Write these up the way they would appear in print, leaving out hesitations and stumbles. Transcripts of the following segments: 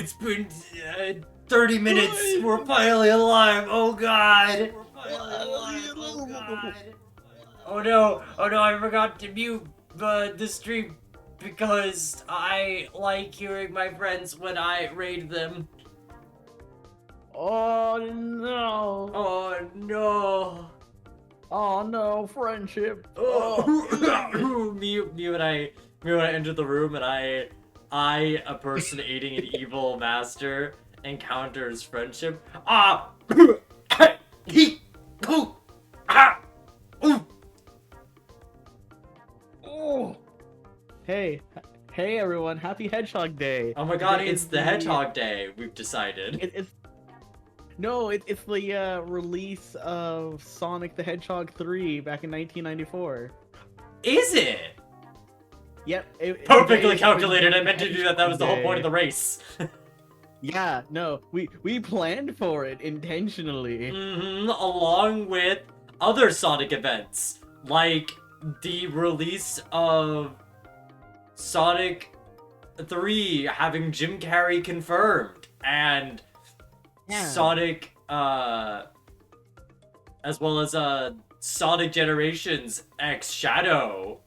it's been 30 minutes. We're finally alive. Oh god. We're finally alive. Oh god. Oh no. Oh no, I forgot to mute the stream because I like hearing my friends when I raid them. Oh no! Oh no! Oh no, friendship! Oh, me when I enter the room and I, a person aiding an evil master, encounters friendship. Ah! He! Ooh! Ah! Ooh! Oh! Hey everyone! Happy Hedgehog Day! Oh my god, Today it's is the Hedgehog Day, we've decided. It's the release of Sonic the Hedgehog 3 back in 1994. Is it? Yep. Perfectly calculated, I meant to do that, that was the whole point of the race. Yeah, no, we planned for it intentionally. Along with other Sonic events, like the release of Sonic 3 having Jim Carrey confirmed, and Sonic, as well as Sonic Generations X Shadow.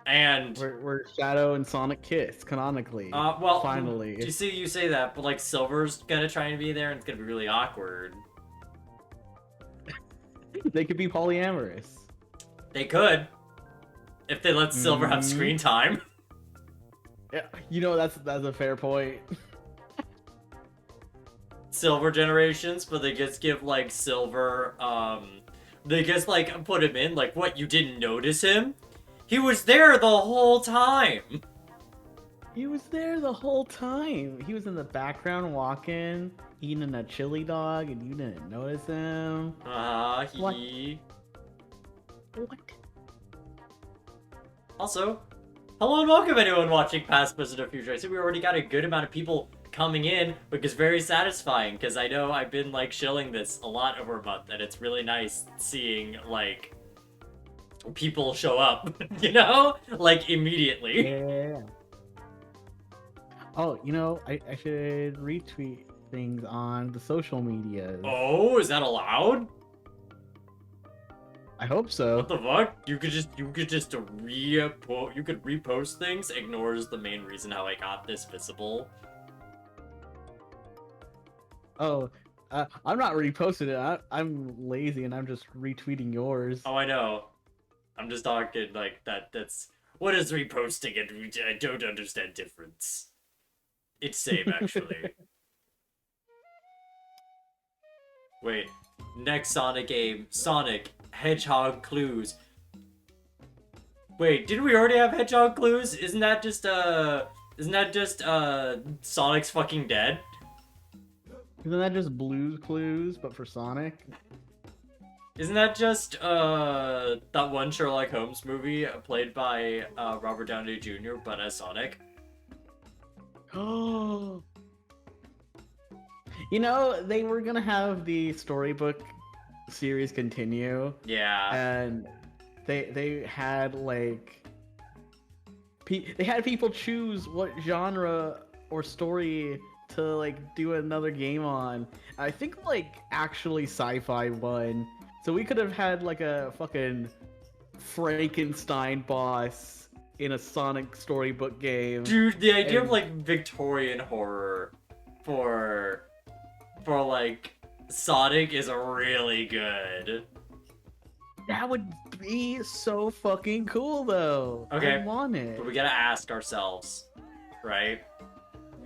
And where Shadow and Sonic kiss canonically. well, finally. You see, you say that, but like Silver's gonna try and be there, and it's gonna be really awkward. They could be polyamorous. They could, if they let Silver have screen time. Yeah, you know that's a fair point. Silver Generations, but they just give like Silver, they just like put him in, like, what, you didn't notice him? He was there the whole time! He was there the whole time. He was in the background walking, eating a chili dog, and you didn't notice him. What? What? Also, hello and welcome anyone watching Past, Present, or Future. I see we already got a good amount of people coming in, which is very satisfying, because I know I've been, like, shilling this a lot over a month, and it's really nice seeing, like, people show up, you know? Like, immediately. Yeah. Oh, you know, I should retweet things on the social medias. Oh, is that allowed? I hope so. What the fuck? You could just repost things, ignores the main reason how I got this visible. Oh, I'm not reposting it. I'm lazy and I'm just retweeting yours. Oh, I know. I'm just talking like that. That's what is reposting, and I don't understand difference. It's same actually. Wait, next Sonic game, Sonic Hedgehog Clues. Wait, didn't we already have Hedgehog Clues? Isn't that just Sonic's fucking dead? Isn't that just Blue's Clues, but for Sonic? Isn't that just that one Sherlock Holmes movie played by Robert Downey Jr. but as Sonic? Oh. You know, they were gonna have the storybook series continue. Yeah. And they had like they had people choose what genre or story to like do another game on. I think like actually sci-fi won. So we could have had like a fucking Frankenstein boss in a Sonic storybook game. Dude, the idea of like Victorian horror for like Sonic is really good. That would be so fucking cool though. Okay. I want it. But we gotta ask ourselves, right?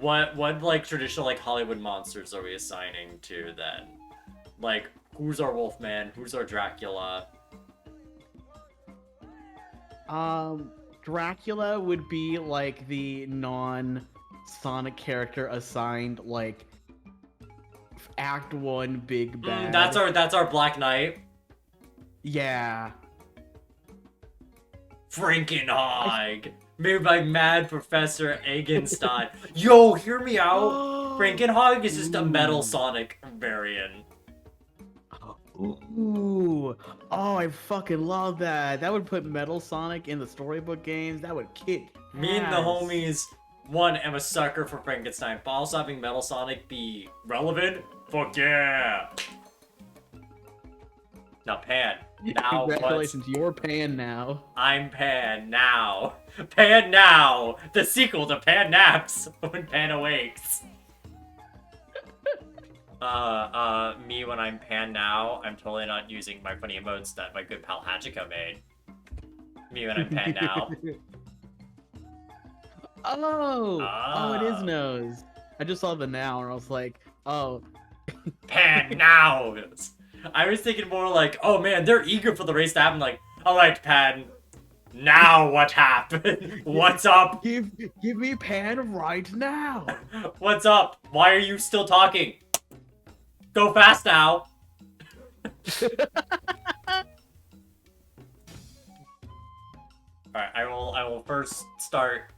What like traditional like Hollywood monsters are we assigning to then? Like, who's our Wolfman? Who's our Dracula? Dracula would be like the non-Sonic character assigned like Act 1 big bad. That's our Black Knight. Yeah. Frankenhog. Made by Mad Professor Eggenstein. Yo, hear me out. Frankenhog is just a Metal Sonic variant. Ooh. Oh, I fucking love that. That would put Metal Sonic in the storybook games. That would kick Me and the ass. homies one, am a sucker for Frankenstein, but also having Metal Sonic be relevant. Fuck yeah! Now Pan. Now Congratulations, you're Pan now. I'm Pan now. Pan now! The sequel to Pan Naps when Pan awakes. Me when I'm Pan now, I'm totally not using my funny emotes that my good pal Hachiko made. Me when I'm Pan now. Oh, it is nose. I just saw the now and I was like, oh. Pan now! I was thinking more like, oh man, they're eager for the race to happen. Like, alright, Pan, now what happened? What's up? Give me Pan right now. What's up? Why are you still talking? Go fast now. Alright, I will first start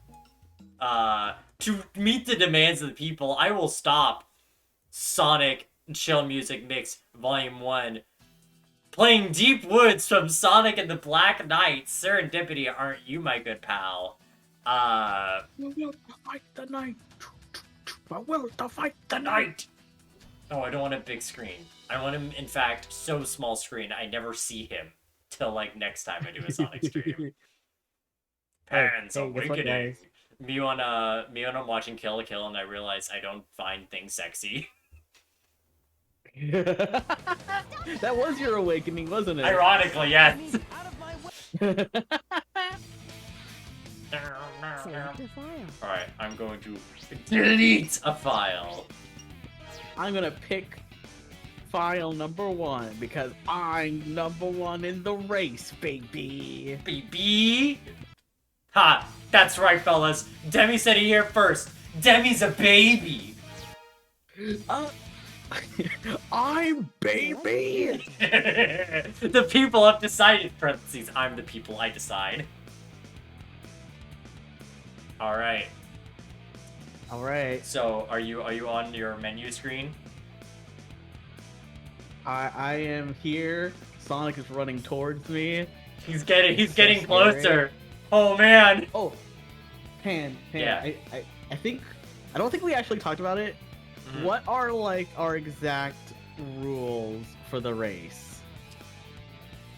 to meet the demands of the people. I will stop Sonic Chill Music Mix Volume 1 playing Deep Woods from Sonic and the Black Knight. Serendipity, aren't you my good pal? We will fight the night. I will fight the night. Night! Oh, I don't want a big screen. I want him, in fact, so small screen I never see him till like next time I do a Sonic stream. Pan's awakening. Me when I'm watching Kill la Kill and I realize I don't find things sexy. That was your awakening, wasn't it? Ironically, yes. Alright, I'm going to delete a file. I'm gonna pick file number 1 because I'm number 1 in the race, baby. Baby. Ha! That's right, fellas. Demi said it here first. Demi's a baby. I'm baby. The people have decided. Parentheses. I'm the people. I decide. All right. All right. So, are you on your menu screen? I am here. Sonic is running towards me. He's getting scary. closer. Oh man. Oh, Pan. Yeah. I think I don't think we actually talked about it. Mhm. What are like our exact rules for the race?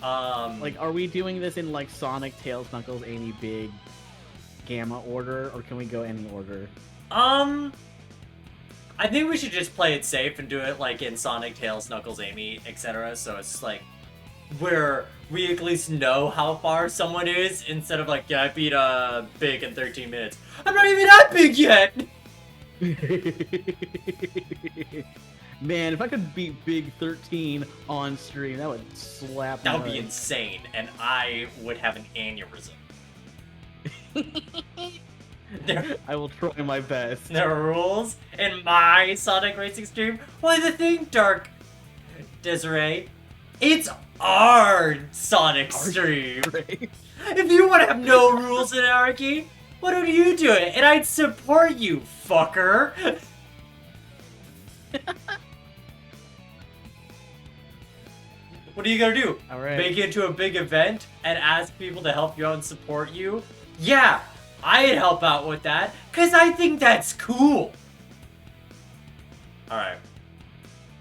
Like, are we doing this in like Sonic, Tails, Knuckles, Amy, Big, Gamma order, or can we go any order? I think we should just play it safe and do it like in Sonic, Tails, Knuckles, Amy, etc. So it's like where we at least know how far someone is instead of like, yeah, I beat Big in 13 minutes. I'm not even that big yet. Man, if I could beat Big 13 on stream, that would slap. That would be insane, and I would have an aneurysm. I will try my best. There are rules in my Sonic Racing stream. Why the thing, Dark Desiree? It's our Sonic stream. If you want to have no rules in anarchy, why don't you do it? And I'd support you, fucker. What are you gonna do? All right. Make it into a big event and ask people to help you out and support you? Yeah, I'd help out with that, because I think that's cool. Alright.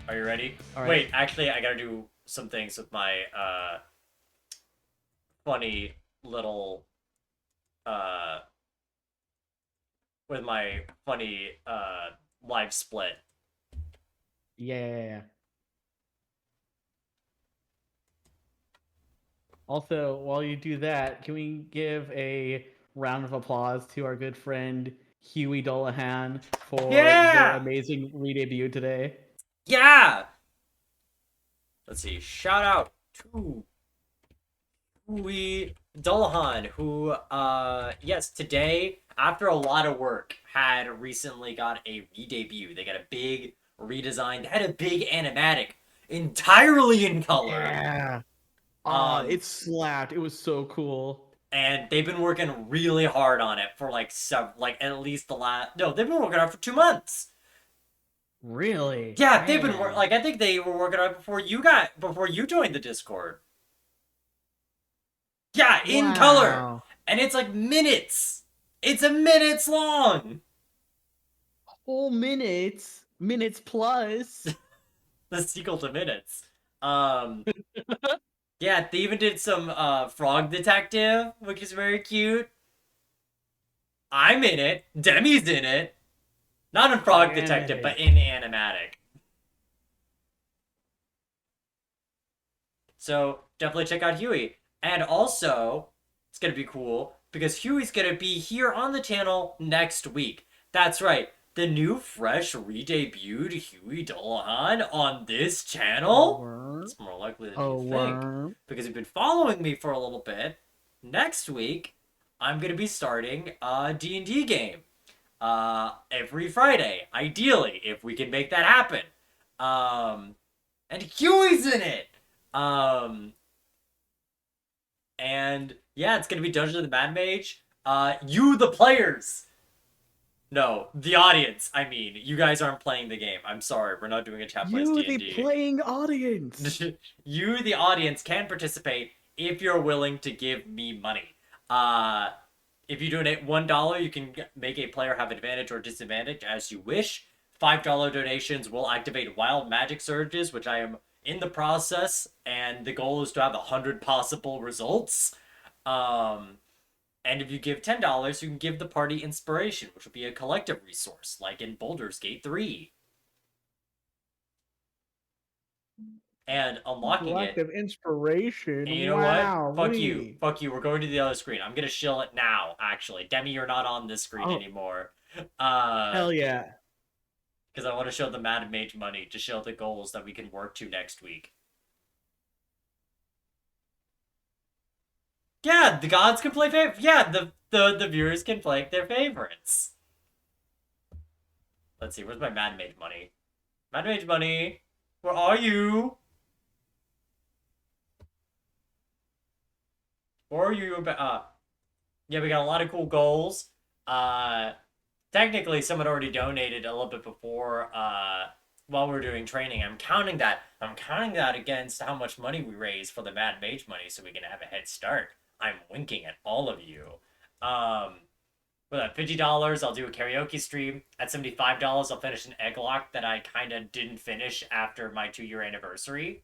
Are you ready? All right. Wait, actually, I gotta do some things with my, funny little, with my funny, live split. Yeah. Also, while you do that, can we give a round of applause to our good friend Huey Dullahan for their amazing re-debut today? Yeah! Let's see. Shout out to Huey Dullahan, who, yes, today, after a lot of work, had recently got a re-debut. They got a big redesign. They had a big animatic, entirely in color. Yeah. It slapped. It was so cool. And they've been working really hard on it for like at least the last. No, they've been working on it for 2 months. Really? Yeah, Man. they've been I think they were working on it before you joined the Discord. Yeah, in color, and it's like minutes. It's a minutes long. Whole minutes, minutes plus. The sequel to Minutes. Um, yeah, they even did some Frog Detective, which is very cute. I'm in it. Demi's in it. Not in The Frog Detective, animatic. but in Animatic. So definitely check out Huey. And also, it's gonna be cool because Huey's gonna be here on the channel next week. That's right, the new, fresh, re-debuted Huey Dollahan on this A channel. worm. It's more likely than A you think worm. because you've been following me for a little bit. Next week, I'm gonna be starting a D&D game. Every Friday, ideally, if we can make that happen. And Huey's in it. Um, and yeah, it's gonna be Dungeon of the Mad Mage. You, the players. No, the audience. I mean, you guys aren't playing the game. I'm sorry, we're not doing a chat plays You, the D&D. playing audience. You, the audience, can participate if you're willing to give me money. If you donate $1, you can make a player have advantage or disadvantage as you wish. $5 donations will activate wild magic surges, which I am in the process, and the goal is to have 100 possible results. And if you give $10, you can give the party inspiration, which will be a collective resource, like in Baldur's Gate 3. And unlocking it. Collective inspiration. And you know what? Wow. Fuck you. We. Fuck you. We're going to the other screen. I'm gonna shill it now, actually. Demi, you're not on this screen Oh, anymore. hell yeah. Because I want to show the Mad Mage money to show the goals that we can work to next week. Yeah, the gods can play fav. Yeah, the viewers can play their favorites. Let's see. Where's my Mad Mage money? Mad Mage money. Where are you? Where are you? Yeah, we got a lot of cool goals. Technically, someone already donated a little bit before. While we were doing training, I'm counting that. I'm counting that against how much money we raise for the Mad Mage money, so we can have a head start. I'm winking at all of you. With that $50, I'll do a karaoke stream. At $75, I'll finish an egg lock that I kind of didn't finish after my 2-year anniversary.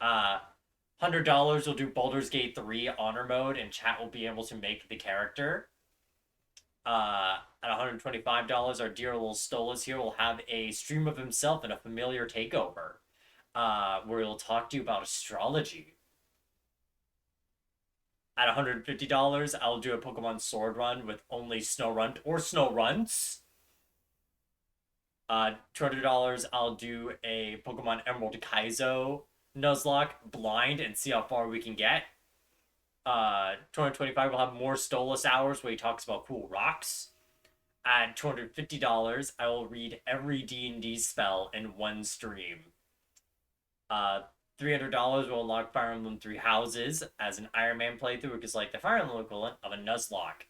$100 will do Baldur's Gate 3 honor mode, and chat will be able to make the character. At $125, our dear little Stolas here will have a stream of himself in a familiar takeover, where he'll talk to you about astrology. At $150, I'll do a Pokemon Sword Run with only Snorunt or Snowrunts. $200, I'll do a Pokemon Emerald Kaizo Nuzlocke blind and see how far we can get. 225 will have more Stolas hours where he talks about cool rocks. At $250, I will read every D&D spell in one stream. $300 will unlock Fire Emblem Three Houses as an Iron Man playthrough, which is like the Fire Emblem equivalent of a Nuzlocke.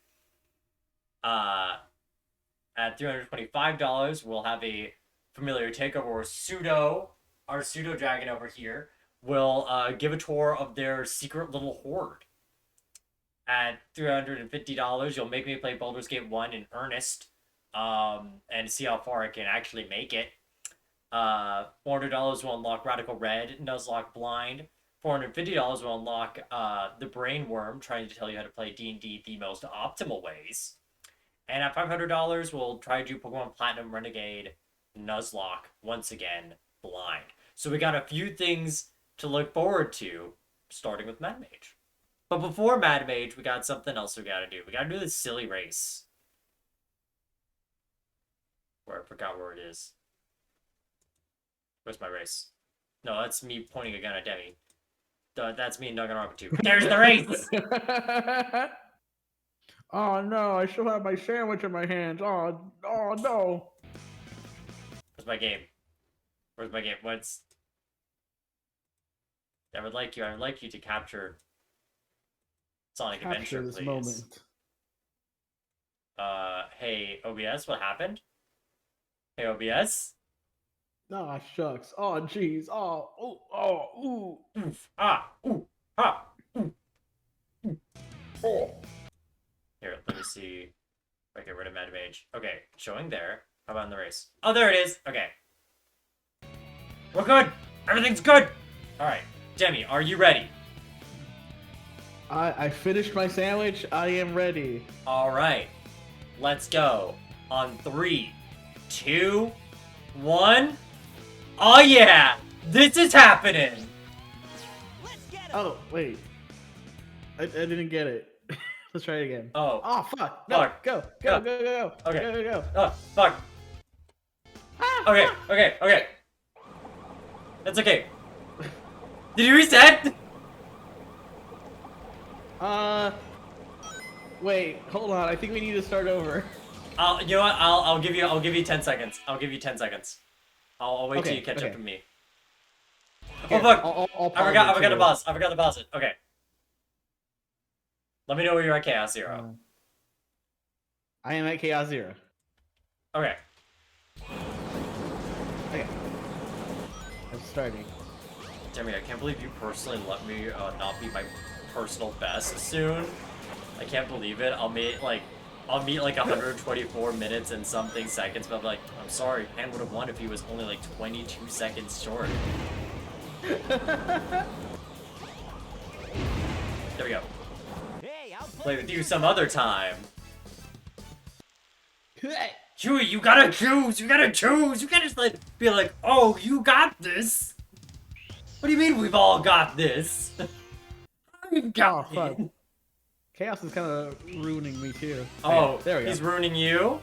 At $325, we'll have a familiar takeover or our pseudo dragon over here will give a tour of their secret little horde. At $350, you'll make me play Baldur's Gate 1 in earnest, and see how far I can actually make it. $400 will unlock Radical Red, Nuzlocke Blind. $450 will unlock the Brain Worm, trying to tell you how to play D&D the most optimal ways. And at $500, we'll try to do Pokemon Platinum Renegade Nuzlocke, once again, blind. So we got a few things to look forward to, starting with Mad Mage. But before Mad Mage, we got something else we gotta do. We gotta do this silly race. Where I forgot where it is. Where's my race? No, that's me pointing a gun at Demi. That's me and Danganronpa 2. There's the race! Oh no, I still have my sandwich in my hands. Oh no. Where's my game? Where's my game? What's... I would like you to capture Sonic Capture Adventure, this please. moment. Hey, OBS, what happened? Hey, OBS? Oh shucks. Oh jeez. Ooh. Oof, ah, ooh, ah, ooh, ooh. Oh. Here, let me see. Okay, we're in a meta mage. Okay, showing there. How about in the race? Oh, there it is. Okay. We're good. Everything's good. All right, Demmy, are you ready? I finished my sandwich. I am ready. All right, let's go. On 3, 2, 1. Oh yeah, this is happening. Oh, wait. I didn't get it. Let's try it again. Oh. Oh, fuck. No, Fuck. go. Okay. Go. Oh, fuck. Okay, okay. That's okay. Did you reset? Wait, hold on. I think we need to start over. You know what? I'll give you 10 seconds. I'll give you 10 seconds. I'll wait till you catch up to me. Here, Oh fuck! I'll I forgot to pause. I forgot to pause it. Okay. Let me know when you're at Chaos Zero. I am at Chaos Zero. Okay. Okay. I'm starting. Demmy, I can't believe you personally let me not be my personal best soon. I can't believe it. I'll meet like 124 minutes and something seconds, but I'm like, I'm sorry, Pan would have won if he was only like 22 seconds short. There we go. Play with you some other time. Chewie, you gotta choose! You gotta choose! You can't just like be like, oh, you got this! What do you mean we've all got this? We've got fuck. Chaos is kind of ruining me too. Oh, okay, there we go. He's ruining you?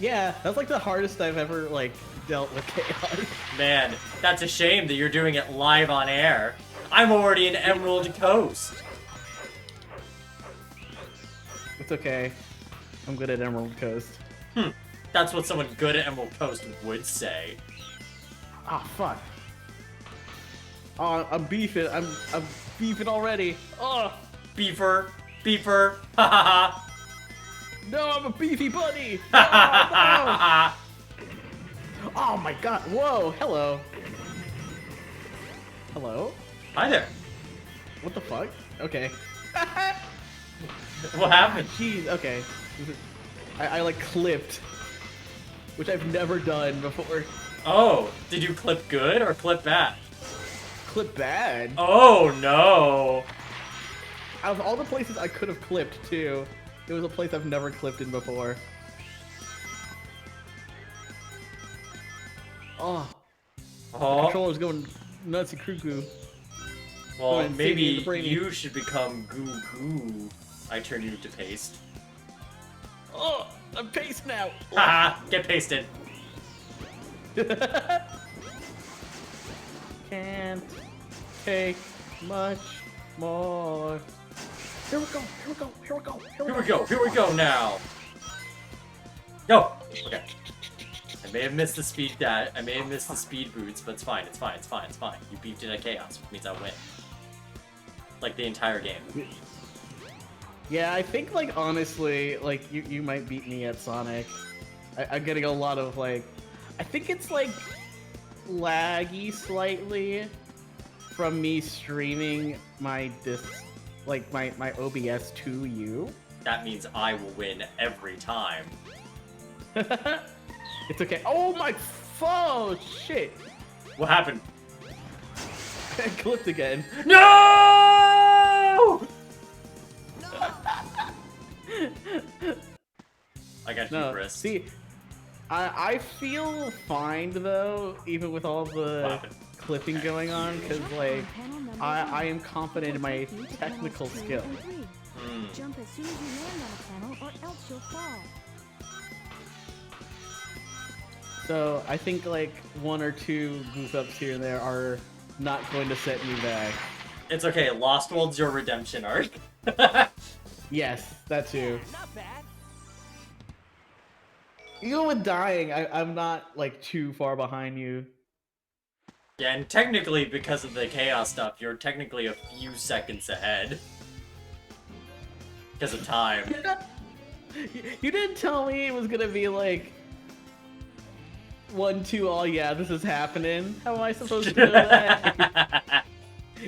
Yeah, that's like the hardest I've ever like dealt with Chaos. Man, that's a shame that you're doing it live on air. I'm already in Emerald Coast. It's okay. I'm good at Emerald Coast. That's what someone good at Emerald Coast would say. Ah, fuck. Oh, I'm beefing. I'm beefing already. Oh. Beefer. Ha ha ha. No, I'm a beefy bunny. Oh, no. Oh my god. Whoa. Hello. Hello? Hi there. What the fuck? Okay. What happened? Jeez, okay. I like clipped. Which I've never done before. Oh, did you clip good or clip bad? Clip bad? Oh no. Out of all the places I could have clipped too, it was a place I've never clipped in before. Oh. The controller's going nuts and cuckoo. Well, maybe you should become Goo Goo. I turn you to paste. Oh, I'm paste now. Haha, get pasted. Can't take much more. Here we go Now. Go. Okay. I may have missed the speed I may have missed the speed boots, but it's fine. You beefed it at Chaos, which means I win. Like the entire game. Yeah, I think, like, honestly, like, you might beat me at Sonic. I'm getting a lot of, like... I think it's, like, laggy slightly from me streaming my my OBS to you. That means I will win every time. It's okay. Oh my... Oh, shit! What happened? I clipped again. No! I got you, Chris. See, I feel fine though, even with all the clipping going on, because like I am confident in my technical skill. Jump as soon as you land on a panel, or else you'll fall. So I think like 1 or 2 goof ups here and there are not going to set me back. It's okay. Lost World's your redemption arc. Yes, that too. Not bad. Even with dying, I'm not like too far behind you. Yeah, and technically, because of the chaos stuff, you're technically a few seconds ahead. Because of time. You didn't tell me it was gonna be like 1, 2, oh yeah, this is happening. How am I supposed to know that?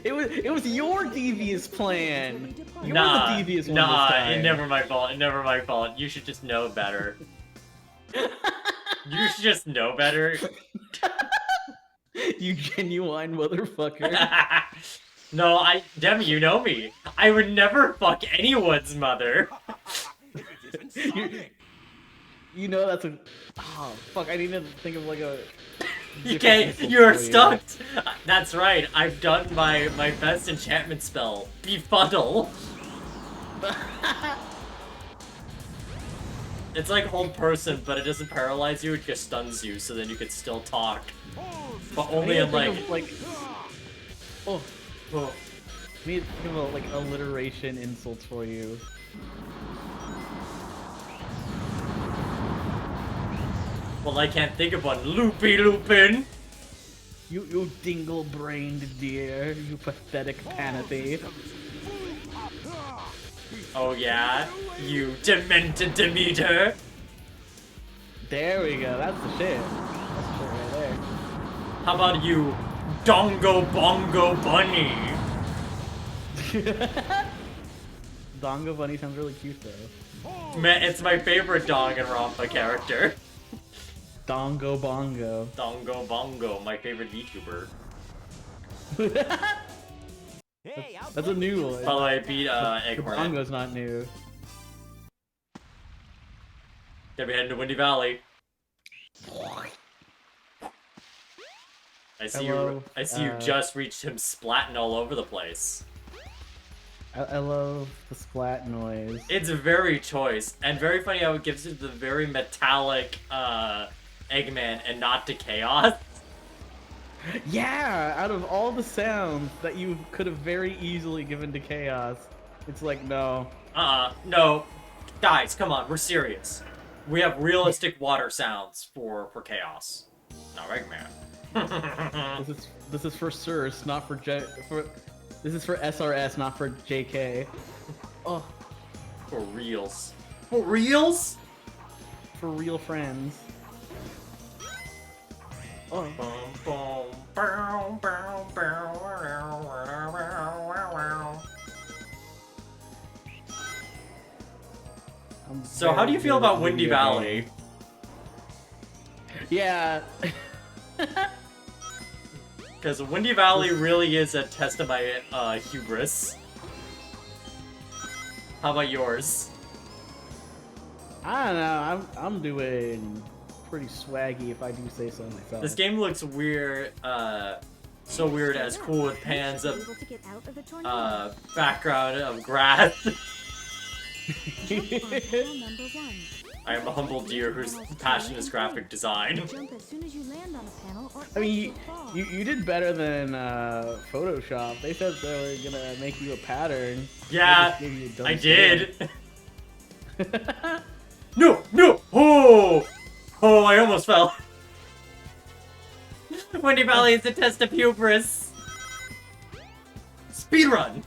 It was your devious plan. You're Nah, the devious one nah, this time. it never my fault. It never my fault. You should just know better. You should just know better. You genuine motherfucker. No, Demi, you know me. I would never fuck anyone's mother. You know that's a. Oh fuck! I need to think of like a. You can't. You're stuck. That's right. I've done my best enchantment spell, Befuddle. It's like hold person, but it doesn't paralyze you. It just stuns you, so then you can still talk. But only in like. Oh. Oh. I need to think of like alliteration insults for you. Well, I can't think of one. Lupin. You dingle-brained deer. You pathetic panathy. Oh yeah, you demented Demeter. There we go. That's the shit. That's the shit right there. How about you, Dongo Bongo Bunny? Dongo Bunny sounds really cute though. Man, it's my favorite Danganronpa character. Dongo Bongo. Dongo Bongo, my favorite VTuber. That's a new one. By the way, I beat Eggplant. Bongo's not new. Gonna be heading to Windy Valley. I see Hello, you just reached him splatting all over the place. I love the splat noise. It's very choice, and very funny how it gives you the very metallic Eggman and not to Chaos. Yeah, out of all the sounds that you could have very easily given to Chaos, it's like, no. No. Guys, come on, we're serious. We have realistic water sounds for Chaos. No, Eggman. This is for Sirs, not for this is for SRS, not for JK. Oh. For reals. For reals? For real friends. Oh. So how do you feel about Windy Valley? Yeah. Because Windy Valley really is a test of my hubris. How about yours? I don't know. I'm doing pretty swaggy if I do say so myself. This game looks weird. So weird as cool with pans of background of grass. I am a humble deer whose passion is graphic design. I mean, you did better than Photoshop. They said they were gonna make you a pattern. Yeah, I did. No! Oh! Oh, I almost fell. Windy Valley is a test of hubris. Speedrun!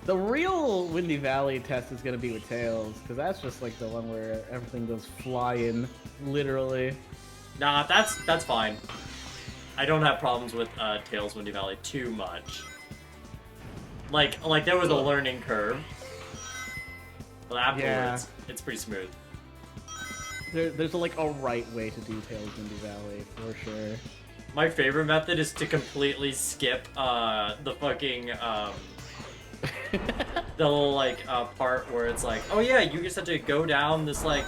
The real Windy Valley test is gonna be with Tails, because that's just like the one where everything goes flying, literally. Nah, that's fine. I don't have problems with Tails Windy Valley too much. Like there was a learning curve. But afterwards, it's pretty smooth. There's like a right way to do Tails Windy Valley, for sure. My favorite method is to completely skip the fucking the little like part where it's like, oh yeah, you just have to go down this like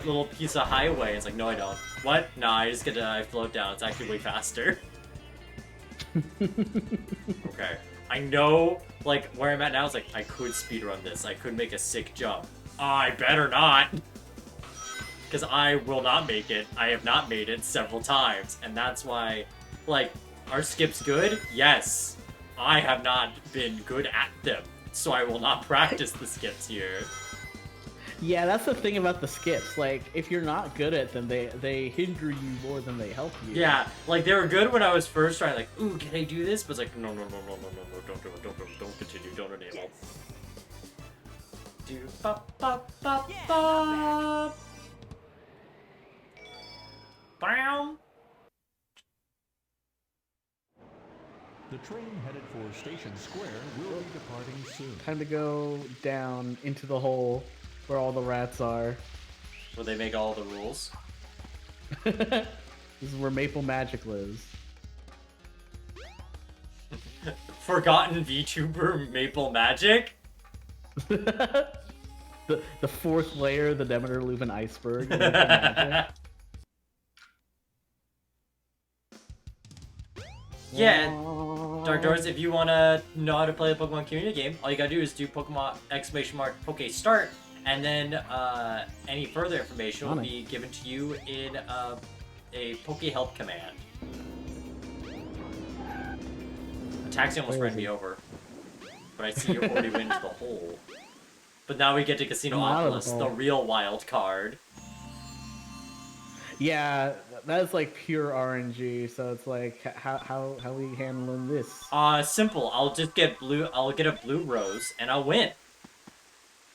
little piece of highway. It's like, no, I don't. What? Nah, I just get to I float down. It's actually way faster. Okay, I know like where I'm at now is like I could speedrun this. I could make a sick jump. I better not. Because I will not make it. I have not made it several times. And that's why, like, are skips good? Yes. I have not been good at them. So I will not practice the skips here. Yeah, that's the thing about the skips. Like, if you're not good at them, they hinder you more than they help you. Yeah, like, they were good when I was first trying, like, ooh, can I do this? But it's like, no, don't do it, don't continue, don't enable. Do bop, bop, bop, bop. Bam. The train headed for Station Square will be departing soon. Time to go down into the hole where all the rats are. Where they make all the rules. This is where Maple Magic lives. Forgotten VTuber Maple Magic? The fourth layer, the Demeter Lupin iceberg. Maple Magic. Yeah, Dark Doors, if you want to know how to play the Pokemon community game, all you gotta do is do Pokemon Poke Start, and then any further information will be given to you in a Poke Help command. A taxi almost ran me over, but I see you already went into the hole. But now we get to Casinopolis, the real wild card. Yeah, that's like pure RNG. So it's like, how we handling this? Simple. I'll just get blue. I'll get a blue rose, and I'll win.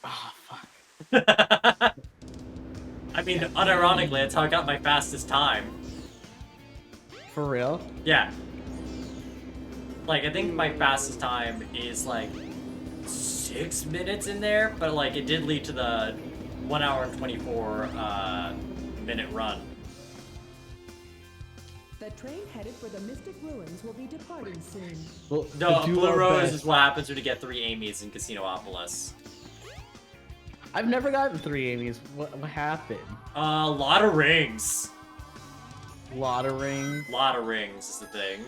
Oh fuck. I mean, unironically, that's how I got my fastest time. For real? Yeah. Like, I think my fastest time is like 6 minutes in there, but like it did lead to the 1 hour and 24 minute run. The train headed for the Mystic Ruins will be departing soon. Well, No, to do blue our rose best- is what happens when you get 3 Amy's in Casinopolis. I've never gotten 3 Amy's. What happened? A lot of rings. Lot of rings. Lot of rings is the thing.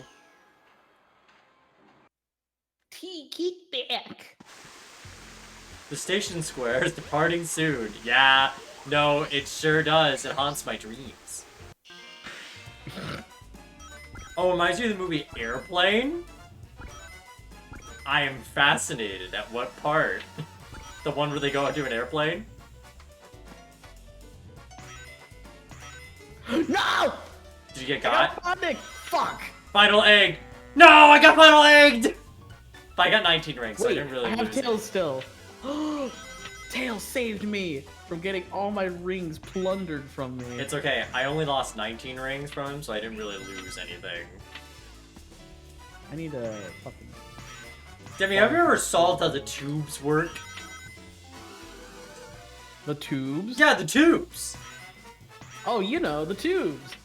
Kickback. The station square is departing soon. Yeah, no, it sure does. It haunts my dreams. Oh, reminds me of the movie Airplane? I am fascinated at what part. The one where they go into an airplane? No! Did you get I got? got Sonic! Fuck! Final egg! No, I got final egged! But I got 19 rings, so I Wait, didn't really I have lose Tails it. still. Tails saved me from getting all my rings plundered from me. It's okay, I only lost 19 rings from him, so I didn't really lose anything. I need a fucking... Demi, have you ever solved how the tubes work? The tubes? Yeah, the tubes! Oh, you know, the tubes.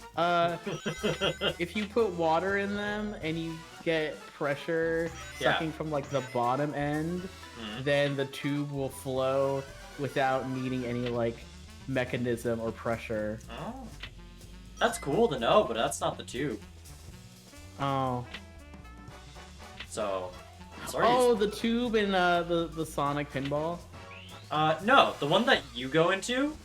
If you put water in them and you get pressure sucking from like the bottom end, then the tube will flow without needing any like mechanism or pressure. Oh. That's cool to know, but that's not the tube. Oh. So, sorry. Oh, the tube in the Sonic pinball? No, the one that you go into,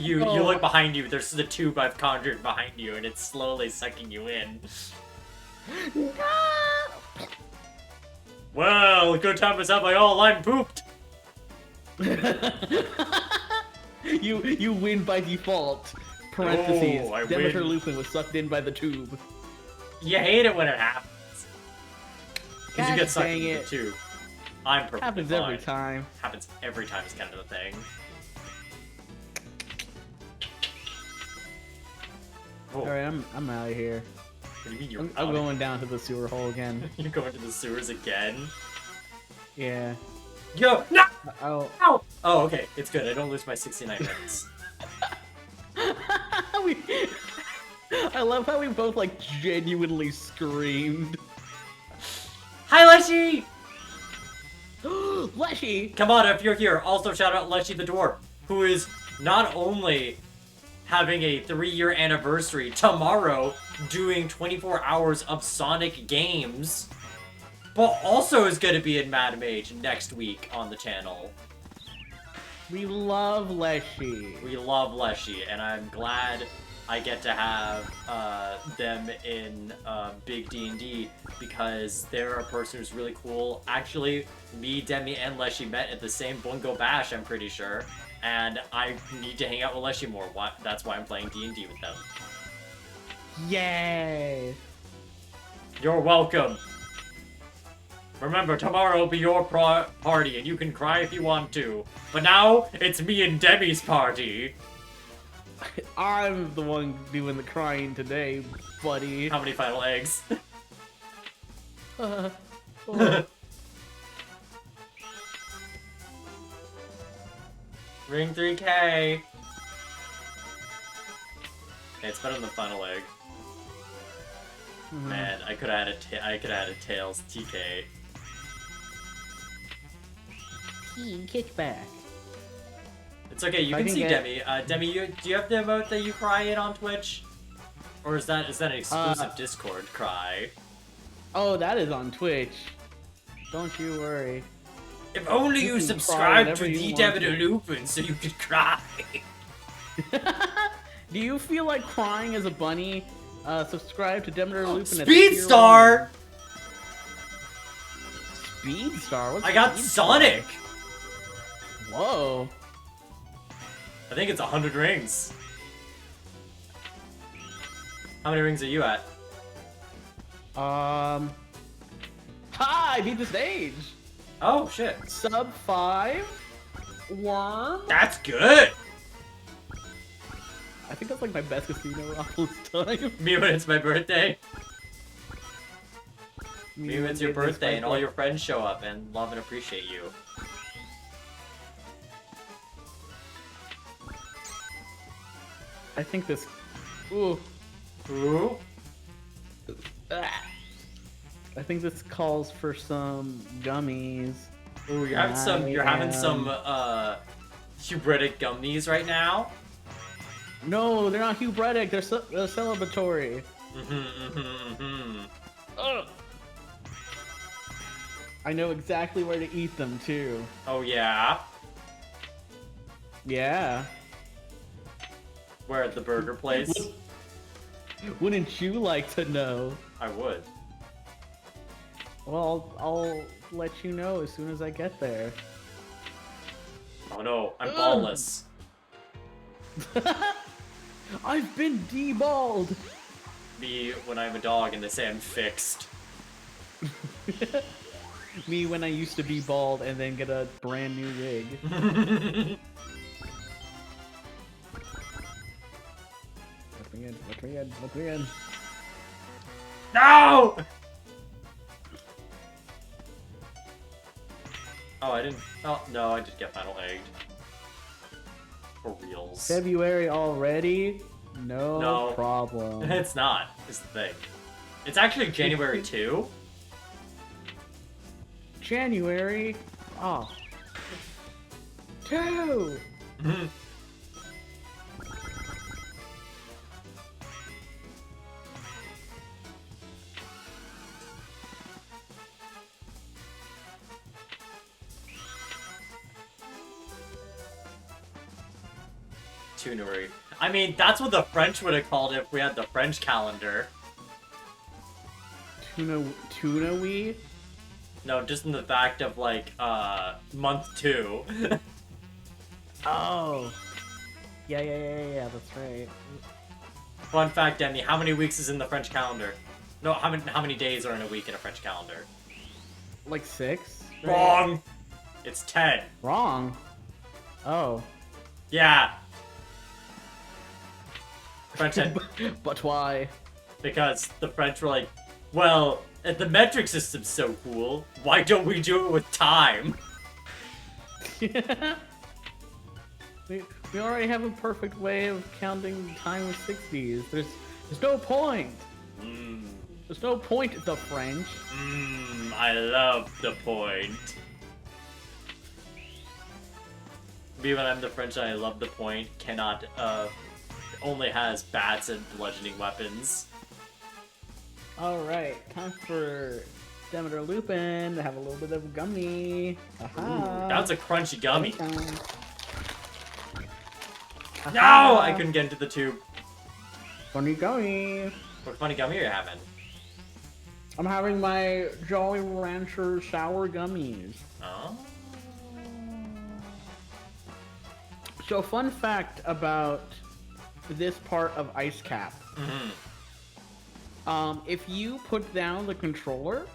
you look behind you, there's the tube I've conjured behind you, and it's slowly sucking you in. Well, good time was had by all, I'm pooped! You win by default. Parentheses. Oh, I Demeter win. Lupin was sucked in by the tube. You hate it when it happens. Because you God get sucked dang into it. the tube. I'm perfectly Happens fine. every time. Happens every time is kind of the thing. Oh, Alright, I'm out of here. what do you mean you're I'm going down to the sewer hole again. You go into the sewers again? Yeah. Yo, no! Oh. Ow! Oh, okay, it's good. I don't lose my 69 minutes. I love how we both like genuinely screamed. Hi, Leshy! Leshy! Come on, if you're here, also shout out Leshy the Dwarf, who is not only having a 3-year anniversary tomorrow, doing 24 hours of Sonic games, but also is going to be in Mad Mage next week on the channel. We love Leshy. We love Leshy, and I'm glad I get to have them in Big D&D because they're a person who's really cool. Actually, me, Demi, and Leshy met at the same Bungo Bash, I'm pretty sure, and I need to hang out with Leshy more. That's why I'm playing D&D with them. Yay! You're welcome. Remember, tomorrow will be your party, and you can cry if you want to. But now, it's me and Demi's party. I'm the one doing the crying today, buddy. How many final eggs? Oh. Ring 3K. Hey, it's better than the final egg. Man, I could have had a Tails TK. Kickback. It's okay, you I can can see get- Demi. Demi, do you have the emote that you cry in on Twitch? Or is that an exclusive Discord cry? Oh, that is on Twitch. Don't you worry. If only You you can cry subscribe to whenever you the want Demeter to. Lupin so you could cry. Do you feel like crying as a bunny? Subscribe to Demeter Lupin at Speed tier Star! 1. Speed Star? What's I got Speed Sonic! Star? Whoa. I think it's 100 rings. How many rings are you at? Ha! I beat the stage! Oh, shit. Sub 5? Worm? That's good! I think that's like my best casino all this time. Me when it's my birthday. Me Me when it's when your it is birthday my and all your friends show up and love and appreciate you. I think this... Ooh. Ooh. Ah. I think this calls for some gummies. Ooh, you're having some hubretic gummies right now? No, they're not hubretic. They're celebratory. Ugh. I know exactly where to eat them too. Oh yeah? Yeah. Where at the burger place? Wouldn't you like to know? I would. Well, I'll let you know as soon as I get there. Oh no, I'm Ugh. ballless. I've been deballed. Me when I'm a dog and they say I'm fixed. Me when I used to be bald and then get a brand new wig. Let me in, let me in, let me in. No! Oh, I didn't. Oh, no, I did get final egged. For reals. February already? No, No. problem. It's not, is the thing. It's actually January 2. January? Oh. 2! Tunery. I mean, that's what the French would have called it if we had the French calendar. Tuna-wee? No, just in the fact of, like, month 2. Oh. Yeah, that's right. Fun fact, Demi, how many weeks is in the French calendar? No, how many days are in a week in a French calendar? Like 6? Wrong! It's 10. Wrong. Oh. Yeah. French had, But why? because the French were like, well, if the metric system's so cool, why don't we do it with time? we already have a perfect way of counting time with 60s. There's no point. There's no point at the French. I love the point. Me when I'm the French and I love the point cannot, only has bats and bludgeoning weapons. Alright, time for Demeter Lupin to have a little bit of gummy. Aha. That was a crunchy gummy. Time. No! Aha. I couldn't get into the tube. Funny gummy. What funny gummy are you having? I'm having my Jolly Rancher sour gummies. Oh? So, fun fact about this part of Ice Cap. If you put down the controller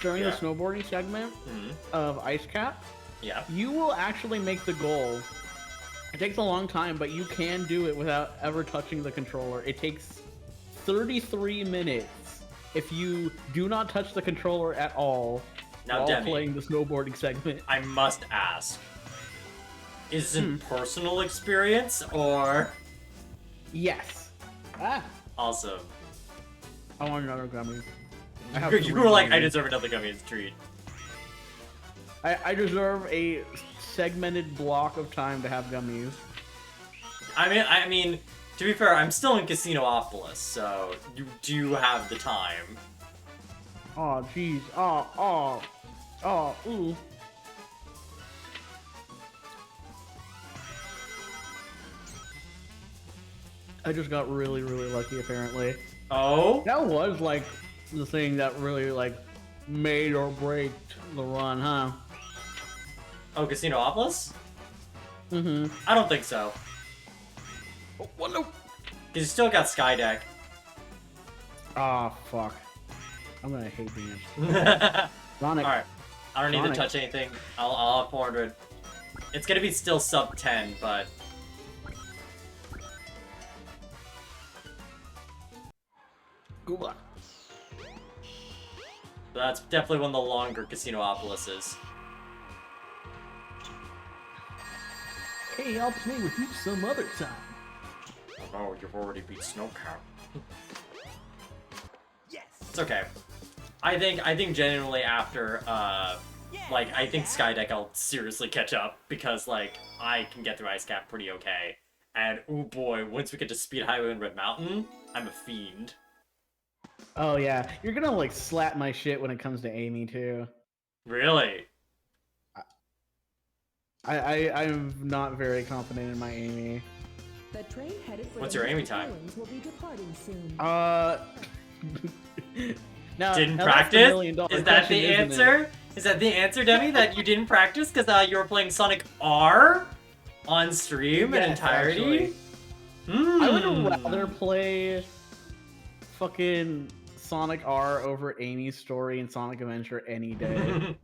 during the Yeah. snowboarding segment of Ice Cap, Yeah. you will actually make the goal. It takes a long time, but you can do it without ever touching the controller. It takes 33 minutes if you do not touch the controller at all Now, while Demmy, playing the snowboarding segment. I must ask. Is it personal experience or... Yes. Ah, Awesome. I want another gummy. I have You 3 were like, I gummies. deserve another gummy as a treat. I deserve a segmented block of time to have gummies. I mean, to be fair, I'm still in Casinopolis, so you do have the time. Oh, jeez. Ooh. I just got really, really lucky, apparently. Oh? That was, like, the thing that really, like, made or break the run, huh? Oh, Casinopolis? Mm-hmm. I don't think so. Oh, what? No. Because you still got Skydeck. Ah, fuck. I'm gonna hate being Alright. Sonic. I don't need to Sonic. touch anything. I'll have 400. It's gonna be still sub 10, but... Good luck. That's definitely one of the longer Casinopolises. Hey, I'll play with you some other time. Oh, you've already beat Snowcat. Yes. It's okay. I think genuinely after like I think Skydeck I'll seriously catch up because like I can get through Ice Cap pretty okay. And oh boy, once we get to Speed Highway and Red Mountain, I'm a fiend. Oh yeah, you're gonna like slap my shit when it comes to Amy too. Really? I'm not very confident in my Amy. The train headed for What's the your Amy Mystic time? Ruins will be departing soon. Now, Didn't now that's the practice? million-dollar Is that question, the isn't it? answer? Is that the answer, Demi? That you didn't practice because you were playing Sonic R on stream in Yes, entirety? I would Hmm. rather play fucking Sonic R over Amy's story and Sonic Adventure any day.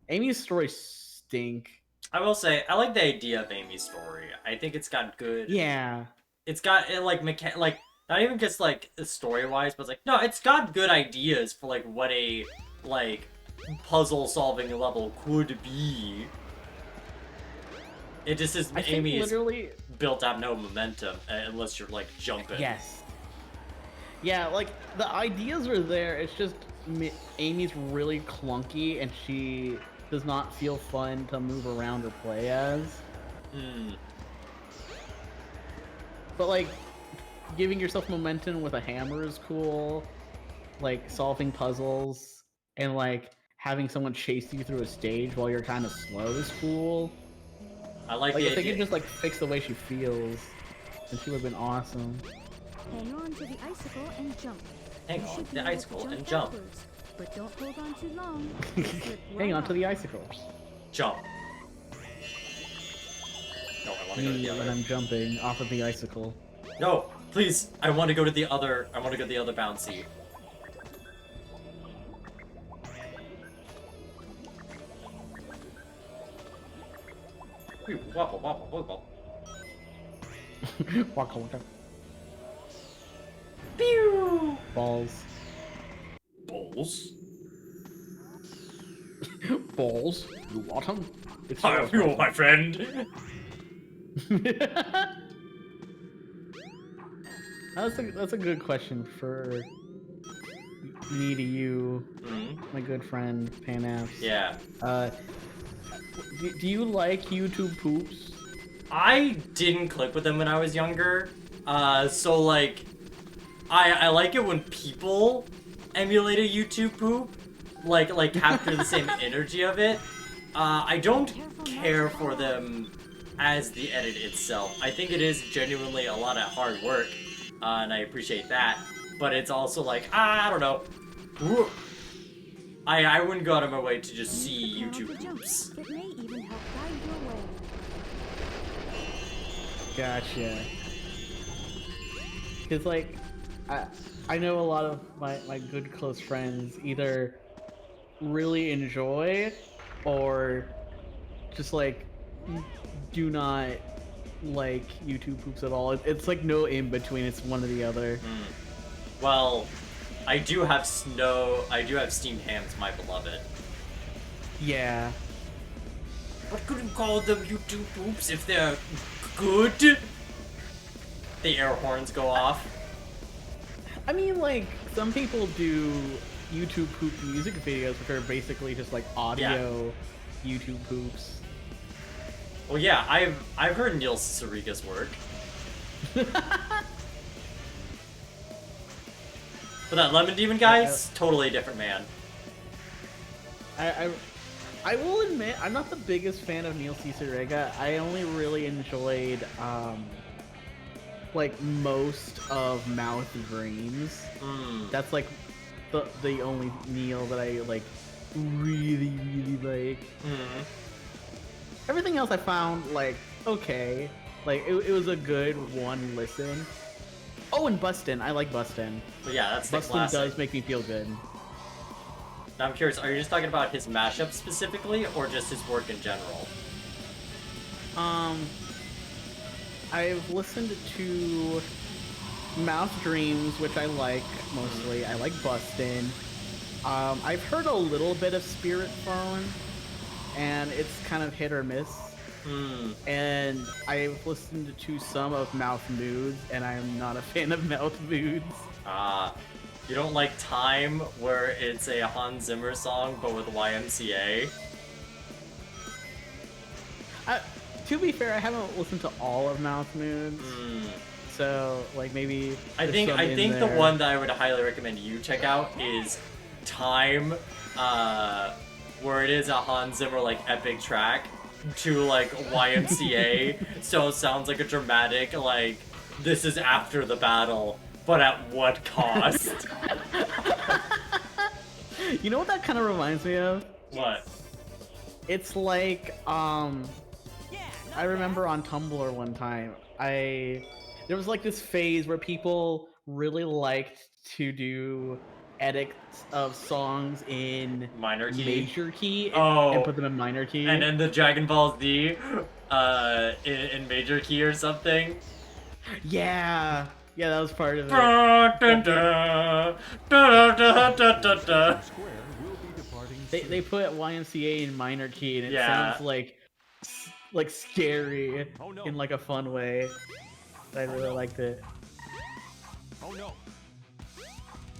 Amy's story stink. I will say, I like the idea of Amy's story. I think it's got good... Yeah. It's got, like, not even just, like, story-wise, but it's like, no, it's got good ideas for, like, what a, like, puzzle-solving level could be. It just is, I think Amy is literally... built to have no momentum, unless you're, like, jumping. Yes. Yeah, like, the ideas are there, it's just Amy's really clunky and she does not feel fun to move around or play as. Hmm. But, like, giving yourself momentum with a hammer is cool. Like, solving puzzles and, like, having someone chase you through a stage while you're kind of slow is cool. I like Like, the if they idea. could just, like, fix the way she feels, then she would have been awesome. Hang on to the icicle and jump. Hang You on should to be the able to icicle and jump. backwards, but don't hold on too long. You'll slip Hang right on to off. the icicle. Jump. No, I want to go to the When other. I'm jumping off of the icicle. No, please. I want to go to the other. I want to go to the other bouncy. Wee, wobble, wobble, wobble. Waka waka. Pew! Balls. Balls. Balls? You want them? It's How yours, are you, my my friend? That's a good question for me to you, Mhm. my good friend Panaps. Yeah. Do you like YouTube poops? I didn't click with them when I was younger. So like, I like it when people emulate a YouTube poop, like capture the same energy of it. I don't care for them as the edit itself. I think it is genuinely a lot of hard work, and I appreciate that. But it's also like, I don't know. Woo. I wouldn't go out of my way to just see Use the panel YouTube to jump. poops. It may even help guide your way. Gotcha. Cause like, I know a lot of my good close friends either really enjoy or just like do not like YouTube poops at all. It's like no in between. It's one or the other. Well, I do have steamed hams, my beloved. Yeah. But couldn't call them YouTube poops if they're good. The air horns go off. I mean, like, some people do YouTube poop music videos, which are basically just like audio YouTube poops. Well, yeah, I've heard Neil Sariga's work. But that Lemon Demon guy's totally different man. I will admit, I'm not the biggest fan of Neil Cicerega. I only really enjoyed, like, most of Mouth Dreams. That's, like, the only Neil that I, like, really, really like. Everything else I found, like, okay. Like, it was a good one listen. Oh, and Bustin'. I like Bustin'. But yeah, that's the Bustin' classic. does make me feel good. Now I'm curious, are you just talking about his mashup specifically, or just his work in general? I've listened to Mouth Dreams, which I like mostly. I like Bustin'. I've heard a little bit of Spirit Phone, and it's kind of hit or miss. And I've listened to some of Mouth Moods, and I'm not a fan of Mouth Moods. You don't like Time, where it's a Hans Zimmer song, but with YMCA? To be fair, I haven't listened to all of Mouth Moods, so like maybe I think the one that I would highly recommend you check out is Time, where it is a Hans Zimmer like epic track to like YMCA, so it sounds like a dramatic like this is after the battle, but at what cost? You know what that kind of reminds me of? What? It's like I remember on Tumblr one time there was like this phase where people really liked to do edits of songs in Minor key? major key Oh. and put them in minor key. And then the Dragon Ball Z in major key or something. Yeah, that was part of it. Square will be departing They put YMCA in minor key, and it Yeah. sounds like scary Oh, no. in like a fun way. I really liked it. Oh no.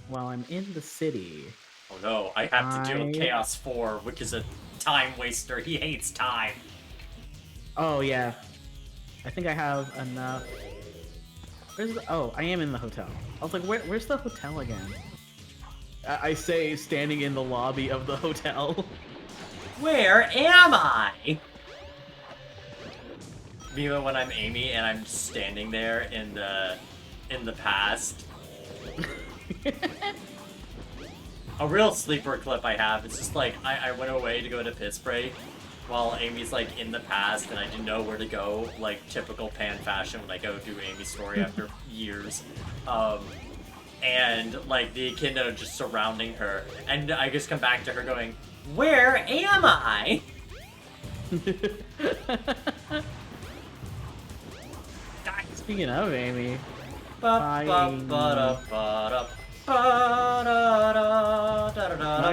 While I'm in the city, Oh no, I have to do I- Chaos 4, which is a time waster. He hates time. oh yeah, I think I have enough. I am in the hotel. I was like, where's the hotel again? I say standing in the lobby of the hotel. Where am I? Even when I'm Amy and I'm standing there in the past. A real sleeper clip I have, it's just like, I went away to go to piss break while Amy's like in the past and I didn't know where to go, like typical Pan fashion when I go do Amy's story after years. And like the echidna just surrounding her, and I just come back to her going, where am I? Speaking of Amy, I I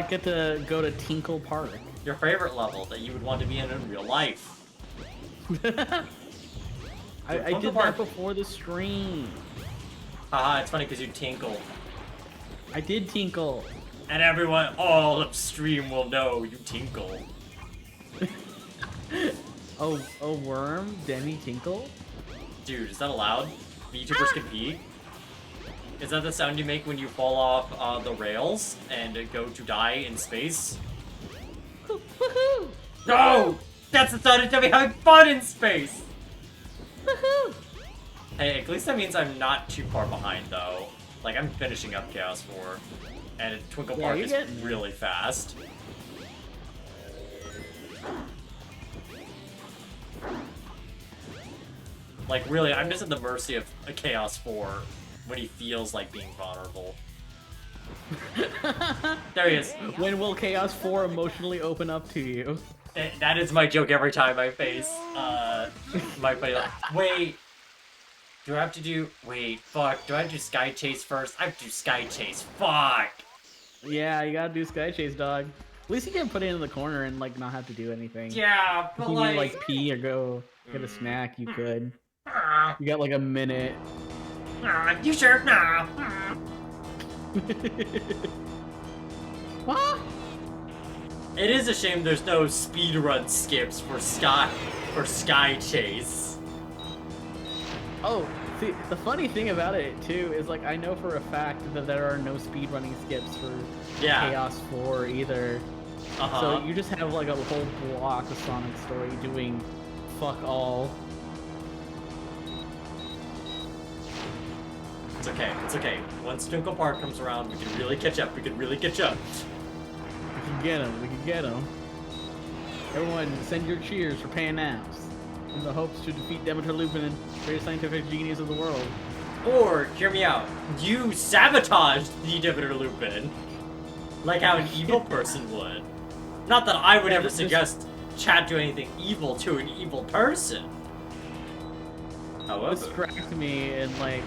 get to go to Tinkle Park. Your favorite level that you would want to be in real life. I did that before the stream. Haha, it's funny because you tinkle. I did Tinkle. And everyone, all upstream will know you tinkle. Oh, worm, Demmy Tinkle. Dude, is that allowed? VTubers can pee? Is that the sound you make when you fall off the rails and go to die in space? Woohoo! No! That's the sound of me having fun in space! Woohoo! Hey, at least that means I'm not too far behind, though. Like, I'm finishing up Chaos 4, and Twinkle Yeah, Park you is get- really fast. Like, really, I'm just at the mercy of a Chaos 4 when he feels like being vulnerable. There he is. When will Chaos 4 emotionally open up to you? That is my joke every time I face, my face. Wait. Do I have to do... Wait, fuck. Do I have to do Sky Chase first? I have to do Sky Chase. Fuck! Yeah, you gotta do Sky Chase, dog. At least you can put it in the corner and like not have to do anything. Yeah, If but you like... need to like pee or go get a snack, you could. Ah, You got like a minute. you sure? Nah. Ah! It is a shame there's no speedrun skips for Sky Chase. Oh, see, the funny thing about it too is like I know for a fact that there are no speedrunning skips for Yeah. Chaos 4 either. Uh-huh. So you just have like a whole block of Sonic Story doing fuck all. It's okay, it's okay. Once Twinkle Park comes around, we can really catch up. We can really catch up. We can get him. We can get him. Everyone, send your cheers for Pan-Apps in the hopes to defeat Demeter Lupin, greatest scientific genius of the world. Or, hear me out, you sabotaged the Demeter Lupin. Like how an evil person would. Not that I would ever suggest Chad do anything evil to an evil person. However... Distract me and like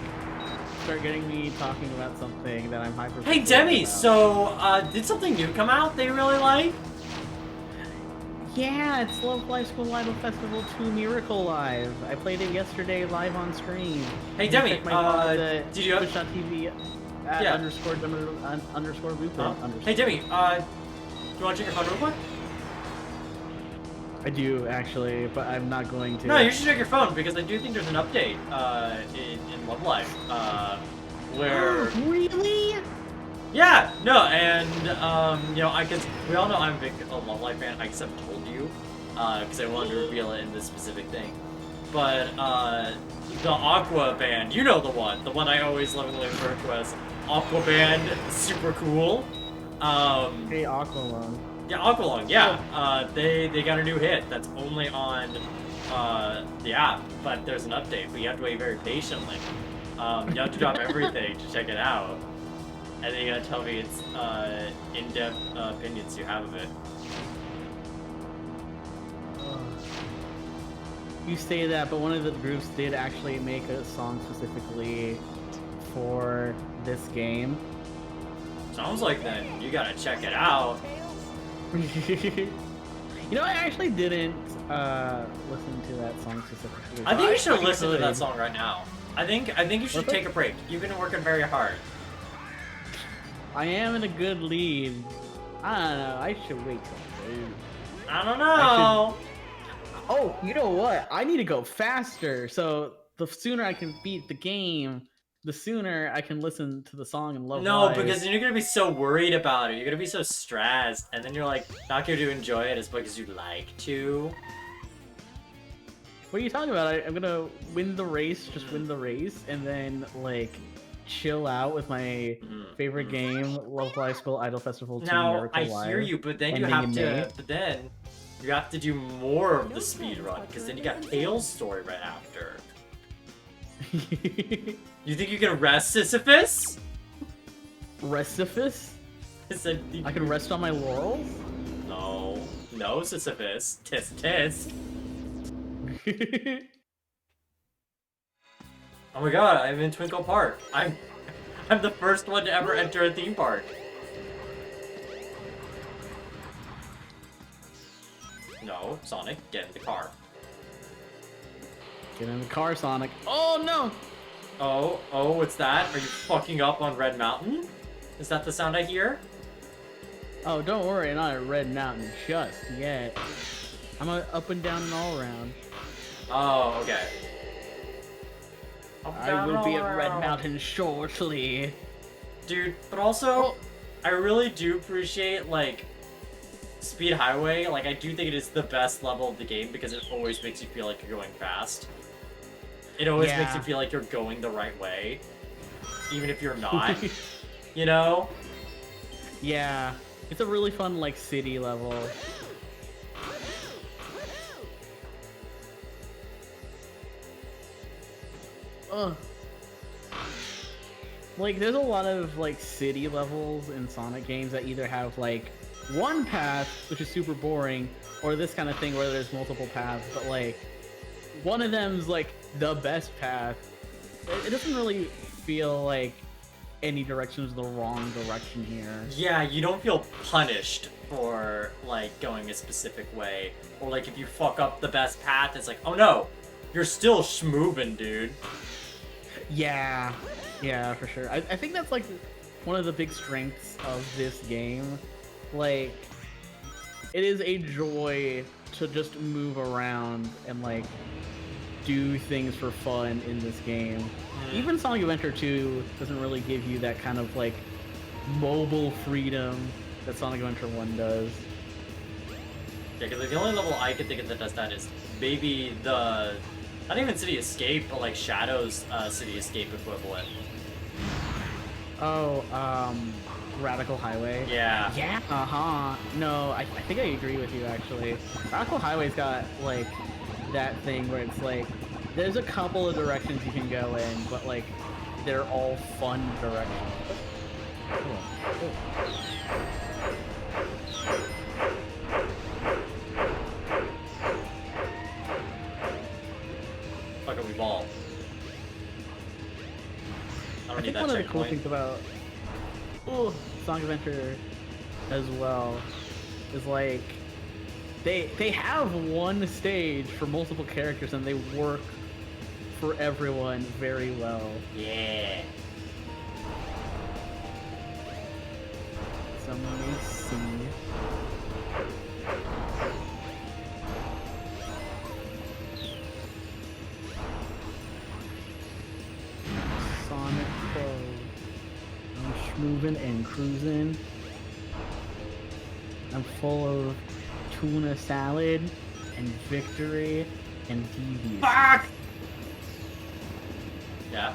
start getting me talking about something that I'm hyper. Hey Demi, so did something new come out that you really like? Yeah, it's Love Live School Idol Festival 2 Miracle Live. I played it yesterday live on stream. Hey You can Demi, check my VOD at did you have... Twitch.tv at Yeah. underscore Lupin. underscore. Hey Demi, do you want to check your phone real quick? I do actually, but I'm not going to. No, you should check your phone because I do think there's an update in Love Live where Really? yeah, no, and you know, because we all know I'm a big Love Live fan. I guess I've told you because I wanted to reveal it in this specific thing. But the Aqua band, you know the one I always lovingly refer to as Aqua Band, super cool. Hey, Aqualung. Yeah, Aqualung, yeah. They got a new hit that's only on the app, but there's an update, but you have to wait very patiently. You have to drop everything to check it out. And then you gotta tell me its in-depth opinions you have of it. You say that, but one of the groups did actually make a song specifically for this game. Sounds like then you gotta check it out. You know, I actually didn't listen to that song specifically. I think you should probably listen to that could. song right now. I think you should Okay. take a break. You've been working very hard. I am in a good lead. I don't know. I should wait till later. I don't know. Oh, you know what? I need to go faster. So the sooner I can beat the game, the sooner I can listen to the song and love No, Live. because then you're gonna be so worried about it. You're gonna be so stressed, and then you're like not gonna enjoy it as much as you'd like to. What are you talking about? I'm gonna win the race, just win the race, and then like chill out with my favorite game, Love Live School Idol Festival 2 Now Miracle I Live. hear you, but then you ending have in to. May. But then you have to do more of the speed run, because then you got Tails' story right after. You think you can rest Sisyphus? Restificus? I can rest on my laurels? No, Sisyphus. Tisk tisk. Oh my god, I'm in Twinkle Park. I'm the first one to ever enter a theme park. No, Sonic, get in the car. Get in the car, Sonic. Oh no! Oh, what's that? Are you fucking up on Red Mountain? Is that the sound I hear? Oh, don't worry, not at Red Mountain just yet. I'm up and down and all around. Oh, okay. I will be at Red Mountain shortly. Dude, but also, I really do appreciate, like, Speed Highway. Like, I do think it is the best level of the game because it always makes you feel like you're going fast. It always makes you feel like you're going the right way, even if you're not, you know? Yeah, it's a really fun, like, city level. Ugh. Like, there's a lot of, like, city levels in Sonic games that either have, like, one path, which is super boring, or this kind of thing where there's multiple paths, but, like, one of them's, like, the best path, it doesn't really feel like any direction is the wrong direction here. Yeah, you don't feel punished for, like, going a specific way. Or, like, if you fuck up the best path, it's like, oh no, you're still schmovin', dude. Yeah, yeah, for sure. I think that's, like, one of the big strengths of this game. Like, it is a joy to just move around and, like, do things for fun in this game. Even Sonic Adventure 2 doesn't really give you that kind of, like, mobile freedom that Sonic Adventure 1 does. Yeah, because like, the only level I can think of that does that is maybe the... not even City Escape, but like Shadow's City Escape equivalent. Oh, Radical Highway? Yeah. Yeah, uh-huh. No, I think I agree with you, actually. Radical Highway's got, like, that thing where it's like, there's a couple of directions you can go in, but, like, they're all fun directions. Cool. Fuck it, we ball. I don't I need think that one of the checkpoint. cool things about Sonic Adventure as well is like they have one stage for multiple characters and they work for everyone very well. Yeah. So let me see. Sonic Pro. I'm schmoving and cruising. I'm full of tuna salad and victory and devious. Fuck! Yeah.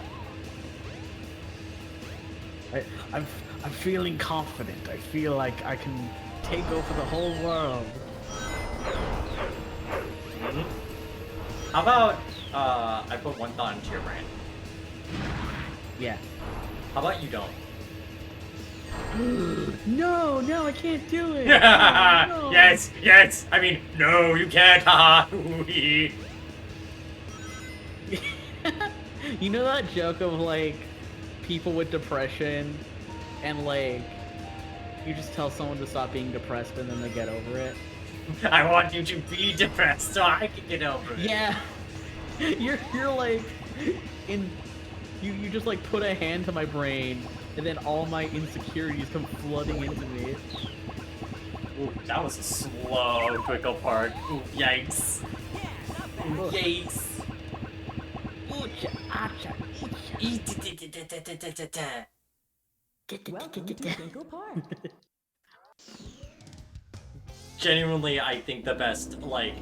I'm feeling confident. I feel like I can take over the whole world. How about, I put one thought into your brain. Yeah. How about you don't? No, I can't do it. No. Yes! I mean, no, you can't, haha! You know that joke of like people with depression and like you just tell someone to stop being depressed and then they get over it? I want you to be depressed so I can get over it. Yeah. You're like you just like put a hand to my brain and then all my insecurities come flooding into me. Ooh, that was a slow, quickle part. Ooh, yikes. Ooh, yikes. Oocha, acha, Welcome to Twinkle Park. Genuinely, I think the best, like,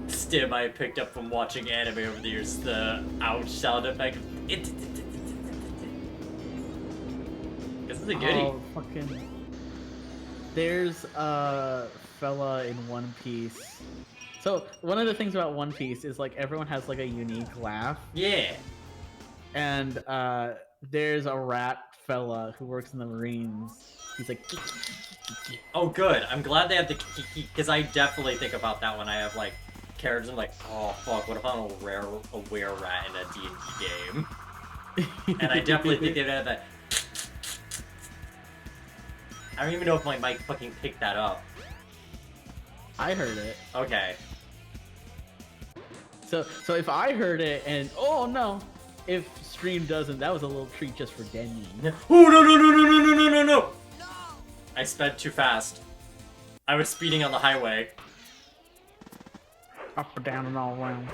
stim I picked up from watching anime over the years is the ouch sound effect. This is a goodie. Oh, fucking. There's a fella in One Piece. So, one of the things about One Piece is, like, everyone has, like, a unique laugh. Yeah. And, there's a rat fella who works in the Marines. He's like... Oh, good. I'm glad they have the kiki, because I definitely think about that when I have, like, characters. I'm like, oh, fuck, what if I'm a were rat in a D&D game? And I definitely think they'd have that... I don't even know if my mic fucking picked that up. I heard it. Okay. So if I heard it and... Oh, no! If stream doesn't, that was a little treat just for Demmy. Oh, no! I sped too fast. I was speeding on the highway. Up and down and all around.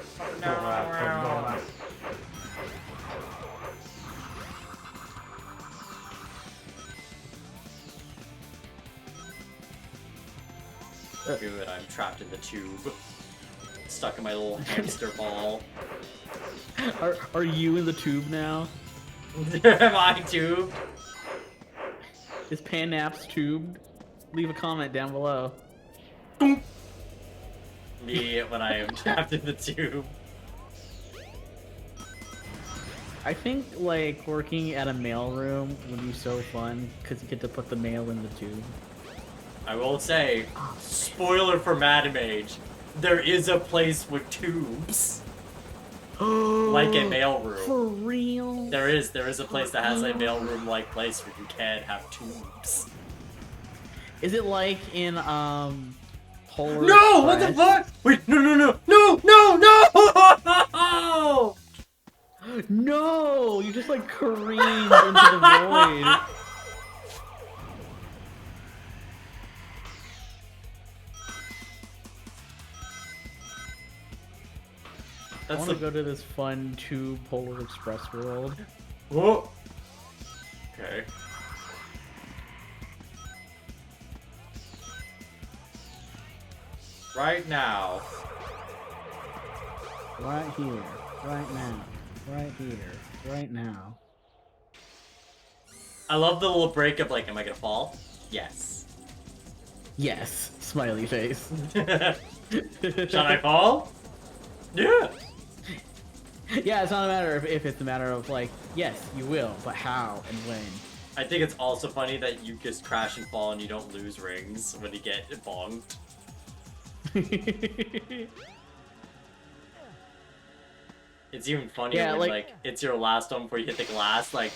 Good, I'm trapped in the tube. Stuck in my little hamster ball. Are you in the tube now? Am I tubed? Is Pannaps tubed? Leave a comment down below. Me when I am trapped in the tube. I think, like, working at a mailroom would be so fun, because you get to put the mail in the tube. I will say, spoiler for Madam Age, there is a place with tubes. like a mailroom. For real? There is a place that has a mailroom-like place where you can have tubes. Is it like in Polar No! What the Express? fuck? Wait, no! No! No! You just like careened into the void. I That's want to go to this fun tube Polar Express world. Whoa. Okay. Right now. Right here, right now, right here, right now. I love the little break of like, am I gonna fall? Yes. Yes, smiley face. Should I fall? Yeah. Yeah, it's not a matter of if, it's a matter of like, yes, you will, but how and when. I think it's also funny that you just crash and fall and you don't lose rings when you get bonked. It's even funnier Yeah, when like- like it's your last one before you hit the glass, like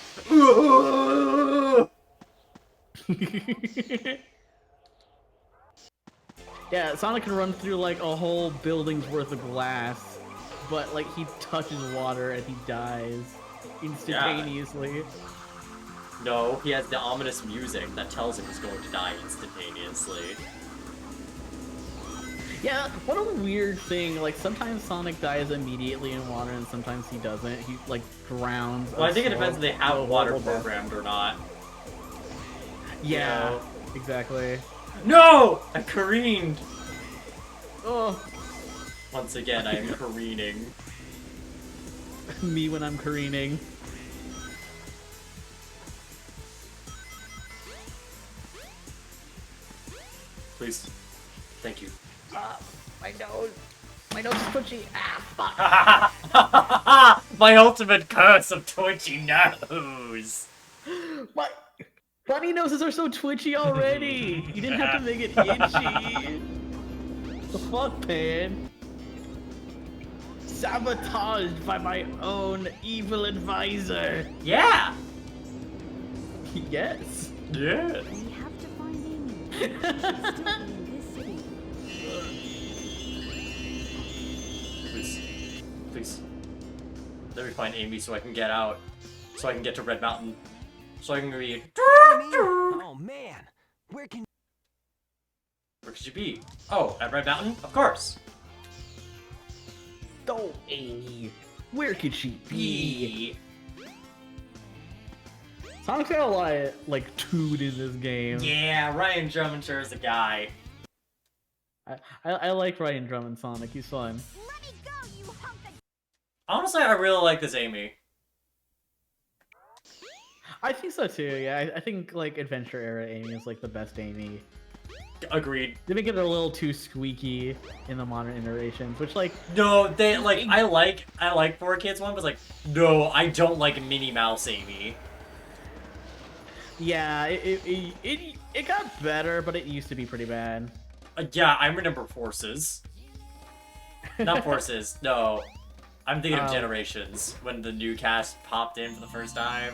Yeah, Sonic can run through like a whole building's worth of glass, but like he touches water and he dies instantaneously. No, he has the ominous music that tells him he's going to die instantaneously. Yeah, what a weird thing. Like sometimes Sonic dies immediately in water and sometimes he doesn't. He like drowns. Well, I think it depends if they have a water horrible death. programmed or not. Yeah, You know? exactly. No! I careened! Oh, Once again, I am careening. me when I'm careening. Please. Thank you. My nose. My nose is twitchy. Ah, fuck. My ultimate curse of twitchy nose! My bunny noses are so twitchy already. You didn't have to make it itchy. The fuck, man? Sabotaged by my own evil advisor. Yeah! Yes. Yes! We have to find Amy. She's still in this city. Please. Please. Let me find Amy so I can get out. So I can get to Red Mountain. So I can be. Oh man, where can Where could she be? Oh, at Red Mountain? Of course! Oh, Amy. Where could she be? Sonic's got a lot of, like, toot in this game. Yeah, Ryan Drummond sure is a guy. I like Ryan Drummond Sonic. He's fun. Let me go, you hunk of... Honestly, I really like this Amy. I think so too, yeah. I think, like, Adventure Era Amy is, like, the best Amy. Agreed. They make it a little too squeaky in the modern iterations, which, like... No, they, like, I like 4Kids one, but, like, no, I don't like Minnie Mouse Amy. Yeah, it got better, but it used to be pretty bad. Yeah, I remember Forces. Not Forces, no. I'm thinking of Oh. Generations, when the new cast popped in for the first time.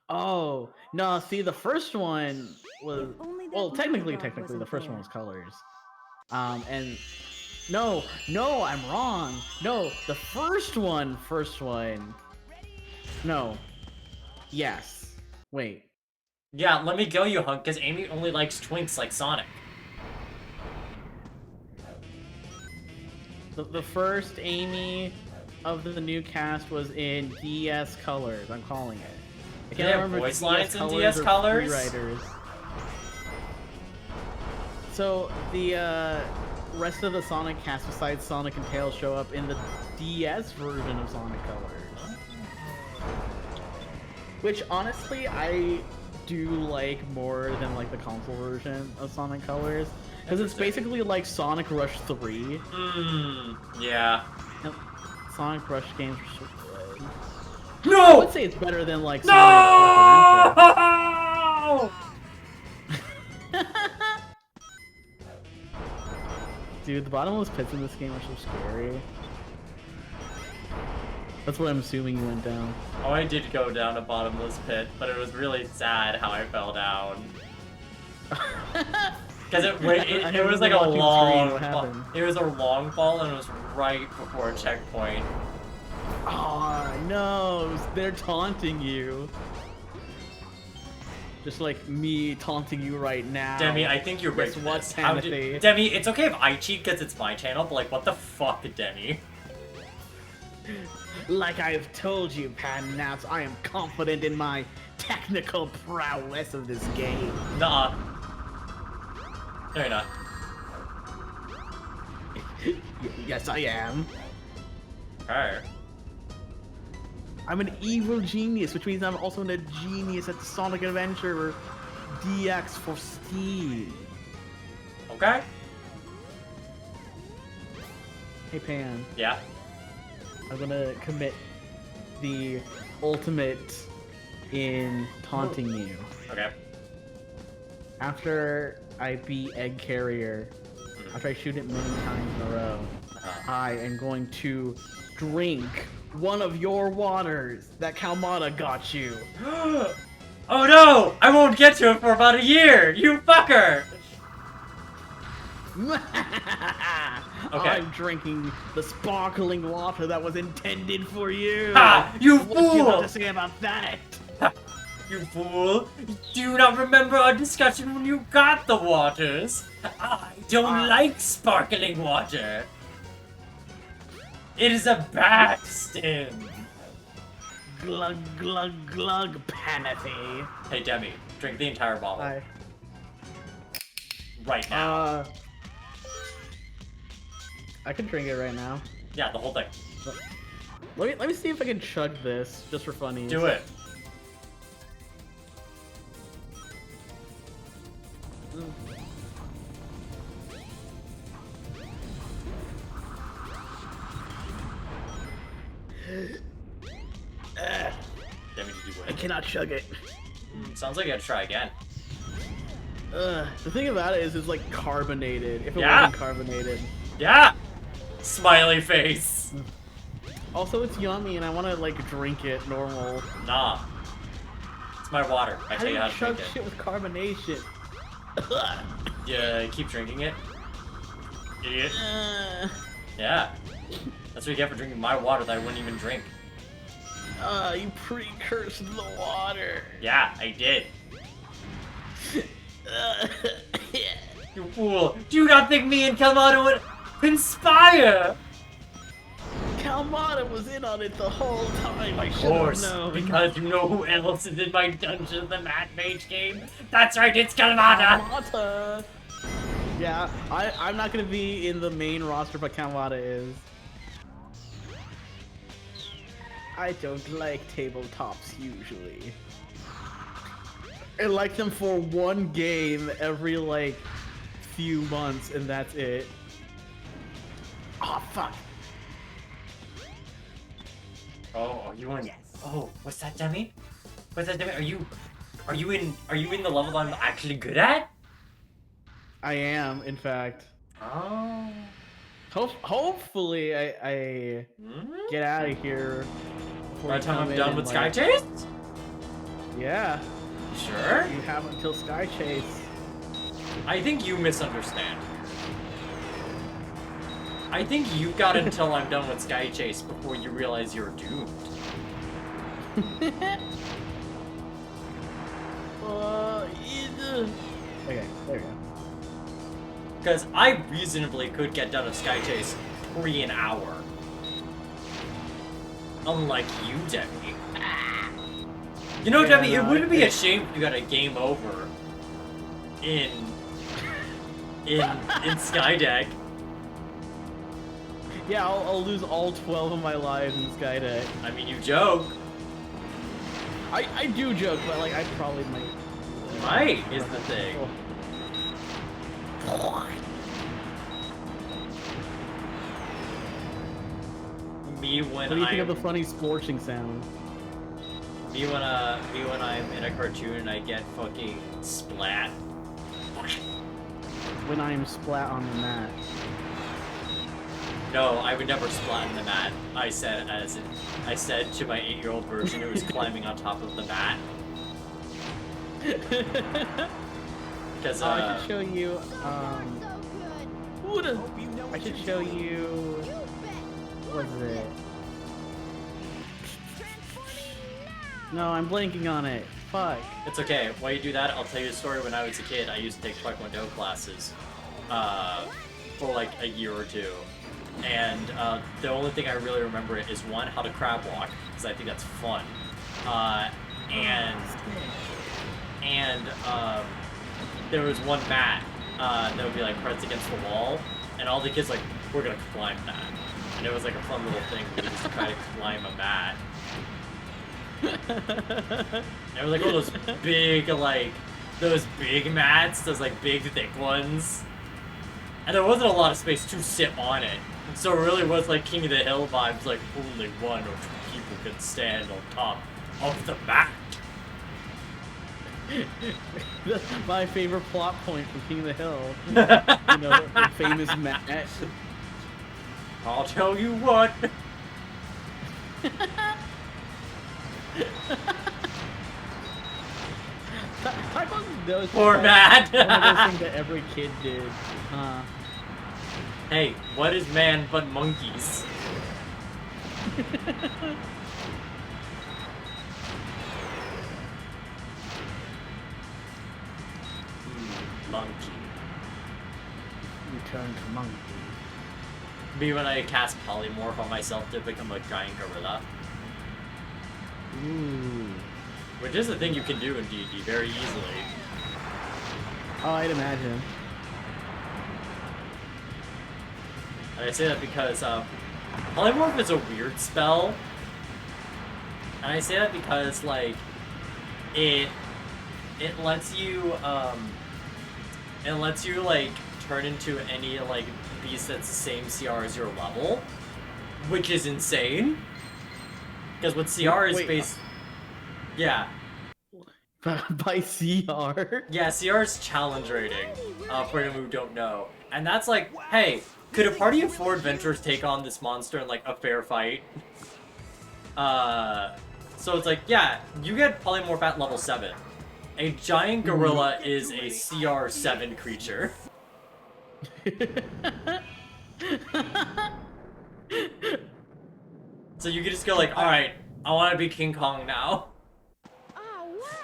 Oh, no, see, the first one was... If only that Well, little technically, dog the wasn't first one there. was Colors. And... No, I'm wrong. No, the first one. No. Yes. Wait. Yeah, let me go, you hunk, because Amy only likes twinks like Sonic. The first Amy of the new cast was in DS Colors. I'm calling it. I They have if voice DS lines in Colors DS or Colors? Freeriders. So the rest of the Sonic cast besides Sonic and Tails show up in the DS version of Sonic Colors. Which honestly I do like more than like the console version of Sonic Colors. Because it's Interesting. basically like Sonic Rush 3. Yeah. And Sonic Rush games are so good. I No! would say it's better than like Sonic No! Adventure. Dude, the bottomless pits in this game are so scary. That's what I'm assuming you went down. Oh, I did go down a bottomless pit, but it was really sad how I fell down. Because it was like a long fall. It was a long fall and it was right before a checkpoint. Oh no, they're taunting you. Just like me taunting you right now. Demi, I think you're right. Guess what, Timothy? Demi, it's okay if I cheat because it's my channel, but like, what the fuck, Demi? Like I've told you, Padnaps, I am confident in my technical prowess of this game. Nuh-uh. No, you're not. Yes, I am. Alright. I'm an evil genius, which means I'm also a genius at the Sonic Adventure DX for Steam. Okay. Hey, Pan. Yeah. I'm gonna commit the ultimate in taunting you. Okay. After I beat Egg Carrier, after I shoot it many times in a row, I am going to drink one of your waters that Kalmata got you. Oh no! I won't get to it for about a year! You fucker! Okay. I'm drinking the sparkling water that was intended for you. Ha! You What do you have fool! to say about that? You fool! Do you not remember our discussion when you got the waters? I don't like sparkling water. It is a bad stim. Glug, glug, glug, Panathy. Hey, Demi, drink the entire bottle. Hi. Right now. I can drink it right now. Yeah, the whole thing. Let me see if I can chug this, just for funny. Do it. Demi, did you win? I cannot chug it. Sounds like you gotta try again. The thing about it is it's like carbonated. If it Yeah. wasn't carbonated. Yeah! Smiley face! Also, it's yummy and I want to like drink it normal. Nah. It's my water. I How tell do you you how to chug drink shit with carbonation? Yeah, keep drinking it. Idiot. Uh, Yeah. That's what you get for drinking my water that I wouldn't even drink. you pre-cursed the water. Yeah, I did. You fool! Do you not think me and Kalmata would conspire? Kalmata was in on it the whole time. I Of should have course, known. because you know who else is in my Dungeon of the Mad Mage game? That's right, it's Kalmata! Kalmata. Yeah, I'm not gonna be in the main roster, but Kalmata is. I don't like tabletops usually. I like them for one game every like few months, and that's it. Oh fuck! Oh, are you in? Yes. Oh, what's that, Demi? What's that, Demi? Are you in the level that I'm actually good at? I am, in fact. Oh. Hopefully, I get out of here. By the time I'm done with Sky Chase? Yeah. Sure. You have until Sky Chase. I think you misunderstand. I think you got until I'm done with Sky Chase before you realize you're doomed. Okay, there we go. Because I reasonably could get done with Sky Chase pre an hour. Unlike you, Demi. You know, Yeah, Demi, it no, wouldn't be a shame if you got a game over in Skydeck. Yeah, I'll lose all 12 of my lives in Skydeck. I mean, you joke. I do joke, but like I probably might. Might is the thing. Me when What do you think I'm of the funny scorching sound? me when I'm in a cartoon and I get fucking splat. When I am splat on the mat. No, I would never splat in the mat. I said to my 8-year-old version who was climbing on top of the mat. Because I should show you. Hope you know I what should you're show doing. you. What is it? No, I'm blanking on it. Fuck. it's okay. While you do that, I'll tell you a story. When I was a kid, I used to take Taekwondo classes for like a year or two. And the only thing I really remember is one, how to crab walk, because I think that's fun. And there was one mat that would be like pressed against the wall, and all the kids like, we're gonna climb that. And it was like a fun little thing. We would just try to climb a mat. And it was like all those big mats, those like big thick ones. And there wasn't a lot of space to sit on it. So it really was like King of the Hill vibes, like only one or two people can stand on top of the mat. That's my favorite plot point from King of the Hill. You know, the famous mat. I'll tell you what. Those Poor Matt. One of those things that every kid did. Hey, what is man but monkeys? Monkey. Return to monkey. Me when I cast polymorph on myself to become a giant gorilla. Ooh. Which is a thing you can do in D&D very easily. Oh, I'd imagine. And I say that because polymorph is a weird spell. And I say that because like it lets you like turn into any like beast that's the same CR as your level, which is insane. Because what CR is Wait, based, yeah, by CR? yeah, CR is challenge rating. For anyone who don't know, and that's like, hey, could a party of 4 adventurers take on this monster in like a fair fight? So it's like, yeah, you get polymorph at level 7. A giant gorilla is a CR 7 creature. So you can just go like, alright, I want to be King Kong now.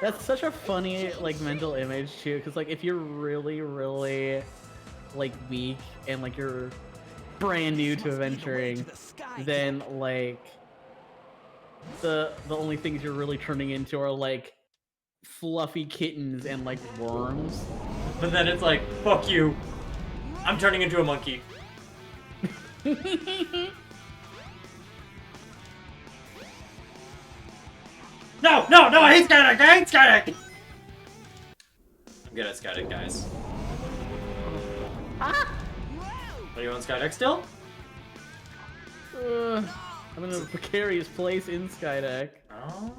That's such a funny, like, mental image, too, because, like, if you're really, really, like, weak and, like, you're brand new to adventuring, then, like, the only things you're really turning into are, like, fluffy kittens and, like, worms. But then it's like, fuck you. I'm turning into a monkey. No, I hate Skydeck! I hate Skydeck! I'm good at Skydeck, guys. Are you on Skydeck still? I'm in a precarious place in Skydeck. Oh.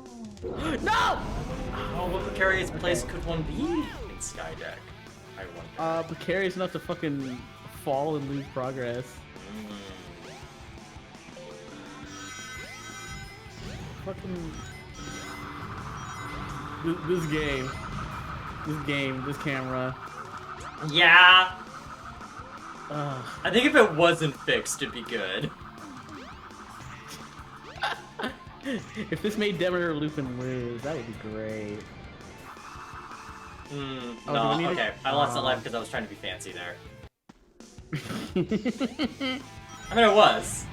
No! Oh, what precarious place could one be in Skydeck? I wonder. Precarious enough to fucking fall and lose progress. Fucking... This game, this camera. Yeah! Ugh. I think if it wasn't fixed, it'd be good. If this made Demeter or Lupin lose, that would be great. No, do I need to- okay. I lost a life because I was trying to be fancy there. I mean, it was.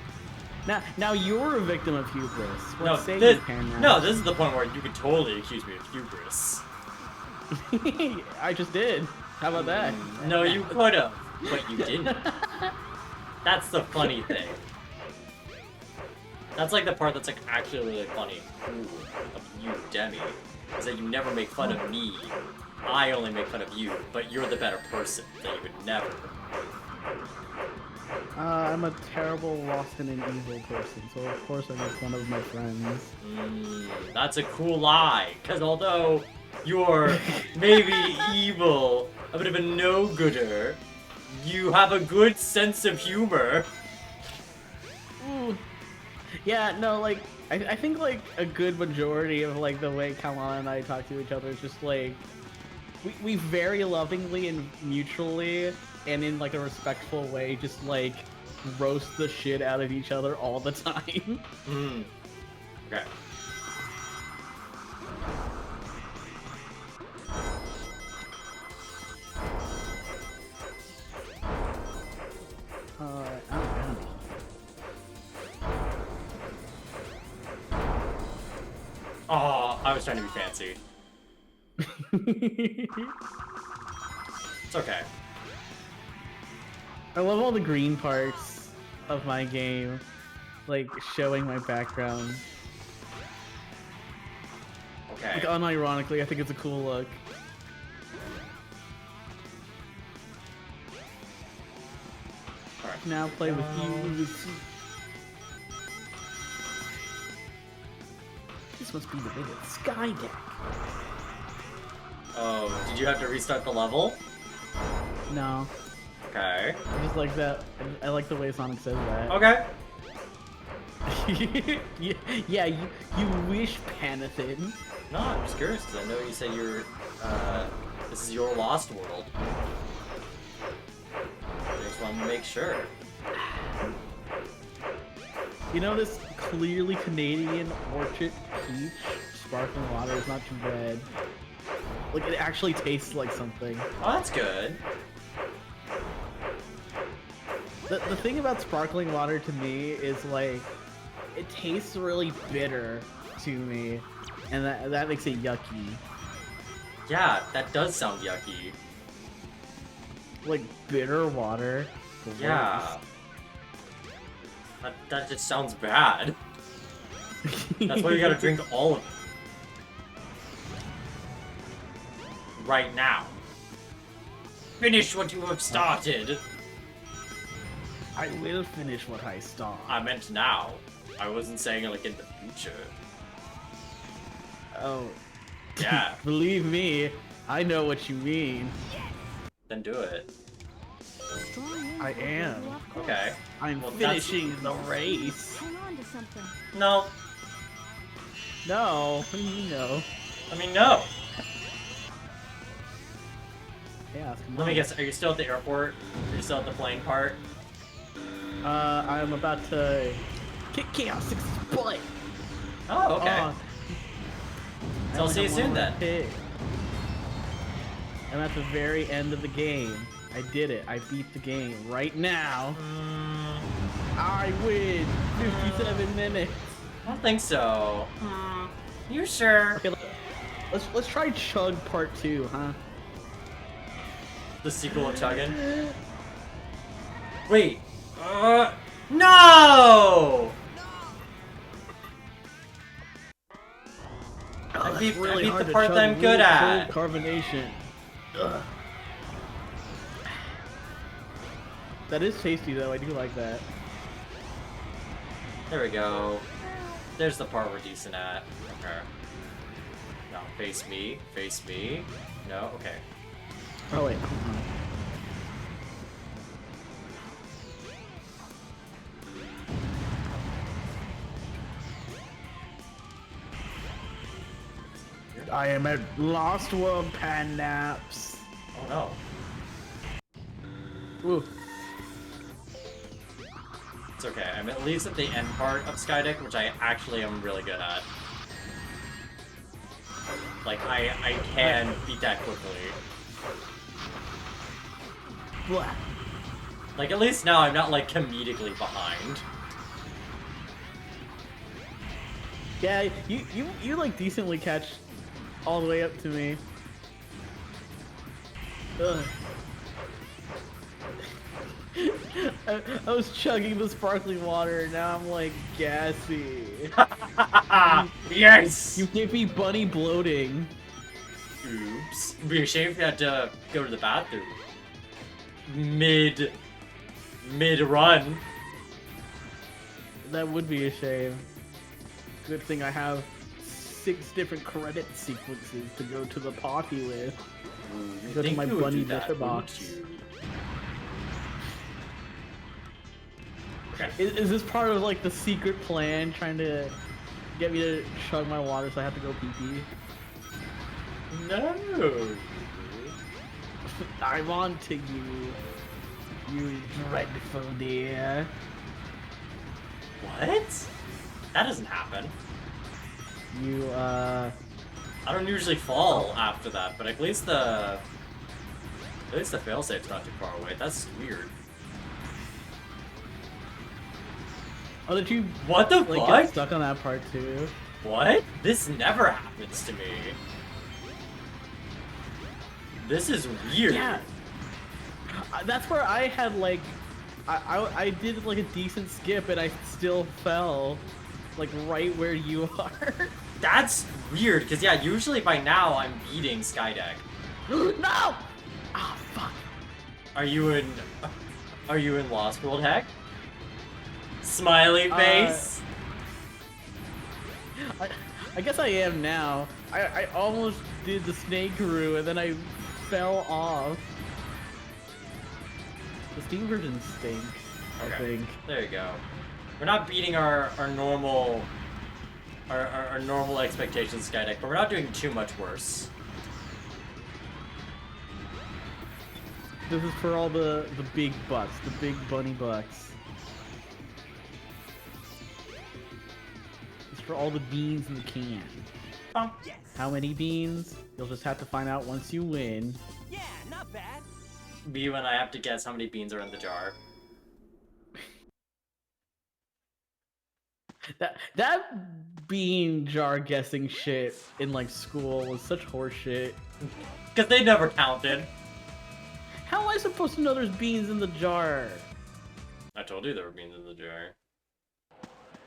Now you're a victim of hubris. What No, say this, you, Penrose? no, this is the point where you could totally accuse me of hubris. I just did. How about that? No, you could have, but you didn't. That's the funny thing. That's like the part that's like actually really funny. Ooh, of you, Demi, is that you never make fun of me. I only make fun of you, but you're the better person. That you would never. I'm a terrible, lost in an evil person, so of course I make fun of my friends. That's a cool lie, because although you're maybe evil, a bit of a no-gooder, you have a good sense of humor. Ooh. Yeah, no, like I think like a good majority of like the way Kalan and I talk to each other is just like we very lovingly and mutually and in like a respectful way just like roast the shit out of each other all the time. Mm. Okay. I'm bounty. Oh, I was trying to be fancy. It's okay. I love all the green parts of my game, like showing my background. Okay. Like unironically, I think it's a cool look. Alright. Now play with you. This must be the biggest sky deck. Oh, did you have to restart the level? No, Okay. I just like that. I like the way Sonic says that. Okay. Yeah, you wish, Panathin. No, I'm just curious because I know you said you're, this is your lost world. I just wanted to make sure. You know this clearly Canadian orchard peach sparkling water is not too bad. Like it actually tastes like something. Oh, that's good. The thing about sparkling water to me is like it tastes really bitter to me, and that makes it yucky. Yeah, that does sound yucky. Like bitter water. the Yeah. That just sounds bad. worst. That's why you gotta drink all of it. Right now. Finish what you have started. I will finish what I start. I meant now. I wasn't saying like in the future. Oh, Yeah, believe me, I know what you mean. then do it. Strong winds I will throw am. you off course. Okay. I'm Well, that's- finishing the race. Hang on to something. No. No, what do you know? I mean, no. Yeah, Let me guess, are you still at the airport? Are you still at the plane part? I'm about to kick Chaos 6's butt. Oh, okay. I So I'll only see you have soon one more then. hit. I'm at the very end of the game. I did it. I beat the game. Right now, I win. 57 minutes. I don't think so. You sure? Okay, let's try Chug Part 2, huh? The sequel of Chuggin? Wait. No! I beat the part that I'm good at. Carbonation. Ugh. That is tasty though. I do like that. There we go. There's the part we're decent at. Okay. No, face me. Face me. No? Okay. Oh wait. I am at Lost World Pan Naps. Oh no. Ooh. It's okay. I'm at least at the end part of Skydeck, which I actually am really good at. Like, I can beat that quickly. Blah. Like, at least now I'm not, like, comedically behind. Yeah, you like decently catch all the way up to me. Ugh. I was chugging the sparkling water, and now I'm like gassy. Yes! You can't be bunny bloating. Oops. It'd be a shame if you had to go to the bathroom. Mid-run. That would be a shame. Good thing I have 6 different credit sequences to go to the party with. Ooh, you Go to think my you would bunny do that, litter box. wouldn't you? Okay. Is this part of like the secret plan trying to get me to chug my water so I have to go pee pee? No. I'm on to you dreadful dear. What? That doesn't happen. You I don't usually fall after that, but at least the failsafe's not too far away. That's weird. oh, did you What the like fuck? get stuck on that part too? What? This never happens to me. This is weird. Yeah. That's where I had like, I did like a decent skip and I still fell, like right where you are. That's weird, because yeah, usually by now I'm beating Skydeck. No! Ah, fuck. Are you in Lost World Heck? Smiley face? I guess I am now. I almost did the snake route and then I fell off. The Steam versions stink, I think. There you go. We're not beating our normal our normal expectations, Skydeck, but we're not doing too much worse. This is for all the big bucks, the big bunny bucks. It's for all the beans in the can. Yes. How many beans? You'll just have to find out once you win. Yeah, not bad. Me when I have to guess how many beans are in the jar. That bean jar guessing shit in like school was such horseshit. Because they never counted. How am I supposed to know there's beans in the jar? I told you there were beans in the jar.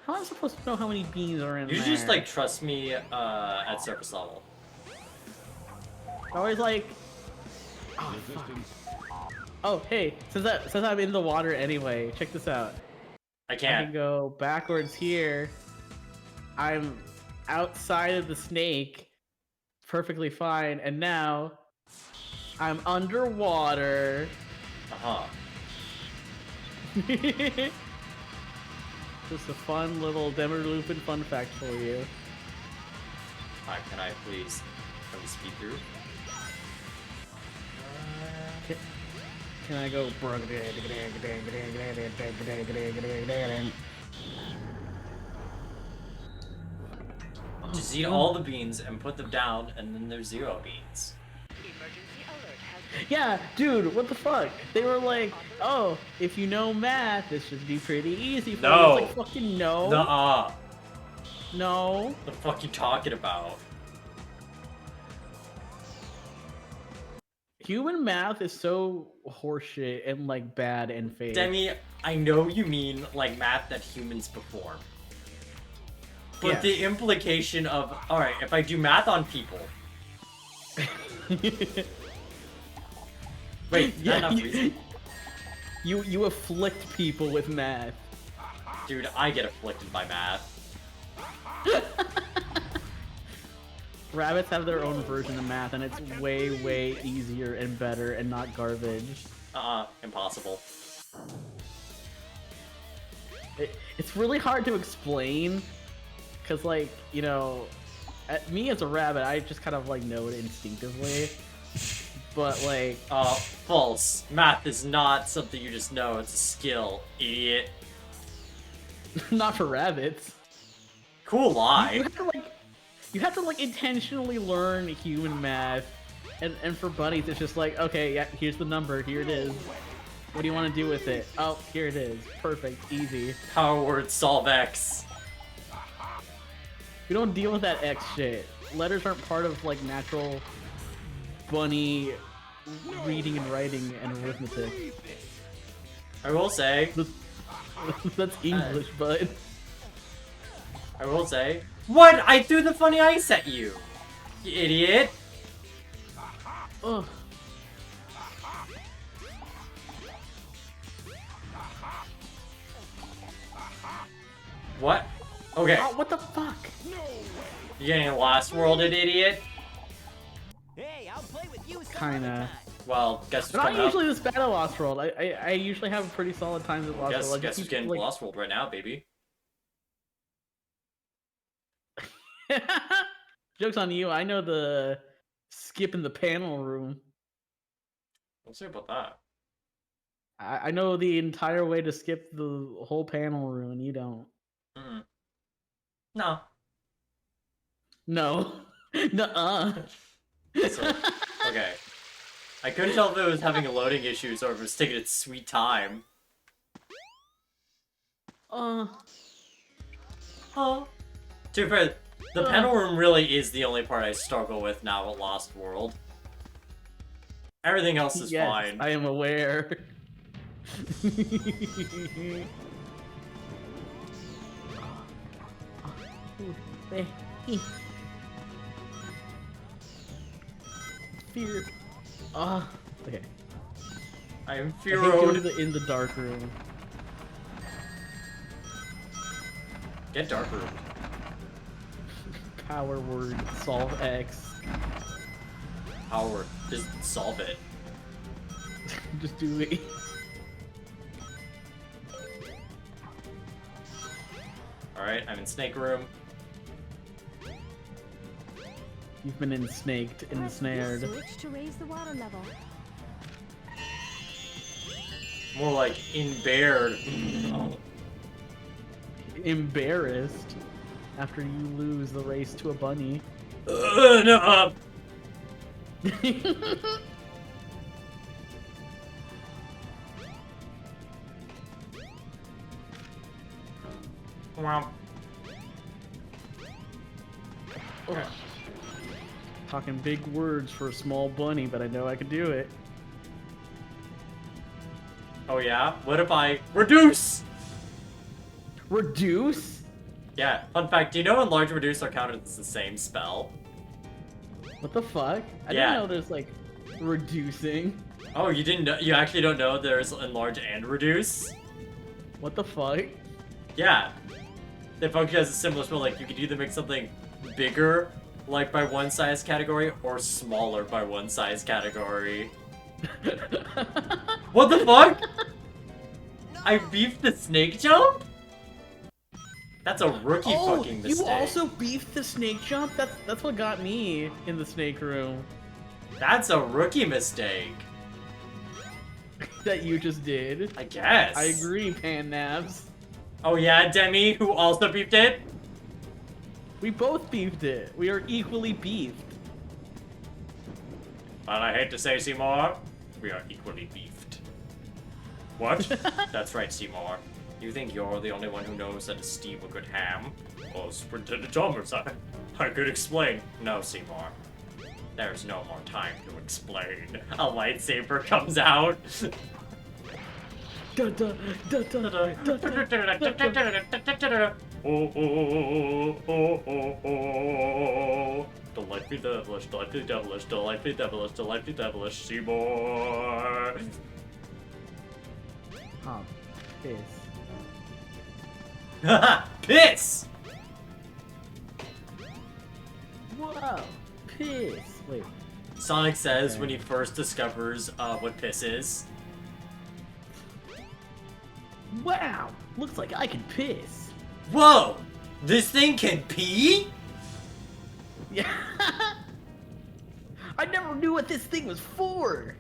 How am I supposed to know how many beans are in You there? should just like trust me at surface level. Always like, oh fuck. Oh hey, since I'm in the water anyway, check this out. I I can't. can go backwards here. I'm outside of the snake, perfectly fine, and now I'm underwater. Uh-huh. Just a fun little Demeter Lupin fun fact for you. Alright, can I please come speed through? Can I go? Just eat all the beans and put them down, and then there's 0 beans. Yeah, dude, what the fuck? They were like, oh, if you know math, this should be pretty easy for you. No. It's like, fucking no. Nuh-uh. No. The fuck you talking about? Human math is so horseshit and like bad and fake. Demi, I know you mean like math that humans perform. But Yes. the implication of, alright, if I do math on people. Wait, Yeah, not enough reason. you afflict people with math. Dude, I get afflicted by math. Rabbits have their own version of math, and it's way, way easier and better and not garbage. Impossible. It's really hard to explain, because, like, you know, me as a rabbit, I just kind of, like, know it instinctively. But, like... False. Math is not something you just know, it's a skill, idiot. not for rabbits. Cool lie. You have to, like, intentionally learn human math. And for bunnies, it's just like, okay, yeah, here's the number, here it is. What do you want to do with it? Oh, here it is. Perfect, easy. Power word solve X. We don't deal with that X shit. Letters aren't part of, like, natural bunny reading and writing and arithmetic. I will say, That's English, bud. I will say, what? I threw the funny ice at you, you idiot. Ugh. What? Okay, Oh, what the fuck? you getting lost worlded, idiot? Hey, I'll play with you some Kinda. other time. Well, guess who's Not coming up? usually this bad at Lost World. I usually have pretty solid times at Lost World. I Guess just who's keep, getting like... Lost World right now, baby? Joke's on you. I know the skip in the panel room. We'll see about that. I know the entire way to skip the whole panel room, and you don't. Mm-mm. No. No. Nuh-uh. So, okay. I couldn't tell if it was having loading issues or if it was taking its sweet time. To be fair, the panel room really is the only part I struggle with now at Lost World. Everything else is Yes, fine. I am aware. Fear. Okay. I am I hate going to feared. the in the dark room. Get dark room. Power word. Solve X. Howard, just solve it. Just do it. Alright, I'm in snake room. You've been ensnaked, Press this ensnared. switch to raise the water level. More like in-bared. Oh. Embarrassed after you lose the race to a bunny. No, Wow. Talking big words for a small bunny, but I know I could do it. Oh yeah? What if I reduce? Reduce? Yeah, fun fact, do you know enlarge and reduce are counted as the same spell? What the fuck? I Yeah. didn't know there's like reducing. Oh, you didn't know? You actually don't know there's enlarge and reduce? What the fuck? Yeah. They function as a similar spell, like you could either make something bigger, like by one size category, or smaller by one size category. What the fuck? I beefed the snake jump? That's a rookie fucking mistake. You also beefed the snake jump? That's what got me in the snake room. That's a rookie mistake. That you just did. I guess. I agree, Pan Nabs. Oh yeah, Demi, who also beefed it? We both beefed it. We are equally beefed. But I hate to say, Seymour, we are equally beefed. What? That's right, Seymour. You think you're the only one who knows how to steam a good ham? Well, Superintendent Chalmers, I could explain. No, Seymour. There's no more time to explain. A lightsaber comes out. Da, da, da, da, da, da, da. Delightfully devilish, delightfully devilish, delightfully devilish, delightfully devilish, Seymour. Piss. Haha, piss! Whoa, piss. Wait. Sonic says Okay. when he first discovers what piss is. Wow, looks like I can piss. Whoa! This thing can pee? Yeah. I never knew what this thing was for.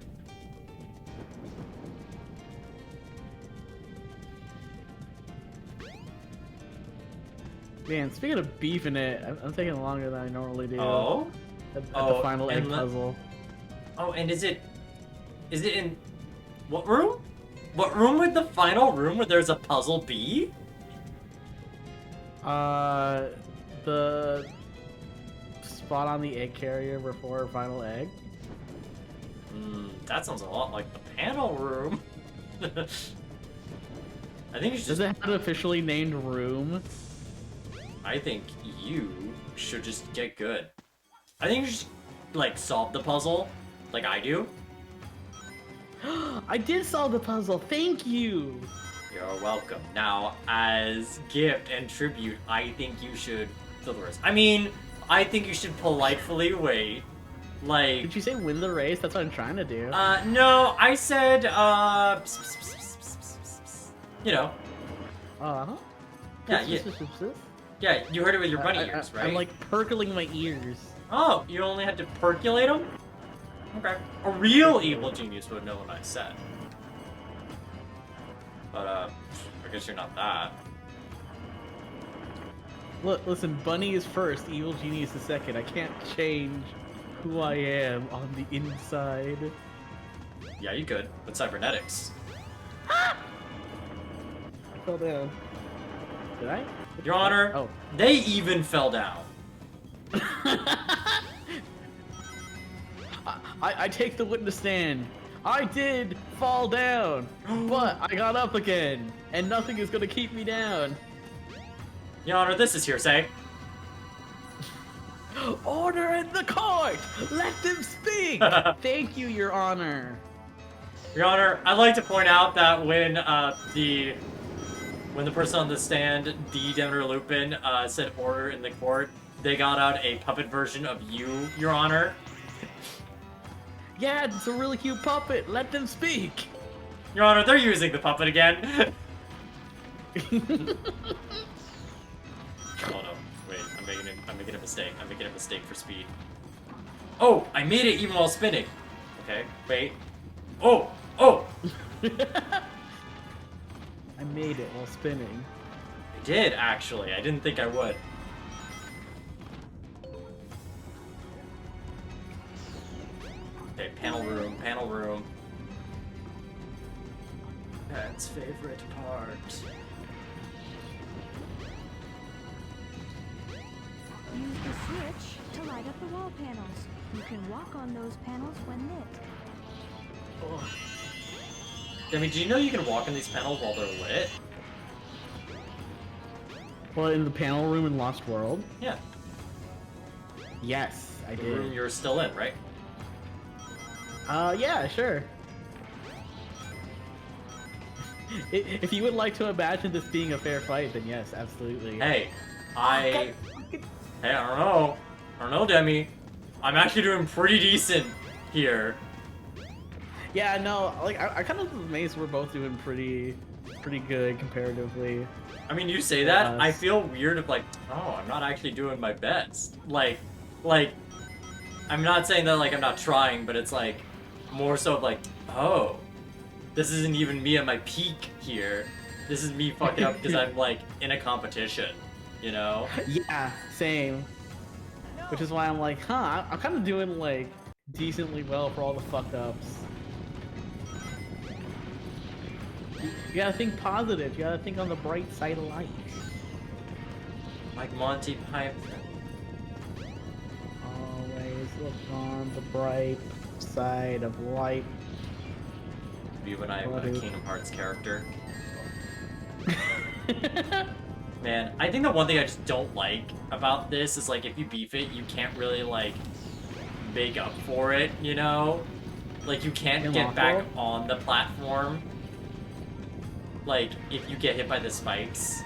Man, speaking of beefing it, I'm taking longer than I normally do. Oh? At Oh, the final egg and puzzle. Oh, and is it in what room? What room would the final room where there's a puzzle be? The spot on the egg carrier before final egg. That sounds a lot like the panel room. I think you should Does it have an officially named room? I think you should just get good. I think you should, like, solve the puzzle, like I do. I did solve the puzzle. Thank you. You're welcome. Now, as gift and tribute, I think you should fill the rest. I mean, I think you should politely wait Like, Did you say win the race? That's what I'm trying to do. no, I said, you know, Uh-huh. yeah, yeah, you heard it with your bunny ears, right? I'm like perkling my ears. Oh, you only had to percolate them? Okay. A real evil genius would know what I said. But, I guess you're not that. Look, listen, Bunny is first, Evil Genius is second. I can't change who I am on the inside. Yeah, you could, with cybernetics. I fell down. Did I? Your Honor, Oh. they even fell down. I take the witness stand. I did fall down, but I got up again, and nothing is gonna keep me down. Your Honor, this is hearsay. Order in the court! Let them speak! Thank you, Your Honor. Your Honor, I'd like to point out that when the person on the stand, Demeter Lupin, said order in the court, they got out a puppet version of you, Your Honor. Yeah, it's a really cute puppet. Let them speak. Your Honor, they're using the puppet again. Oh no, wait, I'm making a mistake. I'm making a mistake for speed. Oh, I made it even while spinning. Okay, wait. Oh! I made it while spinning. I did, actually. I didn't think I would. Okay, panel room. Pet's favorite part. Use the switch to light up the wall panels. You can walk on those panels when lit. Demi, do you know you can walk in these panels while they're lit? Well, in the panel room in Lost World? Yeah. Yes, I The did. room you're still in, right? Yeah, sure. If you would like to imagine this being a fair fight, then yes, absolutely. Hey, I don't know, Demi. I'm actually doing pretty decent here. Yeah, no, like I kind of amazed we're both doing pretty good comparatively. I mean, you say that, Yes. I feel weird of like, oh, I'm not actually doing my best. Like, I'm not saying that like I'm not trying, but it's like, more so of like, oh, this isn't even me at my peak here. This is me fucking up because I'm like in a competition, you know? Yeah, same. Which is why I'm like, huh, I'm kind of doing like decently well for all the fuck ups. You gotta think positive. You gotta think on the bright side of life. Like Monty Python. Always look on the bright side of life. Be when I'm a Kingdom Hearts character. Man, I think the one thing I just don't like about this is like if you beef it, you can't really like make up for it, you know? Like you can't get back on the platform. Like if you get hit by the spikes.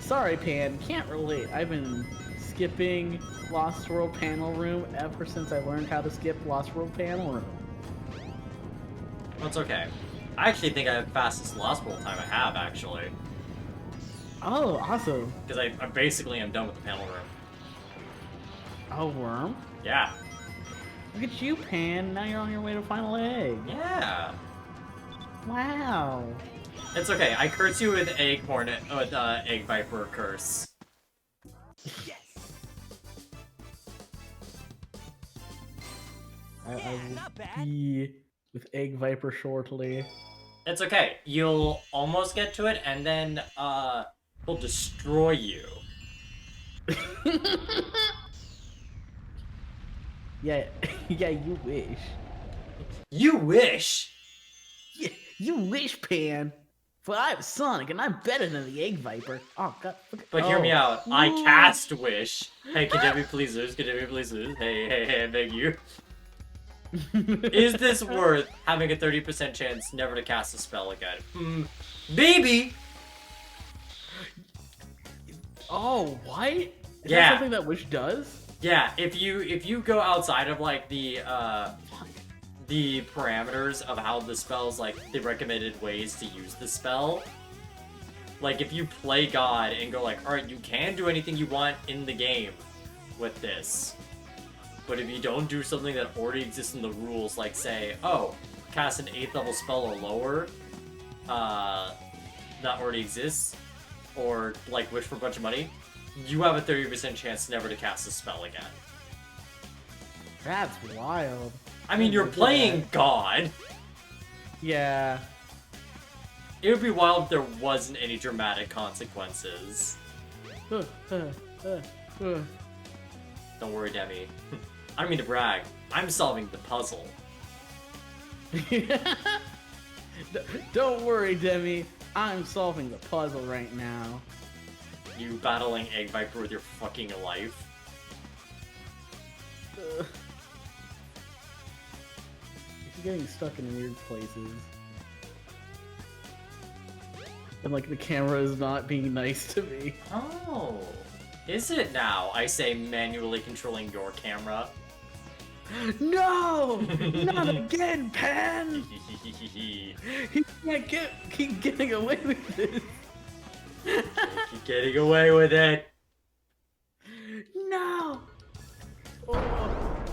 Sorry, Pan, can't relate. I've been skipping Lost World panel room ever since I learned how to skip Lost World panel room. That's okay. I actually think I have the fastest Lost World time I have, actually. Oh, awesome. Because I basically am done with the panel room. Oh, worm? Yeah. Look at you, Pan. Now you're on your way to Final Egg. Yeah. Wow. It's okay. I curse you with Egg Hornet, with Egg Viper curse. Yes. I Yeah, will not bad. be with Egg Viper shortly. It's okay. You'll almost get to it, and then he'll destroy you. Yeah, yeah, you wish. You wish. Yeah, you wish, Pan. But I'm Sonic, and I'm better than the Egg Viper. Oh, God. But hear me Oh. out. I cast wish. Hey, can Debbie please lose? Can Debbie please lose? Hey, I beg you. Is this worth having a 30% chance never to cast a spell again? Baby! Oh, what? Is Yeah. that something that Wish does? Yeah, if you go outside of like the parameters of how the spell's like the recommended ways to use the spell, like if you play God and go like, alright, you can do anything you want in the game with this, but if you don't do something that already exists in the rules, like say, oh, cast an 8th level spell or lower, that already exists, or like wish for a bunch of money, you have a 30% chance never to cast a spell again. That's wild. I mean, you're playing God. Yeah. It would be wild if there wasn't any dramatic consequences. Don't worry, Demi. I don't mean to brag. I'm solving the puzzle. Don't worry, Demi. I'm solving the puzzle right now. You battling Egg Viper with your fucking life. He's getting stuck in weird places. And like the camera is not being nice to me. Oh. Is it now? I say manually controlling your camera. No! Not again, Pan! He can't keep getting away with this. Keep getting away with it. No! Oh.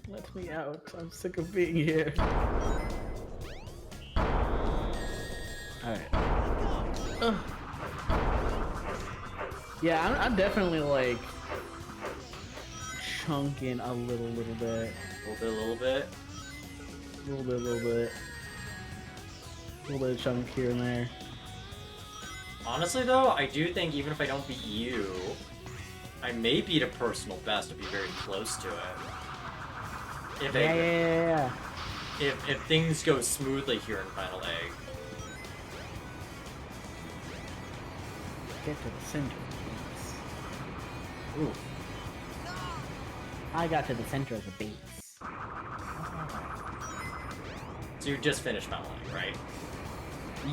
Let me out. I'm sick of being here. Alright. Yeah, I'm definitely like chunking a little bit. A little bit. A little bit of chunk here and there. Honestly though, I do think even if I don't beat you, I may beat a personal best or be very close to it. Yeah. If things go smoothly here in Final Egg. Get to the center, please. Ooh. I got to the center of the base. So you just finished Final Egg, right?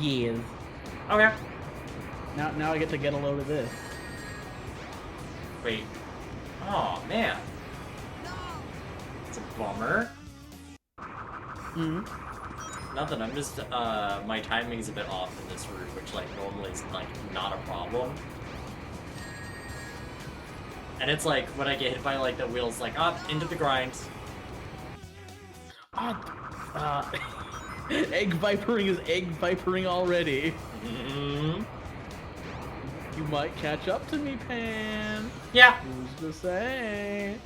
Yeah. Okay. Now I get to get a load of this. Wait. Oh man. It's a bummer. Nothing, I'm just, my timing's a bit off in this route, which, like, normally is, like, not a problem. And it's like, when I get hit by, like, the wheels, like, up, into the grind. Egg vipering is egg vipering already. Mm-hmm. You might catch up to me, Pan. Yeah. Who's to say?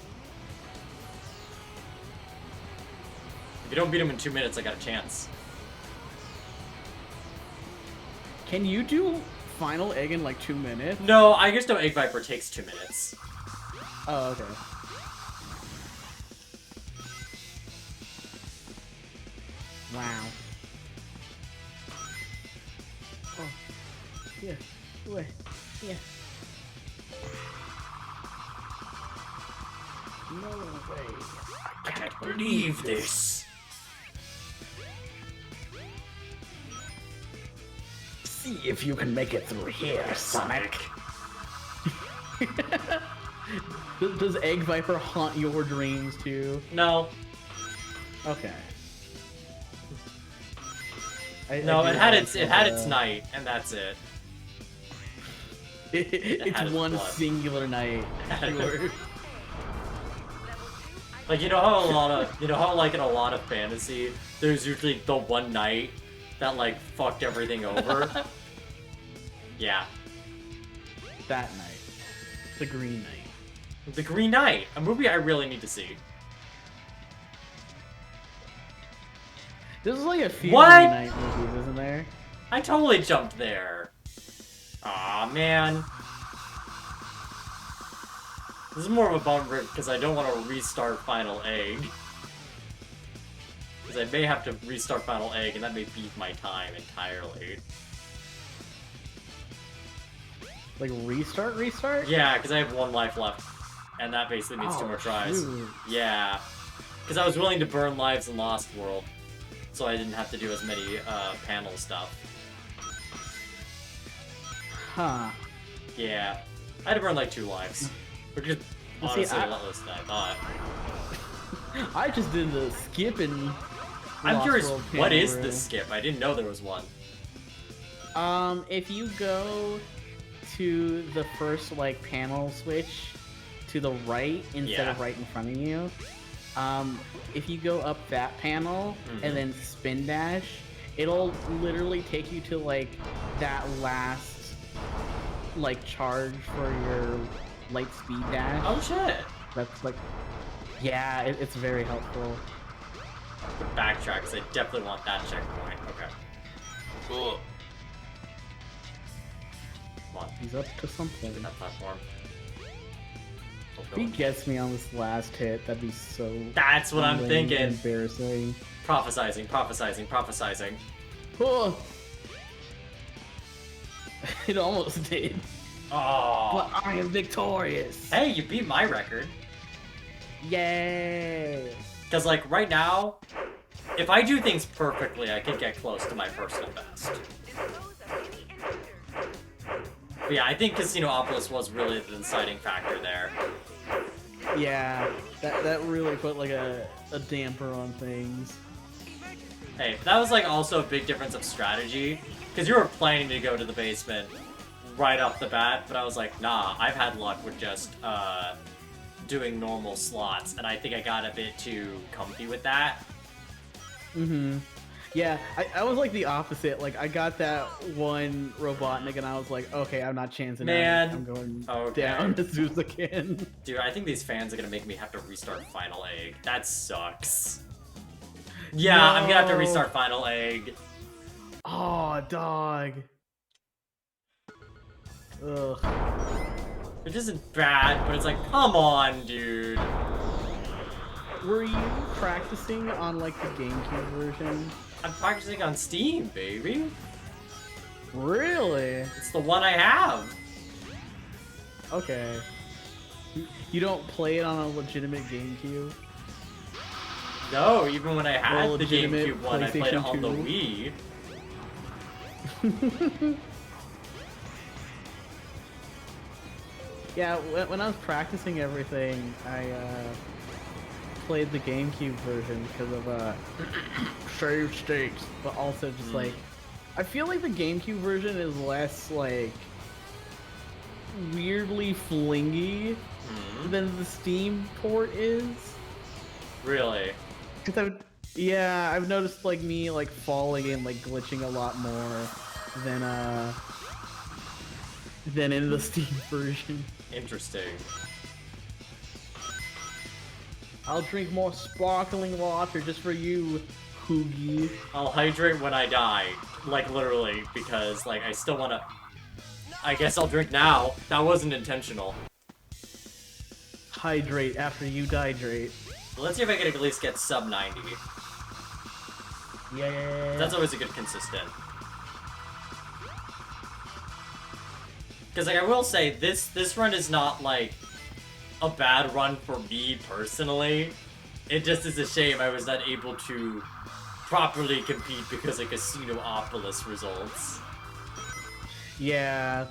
If you don't beat him in 2 minutes, I got a chance. Can you do Final Egg in like 2 minutes? No, I just know Egg Viper takes 2 minutes. Oh, okay. Wow. Oh. Yeah. Wait. Yeah. No way. I can't believe this. See if you can make it through here, Sonic. Does Egg Viper haunt your dreams too? No. Okay. No, it had its night, and that's it. It's had its one blood. singular night. Sure. Like, you know how like in a lot of fantasy, there's usually the one night that like fucked everything over. Yeah. That night. The Green Knight. The Green Knight, a movie I really need to see. This is like a few What? Green Knight movies, isn't there? I totally jumped there. Aw, man. This is more of a bummer because I don't want to restart Final Egg. Because I may have to restart Final Egg, and that may beat my time entirely. Like restart? Yeah, because I have 1 life left. And that basically means 2 more tries. Shoot. Yeah. Because I was willing to burn lives in Lost World. So I didn't have to do as many panel stuff. Huh. Yeah. I had to burn like 2 lives. Which is honestly See, a lot less than I thought. I just did the skip and. I'm Lost curious, World what panel is room. the skip? I didn't know there was one. If you go to the first like panel switch to the right instead of Yeah. right in front of you, if you go up that panel and then spin dash, it'll literally take you to like that last like charge for your light speed dash. Oh shit! That's like, yeah, it's very helpful. Backtrack, because I definitely want that checkpoint. Okay. Cool. Come on, He's up to something. that platform. If he gets me on this last hit, that'd be so. That's what I'm lame, thinking. Embarrassing. Prophesizing, prophesizing, prophesizing. Oh. It almost did. Oh. But I am victorious. Hey, you beat my record. Yay. Because, like, right now, if I do things perfectly, I could get close to my personal best. But yeah, I think Casinopolis was really the deciding factor there. Yeah, that really put like a damper on things. Hey, that was, like, also a big difference of strategy. Because you were planning to go to the basement right off the bat, but I was like, nah, I've had luck with just, doing normal slots, and I think I got a bit too comfy with that. Mm-hmm. Yeah, I was like the opposite. Like, I got that one Robotnik, and I was like, okay, I'm not chancing Man. out. I'm going Okay. down to Zeus again. Dude, I think these fans are gonna make me have to restart Final Egg. That sucks. Yeah, I'm gonna have to No. restart Final Egg. Oh, dog. Ugh. Which isn't bad, but it's like, come on, dude. Were you practicing on like the GameCube version? I'm practicing on Steam, baby. Really? It's the one I have. Okay. You don't play it on a legitimate GameCube? No, even when I had Well, the legitimate GameCube one, I played it PlayStation on the 2. Wii. Yeah, when I was practicing everything, I played the GameCube version because of save states, but also just like I feel like the GameCube version is less like weirdly flingy than the Steam port is. Really? Cause I've noticed like me like falling and like glitching a lot more than in the Steam version. Interesting. I'll drink more sparkling water just for you, Hoogie. I'll hydrate when I die. Like, literally, because, like, I still wanna... I guess I'll drink now. That wasn't intentional. Hydrate after you dihydrate. Let's see if I can at least get sub 90. Yeah. That's always a good consistent. Because, like, I will say, this run is not, like, a bad run for me, personally. It just is a shame I was not able to properly compete because of Casinopolis results. Yeah.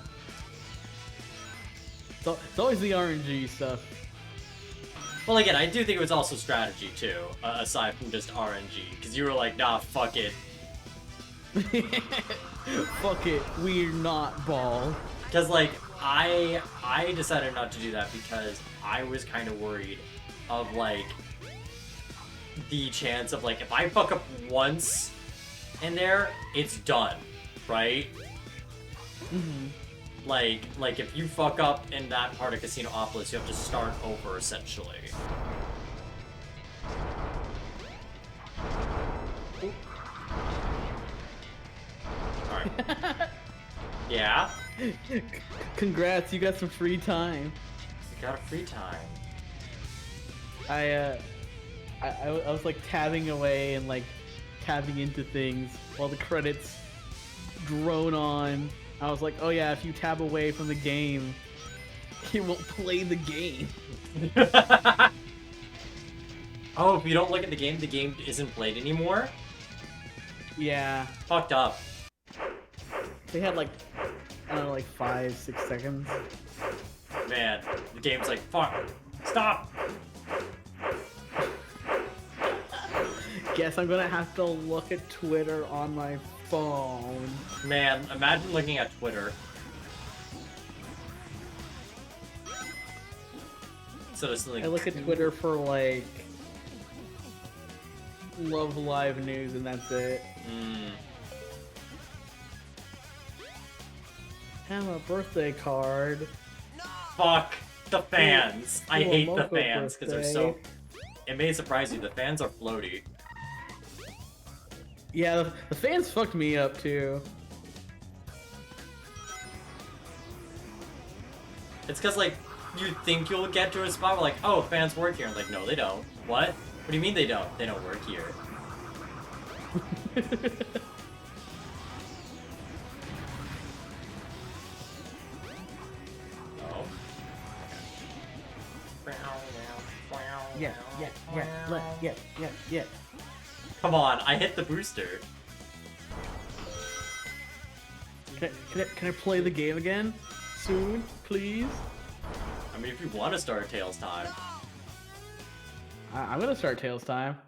So it's always the RNG stuff. Well, again, I do think it was also strategy, too, aside from just RNG. Because you were like, nah, fuck it. Fuck it, we're not ball. Because, like, I decided not to do that because I was kind of worried of, like, the chance of, like, if I fuck up once in there, it's done, right? Mm-hmm. Like, if you fuck up in that part of Casinopolis, you have to start over, essentially. Alright. Yeah? Congrats, you got some free time. You got a free time. I was like tabbing away and like tabbing into things while the credits drone on. I was like, oh yeah, if you tab away from the game, it won't play the game. Oh, if you don't look at the game isn't played anymore? Yeah, Fucked up. they had like I don't know, like 5-6 seconds. Man, the game's like, fuck, stop! Guess I'm gonna have to look at Twitter on my phone. Man, imagine looking at Twitter. So there's something. I look at Twitter for like Love Live news and that's it. Have a birthday card. Fuck the fans. I Ooh, hate the Moko fans because they're so. It may surprise you. The fans are floaty. Yeah, the fans fucked me up too. It's because like you think you'll get to a spot where like, oh, fans work here. And like, no, they don't. What? What do you mean they don't? They don't work here. Oh. Yeah. Come on, I hit the booster. Can I play the game again? Soon, please? I mean, if you want to start Tails time. I'm gonna start Tails time.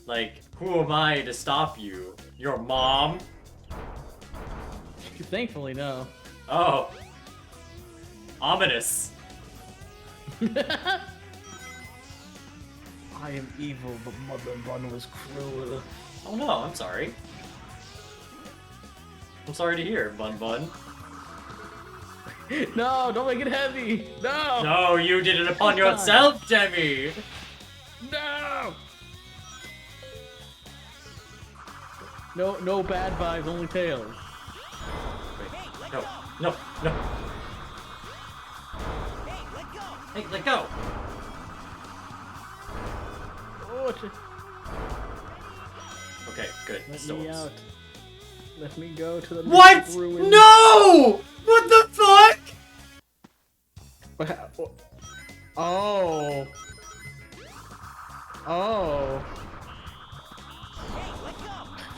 Like, who am I to stop you? Your mom? Thankfully, no. Oh. Ominous. I am evil, but Mother Bun was cruel. Oh no, I'm sorry. I'm sorry to hear, Bun Bun. No, don't make it heavy! No! No, you did it upon yourself, Demmy! No! No bad vibes, only Tails. Wait, no. Hey, let go! Oh, Okay, good. let Still me works. out. Let me go to the What? Mystic Ruins. No! What the fuck? Oh. Oh.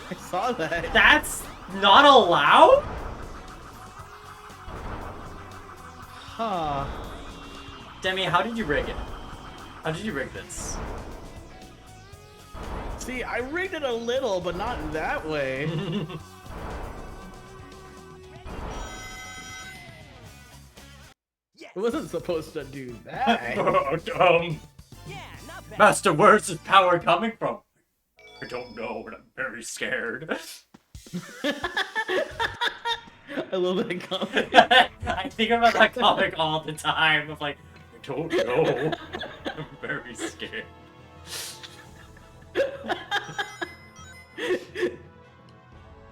I saw that. That's not allowed? Huh. Demi, how did you rig it? How did you rig this? See, I rigged it a little, but not that way. It wasn't supposed to do that. Master, where's this power coming from? I don't know, but I'm very scared. I love that comment. I think about that comic all the time. I'm like, I don't know. I'm very scared.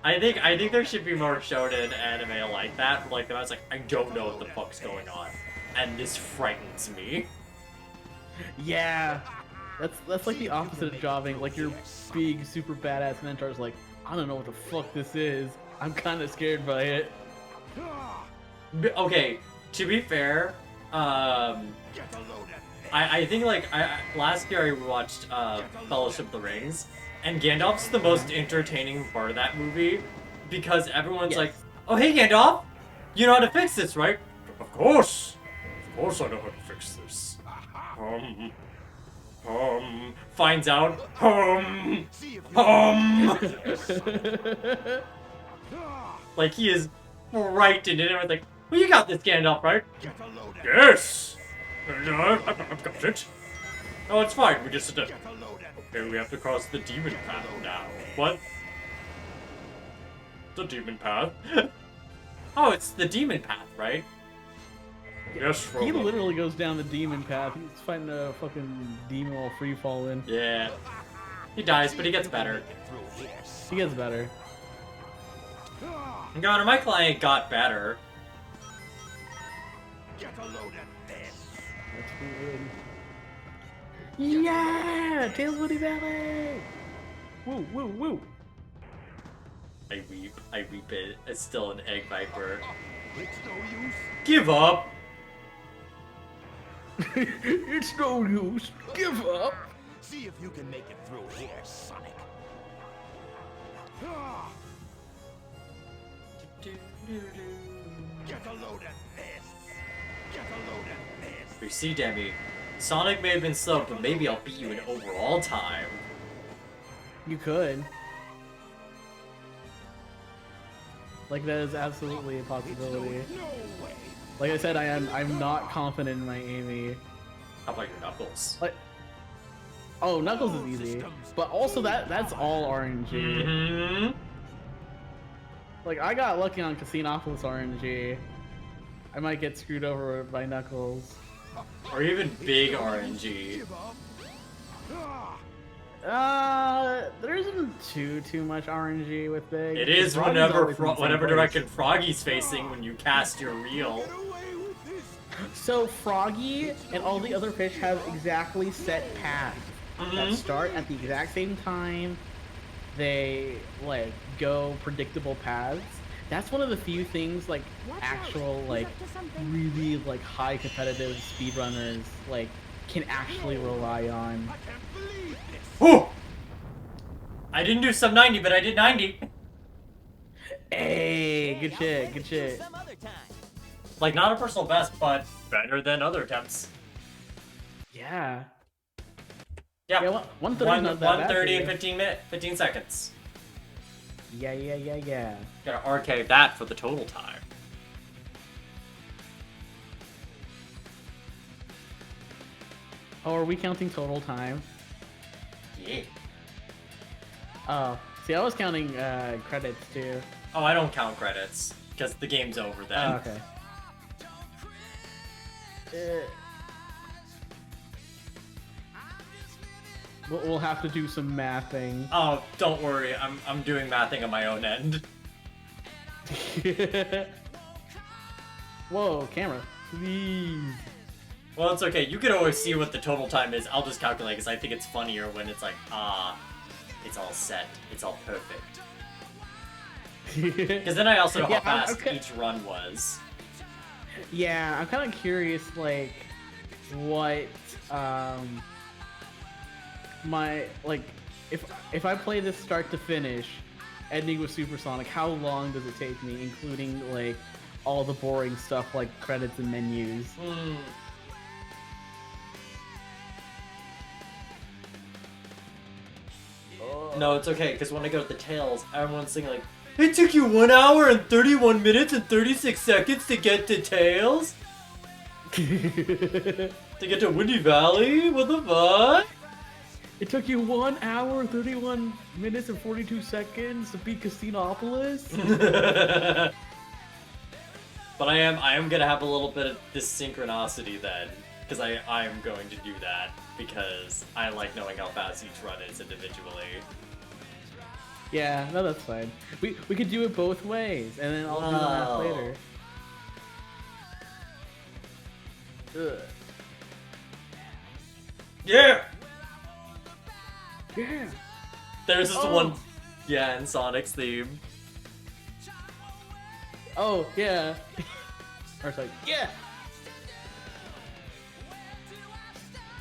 I think there should be more shonen anime like that. Like I was like, I don't know what the fuck's going on, and this frightens me. Yeah. That's like the opposite of jobbing. Like your big, super badass mentor's like, I don't know what the fuck this is. I'm kind of scared by it. Okay, to be fair, I think like last year I watched Fellowship of the Rings, and Gandalf's the most entertaining part of that movie because everyone's like, "Oh hey Gandalf, you know how to fix this, right?" Of course I know how to fix this. Finds out. Like he is frightened, and everyone's like, "Well, you got this, Gandalf, right?" Yes. I've got it. Oh, it's fine. We just okay. We have to cross the demon path now. What? The demon path? Oh, it's the demon path, right? Yes, He Frodo. literally goes down the demon path. He's fighting a fucking demon while free falling. Yeah. He dies, but he gets better. He gets better. God, my client got better. That's weird. Yeah! Tails Woody Valley! Woo, woo, woo! I weep it. It's still an egg viper. It's no use. Give up! It's no use. Give up. See if you can make it through here, Sonic. Get a load of this. Get a load of this. You see, Demi, Sonic may have been slow, but maybe I'll beat you in overall time. You could. Like, that is absolutely a possibility. No way. Like I said, I'm not confident in my Amy. How about your Knuckles? Like, oh, Knuckles is easy, but also that's all RNG. Mm-hmm. Like, I got lucky on Casinopolis RNG. I might get screwed over by Knuckles. Or even big RNG. Give up. Ah. There isn't too much RNG with Big. It is Froggy's whenever always in the same whenever place. direction Froggy's facing when you cast your reel. Get away with this. So Froggy and all the other fish have exactly set paths that start at the exact same time. They like go predictable paths. That's one of the few things like Watch out. actual He's like up to something. really like high competitive speedrunners like can actually rely on. I can't believe this. Whew! I didn't do sub 90, but I did 90. Hey, good shit, good shit. Like, not a personal best, but better than other attempts. Yeah. Yeah, Yeah, 130 is not that bad. 130 for and you. 15 seconds. Yeah. Gotta arcade that for the total time. Oh, are we counting total time? Yeah. Oh, see, I was counting credits too. Oh, I don't count credits, because the game's over then. Oh, okay. We'll have to do some mathing. Oh, don't worry, I'm doing mathing on my own end. Whoa, camera. Please. Well, it's okay, you can always see what the total time is. I'll just calculate, because I think it's funnier when it's like, it's all set, it's all perfect. Because then I also know Yeah, how fast okay. each run was. Yeah, I'm kind of curious, like, what, if I play this start to finish, ending with Supersonic, how long does it take me, including, like, all the boring stuff like credits and menus? No, it's okay, because when I go to the Tails, everyone's singing like, it took you 1 hour and 31 minutes and 36 seconds to get to Tails? To get to Windy Valley? What the fuck? It took you 1 hour, 31 minutes, and 42 seconds to beat Casinopolis? But I am gonna have a little bit of this synchronicity then, because I am going to do that, because I like knowing how fast each run is individually. Yeah, no, that's fine. We could do it both ways, and then I'll do the math Wow. later. Ugh. Yeah! Yeah. There's this Oh. one, yeah, in Sonic's theme. Oh, yeah. Or it's like, yeah.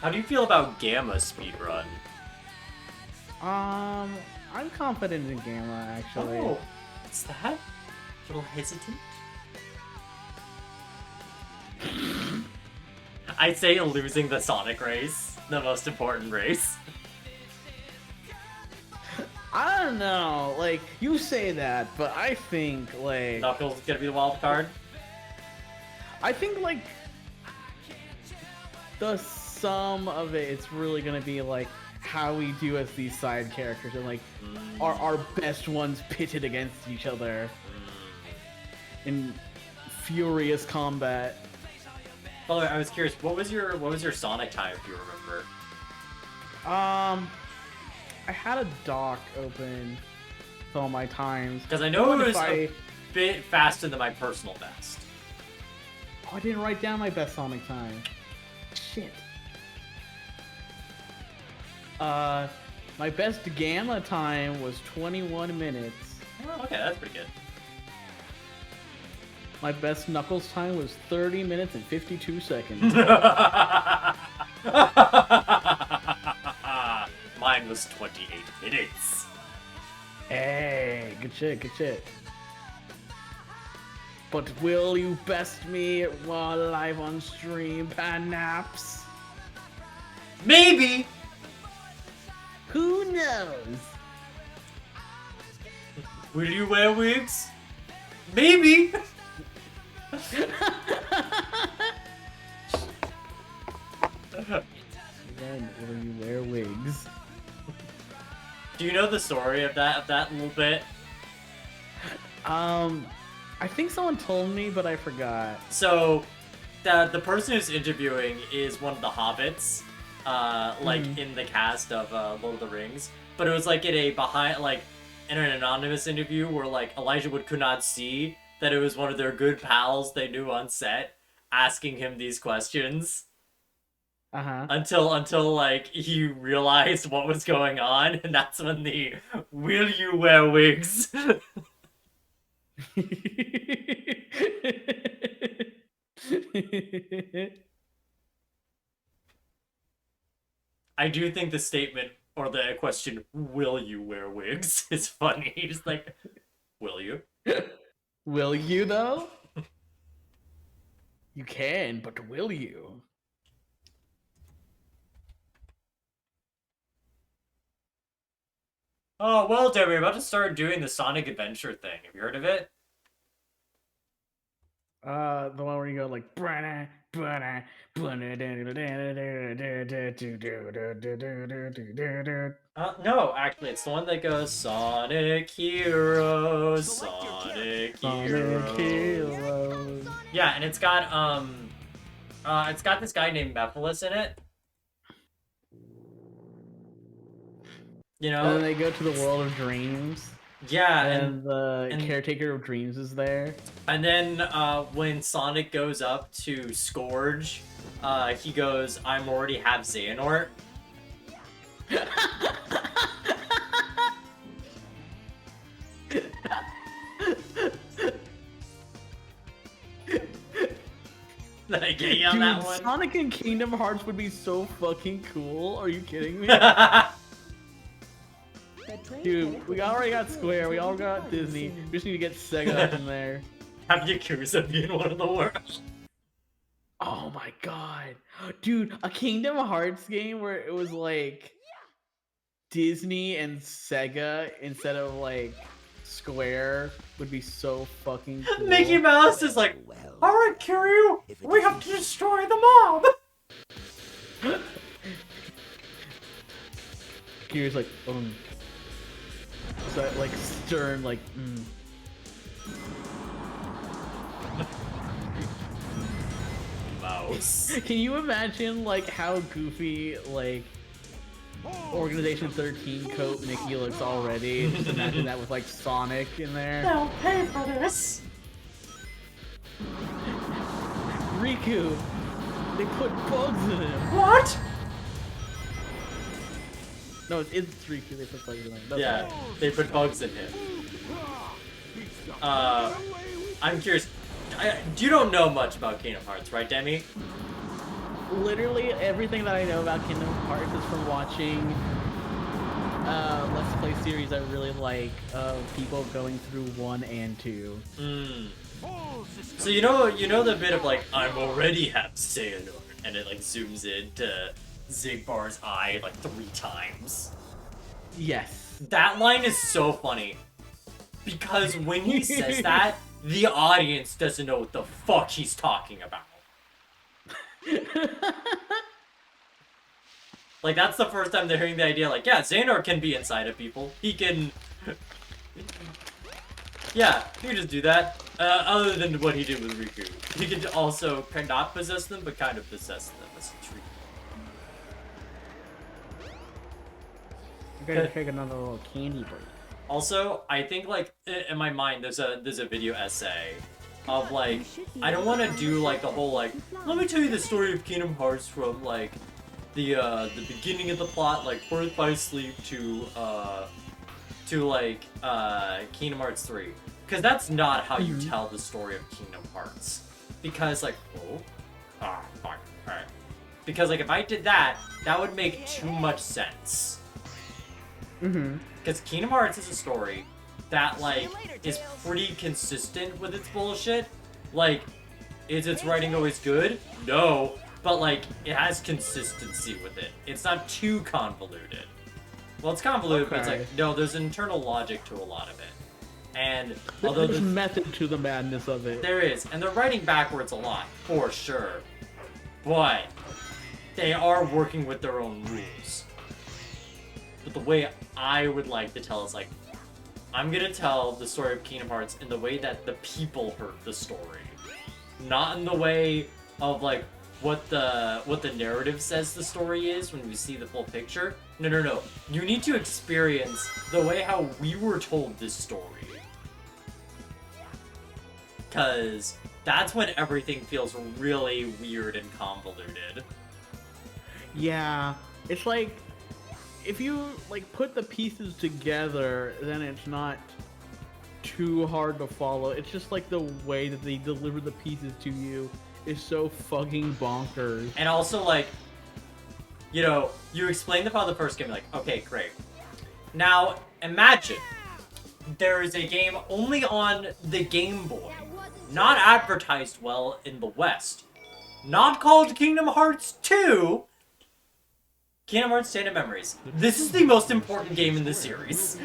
How do you feel about Gamma speedrun? I'm confident in Gamma, actually. Oh, what's that? A little hesitant? I'd say losing the Sonic race, the most important race. I don't know, like, you say that, but I think, like... Knuckles gonna be the wild card. I think, like, the sum of it's really gonna be, like, how we do as these side characters, and, like, our best ones pitted against each other in furious combat. By the way, I was curious, what was your Sonic time, if you remember? I had a doc open with all my times. Because I know it What was if a bit faster than my personal best. Oh, I didn't write down my best Sonic time. Shit. My best Gamma time was 21 minutes. Oh, okay, that's pretty good. My best Knuckles time was 30 minutes and 52 seconds. Mine was 28 minutes. Hey, good shit, good shit. But will you best me while live on stream, Panaps? Maybe. Who knows? Will you wear wigs? Maybe. Then will you wear wigs? Do you know the story of that little bit? I think someone told me, but I forgot. So, the person who's interviewing is one of the hobbits, like in the cast of Lord of the Rings. But it was like in an anonymous interview where like Elijah Wood could not see that it was one of their good pals they knew on set asking him these questions. Until like he realized what was going on, and that's when the "Will you wear wigs?" I do think the statement or the question "Will you wear wigs?" is funny. Just like, will you? Will you though? You can, but will you? Oh well, Debbie, we're about to start doing the Sonic Adventure thing. Have you heard of it? The one where you go like brana brana No, actually, it's the one that goes Sonic Heroes, Sonic Heroes. Yeah, and it's got this guy named Mephiles in it. You know? And then they go to the world of dreams. Yeah, and the caretaker of dreams is there. And then when Sonic goes up to Scourge, he goes, "I'm already have Xehanort." Did I get you on that one? Sonic and Kingdom Hearts would be so fucking cool. Are you kidding me? Dude, we already got Square, we all got Disney. We just need to get Sega up in there. Have Yakuza be in one of the worlds. Oh my god. Dude, a Kingdom Hearts game where it was like Disney and Sega instead of like Square would be so fucking cool. Mickey Mouse is like, "Alright, Kiryu, we have to destroy the mob!" Kiryu's like, so like stern, like, Mouse. Can you imagine like how goofy like Organization 13 coat Mickey looks already? Just imagine that with like Sonic in there. They'll pay for this. Riku, they put bugs in him. What? No, it's Riku. They put bugs in him. That's Yeah, right. they put bugs in him. I'm curious. You don't know much about Kingdom Hearts, right, Demi? Literally everything that I know about Kingdom Hearts is from watching Let's Play series I really like of people going through 1 and 2. So you know the bit of like, "I'm already have Xehanort," and it like zooms into Zigbar's eye like 3 times. Yes. That line is so funny. Because when he says that, the audience doesn't know what the fuck he's talking about. Like, that's the first time they're hearing the idea, like, yeah, Xehanort can be inside of people. He can... Yeah, he can just do that. Other than what he did with Riku. He could also not possess them, but kind of possess them as a treat. You're gonna take another little candy break. Also, I think, like, in my mind, there's a video essay of, like, I don't want to do, like, the whole, like, let me tell you the story of Kingdom Hearts from, like, the beginning of the plot, like, Birth by Sleep to Kingdom Hearts 3. Because that's not how you tell the story of Kingdom Hearts. Because, like, fine, alright. Because, like, if I did that, that would make too much sense. Because Kingdom Hearts is a story that, like, is pretty consistent with its bullshit, Like, is its writing always good? No, but like, it has consistency with it. It's not too convoluted. Well, it's convoluted, but it's like, no, there's internal logic to a lot of it. And although there's method to the madness of it. There is, and they're writing backwards a lot, for sure. But they are working with their own rules. But the way I would like to tell is like, I'm gonna tell the story of Kingdom Hearts in the way that the people heard the story. Not in the way of like what the narrative says the story is when we see the full picture. No. You need to experience the way how we were told this story. Cause that's when everything feels really weird and convoluted. Yeah, it's like if you like put the pieces together, then it's not too hard to follow. It's just like the way that they deliver the pieces to you is so fucking bonkers. And also like, you know, you explain the plot of the first game, like, okay, great. Now imagine there is a game only on the Game Boy, not advertised well in the West, not called Kingdom Hearts 2. Kingdom Hearts Chain of Memories. This is the most important game in the series.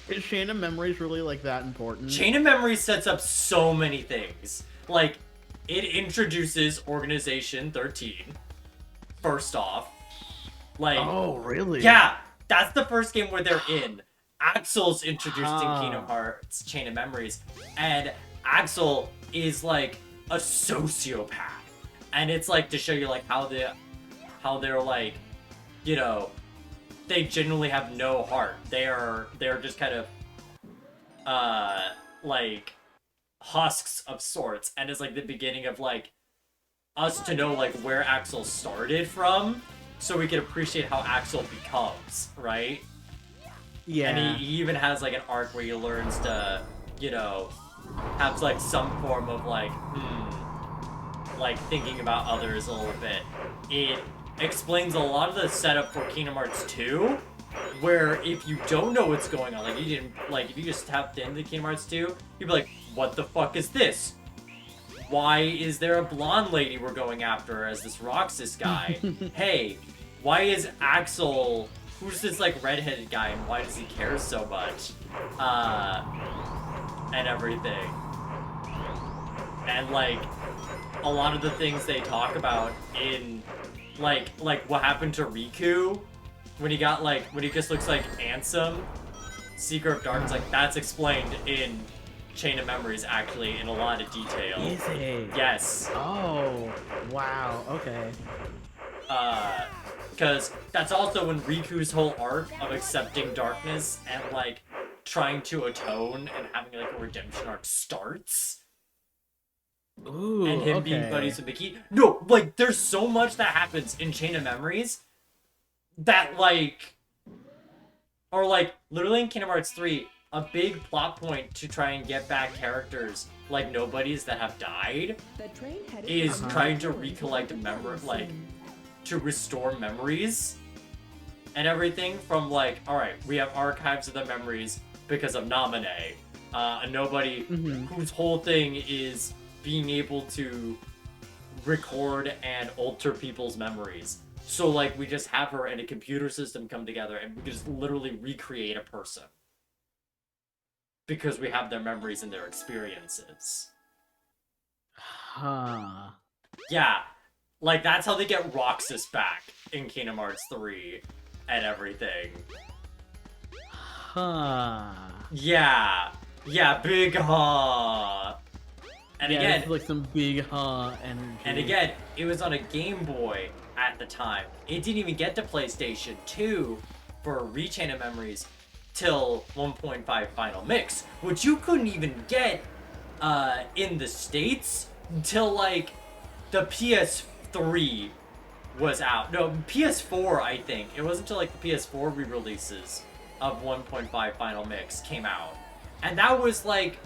Is Chain of Memories really like that important? Chain of Memories sets up so many things. Like, it introduces Organization 13, first off. Like, oh, really? Yeah, that's the first game where they're in. Axel's introduced in Kingdom Hearts Chain of Memories, and Axel is like a sociopath. And it's like to show you like how they're like, you know, they genuinely have no heart. They're just kind of like husks of sorts, and it's like the beginning of like us to know like where Axel started from, so we can appreciate how Axel becomes, right? Yeah. And he even has like an arc where he learns to, you know, have like some form of like like thinking about others a little bit. It explains a lot of the setup for Kingdom Hearts 2, where if you don't know what's going on, like you didn't, like if you just tapped into Kingdom Hearts 2, you'd be like, what the fuck is this? Why is there a blonde lady we're going after as this Roxas guy? Hey, why is Axel, who's this like redheaded guy, and why does he care so much? And everything. And like, a lot of the things they talk about in, like what happened to Riku when he got like, when he just looks like Ansem, Seeker of Darkness, like that's explained in Chain of Memories actually in a lot of detail. Is it? Yes. Oh, wow, okay. Because that's also when Riku's whole arc of accepting darkness and like trying to atone and having like a redemption arc starts. Ooh, and him being buddies with Mickey. No, like, there's so much that happens in Chain of Memories that, like... Or, like, literally in Kingdom Hearts 3, a big plot point to try and get back characters, like nobodies that have died, is trying to recollect like, to restore memories and everything from, like, alright, we have archives of the memories because of Namine, a nobody whose whole thing is being able to record and alter people's memories. So, like, we just have her and a computer system come together and we can just literally recreate a person. Because we have their memories and their experiences. Huh. Yeah. Like, that's how they get Roxas back in Kingdom Hearts 3 and everything. Huh. Yeah. Yeah, big huh. And yeah, again, it's like some big energy. And again, it was on a Game Boy at the time. It didn't even get to PlayStation 2 for Rechain of Memories till 1.5 Final Mix, which you couldn't even get in the States until like the PS3 was out. No, PS4, I think. It wasn't until like the PS4 re-releases of 1.5 Final Mix came out. And that was like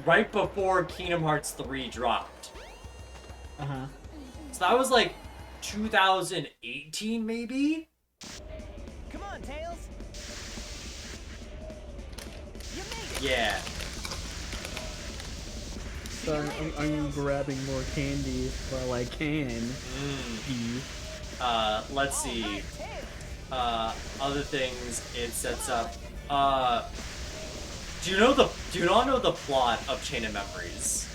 right before Kingdom Hearts 3 dropped. Uh-huh. So that was like 2018, maybe? Come on, Tails. You made it. Yeah. So I'm grabbing more candy while I can. Let's see. Other things it sets up. Do you not know the plot of Chain of Memories?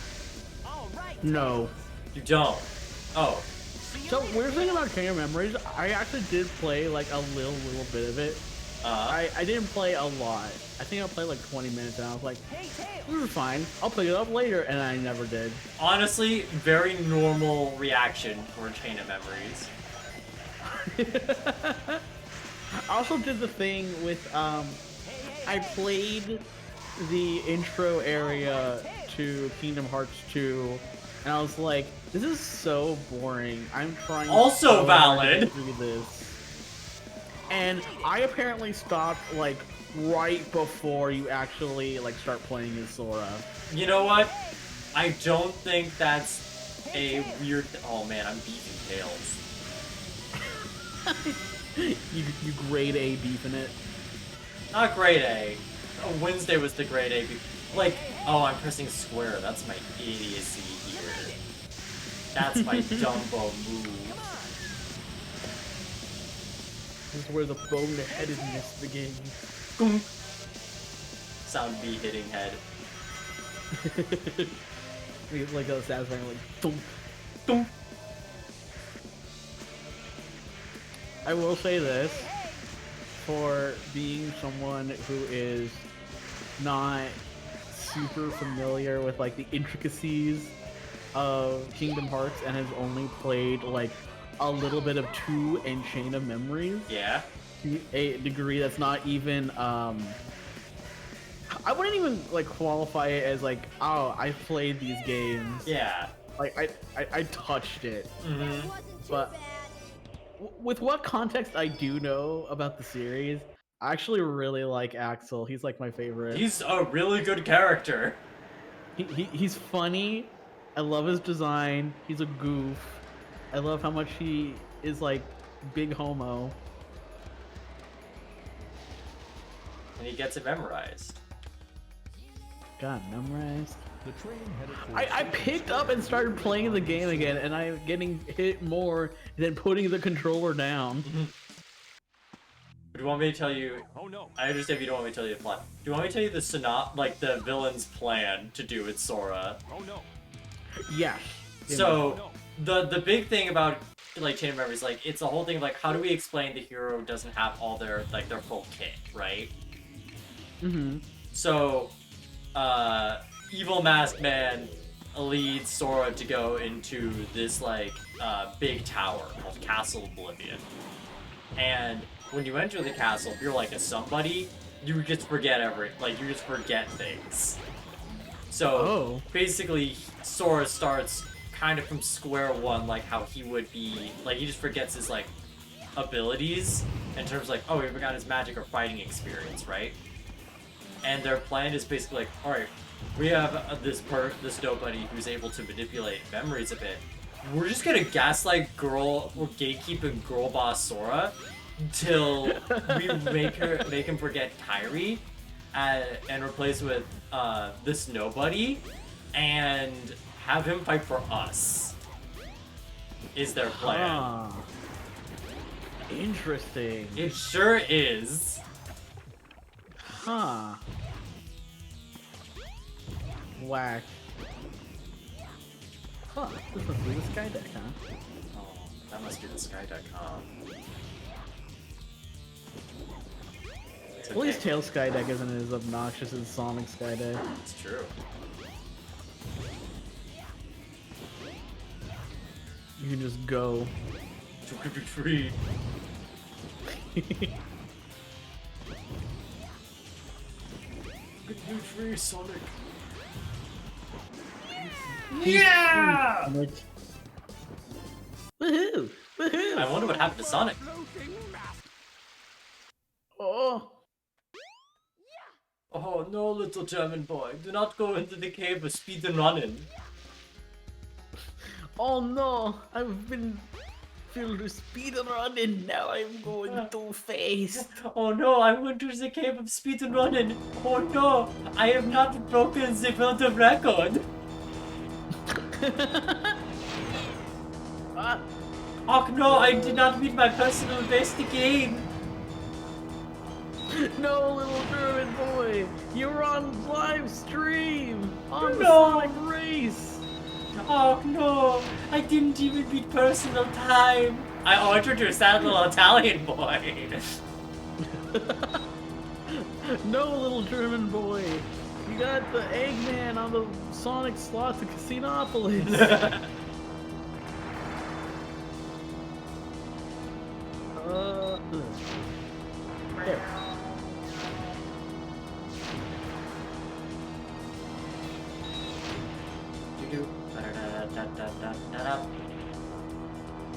No. You don't. Oh. So weird thing about Chain of Memories, I actually did play like a little bit of it. I didn't play a lot. I think I played like 20 minutes and I was like, this is fine. I'll pick it up later, and I never did. Honestly, very normal reaction for Chain of Memories. I also did the thing with I played the intro area to Kingdom Hearts 2, and I was like, this is so boring. I'm trying Also so hard to valid. get through this. And I apparently stopped like right before you actually like start playing as Sora. You know what? I don't think that's a weird. Oh man, I'm beefing tails. you grade A beefing it. Not grade A. Oh, Wednesday was the grade A. Like, oh, I'm pressing square. That's my idiocy here. That's my Dumbo move. This is where the boneheadedness begins. Gunk. Sound B hitting head. Like a satisfying like thump. Dunk. I will say this, for being someone who is not super familiar with like the intricacies of Kingdom Hearts and has only played like a little bit of 2 and Chain of Memories, Yeah. to a degree that's not even I wouldn't even like qualify it as like, oh, I played these games. Yeah. Like I touched it. Mm-hmm. But with what context I do know about the series, I actually really like Axel. He's like my favorite. He's a really good character. He's funny. I love his design. He's a goof. I love how much he is like big homo. And he gets it memorized. God, memorized. The train headed for I picked up and started playing the game again, and I'm getting hit more than putting the controller down. Do you want me to tell you? Oh no. I understand if you don't want me to tell you the plot. Do you want me to tell you the the villain's plan to do with Sora? Oh no. Yes. So the big thing about like Chain of Memories, like it's a whole thing of like how do we explain the hero doesn't have all their their full kit, right? Mm-hmm. So, Evil Masked Man leads Sora to go into this big tower called Castle Oblivion. And when you enter the castle, if you're like a somebody, you just forget you just forget things. So basically, Sora starts kind of from square one, like how he would be, like he just forgets his abilities in terms of oh, he forgot his magic or fighting experience, right? And their plan is basically alright, we have this nobody who's able to manipulate memories a bit. We're just gonna gaslight gatekeeping girl boss Sora till we make him forget Kyrie, and replace with this nobody, and have him fight for us. Is their plan? Interesting. It sure is. Huh. Whack. Huh. This must be the Sky Deck, huh? Oh, that must be the Sky.com. At least Tail Sky Deck isn't as obnoxious as Sonic Sky Deck. It's true. You can just go. Tree. Good tree, Sonic. Yeah! Woohoo! Woohoo! I wonder what happened to Sonic. Oh! Oh no, little German boy, do not go into the cave of speedrunning. Oh no! I've been filled with speedrun and now I'm going too fast. Oh no, I went to the cave of speedrunning. Oh no, I have not broken the world record. Ah, Oh no, I did not meet my personal best again. no, little German boy, you're on live stream on the No. Sonic race. Oh no, I didn't even beat personal time. I introduced that little Italian boy. No, little German boy, you got the Eggman on the Sonic slots of Casinopolis. There.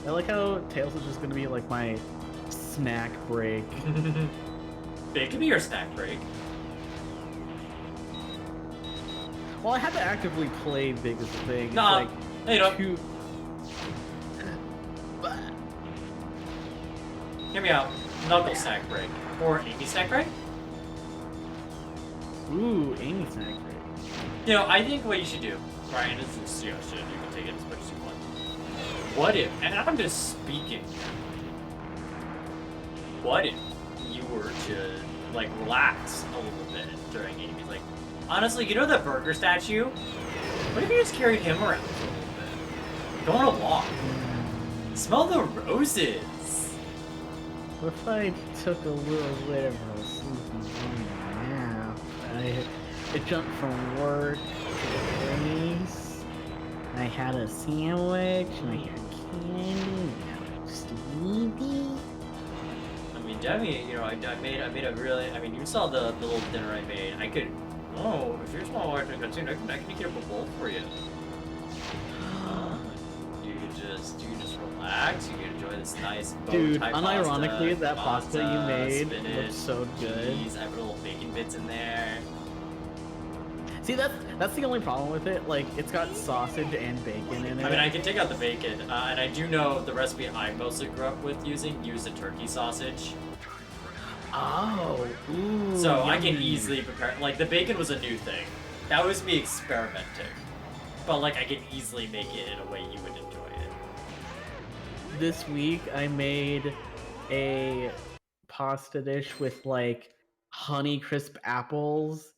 I like how Tails is just gonna be like my snack break. It could be your snack break. Well, I had to actively play Big as a thing. It's Nah, like you know, two... hear me out. Knuckle snack break. Or Amy snack break? Ooh, Amy snack break. You know, I think what you should do, Ryan, is just, you can take it as much as you want. What if, and I'm just speaking, what if you were to, like, relax a little bit during Amy's, like, honestly, you know the burger statue? What if you just carried him around for a little bit? Go on a walk. Smell the roses. What if I took a little bit of a sleepy nap? I jumped from work to the race. I had a sandwich and I had candy. Now I'm sleepy. I mean, Demi, you know, I made a really, I mean, you saw the little dinner I made. I could, oh, if you're small watching a cartoon, I can get up a bowl for you. You can just relax. You can enjoy this nice Dude, bow tie unironically, pasta, that pasta you made spinach, looks so good. cheese. I put little bacon bits in there. See, that's the only problem with it. Like, it's got sausage and bacon in it. I mean, I can take out the bacon, and I do know the recipe I mostly grew up with used a turkey sausage. Oh, ooh. So I can yummy. easily prepare. Like, the bacon was a new thing. That was me experimenting. But, like, I can easily make it in a way you would enjoy it. This week, I made a pasta dish with, like, Honeycrisp apples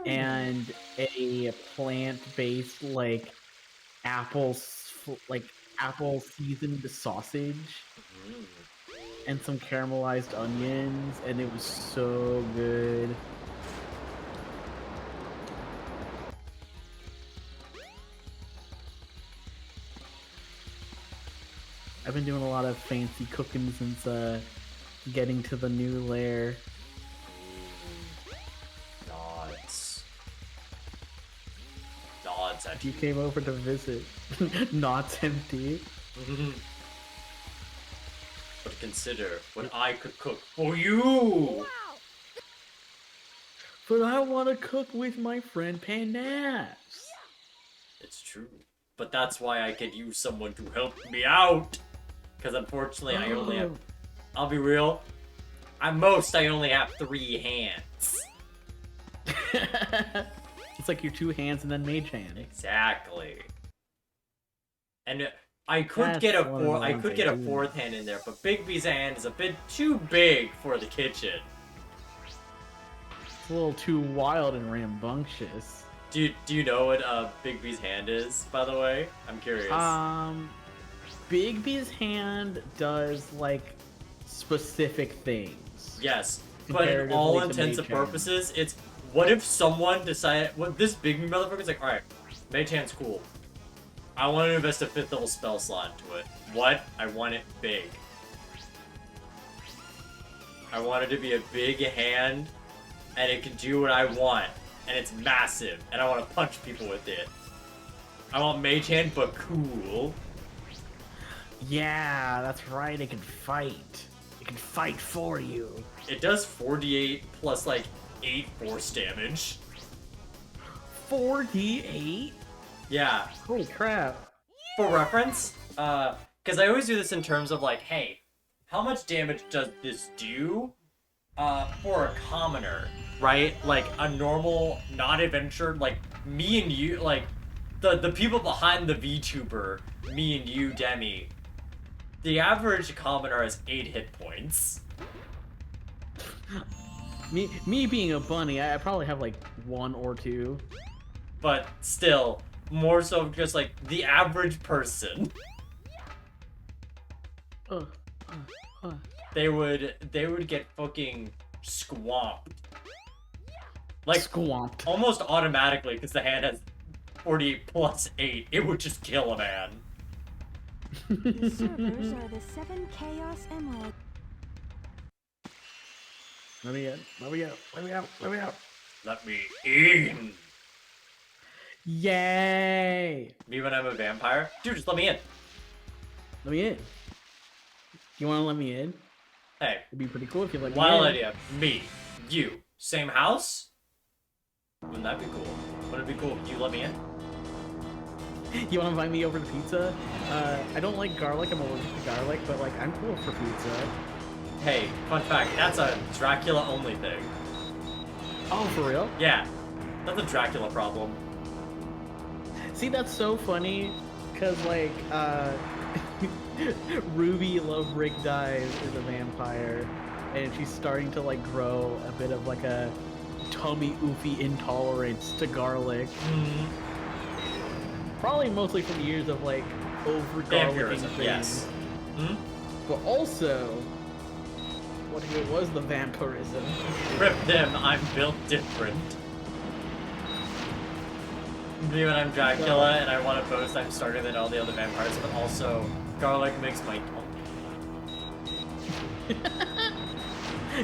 and a plant-based, like, apple seasoned sausage and some caramelized onions, and it was so good. I've been doing a lot of fancy cooking since getting to the new lair. Nods. You came over to visit. Not empty. But consider what I could cook for you! But I want to cook with my friend Panaps. It's true. But that's why I could use someone to help me out! Because unfortunately, I only have... I'll be real. At most, I only have 3 hands. It's like your 2 hands and then mage hand. Exactly. And I could That's get a one of the I ones could I get a do. 4th hand in there, but Big B's hand is a bit too big for the kitchen. It's a little too wild and rambunctious. Do you know what Big B's hand is, by the way? I'm curious. Big B's hand does, like, specific things. Yes, but in all comparatively to intents and Mage Hand. purposes, it's what if someone decided, what this Big B motherfucker's like, alright, Mage Hand's cool. I want to invest a 5th level spell slot into it. What? I want it big. I want it to be a big hand, and it can do what I want, and it's massive, and I want to punch people with it. I want Mage Hand, but cool. Yeah, that's right, it can fight. It can fight for you. It does 4d8 plus like 8 force damage. 4d8? Yeah. Holy crap. For reference, because I always do this in terms of like, hey, how much damage does this do for a commoner, right? Like a normal, not adventured, like me and you, like the people behind the VTuber, me and you, Demi, the average commoner has 8 hit points. Me being a bunny, I probably have like 1 or 2. But still, more so just like the average person. They would get fucking swamped. Like Squamped. almost automatically because the hand has 48 plus 8. It would just kill a man. The servers are the 7 Chaos Emerald. Let me in. Let me out. Let me out. Let me out. Let me in. Yay! Me when I'm a vampire? Dude, just let me in. Let me in. You want to let me in? Hey, It'd be pretty cool if you let me wild in. idea. Me, you, same house? Wouldn't that be cool? Wouldn't it be cool if you let me in? You want to invite me over to pizza? I don't like garlic. I'm allergic to garlic, but like I'm cool for pizza. Hey, fun fact, that's a Dracula only thing. Oh, for real? Yeah, that's a Dracula problem. See, that's so funny, cause like Ruby Love Rick Dies is a vampire, and she's starting to like grow a bit of like a tummy oofy intolerance to garlic. Probably mostly from years of like over garlicking Vampirism, things. yes. Hmm? But also, what if it was the vampirism? Rip them, I'm built different. Me when I'm Dracula and I want to boast I'm stronger than all the other vampires, but also garlic makes my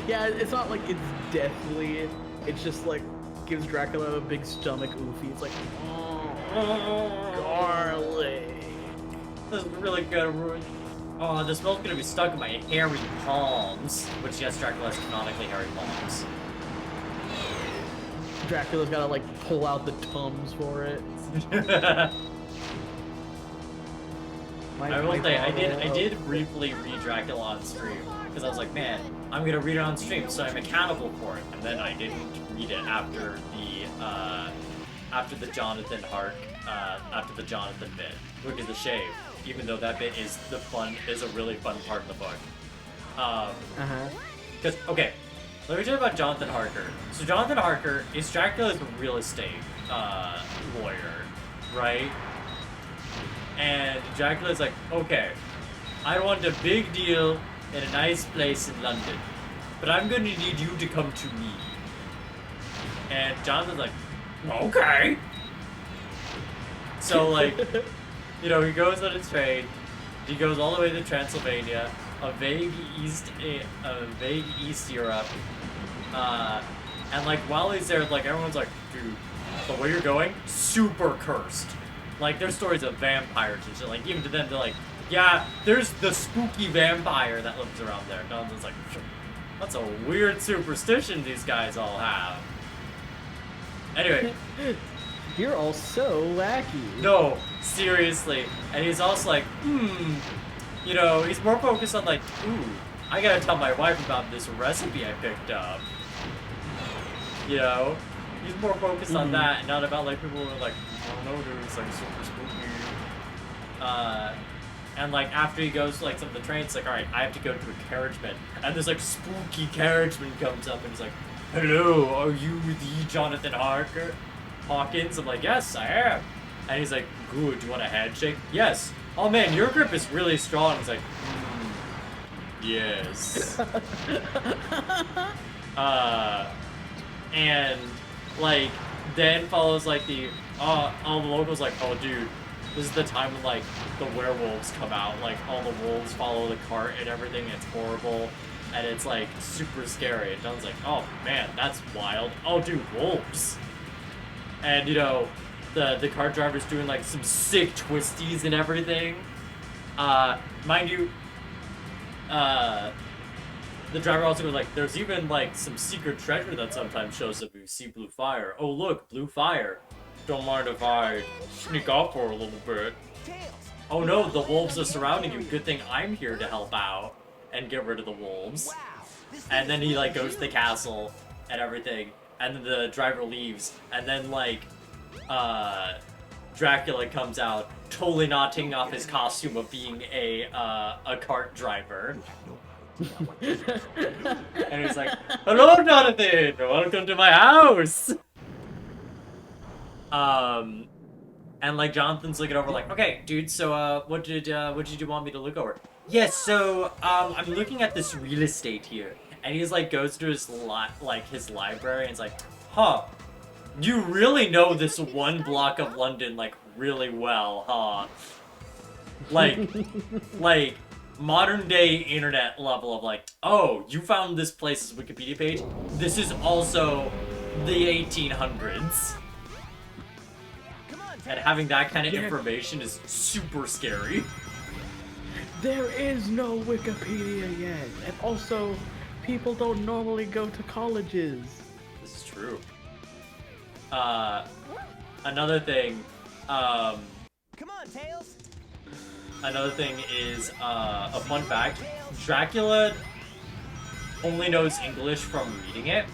Yeah, it's not like it's deathly. It's just like gives Dracula a big stomach oofy. It's like, oh, garlic. This is really good. Oh, the smell's gonna be stuck in my hairy palms. Which, yes, Dracula has canonically hairy palms. Dracula's gotta like pull out the tums for it. I will say, I did briefly read Dracula on stream because I was like, man, I'm gonna read it on stream, so I'm accountable for it. And then I didn't read it after the Jonathan bit, which is a shame, even though that bit is a really fun part of the book. Because okay, let me tell you about Jonathan Harker. So Jonathan Harker is Dracula's real estate lawyer, right? And Dracula's like, okay, I want a big deal in a nice place in London, but I'm gonna need you to come to me. And Jonathan's like, okay. So like, you know, he goes on his train, he goes all the way to Transylvania, a vague East Europe, and like while he's there, like everyone's like, dude, the way you're going, super cursed. Like there's stories of vampires and shit. Like even to them, they're like, yeah, there's the spooky vampire that lives around there. Jonathan's like, that's a weird superstition these guys all have. Anyway. You're all so wacky. No, seriously. And he's also like, you know, he's more focused on like, ooh, I gotta tell my wife about this recipe I picked up. You know? He's more focused on that and not about like people who are like, I don't know, dude, it's like super spooky. And like after he goes to like some of the trains, it's like, alright, I have to go to a carriageman. And this like spooky carriageman comes up and he's like, hello, are you the Jonathan Hawkins? I'm like, yes, I am. And he's like, good, do you want a handshake? Yes. Oh man, your grip is really strong. He's like, yes. And like then follows like all the locals like, oh dude, this is the time when like the werewolves come out, like all the wolves follow the cart and everything, and it's horrible and it's like super scary. And John's like, oh man, that's wild. Oh dude, wolves. And you know, the car driver's doing like some sick twisties and everything. Mind you, the driver also goes like, there's even like some secret treasure that sometimes shows up if you see blue fire. Oh look, blue fire. Don't mind if I sneak off for a little bit. Oh no, the wolves are surrounding you. Good thing I'm here to help out and get rid of the wolves. And then he like goes to the castle and everything. And then the driver leaves. And then like, Dracula comes out, totally not taking off his costume of being a cart driver. And he's like, "Hello, Jonathan! Welcome to my house!" And like Jonathan's looking over like, "Okay, dude, so what did you want me to look over?" Yes, so I'm looking at this real estate here. And he's like goes to his library and he's like, "Huh, you really know this one block of London like really well, huh?" Like modern day internet level of like, "Oh, you found this place's Wikipedia page? This is also the 1800s." And having that kind of information is super scary. There is no Wikipedia yet, and also, people don't normally go to colleges. This is true. Another thing, Come on, Tails. Another thing is, a fun fact, Dracula only knows English from reading it.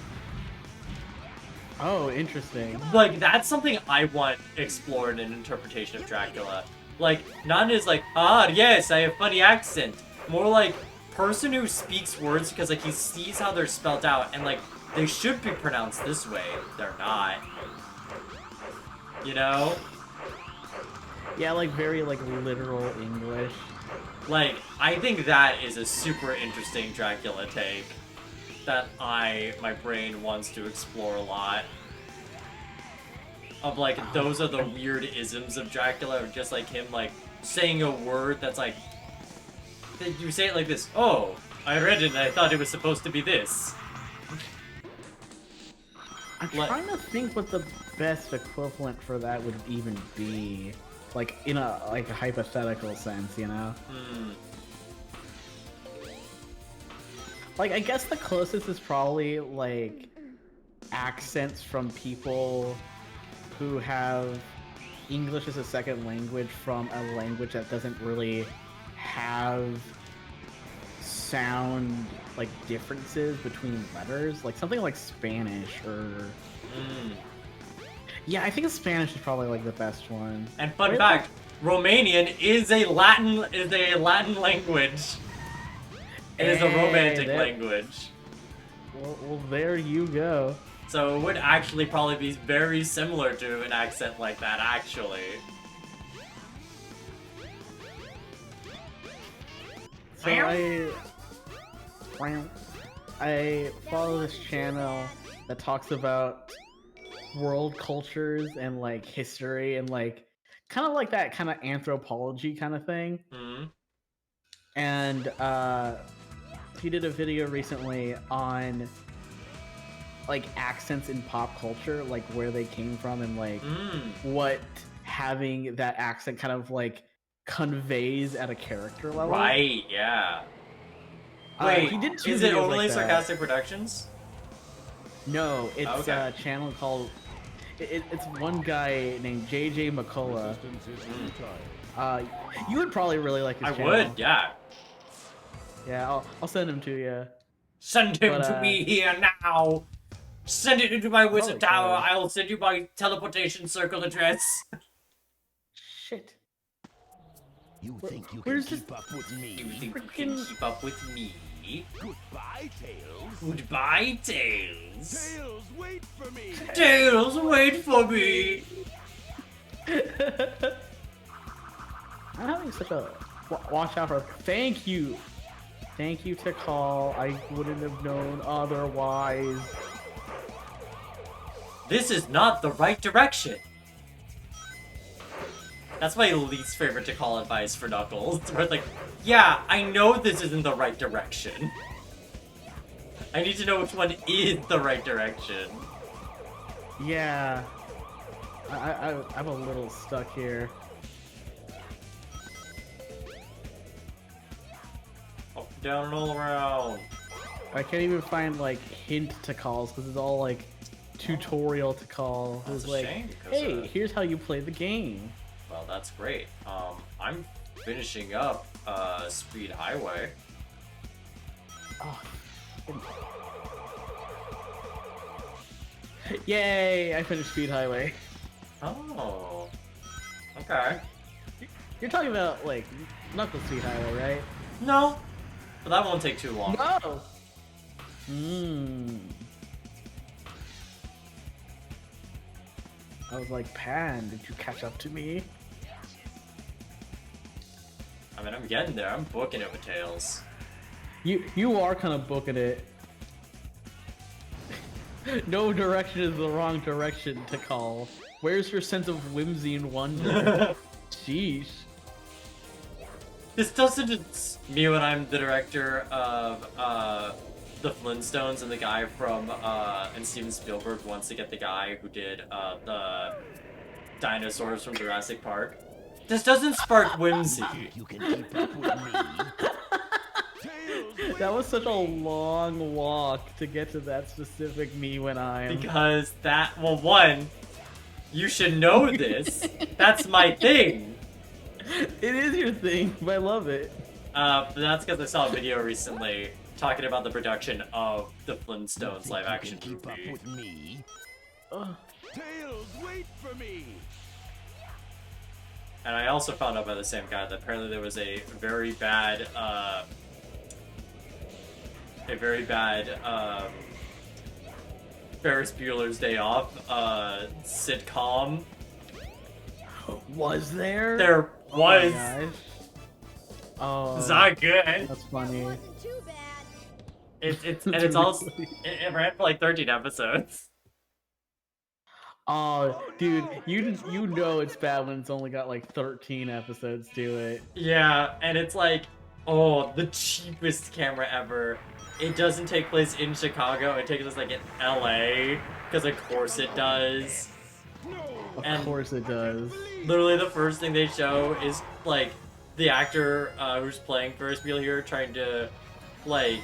Oh, interesting. Like, that's something I want explored in interpretation of Dracula. Like, not as like, "Ah, yes, I have funny accent." More like, person who speaks words because, like, he sees how they're spelled out, and, like, they should be pronounced this way. They're not. You know? Yeah, like, very, like, literal English. Like, I think that is a super interesting Dracula take that my brain wants to explore a lot. Of, like, those are the weird isms of Dracula, of just, like, him, like, saying a word that's, like, you say it like this, "Oh, I read it and I thought it was supposed to be this." I'm trying to think what the best equivalent for that would even be. Like, in a hypothetical sense, you know? Like, I guess the closest is probably, like, accents from people who have English as a second language from a language that doesn't really have sound, like, differences between letters. Like, something like Spanish or... Yeah, I think Spanish is probably, like, the best one. And fun fact, Romanian is a Latin language. It is a romantic language. Well, there you go. So it would actually probably be very similar to an accent like that, actually. So I follow this channel that talks about world cultures and, like, history and, like, kind of like that kind of anthropology kind of thing. And he did a video recently on, like, accents in pop culture, like, where they came from and, like, what having that accent kind of, like, conveys at a character level. Right, yeah. Wait, he did two is it videos Overly like that. Sarcastic Productions? No, it's Okay. a channel called... It's one guy named JJ McCullough. You would probably really like his I channel. would, yeah. Yeah, I'll send him to you. Send him But, to me here now! Send it into my wizard Probably tower, could. I'll send you my teleportation circle address. Shit. You think you can Where's keep up with me? You think you can keep up with me? Goodbye, Tails. Goodbye, Tails. Tails, wait for me. Tails, wait for me. I'm having such a... Watch out for... Thank you! Thank you to call. I wouldn't have known otherwise. This is not the right direction. That's my least favorite to call advice for Knuckles. Where it's like, yeah, I know this isn't the right direction. I need to know which one is the right direction. Yeah. I'm a little stuck here. Up, down, and all around. I can't even find, like, hint to calls, because it's all, like, tutorial to call. That's It's a like, shame, 'cause, hey, here's how you play the game. Well, that's great. I'm finishing up, Speed Highway. Oh. Yay! I finished Speed Highway. Oh. Okay. You're talking about like Knuckles Sweet Highway, right? No, but that won't take too long. No. I was like, Pan, did you catch up to me? I mean, I'm getting there. I'm booking it with Tails. You are kind of booking it. No direction is the wrong direction to call. Where's your sense of whimsy and wonder? Sheesh. This doesn't me when I'm the director of the Flintstones and the guy from and Steven Spielberg wants to get the guy who did the dinosaurs from Jurassic Park. This doesn't spark whimsy. You can keep up with me. That was such a long walk to get to that specific me when I'm. Because that, well, one, you should know this. That's my thing. It is your thing, but I love it. But that's because I saw a video recently talking about the production of the Flintstones live action Keep up movie. with me. Ugh. Tails, wait for me. And I also found out by the same guy that apparently there was a very bad Ferris Bueller's Day Off sitcom. Was there? There Oh was. my gosh. Oh, It's not good. that's funny. Too bad. It's also it ran for like 13 episodes. Oh, dude, you know it's bad when it's only got like 13 episodes to it. Yeah, and it's like, oh, the cheapest camera ever. It doesn't take place in Chicago. It takes place like in LA, because of course it does. Of course it does. Literally, the first thing they show is like the actor who's playing Ferris Bueller here trying to like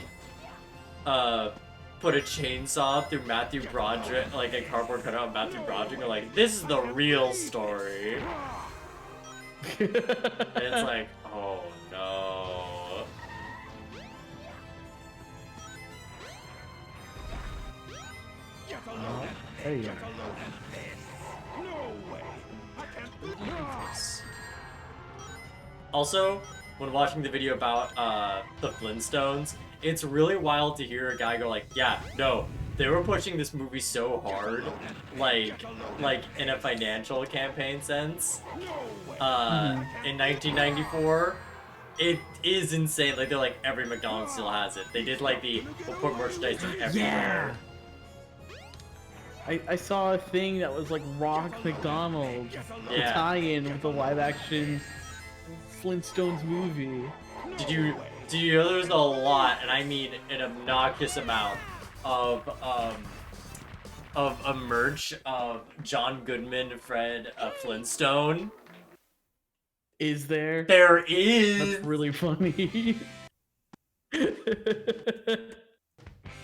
put a chainsaw through Matthew Broderick, like a cardboard cutout of Matthew Broderick. They're like, this is the real story. And it's like, oh no. Get a load of There you this. go. Get a load of this. No way. I can't believe this. Also, when watching the video about the Flintstones, it's really wild to hear a guy go like, yeah, no, they were pushing this movie so hard, like in a financial campaign sense, in 1994. It is insane. Like, they're like, every McDonald's still has it. They did like we'll put merchandising everywhere. I saw a thing that was like Rock McDonald's Yeah. tie-in with the live-action Flintstones movie. Did you know there's a lot, and I mean an obnoxious amount of a merch of John Goodman, Fred Flintstone? Is there? There is. That's really funny.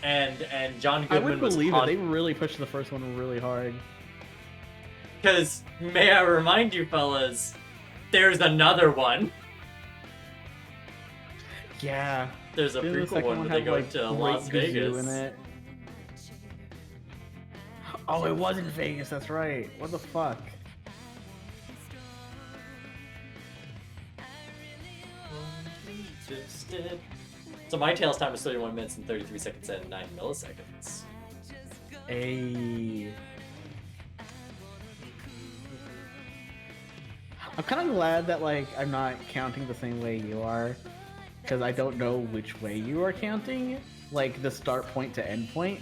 And John I Goodman would was believe it. They really pushed the first one really hard. because may I remind you, fellas, there's another one. Yeah. There's a Didn't the prequel second one where they have, go like, to Great Las Gazoo Vegas. in it? Oh, it was in Vegas. That's right. What the fuck? So my Tails time is 31 minutes and 33 seconds and 9 milliseconds. I'm kind of glad that like I'm not counting the same way you are, because I don't know which way you are counting, like the start point to end point.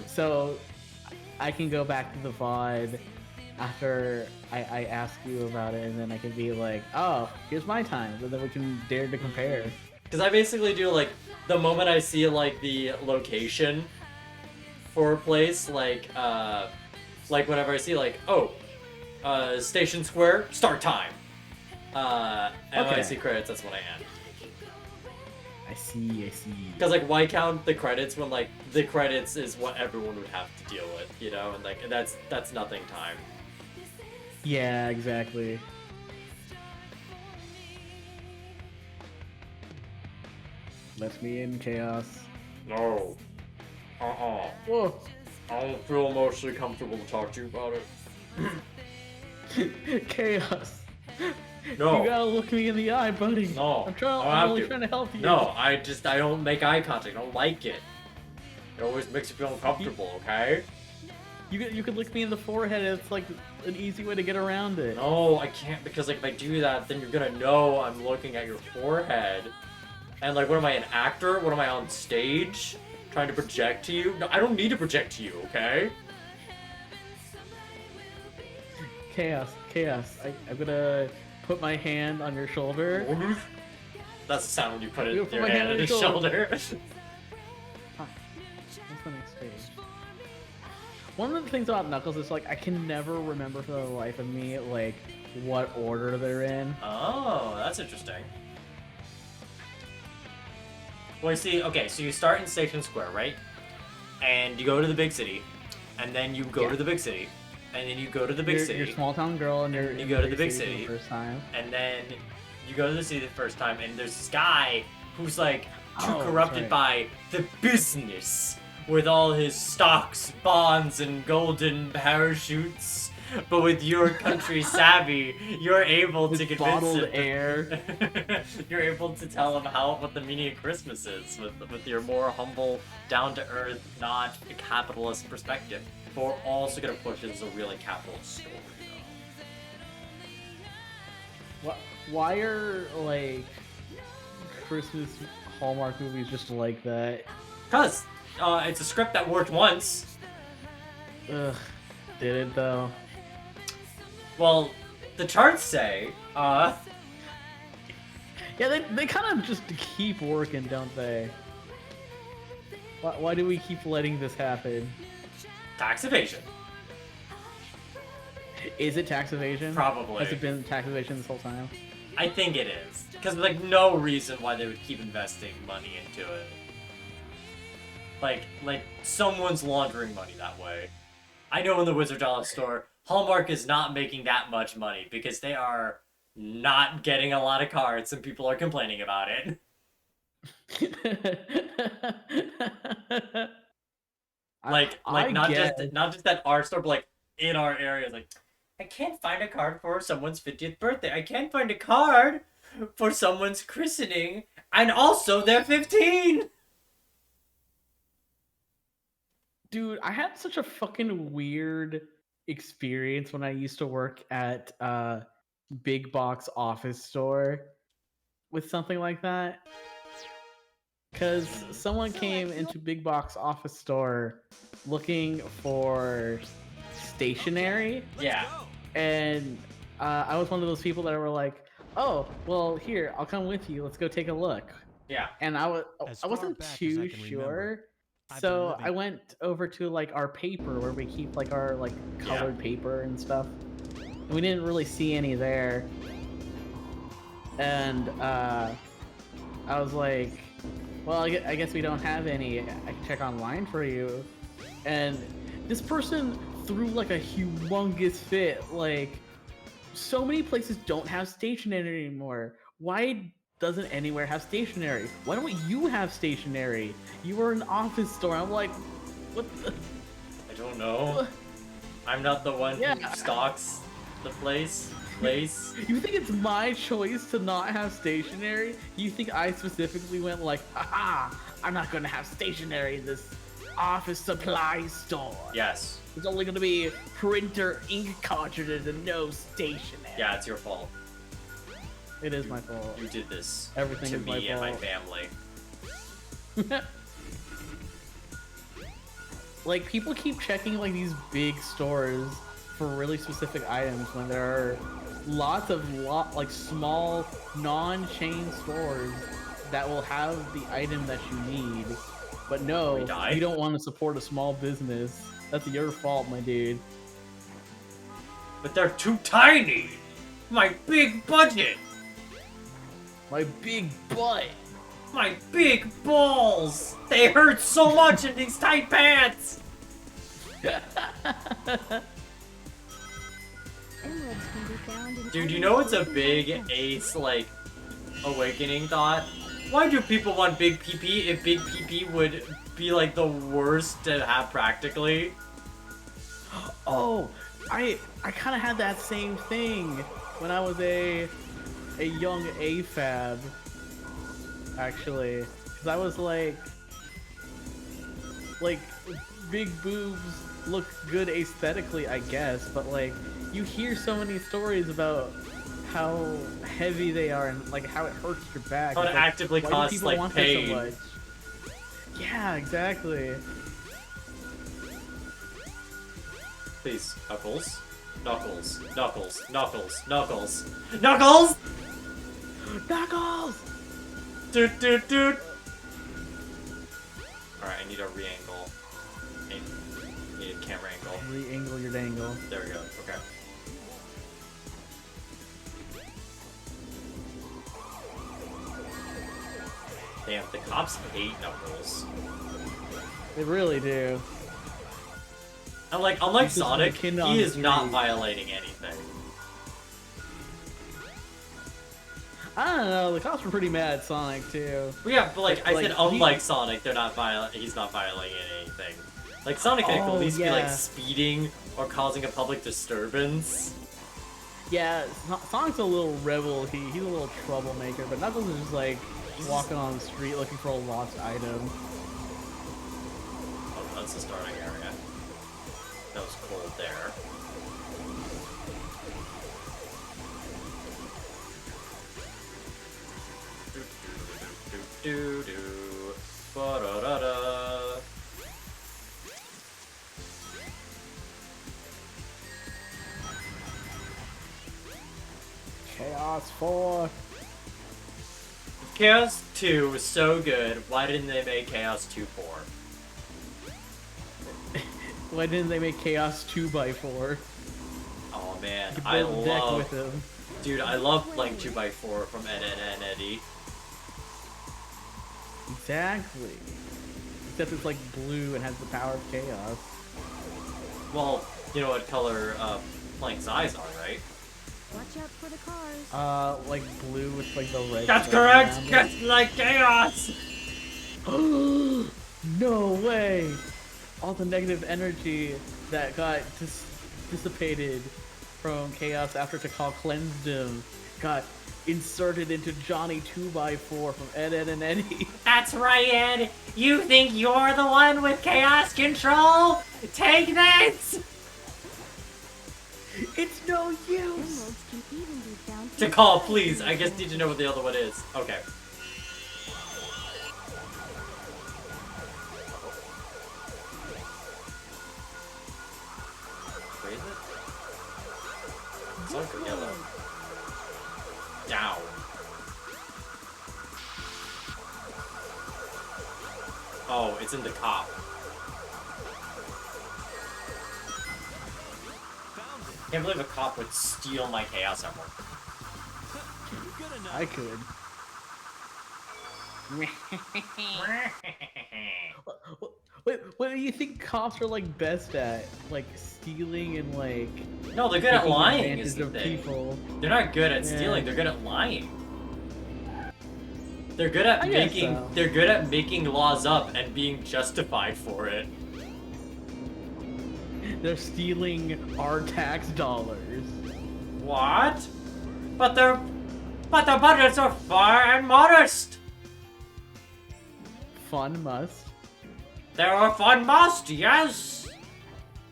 So I can go back to the VOD after I ask you about it, and then I can be like, oh, here's my time, and then we can dare to compare. Because I basically do, like, the moment I see, like, the location for a place, like whenever I see, like, oh, Station Square, start time. And when I Okay. see credits, that's when I end. I see. Because, like, why count the credits when, like, the credits is what everyone would have to deal with, you know? And, like, that's nothing time. Yeah, exactly. Let me in, Chaos. No. Whoa. I don't feel emotionally comfortable to talk to you about it. Chaos. No. You gotta look me in the eye, buddy. No, I'm trying. I don't I'm have only to. trying to help you. No, I don't make eye contact. I don't like it. It always makes me feel uncomfortable, okay? You could look me in the forehead. It's like an easy way to get around it. No, I can't because like if I do that, then you're gonna know I'm looking at your forehead. And like, what am I, an actor? What am I on stage? Trying to project to you? No, I don't need to project to you, okay? Chaos. I'm gonna put my hand on your shoulder. That's the sound when you put You it put your my hand hand on on his your shoulder. What's the next stage? One of the things about Knuckles is like I can never remember for the life of me like what order they're in. Oh, that's interesting. Well, you see, okay, so you start in Station Square, right? And you go to the big city, and then you go to the big city, and then you go to the big city. You're a small town girl, and you go to the big city city for the first time. And then you go to the city the first time, and there's this guy who's like too Oh, corrupted right. by the business with all his stocks, bonds, and golden parachutes. But with your country savvy, you're able to With convince bottled him. air. You're able to tell him what the meaning of Christmas is with your more humble, down to earth, not capitalist perspective. But we're also gonna push it as a really capitalist story, though. Why are like Christmas Hallmark movies just like that? Cause it's a script that worked once. Ugh, did it though? Well, the charts say, Yeah, they kind of just keep working, don't they? Why do we keep letting this happen? tax evasion. Is it tax evasion? Probably. Has it been tax evasion this whole time? I think it is. Because, like, no reason why they would keep investing money into it. Like, someone's laundering money that way. I know in the Wizard Dollar store, Hallmark is not making that much money because they are not getting a lot of cards and people are complaining about it. Not just that art store, but like in our area, like I can't find a card for someone's 50th birthday. I can't find a card for someone's christening, and also they're 15. Dude, I had such a fucking weird experience when I used to work at big box office store with something like that. Because someone came into big box office store looking for stationery. Yeah. And I was one of those people that were like, oh, well, here, I'll come with you. Let's go take a look. Yeah. And I far wasn't back as I too can sure. remember, I've So been living- I went over to like our paper where we keep like our like colored paper and stuff. And we didn't really see any there. And I was like, well, I guess we don't have any. I can check online for you. And this person threw like a humongous fit. Like, so many places don't have stationery anymore. Why doesn't anywhere have stationery? Why don't you have stationery? You are an office store. I'm like, what the? I don't know. I'm not the one Yeah. who stocks the place. You think it's my choice to not have stationery? You think I specifically went like, haha, I'm not gonna have stationery in this office supply store. Yes. There's only gonna be printer ink cartridges and no stationery. Yeah, it's your fault. It is my fault. You did this Everything to is my me and my fault. family. Like, people keep checking like these big stores for really specific items when there are lots of like small non-chain stores that will have the item that you need. But no, We died? you don't want to support a small business. That's your fault, my dude. But they're too tiny! My big budget! My big butt. My big balls! They hurt so much in these tight pants! Emeralds can be found in Dude, you every know it's a single big chest. ace, like, awakening thought? Why do people want big PP if big PP would be, like, the worst to have practically? Oh, I kind of had that same thing. when I was a young AFAB, actually, because I was like big boobs look good aesthetically, I guess, but like you hear so many stories about how heavy they are and like how it hurts your back. How it It's like, actively why do causes people like want pain. this so much? Yeah, exactly. Please, Knuckles. Knuckles. Knuckles. Knuckles. Knuckles. Knuckles! Knuckles! Doot doot doot! Alright, I need a re-angle. I need a camera angle. Re-angle your dangle. There we go, okay. Damn, the cops hate Knuckles. They really do. And like, unlike He's just Sonic, the kid on he the is not street. violating anything. I don't know, the cops were pretty mad at Sonic too. But yeah, but like, I Like, said, unlike Sonic, they're not he's not violating anything. Like, Sonic could at Oh, least be like yeah. speeding or causing a public disturbance. Yeah, Sonic's a little rebel, he's a little troublemaker, but Knuckles is just like walking on the street looking for a lost item. Oh, that's the starting area. That was cold there. Do do do do do. Ba-da-da-da. Chaos 4. Chaos 2 was so good, why didn't they make Chaos 2 4? Why didn't they make Chaos 2x4? Oh man, You I build a deck with love... him. Dude, I love playing 2x4 from Ed and Eddie. Exactly. Except it's like blue and has the power of chaos. Well, you know what color Plank's eyes are, right? Watch out for the cars. Like blue with like the red. That's stripe correct! around it. Just like Chaos! No way! All the negative energy that got dissipated from Chaos after Tikal cleansed him got inserted into Johnny 2x4 from Ed, and Eddie. That's right, Ed! You think you're the one with Chaos control? Take this! It's no use! Emeralds can even be found To call, please. I just need to know what the other one is. Okay. Where is it? It's like yellow. Down. Oh, it's in the cop. Can't believe a cop would steal my Chaos Emerald. I could. What do you think cops are like best at? Like stealing and like No, they're good at taking lying, advantage is the of thing. people. They're not good at Yeah. stealing, they're good at lying. They're good at I guess making so. they're good at making laws up and being justified for it. They're stealing our tax dollars. What? But the budgets are far and modest. Fun must. There are fun must, yes.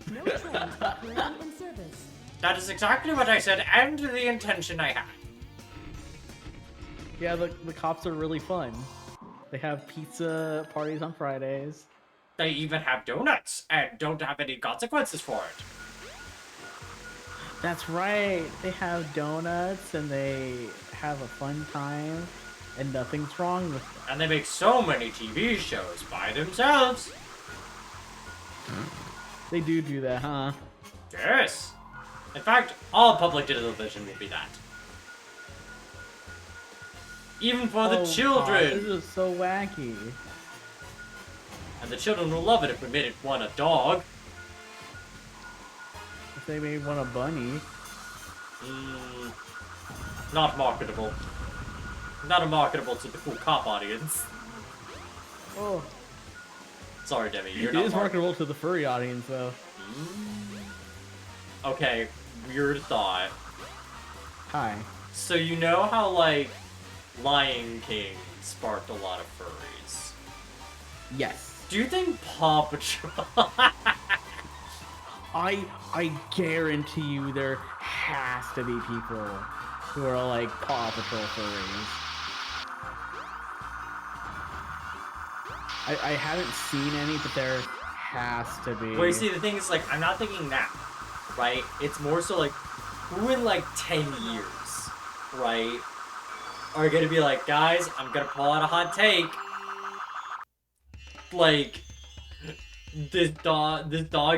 No trains are currently in service. That is exactly what I said and the intention I had. Yeah, the cops are really fun. They have pizza parties on Fridays. They even have donuts and don't have any consequences for it. That's right. They have donuts and they have a fun time and nothing's wrong with them. And they make so many TV shows by themselves. They do that, huh? Yes. In fact, all public television will be that. Even for the Oh, children. God, this is so wacky. And the children will love it if we made it one a dog. If they made one a bunny. Not marketable. Not a marketable to the cool cop audience. Oh, Sorry, Demi, you're it not is marketable to the furry audience, though. Okay, weird thought. Hi. So you know how, like, Lion King sparked a lot of furries? Yes. Do you think Paw Patrol... I guarantee you there has to be people who are like Paw Patrol furries. I haven't seen any, but there has to be. Well, you see, the thing is, like, I'm not thinking now, right? It's more so, like, who in, like, 10 years, right, are gonna be like, guys, I'm gonna pull out a hot take. Like, this dog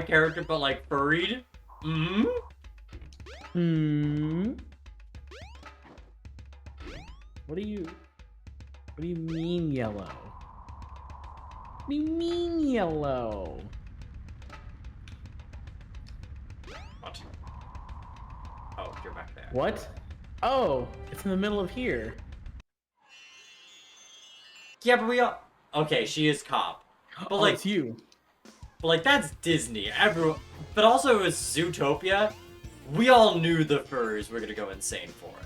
character, but, like, furried? Mm-hmm? What do you mean yellow? What do you mean yellow? What? Oh, you're back there. What? Oh, it's in the middle of here. Yeah, but we all... Okay, she is cop. But, Oh, like, it's you. But, like, that's Disney. Everyone... But also, it was Zootopia. We all knew the furries were gonna go insane for it.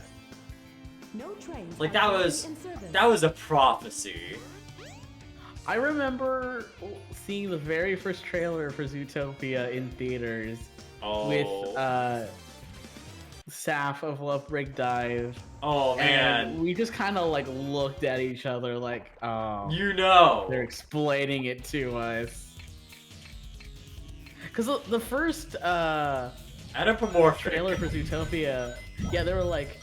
No trains Like, are that currently was... in service. That was a prophecy. I remember seeing the very first trailer for Zootopia in theaters with Oh. Saf of Love Break Dive. Oh, man. And we just kind of like looked at each other like, oh, You know. they're explaining it to us. Because the first Anthropomorphic. trailer for Zootopia, yeah, they were like,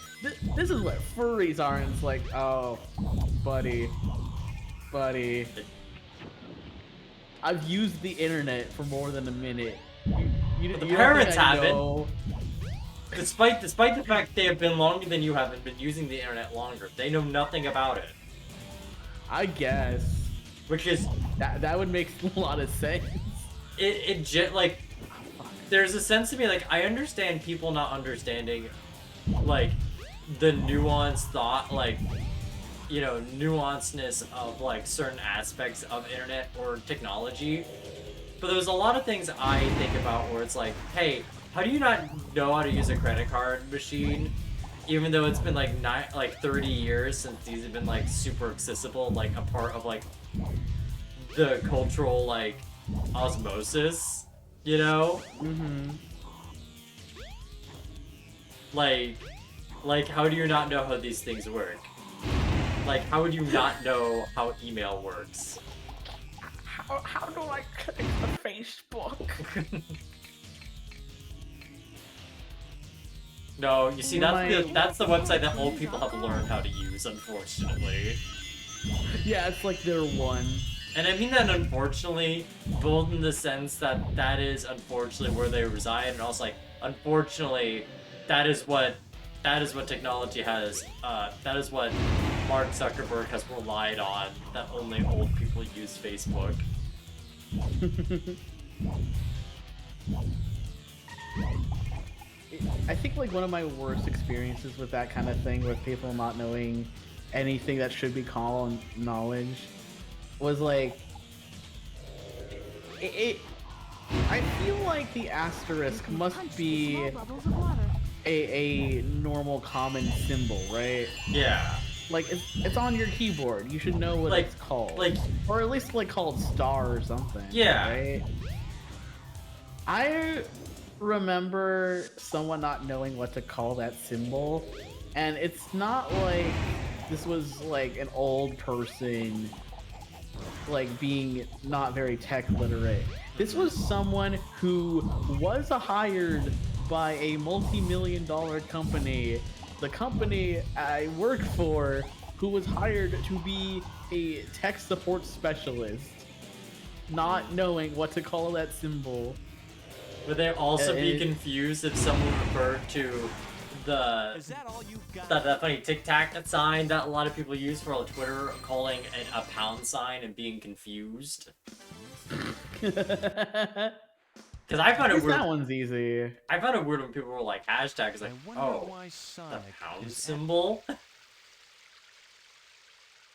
this is what furries are, and it's like, oh, buddy. I've used the internet for more than a minute. You But the don't parents think I haven't. know- Despite the fact they have been longer than you have and been using the internet longer, they know nothing about it. I guess. Which is... That would make a lot of sense. Like, there's a sense to me, like, I understand people not understanding, like, the nuanced thought, like, you know, nuancedness of, like, certain aspects of internet or technology. But there's a lot of things I think about where it's like, hey, how do you not know how to use a credit card machine? Even though it's been, like, 30 years since these have been, like, super accessible, like, a part of, like, the cultural, like, osmosis, you know? Mm-hmm. Like, how do you not know how these things work? Like, how would you not know how email works? How do I click the Facebook? No, you see, My- that's the website that old people have learned how to use, unfortunately. Yeah, it's like their one. And I mean that unfortunately, both in the sense that that is unfortunately where they reside, and also like, unfortunately, that is what technology has, that is what Mark Zuckerberg has relied on, that only old people use Facebook. I think like one of my worst experiences with that kind of thing, with people not knowing anything that should be called knowledge, was like I feel like the asterisk You can must punch the be small bubbles of water. a normal common symbol, right? Yeah. Like it's on your keyboard. You should know what Like- it's called. like- or at least like called star or something. Yeah. Right? I remember someone not knowing what to call that symbol, and it's not like this was like an old person like being not very tech literate. This was someone who was hired by a multi-million-dollar company, the company I worked for, who was hired to be a tech support specialist, not knowing what to call that symbol. Would they also be It- confused if someone referred to Is that all you've got? that funny Tic Tac sign that a lot of people use for Twitter, calling it a pound sign and being confused? Because I found it That weird. one's easy. I found it weird when people were like hashtag. It's I like, wonder oh, why the Sonic pound is symbol.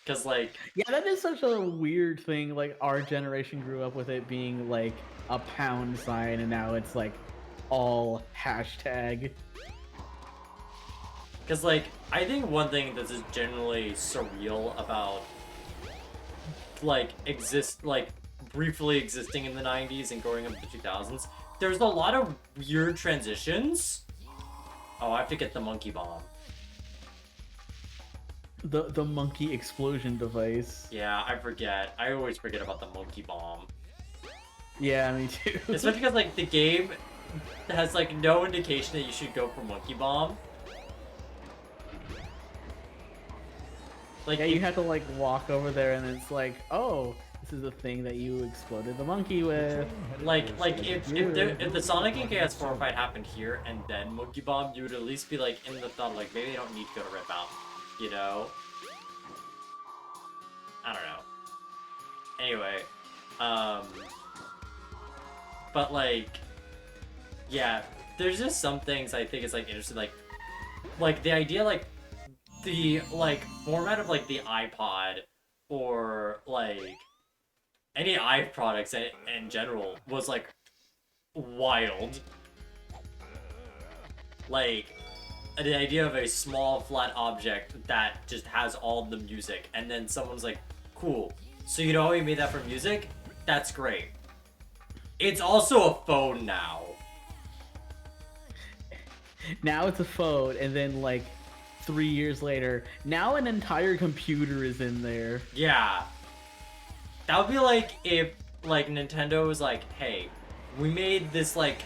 Because like, Yeah, that is such a weird thing. Like, our generation grew up with it being like a pound sign, and now it's like all hashtag. Because, like, I think one thing that's just generally surreal about, like, briefly existing in the 90s and growing up in the 2000s, there's a lot of weird transitions. Oh, I have to get the monkey bomb. The monkey explosion device. Yeah, I forget. I always forget about the monkey bomb. Yeah, me too. Especially because, like, the game has, like, no indication that you should go for monkey bomb. Like, Yeah, you have to like walk over there, and it's like, oh, this is the thing that you exploded the monkey with. Like if the Sonic and KS4 fight happened here and then Monkey Bomb, you would at least be like in the thought like maybe they don't need to go to Red Mountain, you know? I don't know. Anyway, but like, yeah, there's just some things I think is like interesting, like the idea like the like format of like the iPod or like any products in general was like wild. Like the idea of a small flat object that just has all the music, and then someone's like, cool, so you know how we made that for music? That's great. It's also a phone now. Now it's a phone, and then like 3 years later, now an entire computer is in there. Yeah. That would be like if like Nintendo was like, hey, we made this like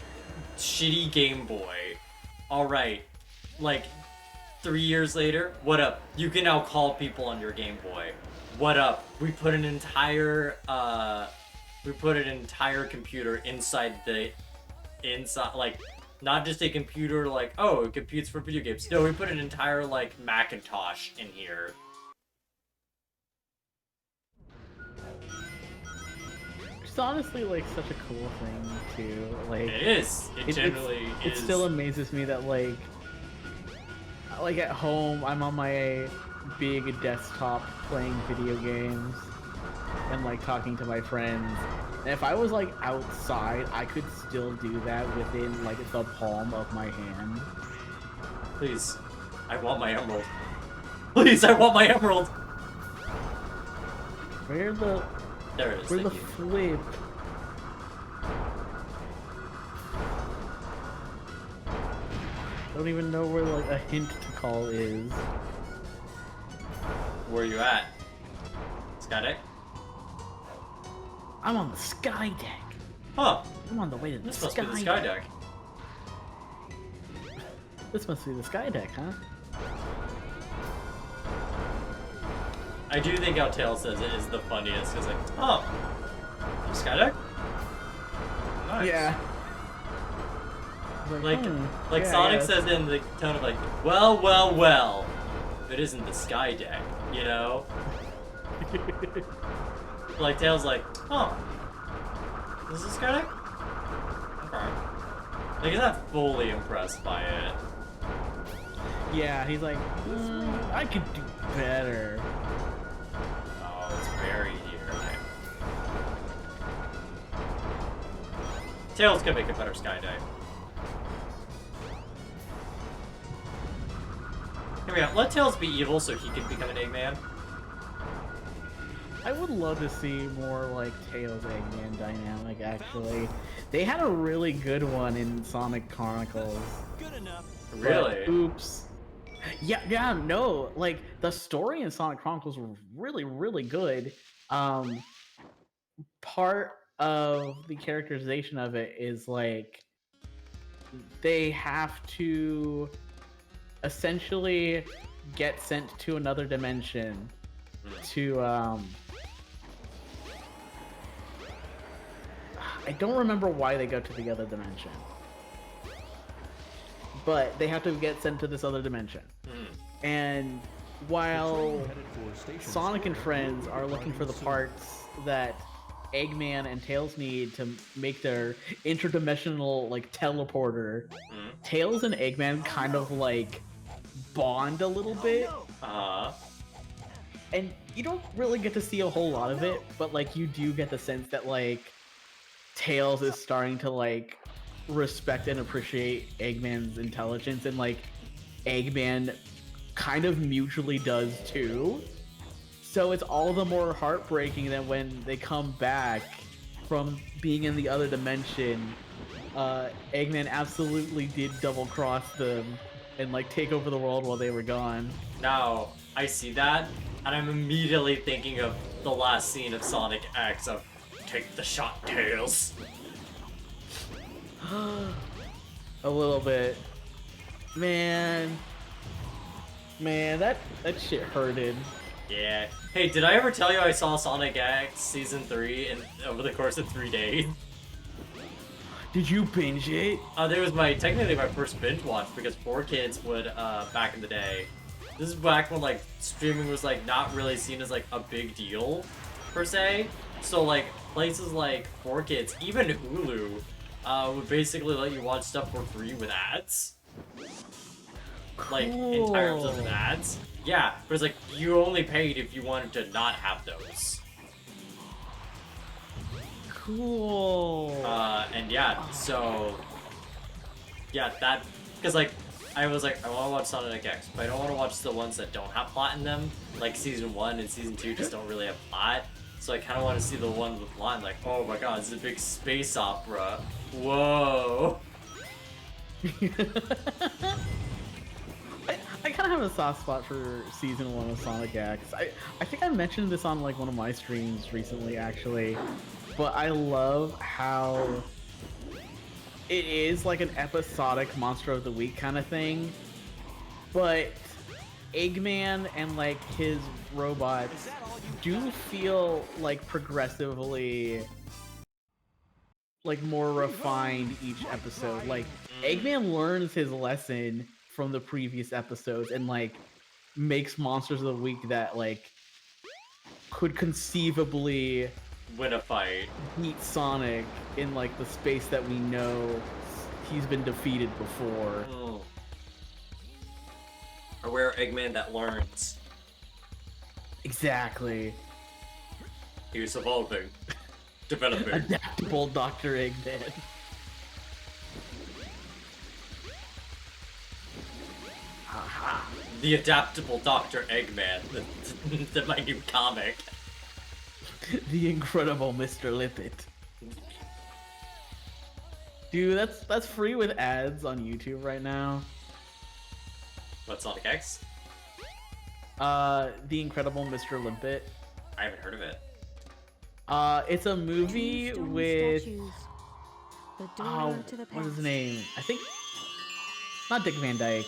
shitty Game Boy. Alright. Like 3 years later, what up? You can now call people on your Game Boy. What up? We put an entire computer inside like not just a computer like, oh, it computes for video games. No, we put an entire like Macintosh in here. It's honestly like such a cool thing too. Like It is. It generally it is. still amazes me that like at home I'm on my big desktop playing video games and like talking to my friends. And if I was like outside, I could still do that within like the palm of my hand. Please, I want my emerald. Please, I want my emerald. Where the There it is. where the Thank you. flip? Don't even know where like a hint to call is. Where are you at? Skydeck? I'm on the sky deck. Huh. I'm on the way to the This must sky be the Skydeck. This must be the sky deck, huh? I do think how Tails says it is the funniest, because like, oh, Skydeck? Nice. Yeah. Like yeah, Sonic yeah. says it in the tone of like, well, well, well. It isn't the Skydeck, you know? Like Tails like, oh, is this Skydeck? Okay. Like he's not fully impressed by it. Yeah, he's like, I could do better. Oh, it's buried here. Okay. Tails could make a better Skydeck. Here we go. Let Tails be evil so he can become an Eggman. I would love to see more like Tails Eggman dynamic, actually. They had a really good one in Sonic Chronicles. Good enough. but Really? Oops. Yeah, no. Like, the story in Sonic Chronicles were really, really good. Part of the characterization of it is, like, they have to essentially get sent to another dimension to, I don't remember why they go to the other dimension. But they have to get sent to this other dimension. And while Sonic and friends are looking for the parts that Eggman and Tails need to make their interdimensional like teleporter, Tails and Eggman kind of like bond a little bit. And you don't really get to see a whole lot of it, but like you do get the sense that like Tails is starting to like respect and appreciate Eggman's intelligence, and like Eggman kind of mutually does too. So it's all the more heartbreaking that when they come back from being in the other dimension, Eggman absolutely did double cross them and like take over the world while they were gone. Now, I see that, and I'm immediately thinking of the last scene of Sonic X of "Take the shot, Tails." A little bit. Man, that shit hurted. Yeah. Hey, did I ever tell you I saw Sonic X Season 3 over the course of 3 days? Did you binge it? That was technically my first binge watch, because 4Kids would, back in the day. This is back when, like, streaming was, like, not really seen as, like, a big deal, per se. So, like, places like 4Kids, even Hulu, would basically let you watch stuff for free with ads. Like, entire episodes with ads. Yeah, but it's like, you only paid if you wanted to not have those. Cool. And yeah, so... Yeah, that... Because, like, I was like, I want to watch Sonic X, but I don't want to watch the ones that don't have plot in them. Like, Season 1 and Season 2 just don't really have plot. So I kind of want to see the one with plot, like, oh my god, this is a big space opera. Whoa. I kind of have a soft spot for Season 1 of Sonic X. I think I mentioned this on like one of my streams recently, actually. But I love how it is like an episodic Monster of the Week kind of thing. But Eggman and like his robots do feel like progressively like more refined each episode. Like Eggman learns his lesson from the previous episodes and like makes Monsters of the Week that like could conceivably Win a fight. beat Sonic in like the space that we know he's been defeated before. Mm. A rare Eggman that learns. Exactly. He's evolving. Developing. Adaptable Dr. Eggman. The adaptable Dr. Eggman. My new comic. The incredible Mr. Lippet. Dude, that's free with ads on YouTube right now. What, Sonic X? The Incredible Mr. Limpet. I haven't heard of it. It's a movie Stone with statues. The door to the what's his past. name? I think not Dick Van Dyke.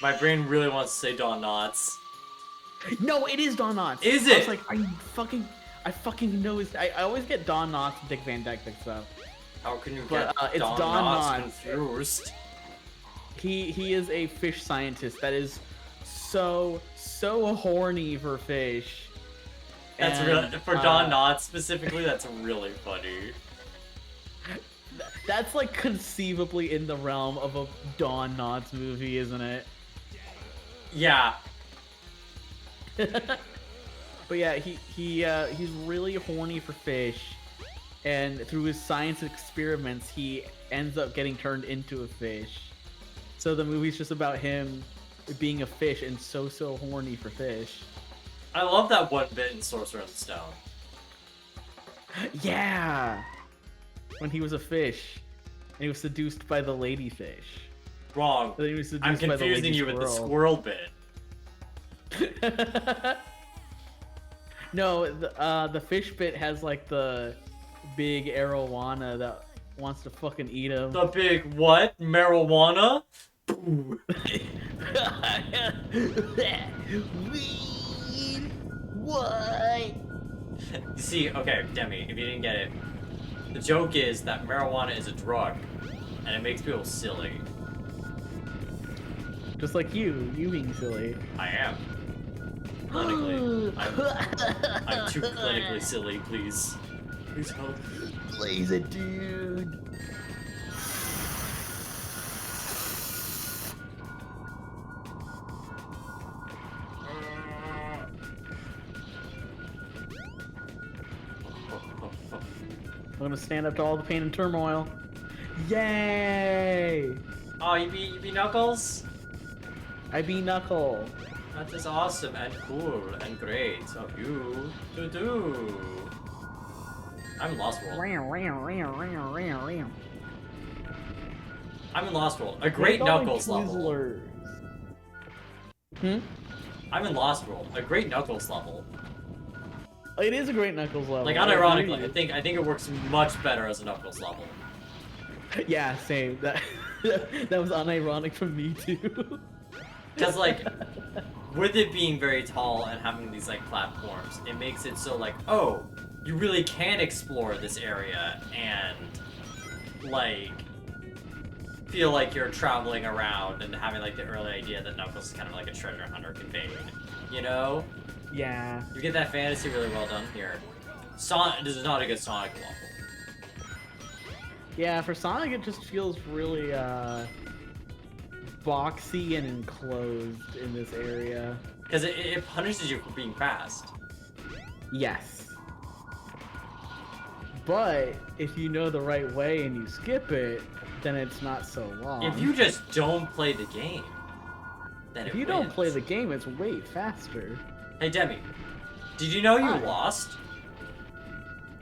My brain really wants to say Don Knotts. No, it is Don Knotts. Is I it? was like, I fucking know his. I always get Don Knotts and Dick Van Dyke mixed up. How can you But, get it's Don Don Knotts Knotts. confused? He is a fish scientist that is so horny for fish. That's And, really for Don Knotts specifically. That's really funny. That's like conceivably in the realm of a Don Knotts movie, isn't it? Yeah. But yeah, he's really horny for fish, and through his science experiments, he ends up getting turned into a fish. So the movie's just about him being a fish and so horny for fish. I love that one bit in Sorcerer in the Stone. Yeah, when he was a fish, and he was seduced by the ladyfish. Wrong. Then he was seduced I'm by the confusing lady you with the squirrel. squirrel bit. No, the fish bit has like the big arowana that wants to fucking eat him. The big what? Marijuana? Weed. What? You see, okay, Demi, if you didn't get it, the joke is that marijuana is a drug, and it makes people silly. Just like you being silly. I am. Clinically. I'm too clinically silly, please. Please help. Blaze it, dude. I'm gonna stand up to all the pain and turmoil. Yay! Oh, you be Knuckles? I beat Knuckle. That is awesome and cool and great of you to do. I'm in Lost World. I'm in Lost World. A great Knuckles level. I'm in Lost World. A great Knuckles level. It is a great Knuckles level. Like, unironically, I think it works much better as a Knuckles level. Yeah, same. That that was unironic from me too. Because, like, with it being very tall and having these, like, platforms, it makes it so, like, oh, you really can explore this area and, like, feel like you're traveling around and having, like, the early idea that Knuckles is kind of like a treasure hunter conveyed. You know? Yeah. You get that fantasy really well done here. Sonic, this is not a good Sonic level. Yeah, for Sonic it just feels really boxy and enclosed in this area. Because it punishes you for being fast. Yes. But if you know the right way and you skip it, then it's not so long. If you just don't play the game, then if it you wins. don't play the game, it's way faster. Hey Demi, did you know you Hi. lost?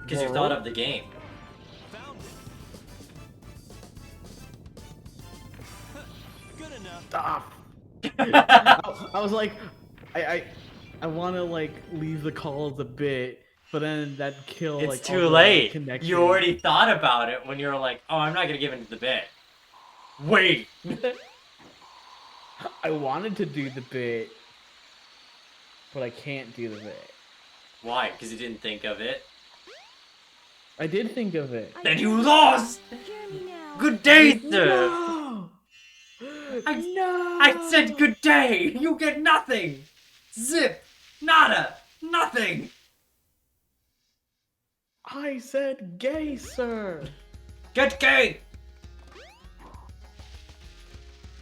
Because you Whoa. thought of the game. Found it. Good enough. Stop. I was like, I want to like leave the calls a bit, but then that'd kill. It's like, too all the late. connection. You already thought about it when you were like, oh, I'm not going to give into the bit. Wait. I wanted to do the bit, but I can't do the bit. Why? Because you didn't think of it? I did think of it. Then you lost! Hear me now. Good day, sir! No! I said good day! You get nothing! Zip! Nada! Nothing! I said gay, sir. Get gay!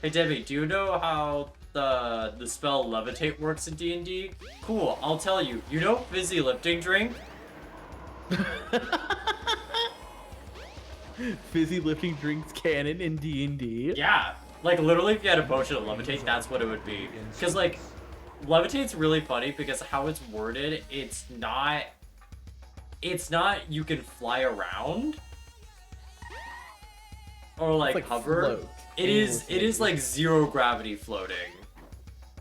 Hey Debbie, do you know how the spell levitate works in D&D? Cool, I'll tell you. You know fizzy lifting drink? Fizzy lifting drinks canon in D&D. Yeah. Like, literally, if you had a potion of levitate, that's what it would be. Because, like, levitate's really funny because how it's worded, it's not you can fly around. Or, like hover. Float. It is like zero gravity floating.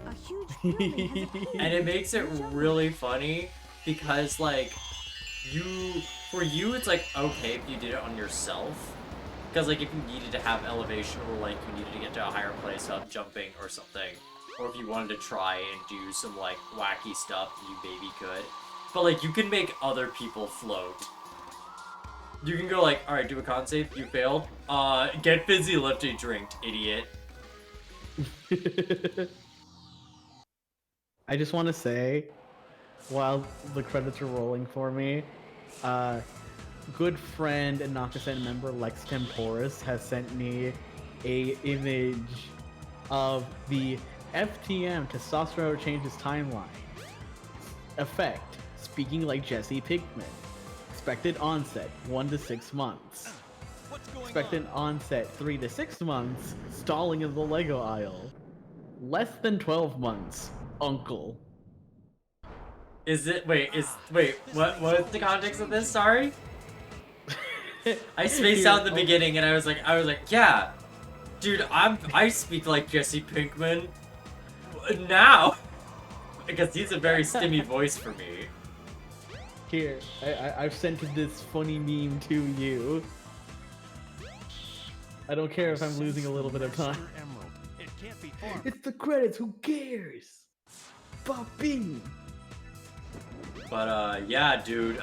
A huge building has a And it makes it really funny because, like, for you, it's like, okay if you did it on yourself. Because, like, if you needed to have elevation or, like, you needed to get to a higher place without jumping or something. Or if you wanted to try and do some, like, wacky stuff, you maybe could. But, like, you can make other people float. You can go, like, alright, do a con save, you failed. Get fizzy lifting drink, idiot. I just want to say, while the credits are rolling for me, good friend and Nakasen member Lex Temporis has sent me a image of the FTM Testosterone Changes Timeline. Effect, speaking like Jesse Pinkman. Expected onset, 1 to 6 months. What's going Expected onset, 3 to 6 months. Stalling in the Lego aisle. Less than 12 months. Uncle. What's the context of this? Sorry? I spaced out in the beginning and I was like, yeah, dude, I speak like Jesse Pinkman now. Because he's a very stimmy voice for me. Here, I've sent this funny meme to you. I don't care if I'm losing a little bit of time. Emerald. It can't be far. It's the credits, who cares? Bopping! But, yeah, dude,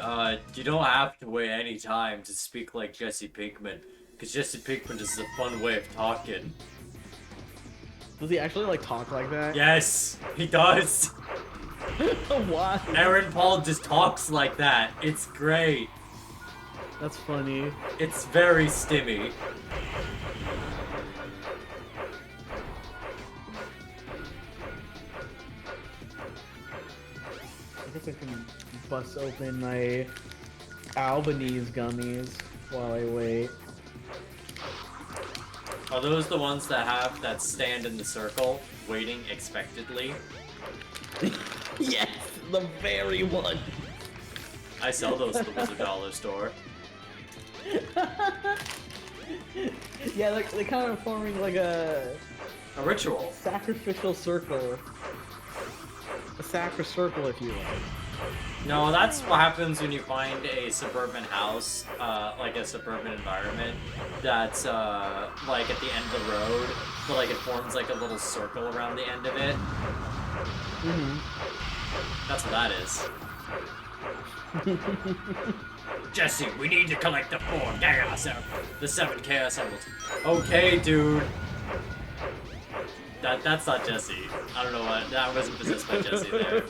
you don't have to wait any time to speak like Jesse Pinkman. Because Jesse Pinkman is a fun way of talking. Does he actually, like, talk like that? Yes, he does. Why? Aaron Paul just talks like that. It's great. That's funny. It's very stimmy. I guess I can bust open my Albanese gummies while I wait. Are those the ones that stand in the circle, waiting expectantly? Yes, the very one. I sell those at the Wizard Dollar store. Yeah, they're kind of forming like a A ritual. sacrificial circle. A sacred circle, if you will. No, that's what happens when you find a suburban house, like a suburban environment, that's, like at the end of the road, but like it forms like a little circle around the end of it. Mm-hmm. That's what that is. Jesse, we need to collect the 7 Chaos Emeralds. Okay, dude. That's not Jesse. I don't know what, that wasn't possessed by Jesse there.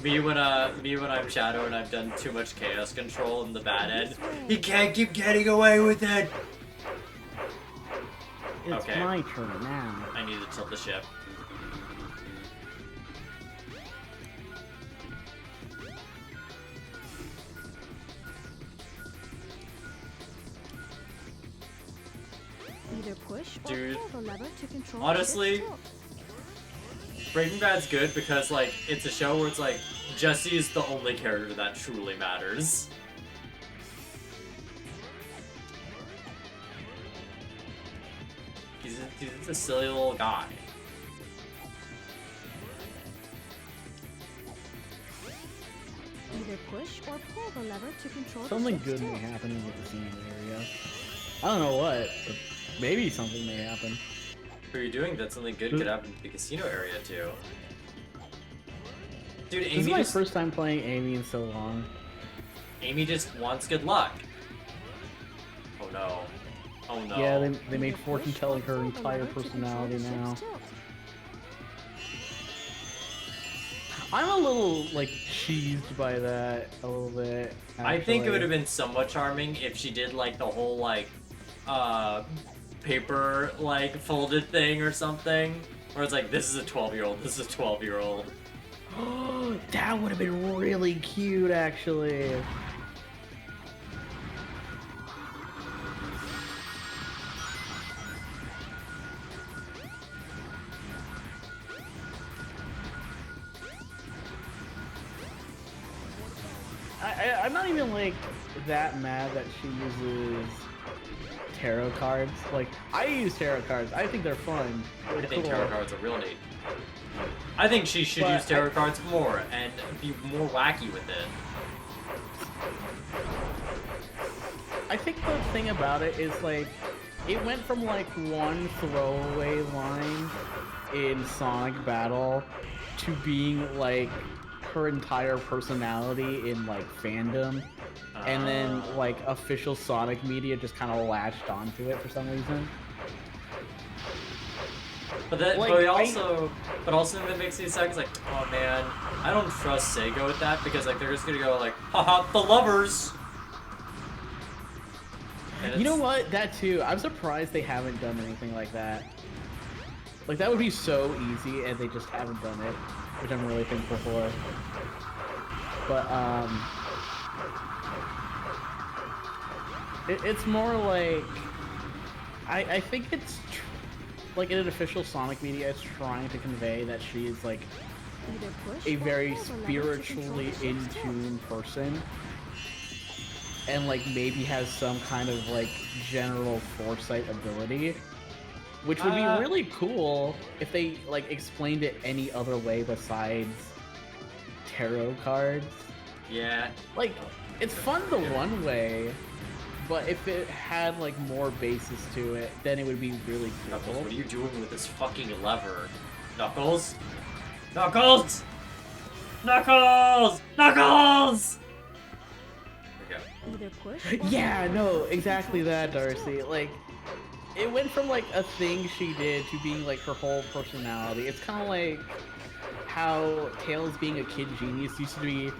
Me when I'm Shadow and I've done too much chaos control in the bad end. He can't keep getting away with it! It's Okay. my turn now. I need to tilt the ship. Either push or Dude, pull the lever to control honestly, the ship's tilt. Breaking Bad's good because, like, it's a show where it's like, Jesse is the only character that truly matters. He's a silly little guy. Either push or pull the lever to control Something the ship's good may tilt. happen with the scene area. I don't know what, but maybe something may happen. What are you doing that something good could happen to the casino area too? Dude, This is my first time playing Amy in so long. Amy just wants good luck. Oh no. Oh no. Yeah, they made Either fortune push telling or her pull the entire lever to control personality the ship's now. tilt. I'm a little like cheesed by that a little bit. I think it would have actually. been somewhat charming if she did like the whole like paper like folded thing or something. Where it's like, this is a 12-year-old, this is a 12-year-old. That would have been really cute, actually. I'm not even like that mad that she uses tarot cards. Like, I use tarot cards. I think they're fun. They're I think cool. tarot cards are real neat. I think she should But use tarot cards more and be more wacky with it. I think the thing about it is like it went from like one throwaway line in Sonic Battle to being like her entire personality in like fandom, and then like official Sonic media just kind of latched onto it for some reason. But that, Like, but also that makes me sad. 'Cause like, oh man, I don't trust Sega with that because like they're just gonna go like, haha, the lovers. And You know it's- what? That too. I'm surprised they haven't done anything like that. Like that would be so easy, and they just haven't done it, which I'm really thankful for. But it's more like I think it's like in an official Sonic media, it's trying to convey that she is like Either push a or very pull the lever to control spiritually the ship's in tilt. tune person, and like maybe has some kind of like general foresight ability, which would be really cool if they like explained it any other way besides tarot cards. Yeah. Like, it's fun the one way, but if it had like more basis to it, then it would be really Knuckles, cool. what are you doing with this fucking lever? Knuckles? Knuckles! Knuckles! Knuckles! There we go. Either push or Yeah, pull no, the lever to exactly control the that, ship's Darcy. tilt. Like, it went from like a thing she did to being like her whole personality. It's kind of like how Tails being a kid genius used to be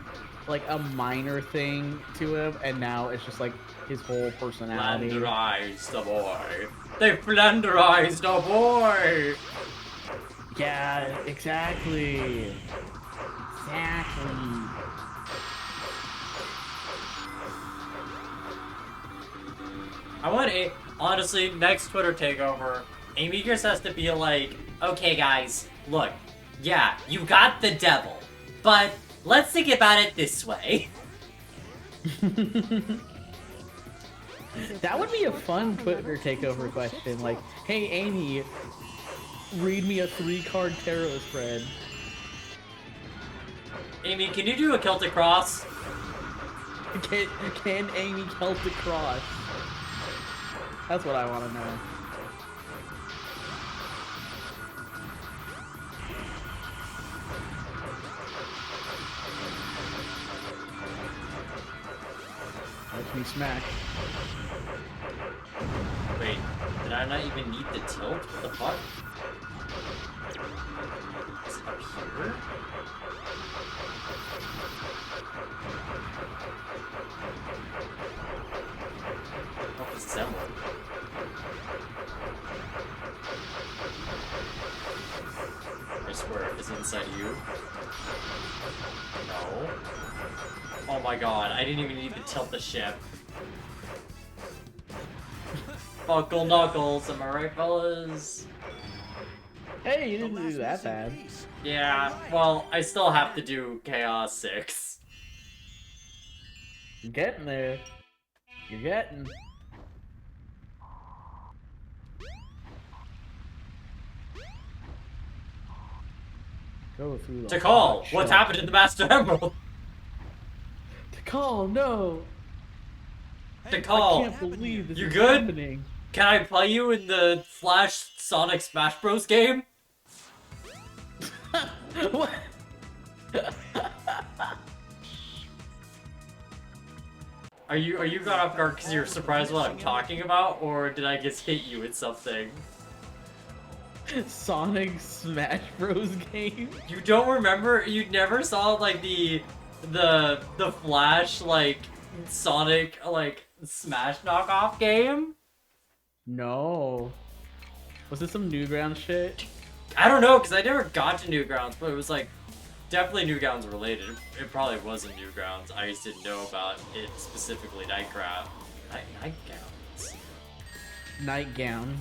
like a minor thing to him, and now it's just like his whole personality. Flanderized the boy. They flanderized the boy! Yeah, exactly. Exactly. I want honestly, next Twitter takeover, Amy just has to be like, okay guys, look, yeah, you got the devil, but let's think about it this way. That would be a fun Twitter takeover question. Like, hey Amy, read me a 3-card tarot spread. Amy, can you do a Celtic Cross? Can Amy Celtic Cross? That's what I want to know. Let me smack. Wait, did I not even need the tilt? What the fuck? Is it up here? What is that one? I swear, is it inside you? No. Oh my god, I didn't even need to tilt the ship. Buckle knuckles, am I right, fellas? Hey, you didn't do that bad. Yeah, well, I still have to do Chaos 6. You're getting there. You're getting. Go through the Tikal, hot what's shell. happened to the Master Emerald? Tikal, no! Hey, I Tikal, can't believe this you is good? happening. Can I play you in the Flash Sonic Smash Bros game? What? Are you caught off guard because you're surprised what I'm talking about, or did I just hit you with something? Sonic Smash Bros game? You don't remember? You never saw like the Flash like Sonic like Smash knockoff game? No. Was this some Newgrounds shit? I don't know, because I never got to Newgrounds, but it was like definitely Newgrounds related. It probably wasn't Newgrounds. I just didn't know about it specifically. Nightcraft, nightgowns. Nightgowns.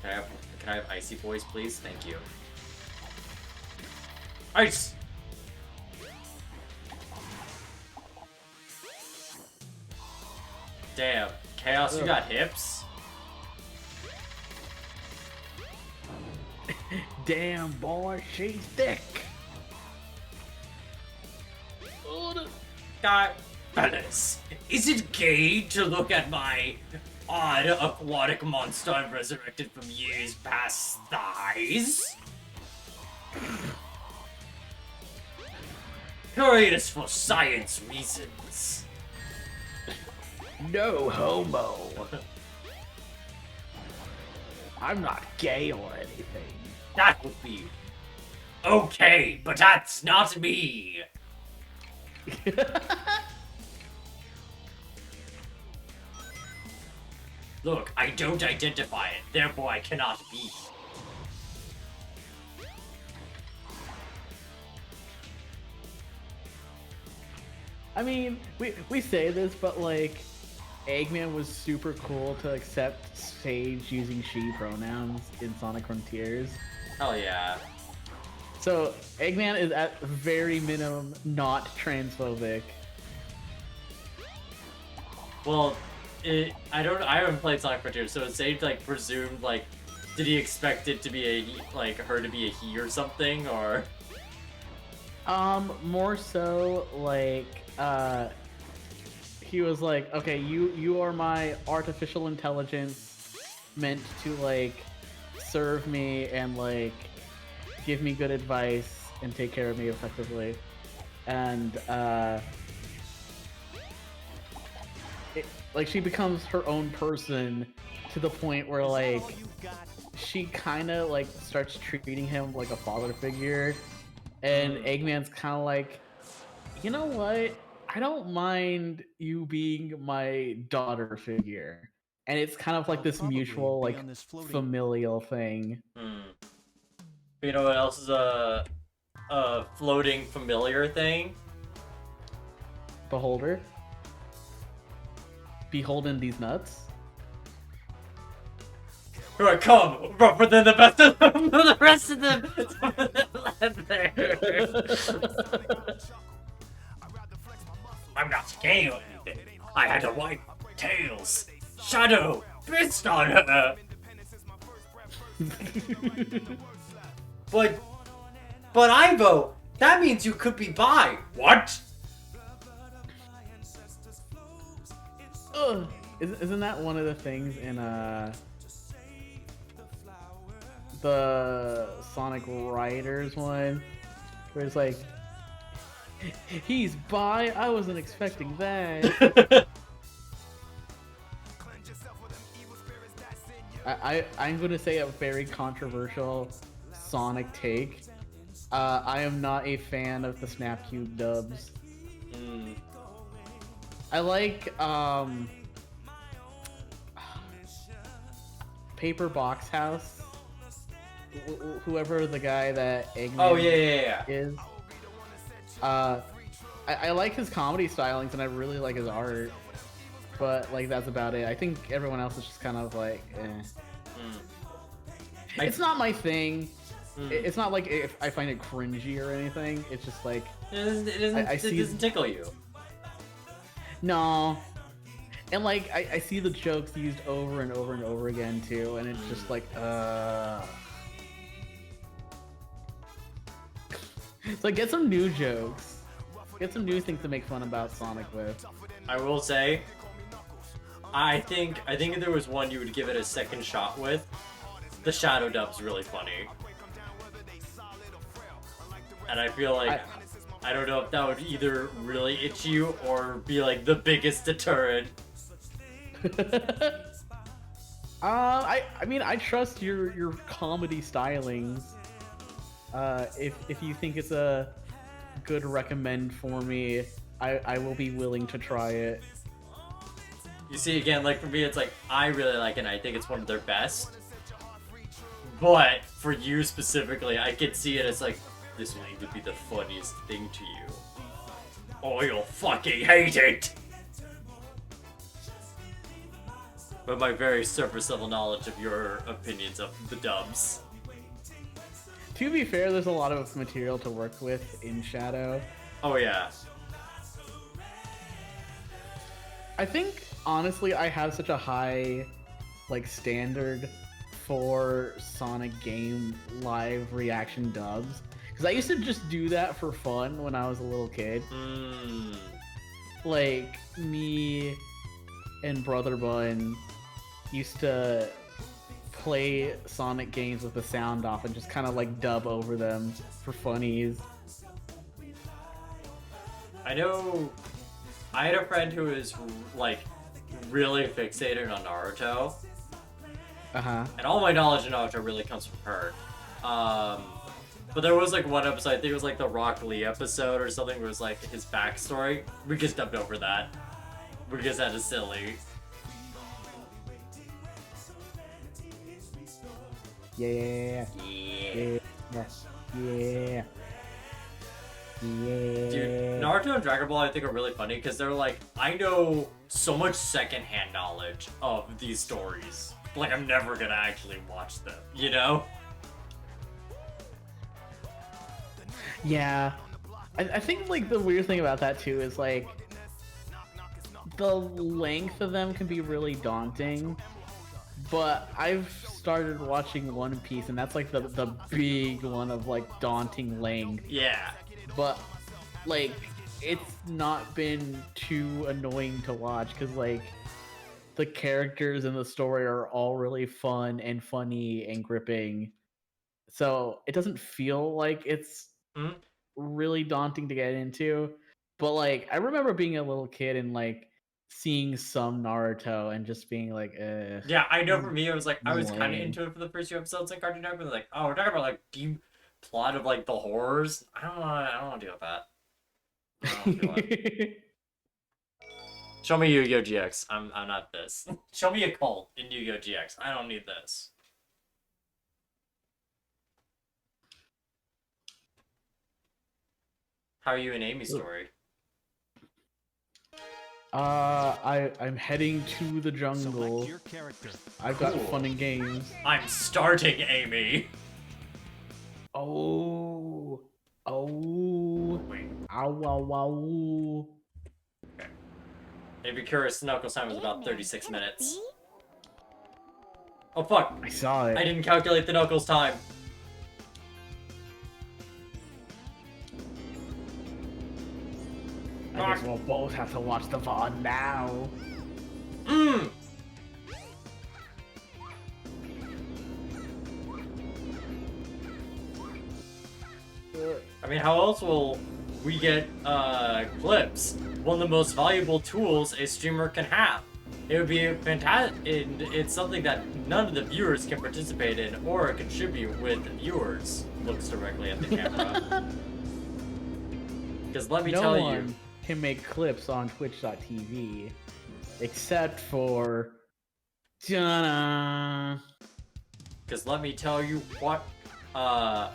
Can I have icy boys, please? Thank you. Ice. Damn, Chaos, you got hips? Damn, boy, she's thick. Fellas, is it gay to look at my odd aquatic monster I've resurrected from years past thighs? Curious for science reasons. No homo. I'm not gay or anything. That would be okay, but that's not me. Look, I don't identify it, therefore I cannot be. I mean, we say this, but like, Eggman was super cool to accept Sage using she pronouns in Sonic Frontiers. Hell yeah. So Eggman is at very minimum not transphobic. Well, I haven't played Sonic Frontiers, so it's Sage like presumed like, did he expect it to be a he, like her to be a he or something, or? More so like, he was like, okay, you are my artificial intelligence meant to like serve me and like give me good advice and take care of me effectively. And like she becomes her own person to the point where like she kind of like starts treating him like a father figure, and Eggman's kind of like, you know what? I don't mind you being my daughter figure. And it's kind of like this Probably mutual, be like, on this floating- familial thing. You know what else is a floating familiar thing? beholder. Beholden these nuts. Here I come, rougher than the best of them, the rest of them. I'm not scared of anything. I had to wipe Tails, Shadow, Fist on her. But Ivo, that means you could be bi. What? Ugh. Isn't that one of the things in the Sonic Riders one, where it's like, he's bi? I wasn't expecting that. I'm gonna say a very controversial Sonic take. I am not a fan of the Snapcube dubs. I like Paper Box House. Whoever the guy that Eggman Oh yeah. is. I like his comedy stylings and I really like his art, but like that's about it. I think everyone else is just kind of like, It's not my thing. It's not like if I find it cringy or anything. It's just like it doesn't tickle you. No. And like I see the jokes used over and over and over again too, and it's just like It's like get some new jokes. Get some new things to make fun about Sonic with. I will say, I think if there was one you would give it a second shot with, the Shadow dub's really funny. And I feel like I don't know if that would either really itch you or be like the biggest deterrent. I mean I trust your comedy stylings. If you think it's a good recommend for me, I will be willing to try it. You see, again, like for me, it's like I really like it and I think it's one of their best. But for you specifically, I could see it as like, this will either be the funniest thing to you, or you'll fucking hate it. But my very surface level knowledge of your opinions of the dubs. To be fair, there's a lot of material to work with in Shadow. Oh yeah. I think, honestly, I have such a high, like, standard for Sonic game live reaction dubs. Because I used to just do that for fun when I was a little kid. Like, me and Brother Bun used to play Sonic games with the sound off and just kind of, like, dub over them for funnies. I know I had a friend who was, like, really fixated on Naruto. And all my knowledge of Naruto really comes from her. But there was, like, one episode, I think it was, like, the Rock Lee episode or something, where it was, like, his backstory. We just dubbed over that. We just had a silly. Yeah. Yeah. Yeah. Dude, Naruto and Dragon Ball I think are really funny because they're like, I know so much secondhand knowledge of these stories. Like, I'm never gonna actually watch them, you know? Yeah. I think, like, the weird thing about that, too, is, like, the length of them can be really daunting. But I've started watching One Piece, and that's, like, the big one of, like, daunting length. Yeah. But, like, it's not been too annoying to watch, because, like, the characters in the story are all really fun and funny and gripping. So it doesn't feel like it's really daunting to get into. But, like, I remember being a little kid and, like, seeing some Naruto and just being like, Yeah, I know for me, it was like, I was kind of lame. into it for the first few episodes in Cartoon Network, but like, oh, we're talking about, like, deep plot of, like, the horrors. I don't want to deal with that. I don't wanna feel it. Show me Yu-Gi-Oh! GX. I'm not this. Show me a cult in Yu-Gi-Oh! GX. I don't need this. How are you in Amy's story? I'm heading to the jungle. Select your character. I've got Cool. fun and games. I'm starting Amy. Oh. Wait. Ow, ow, ow. If you're curious, Knuckles time was about 36 minutes. Oh fuck! I saw it. I didn't calculate the Knuckles time. I guess we'll both have to watch the VOD now. Mmm! I mean, how else will we get clips? One of the most valuable tools a streamer can have. It would be fantastic. It's something that none of the viewers can participate in or contribute with the viewers. Looks directly at the camera. Because let me tell No you, one can make clips on Twitch.tv except for Jana. because let me tell you what, I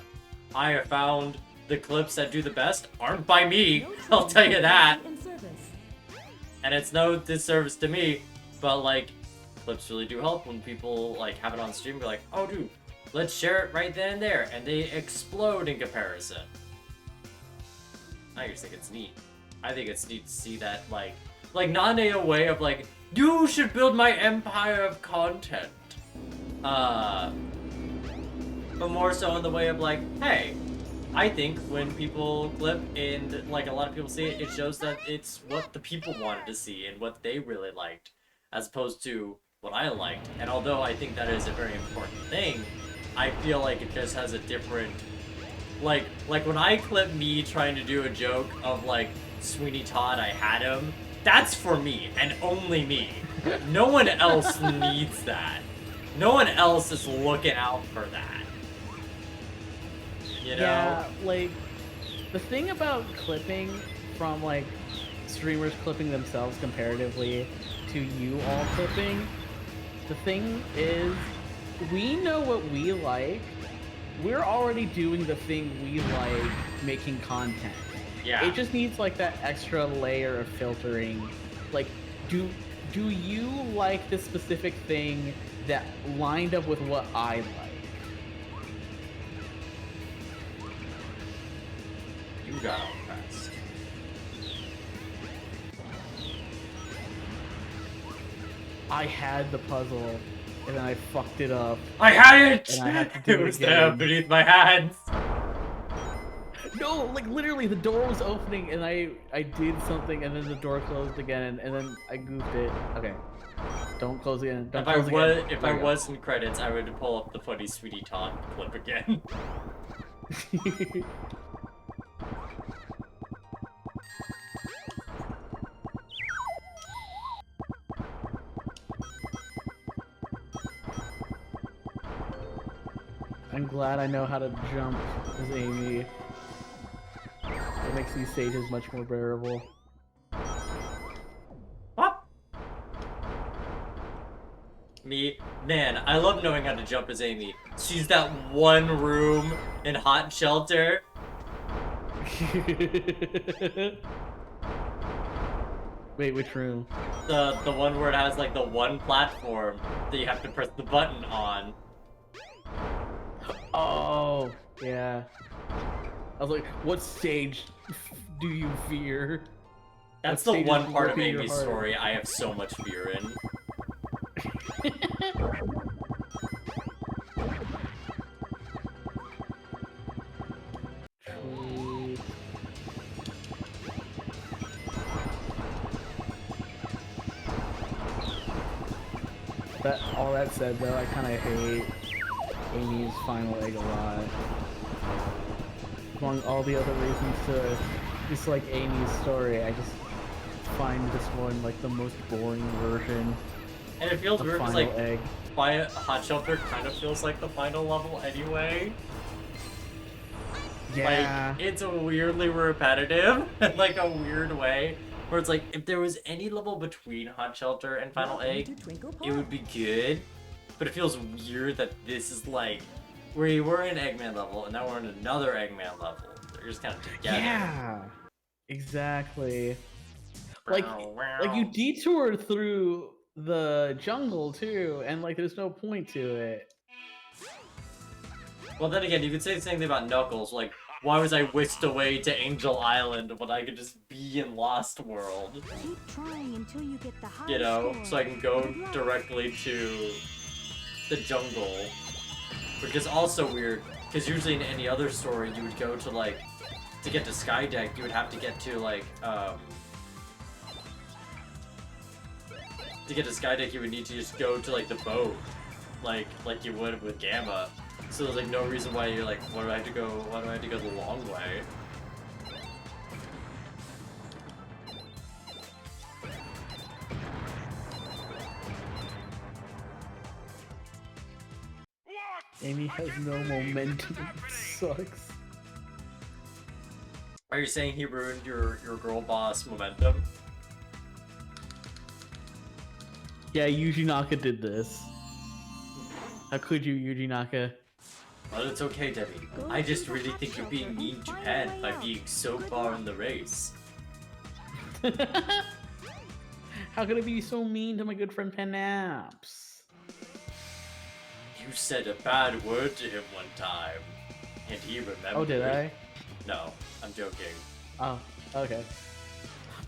have found the clips that do the best aren't by me. I'll tell you that. In service. And it's no disservice to me, but like, clips really do help when people like have it on stream. Be like, oh dude, let's share it right then and there, and they explode in comparison. I just think it's neat. I think it's neat to see that like not in a way of like, you should build my empire of content. But more so in the way of like, hey, I think when people clip and like a lot of people see it, it shows that it's what the people wanted to see and what they really liked, as opposed to what I liked. And although I think that is a very important thing, I feel like it just has a different, like when I clip me trying to do a joke of like Sweeney Todd, I had him. That's for me and only me. No one else needs that. No one else is looking out for that. You know? Yeah, like, the thing about clipping from, like, streamers clipping themselves comparatively to you all clipping, the thing is, we know what we like. We're already doing the thing we like, making content. Yeah. It just needs, like, that extra layer of filtering. Like, do you like this specific thing that lined up with what I like? You got impressed. I had the puzzle, and then I fucked it up. I had it! And I had to do It it was there again. beneath my hands. No, like literally, the door was opening, and I did something, and then the door closed again, and then I goofed it. Okay, don't close again. Don't If I close was again. if There I we go. was in credits, I would pull up the funny Sweetie Todd clip again. I'm glad I know how to jump as Amy. It makes these stages much more bearable. What? Me? Man, I love knowing how to jump as Amy. She's that one room in Hot Shelter. Wait, which room? The one where it has like the one platform that you have to press the button on. Oh, yeah. I was like, what stage do you fear? That's What the stage one is part of warping your Amy's heart? story I have so much fear in. True. That all that said though, I kind of hate Amy's final egg a lot. Among all the other reasons to dislike Amy's story, I just find this one like the most boring version And it feels of weird because final like egg. Hot Shelter kind of feels like the final level anyway. Yeah. Like, it's a weirdly repetitive, in like a weird way. Where it's like, if there was any level between Hot Shelter and Final Welcome Egg, to Twinkle it Park. would be good. But it feels weird that this is like, we were in Eggman level, and now we're in another Eggman level. They're just kind of together. Yeah. Exactly. like you detour through the jungle too, and like there's no point to it. Well, then again, you could say the same thing about Knuckles. Like, why was I whisked away to Angel Island when I could just be in Lost World? Keep trying until you get the high You know, score. so I can go Good luck. directly to the jungle. Which is also weird, because usually in any other story, you would go to, like, to get to Skydeck, you would have to get to, like, to get to Skydeck, you would need to just go to, like, the boat. Like you would with Gamma. So there's, like, no reason why you're like, why do I have to go the long way? Amy has no momentum. It sucks. Are you saying he ruined your girl boss momentum? Yeah, Yuji Naka did this. How could you, Yuji Naka? But it's okay, Debbie. I just really think you're being mean to Japan by being so far in the race. How could I be so mean to my good friend Panaps? You said a bad word to him one time, and he remembered. Oh, did I? No, I'm joking. Oh, okay.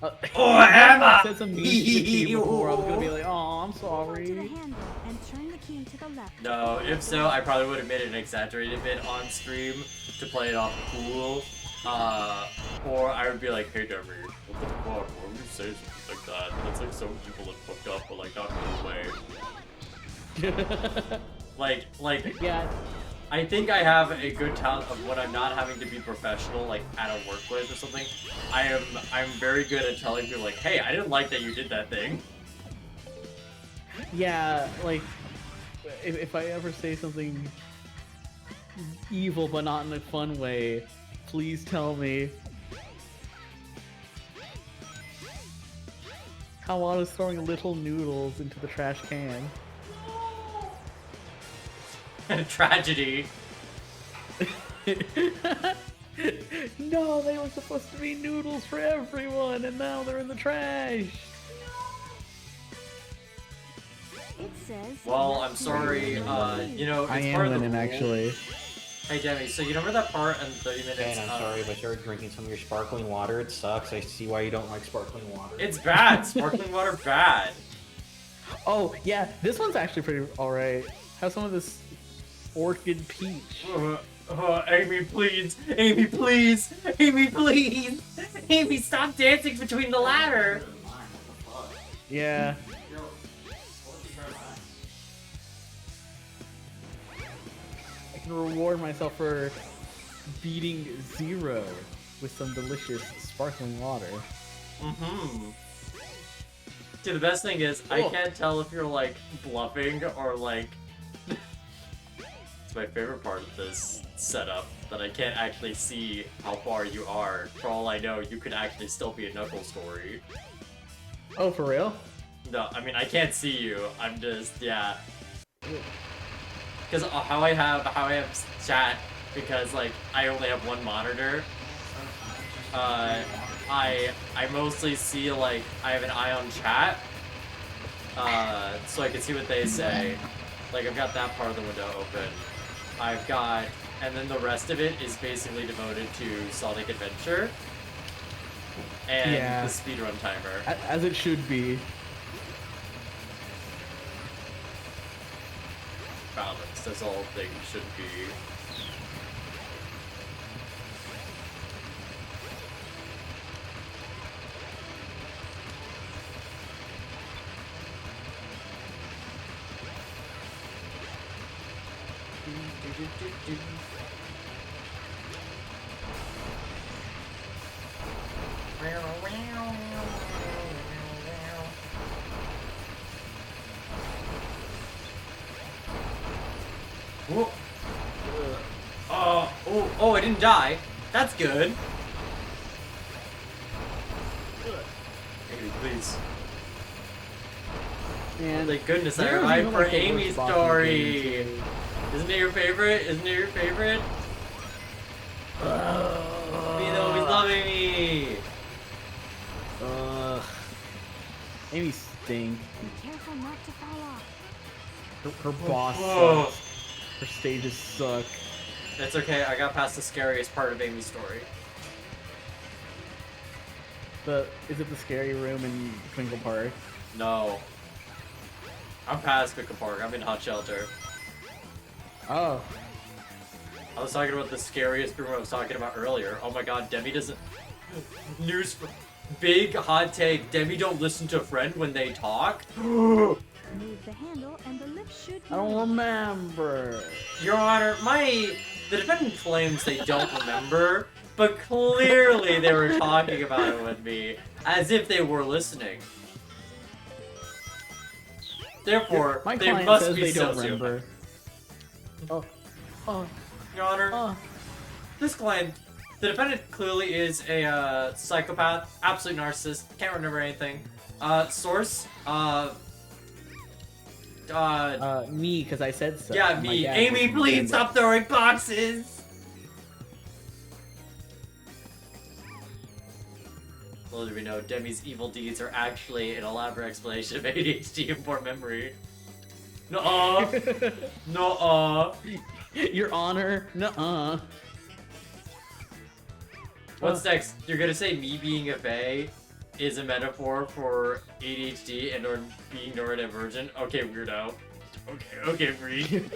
Oh, I Emma! said some mean shit to you before. I was gonna be like, oh, I'm Hold on to the sorry. handle and turn the key to the left. No, if so, I probably would have made an exaggerated bit on stream to play it off cool. Or I would be like, hey, Demmy, what the fuck? Why would you say something like that? That's like so evil and fucked up, but like not in a way. Like, Yeah, I think I have a good talent of when I'm not having to be professional, like at a workplace or something. I'm very good at telling people like, hey, I didn't like that you did that thing. yeah, like, if I ever say something evil but not in a fun way, please tell me. Kawada's throwing little noodles into the trash can. Tragedy. No, they were supposed to be noodles for everyone, and now they're in the trash. It says. Well, left I'm sorry. hand. You know, it's I am part of the winning, rule. actually. Hey, Demi. So you remember that part in 30 minutes? And I'm sorry, but you're drinking some of your sparkling water. It sucks. I see why you don't like sparkling water. It's bad. Sparkling water bad. Oh, yeah, this one's actually pretty alright. Have some of this orchid peach. Amy, please. Amy, please. Amy, please. Amy, stop dancing between the ladder. Yeah. I can reward myself for beating Zero with some delicious sparkling water. Mm-hmm. Dude, the best thing is, I Oh. can't tell if you're, like, bluffing or, like... It's my favorite part of this setup, that I can't actually see how far you are. For all I know, you could actually still be a Knuckles story. Oh, for real? No, I mean, I can't see you. I'm just, yeah. Because how I have chat, because, like, I only have one monitor, I mostly see, like, I have an eye on chat, so I can see what they say. Like, I've got that part of the window open. I've got, and then the rest of it is basically devoted to Sonic Adventure and Yeah. the speedrun timer. As it should be. Balanced, as all things should be. Whoa. Oh, I didn't die. That's good. Amy, please. And Thank goodness I Zero's arrived even, for like, the worst Amy's boss in the story. game, too. Isn't it your favorite? Isn't it your favorite? Being always loving me. Amy stink. Be careful not to fall off. Her boss Whoa. sucks. Her stages suck. It's okay, I got past the scariest part of Amy's story. Is it the scary room in Twinkle Park? No. I'm past Pickle Park, I'm in Hot Shelter. Oh. I was talking about the scariest room I was talking about earlier. Oh my god, Demi doesn't... News... Big hot take, Demi don't listen to a friend when they talk? Move the handle and the lift should I don't remember. Your Honor, the defendant claims they don't remember, but clearly they were talking about it with me, as if they were listening. Therefore, My they client must says be they don't sociopaths. remember. Oh. Your Honor, this client, the defendant clearly is a psychopath, absolute narcissist, can't remember anything. Source, Me, because I said so. yeah, My me. dad Amy, was please offended. stop throwing boxes! Little do we know, Demi's evil deeds are actually an elaborate explanation of ADHD and poor memory. Nuh-uh. Nuh-uh. Your Honor, nuh-uh. What's next? You're gonna say me being a fae is a metaphor for ADHD and or being neurodivergent? Okay, weirdo. Okay, freak.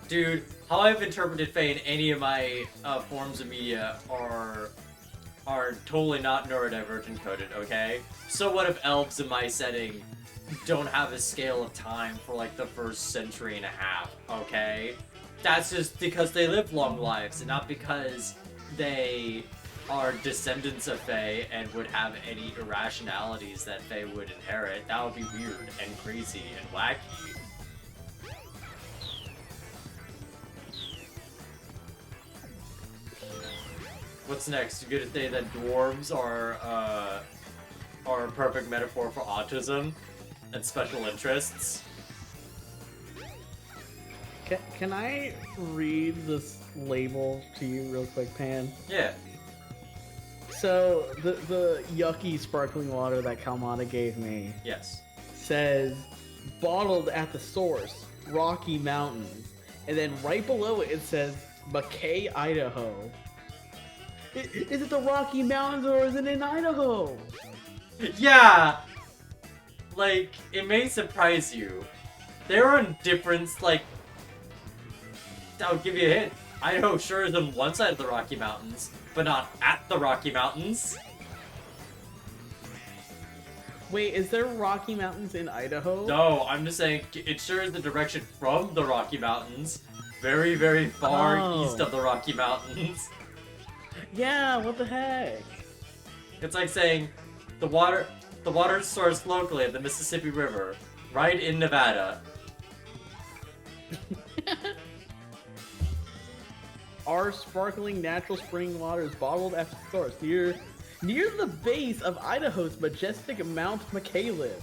Dude, how I've interpreted fae in any of my forms of media are totally not neurodivergent coded, okay? So what if elves in my setting don't have a scale of time for like the first century and a half, okay? That's just because they live long lives and not because they are descendants of fae and would have any irrationalities that fae would inherit. That would be weird and crazy and wacky. What's next? You gonna say that dwarves are a perfect metaphor for autism and special interests? Can I read this label to you real quick, Pan? Yeah. So, the yucky sparkling water that Kalmata gave me Yes. says, bottled at the source, Rocky Mountains. And then right below it, it says, McKay, Idaho. Is it the Rocky Mountains or is it in Idaho? Yeah! Like, it may surprise you. There are different, like... I'll give you a hint. Idaho sure is on one side of the Rocky Mountains, but not at the Rocky Mountains. Wait, is there Rocky Mountains in Idaho? No, I'm just saying, it sure is the direction from the Rocky Mountains. Very, very far east of the Rocky Mountains. Yeah, what the heck? It's like saying, the water is sourced locally at the Mississippi River, right in Nevada. Our sparkling natural spring water is bottled at the source near the base of Idaho's majestic Mount McCaleb.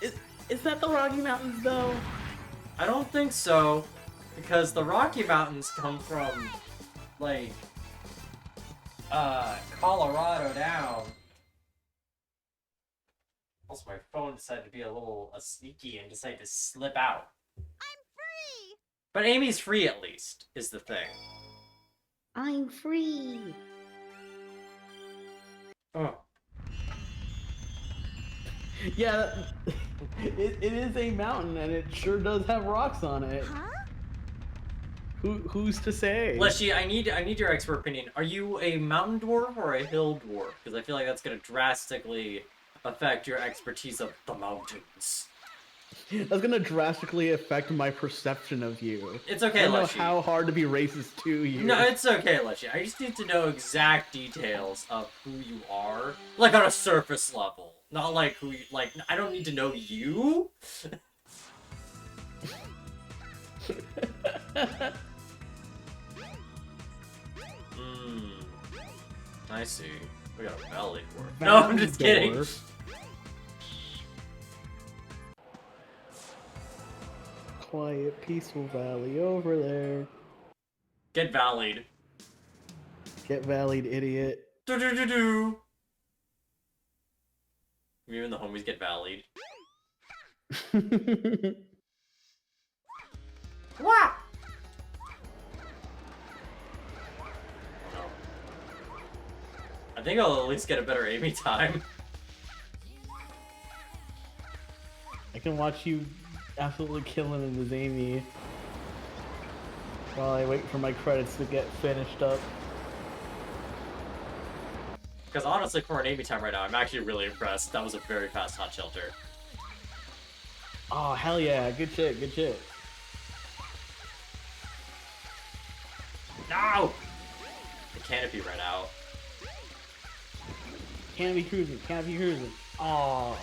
Is that the Rocky Mountains though? I don't think so, because the Rocky Mountains come from, like, Colorado down. Also, my phone decided to be a little sneaky and decided to slip out. I'm free! But Amy's free at least, is the thing. I'm free. Oh. Yeah, it is a mountain and it sure does have rocks on it. Huh? Who's to say? Leshy, I need your expert opinion. Are you a mountain dwarf or a hill dwarf? Because I feel like that's going to drastically affect your expertise of the mountains. That's gonna drastically affect my perception of you. It's okay, I don't know Leshy. how hard to be racist to you. No, it's okay, Leshy. I just need to know exact details of who you are. Like, on a surface level. Not like who you... Like, I don't need to know you. I see. We got a valley for it. No, I'm just kidding. Dwarf. Quiet, peaceful valley over there. Get valleyed. Get valleyed, idiot. Do-do-do-do. Even the homies get valleyed. Wah! Oh. I think I'll at least get a better aiming time. I can watch you absolutely killing in this Amy while I wait for my credits to get finished up. Because honestly, for an aiming time right now, I'm actually really impressed. That was a very fast hot shelter. Oh, hell yeah. Good shit, good shit. No! The canopy ran out. Canopy cruising, canopy cruising. Oh.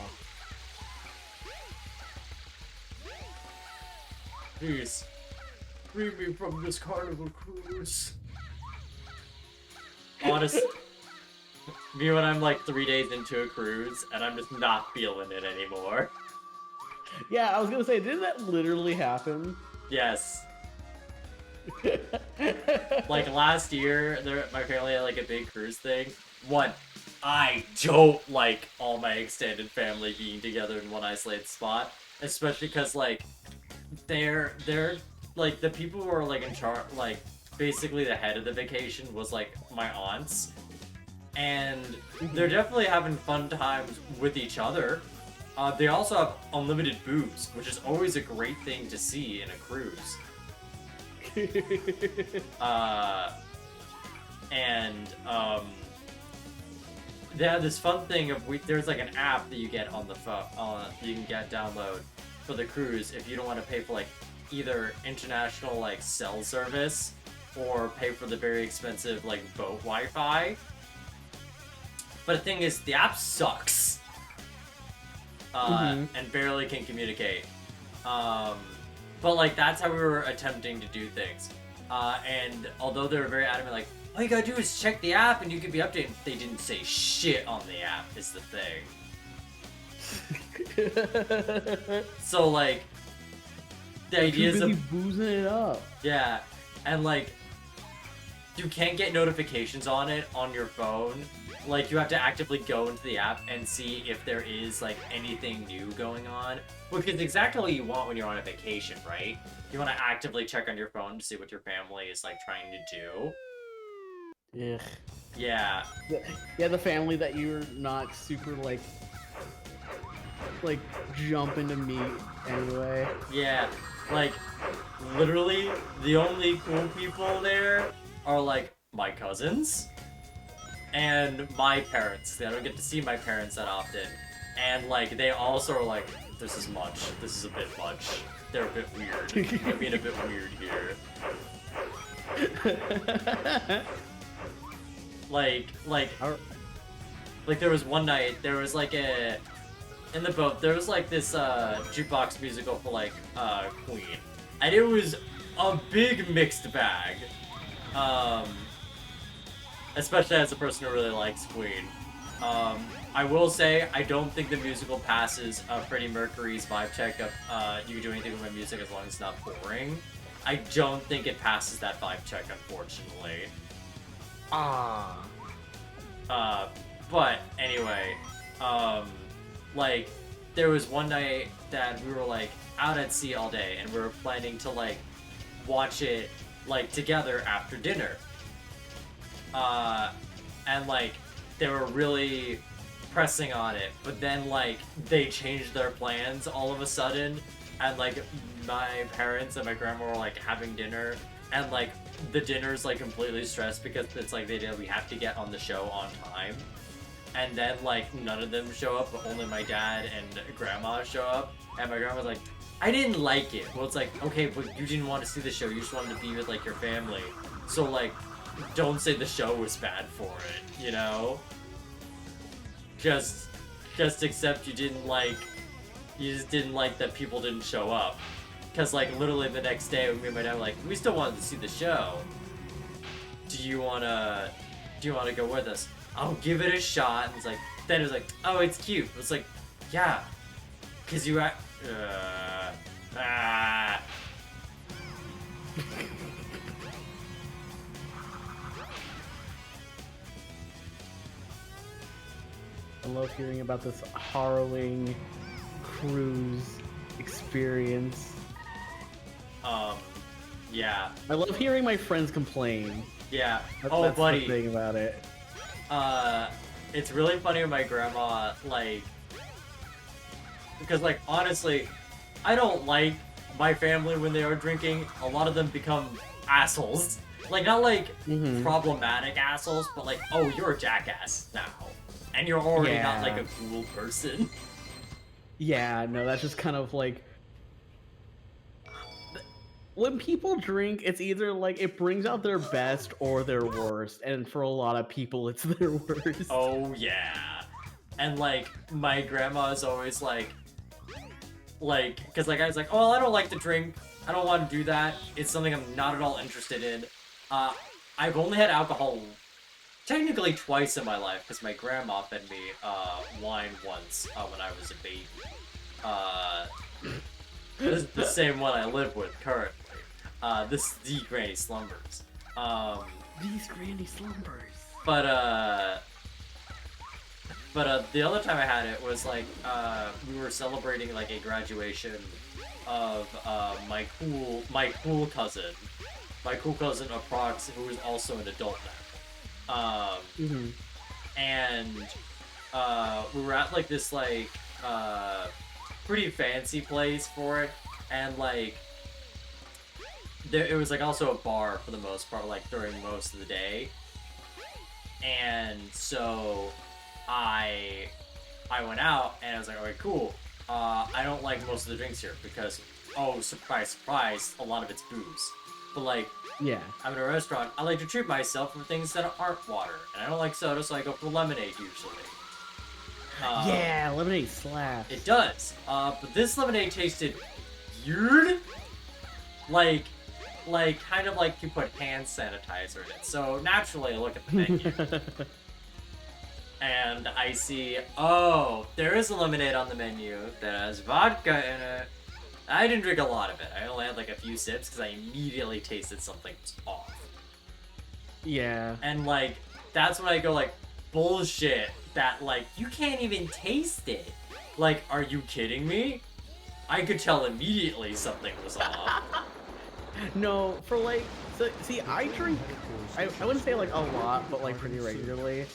Please, free me from this carnival cruise. Honest, me when I'm like 3 days into a cruise and I'm just not feeling it anymore. Yeah, I was gonna say, didn't that literally happen? Yes. Like last year, my family had like a big cruise thing. One, I don't like all my extended family being together in one isolated spot, especially because like they're like the people who are like in charge, like basically the head of the vacation was like my aunts, and they're definitely having fun times with each other. They also have unlimited booze, which is always a great thing to see in a cruise. They have this fun thing of there's like an app that you get on the phone, you can download for the cruise if you don't want to pay for like either international like cell service or pay for the very expensive like boat Wi-Fi. But the thing is, the app sucks. And barely can communicate. But like that's how we were attempting to do things. And although they were very adamant, like all you gotta do is check the app and you can be updated, they didn't say shit on the app is the thing. So like the idea is boozing it up. Yeah, and like you can't get notifications on it on your phone. Like, you have to actively go into the app and see if there is, like, anything new going on. Which is exactly what you want when you're on a vacation, right? You want to actively check on your phone to see what your family is, like, trying to do. Ugh. Yeah. Yeah, the family that you're not super, like jumping to meet anyway. Yeah. Like, literally, the only cool people there are, like, my cousins and my parents. I don't get to see my parents that often. And, like, they also are like, this is much. This is a bit much. They're a bit weird. They're being a bit weird here. Like, there was one night, there was, like, in the boat, there was, like, this, jukebox musical for, like, Queen. And it was a big mixed bag. Especially as a person who really likes Queen. I will say, I don't think the musical passes Freddie Mercury's vibe check of you can do anything with my music as long as it's not boring. I don't think it passes that vibe check, unfortunately. But anyway, like, there was one night that we were, like, out at sea all day, and we were planning to, like, watch it, like, together after dinner. And, like, they were really pressing on it, but then, like, they changed their plans all of a sudden, and, like, my parents and my grandma were, like, having dinner, and, like, the dinner's, like, completely stressed because it's, like, we have to get on the show on time, and then, like, none of them show up, but only my dad and grandma show up, and my grandma's like, I didn't like it. Well, it's like, okay, but you didn't want to see the show, you just wanted to be with, like, your family, so, like, don't say the show was bad for it, you know? Just accept you just didn't like that people didn't show up. Cause like literally the next day me and my dad were like, we still wanted to see the show. Do you wanna go with us? I'll give it a shot. And it's like, then it was like, oh, it's cute. It was like, yeah, cause you love hearing about this harrowing cruise experience. Yeah. I love hearing my friends complain. Yeah. That's buddy. the thing about it. It's really funny when my grandma, like, because, like, honestly, I don't like my family when they are drinking. A lot of them become assholes. Like, not like problematic assholes, but like, oh, you're a jackass now. And you're already not like a cool person. Yeah, no, that's just kind of like... When people drink, it's either like it brings out their best or their worst, and for a lot of people, it's their worst. Oh, yeah. And, like, my grandma is always like, because, like, I was like, oh, I don't like to drink. I don't want to do that. It's something I'm not at all interested in. I've only had alcohol technically twice in my life, because my grandma fed me wine once when I was a baby. This is the same one I live with currently. This is the Granny Slumbers. These Granny Slumbers. But the other time I had it was like, we were celebrating like a graduation of my cool cousin. My cool cousin Aprox, who is also an adult now. And we were at like this like pretty fancy place for it, and like it was like also a bar for the most part, like during most of the day. And so I went out and I was like, okay, cool. I don't like most of the drinks here because, oh, surprise, surprise, a lot of it's booze. But like, yeah, I'm in a restaurant. I like to treat myself for things that aren't water, and I don't like soda, so I go for lemonade usually. Yeah, lemonade slaps. It does. But this lemonade tasted weird. Like kind of like you put hand sanitizer in it. So naturally, I look at the menu. And I see, oh, there is a lemonade on the menu that has vodka in it. I didn't drink a lot of it. I only had like a few sips because I immediately tasted something was off. Yeah. And like, that's when I go like, bullshit, that like, you can't even taste it. Like, are you kidding me? I could tell immediately something was off. No, for like, so, see, I drink, I wouldn't say like a lot, but like pretty regularly.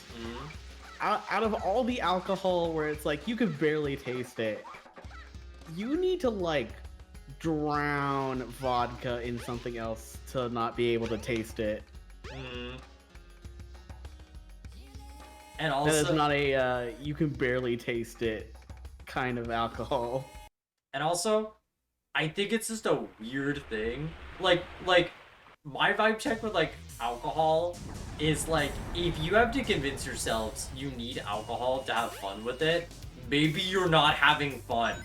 Out of all the alcohol where it's like, you could barely taste it, you need to like drown vodka in something else to not be able to taste it. And also, that is not a you can barely taste it kind of alcohol. And also, I think it's just a weird thing. Like my vibe check with like alcohol is like, if you have to convince yourselves you need alcohol to have fun with it, maybe you're not having fun.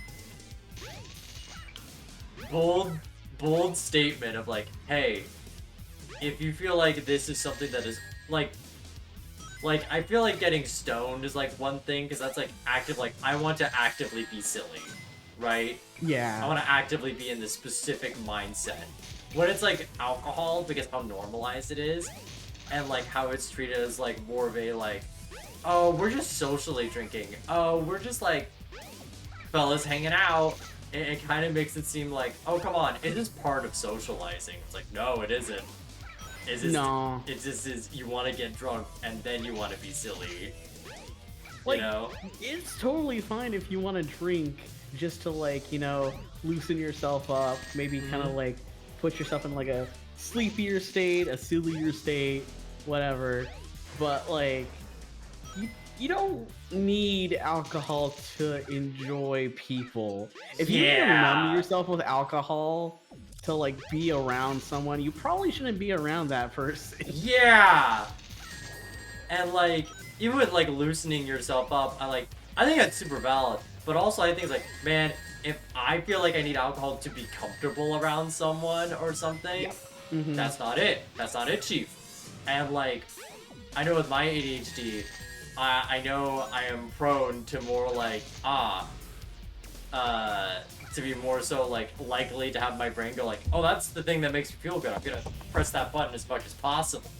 Bold statement of like, hey, if you feel like this is something that is like I feel like getting stoned is like one thing, because that's like active, like I want to actively be silly, right? Yeah. I want to actively be in this specific mindset. When it's like alcohol, because how normalized it is, and like how it's treated as like more of a like, oh, we're just socially drinking. Oh, we're just like fellas hanging out. It kind of makes it seem like, oh, come on, it is part of socializing. It's like, no, it isn't. No. It just is, you want to get drunk and then you want to be silly. Like, you know? It's totally fine if you want to drink just to like, you know, loosen yourself up, maybe kind of like put yourself in like a sleepier state, a sillier state, whatever. But like, you don't need alcohol to enjoy people. If you need to numb yourself with alcohol to like be around someone, you probably shouldn't be around that person. Yeah! And like, even with like loosening yourself up, I think that's super valid. But also I think it's like, man, if I feel like I need alcohol to be comfortable around someone or something, that's not it. That's not it, chief. And like, I know with my ADHD, I know I am prone to more like, to be more so like likely to have my brain go like, oh, that's the thing that makes me feel good. I'm gonna press that button as much as possible.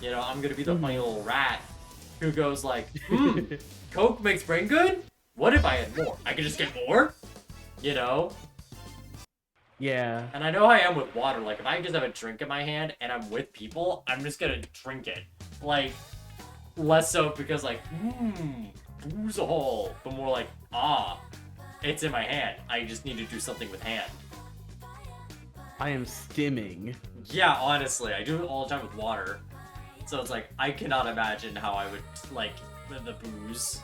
You know, I'm gonna be the funny little rat who goes like, Coke makes brain good? What if I had more? I could just get more? You know? Yeah. And I know how I am with water. Like, if I just have a drink in my hand and I'm with people, I'm just gonna drink it. Like, less so because, like, booze a hole. But more like, it's in my hand. I just need to do something with hand. I am stimming. Yeah, honestly. I do it all the time with water. So it's like, I cannot imagine how I would, like, the booze.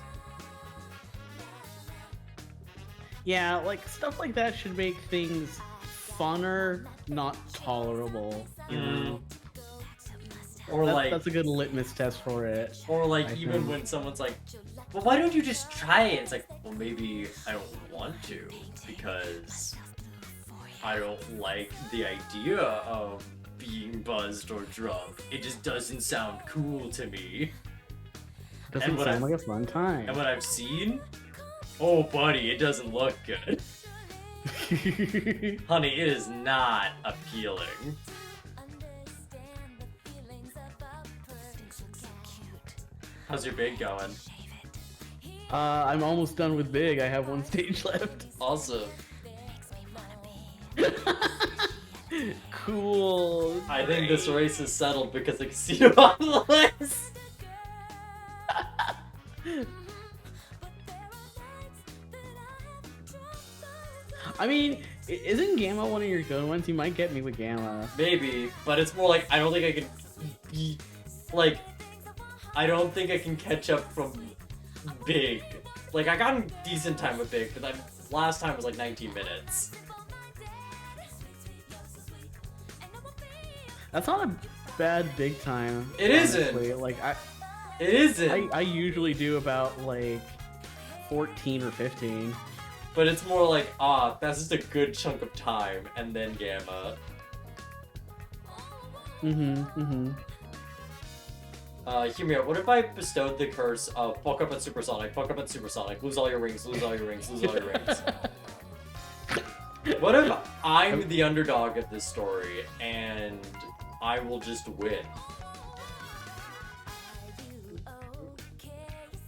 Yeah, like, stuff like that should make things funner, not tolerable. You know? Or like, that's a good litmus test for it. or like, I even think. when someone's like, well, why don't you just try it? It's like, well, maybe I don't want to because I don't like the idea of being buzzed or drunk. It just doesn't sound cool to me. Doesn't what sound I- like a fun time. And what I've seen, oh buddy, it doesn't look good. Honey, it is not appealing. How's your big going? I'm almost done with Big. I have one stage left. Awesome. Cool. I think this race is settled because the casino on the list. I mean, isn't Gamma one of your good ones? You might get me with Gamma. Maybe, but it's more like I don't think I can be like I don't think I can catch up from Big. Like I got in decent time with Big, but last time was like 19 minutes. That's not a bad Big time. It honestly. isn't. Like It isn't. I usually do about like 14 or 15. But it's more like, that's just a good chunk of time, and then Gamma. Hear me out. What if I bestowed the curse of fuck up at supersonic, lose all your rings, lose all your rings, lose all your rings? What if I'm the underdog of this story, and I will just win?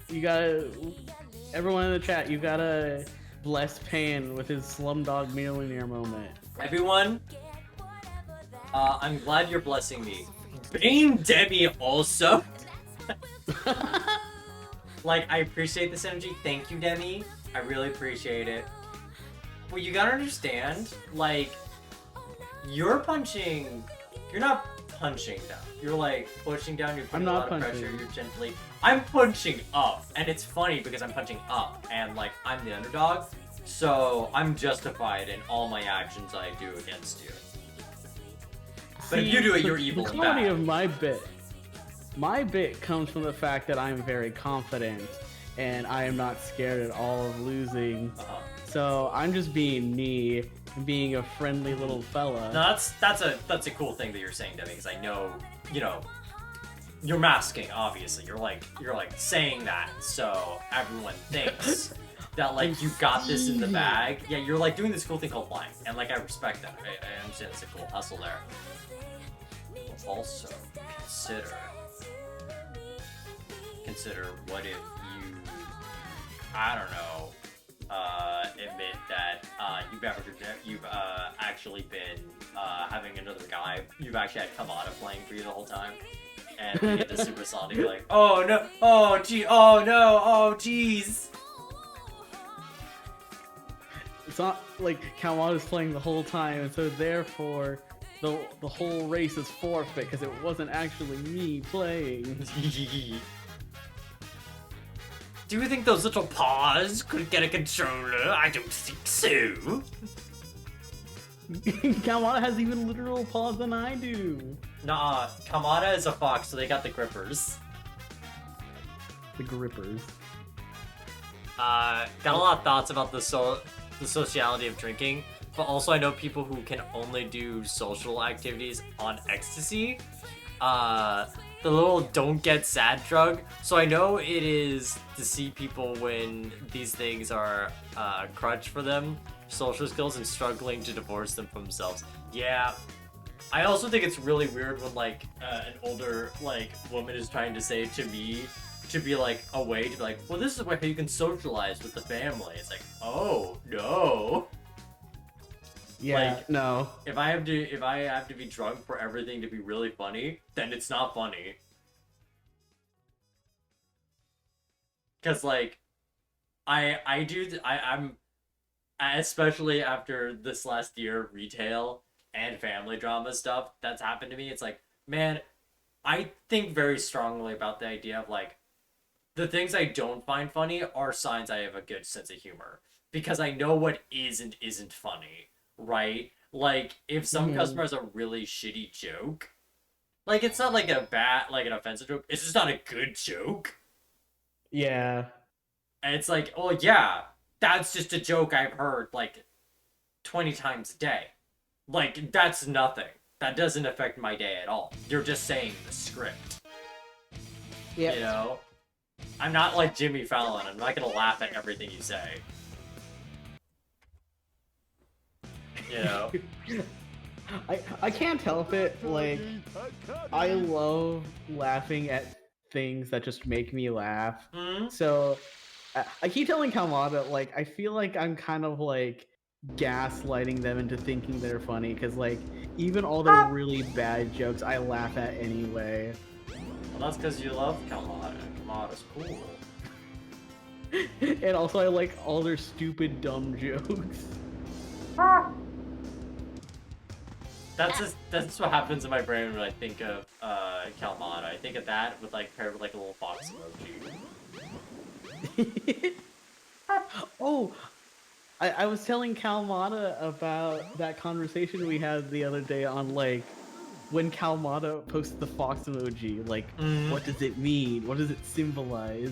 You gotta, everyone in the chat, you gotta bless Pan with his Slumdog Millionaire moment. Everyone, I'm glad you're blessing me. Bane Demi also. Like, I appreciate this energy. Thank you, Demi. I really appreciate it. But you gotta understand, like, you're not punching down. You're like pushing down, you're putting a lot of pressure, you're gently. I'm punching up, and it's funny because I'm punching up, and like, I'm the underdog, so I'm justified in all my actions I do against you. But if you do it, you're evil The and quality bad. of my bit comes from the fact that I'm very confident, and I am not scared at all of losing. So I'm just being me, being a friendly little fella. No, that's a cool thing that you're saying, Demi, because I know, you know, you're masking, obviously. You're like saying that, so everyone thinks that like you got this in the bag. Yeah, you're like doing this cool thing called lying, and like I respect that. I understand it's a cool hustle there. But also consider what if you, I don't know, admit that you've actually been having another guy. You've actually had Kamada playing for you the whole time, and you get the supersonic like, oh no, oh gee, oh no, oh geez. It's not like Kawada's playing the whole time, and so therefore the whole race is forfeit because it wasn't actually me playing. Do you think those little paws could get a controller? I don't think so. Kawada has even literal paws than I do. Nah, Kamada is a fox, so they got the grippers. The grippers. Got a lot of thoughts about the sociality of drinking, but also I know people who can only do social activities on ecstasy. The little don't get sad drug. So I know it is to see people when these things are a crutch for them, social skills, and struggling to divorce them from themselves. Yeah. I also think it's really weird when like an older like woman is trying to say to me to be like a way to be like, well, this is where you can socialize with the family. It's like, oh no. Yeah, Like, no. If I have to be drunk for everything to be really funny, then it's not funny. Cause like, I'm especially after this last year of retail and family drama stuff that's happened to me. It's like, man, I think very strongly about the idea of like, the things I don't find funny are signs I have a good sense of humor. Because I know what is and isn't funny, right? Like, if some customer has a really shitty joke, like, it's not like a bad, like an offensive joke, it's just not a good joke. Yeah. And it's like, oh yeah, that's just a joke I've heard, like, 20 times a day. Like, that's nothing. That doesn't affect my day at all. You're just saying the script. Yeah. You know? I'm not like Jimmy Fallon. I'm not gonna laugh at everything you say. You know? I can't help it, like, I love laughing at things that just make me laugh. So, I keep telling Kalmada, like, I feel like I'm kind of, like, gaslighting them into thinking they're funny, because, like, even all the really bad jokes I laugh at anyway. Well, that's because you love Kalmada. Kalmada's cool. And also I like all their stupid, dumb jokes. That's what happens in my brain when I think of Kalmada. I think of that with like paired with like a little fox emoji. Oh, I was telling Kalmada about that conversation we had the other day on like when Kalmada posted the fox emoji. Like, what does it mean? What does it symbolize?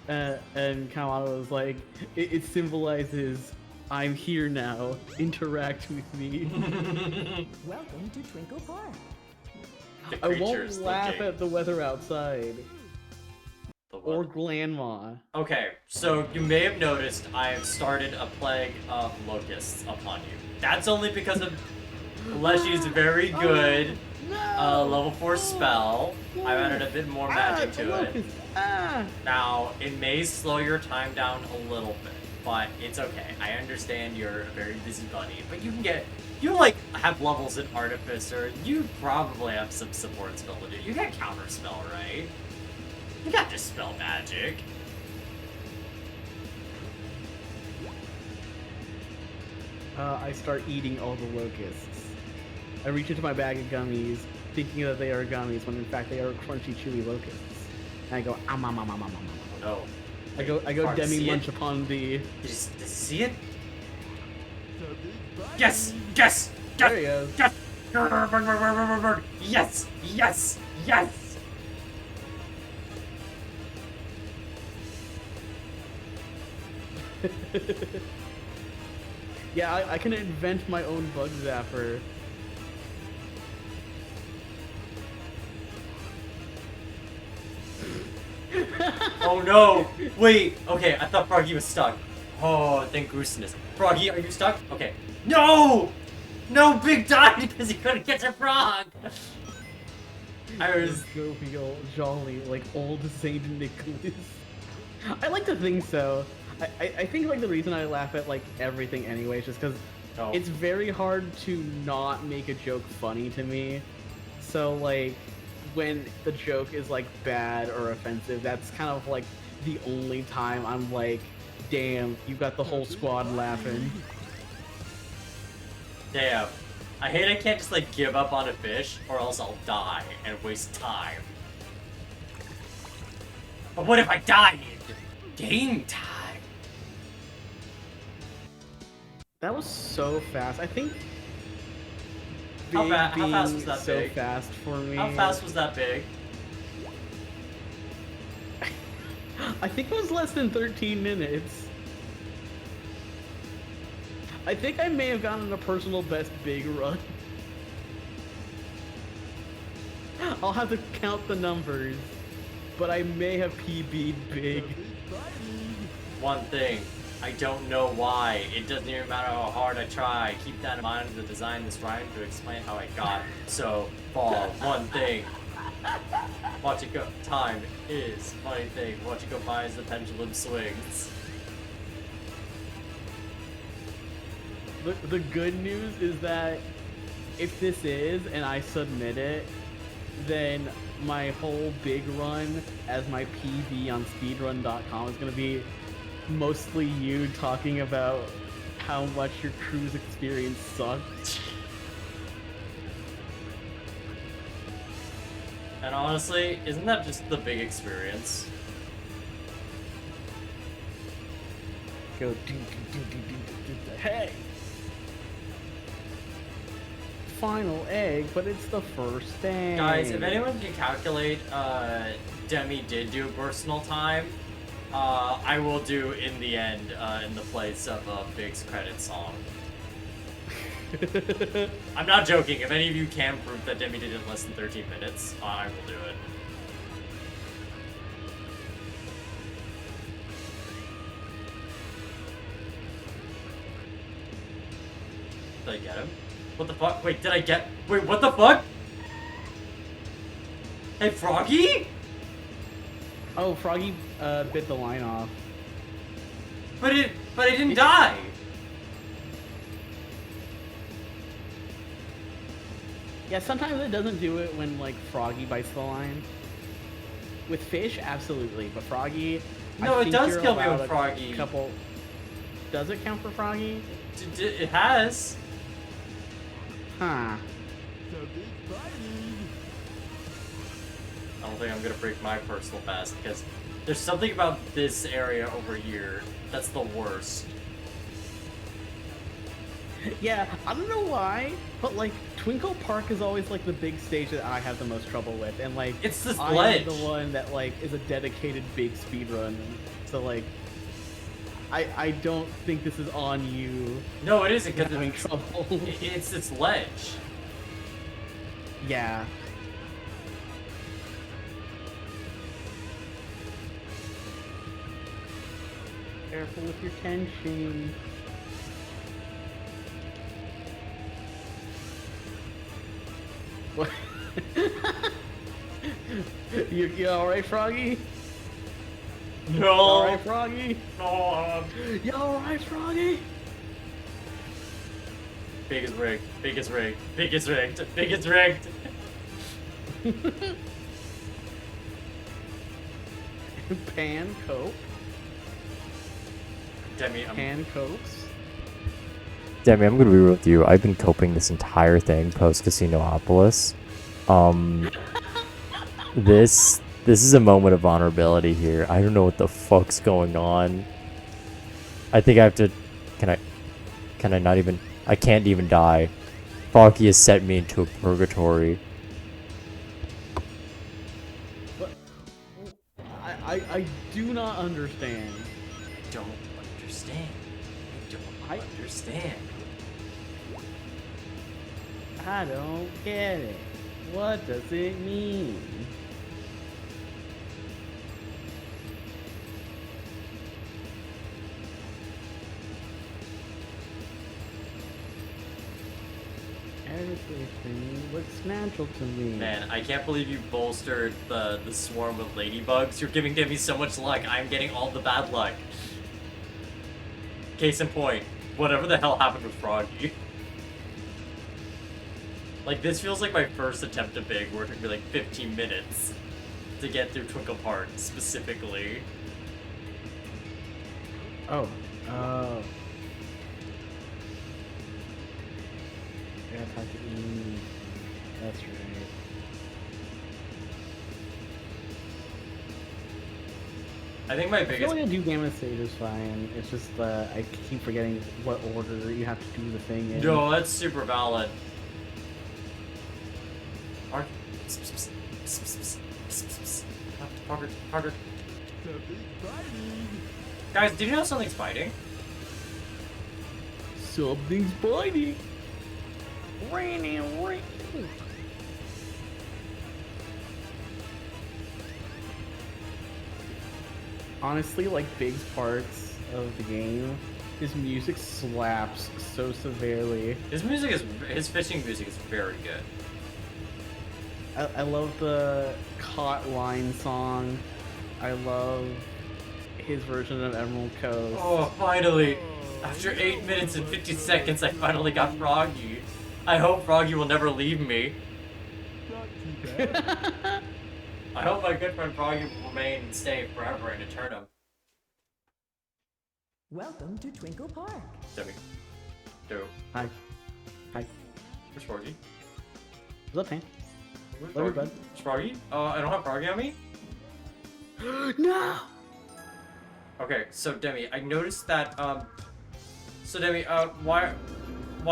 And Kalmada was like, it symbolizes I'm here now. Interact with me. Welcome to Twinkle Park. I won't laugh at the weather outside. Or grandma. Okay, so you may have noticed I have started a plague of locusts upon you. That's only because of Leshy's very good level 4 spell. I've added a bit more magic to it. Now, it may slow your time down a little bit, but it's okay. I understand you're a very busy bunny, but you can get... You, like, have levels in Artificer. You probably have some support spell to do. You got Counterspell, right? You got Dispel Magic. I start eating all the locusts. I reach into my bag of gummies, thinking that they are gummies, when in fact they are crunchy, chewy locusts. And I go, om, om, om, om, om, om. No. I go Demi Munch upon the... Did you see it? Yes! Yes! There he is. Yes! Yes! Yes! Yes! Yeah, I can invent my own bug zapper. Oh no! Wait, okay, I thought Froggy was stuck. Oh, thank gooseness. Froggy, are you stuck? Okay. No! No, Big died because he couldn't get to Frog! I was... Jovial, jolly, like old Saint Nicholas. I like to think so. I think like the reason I laugh at like everything anyway is just because it's very hard to not make a joke funny to me. So like when the joke is like bad or offensive, that's kind of like the only time I'm like, damn, you got the whole squad laughing. Damn. I hate I can't just like give up on a fish or else I'll die and waste time. But what if I die in game time? That was so fast. I think How fast was that so big? fast for me. How fast was that big? I think it was less than 13 minutes. I think I may have gotten a personal best big run. I'll have to count the numbers, but I may have PB'd big. One thing, I don't know why. It doesn't even matter how hard I try. Keep that in mind as I design this rhyme to explain how I got so far. One thing, Watch it go. Time is funny thing. Watch it go by as the pendulum swings. The good news is that if this is, and I submit it, then my whole big run as my PV on speedrun.com is going to be mostly you talking about how much your cruise experience sucked. And honestly, isn't that just the big experience? Go do do do do do do. Hey! Final egg, but it's the first egg. Guys, if anyone can calculate, Demi did do personal time. I will do in the end, in the place of Big's credit song. I'm not joking. If any of you can prove that Demi did it in less than 13 minutes, I will do it. Did I get him? What the fuck? Wait, did I get... Wait, what the fuck? Hey, Froggy? Oh, Froggy bit the line off. But it didn't die. Yeah, sometimes it doesn't do it when, like, Froggy bites the line. With fish, absolutely, but Froggy... No, I it think does you're kill me allowed with a Froggy. Couple... Does it count for Froggy? It has. Huh. I don't think I'm gonna break my personal best because there's something about this area over here that's the worst. Yeah, I don't know why, but like Twinkle Park is always like the big stage that I have the most trouble with, and like It's this I'm ledge. the one that like is a dedicated big speedrun. So like, I don't think this is on you. No, it isn't because having it's trouble. it's this ledge. Yeah. Careful with your tension. What? you alright, Froggy? No. Alright, Froggy? No. You alright, Froggy? Biggest rigged. Biggest rigged. Biggest rigged. Biggest rigged. Pan cope. Demi, Pan copes. Demi, I'm gonna be real with you. I've been coping this entire thing post Casinopolis. This is a moment of vulnerability here. I don't know what the fuck's going on. I think I have to. Can I not even? I can't even die. Foggy has set me into a purgatory. But I do not understand. I don't understand. I don't understand. I don't get it. What does it mean? Everything looks natural to me. Man, I can't believe you bolstered the swarm of ladybugs. You're giving Demi so much luck. I'm getting all the bad luck. Case in point, whatever the hell happened with Froggy. Like, this feels like my first attempt at Big, where it took me like 15 minutes to get through Twinkle Park, specifically. Oh. Oh. I gotta talk to Eve. That's right. I think my I feel biggest... like I do Gamma Stage is fine. It's just I keep forgetting what order you have to do the thing in. No, that's super valid. Parker. Guys, did you know something's fighting? Something's biting. Rain. Honestly, like Big's parts of the game, his music slaps so severely. His fishing music is very good. I love the Caught Line song. I love his version of Emerald Coast. Oh, finally! After 8 minutes and 50 seconds, I finally got Froggy. I hope Froggy will never leave me. I hope my good friend Froggy will remain and stay forever in eternum. Welcome to Twinkle Park. Demi. Dude. Hi. Hi. Where's Froggy? What's up, man? Where's Love you, Froggy? Where's Froggy? I don't have Froggy on me? No! Okay, so Demi, I noticed that, so Demi, why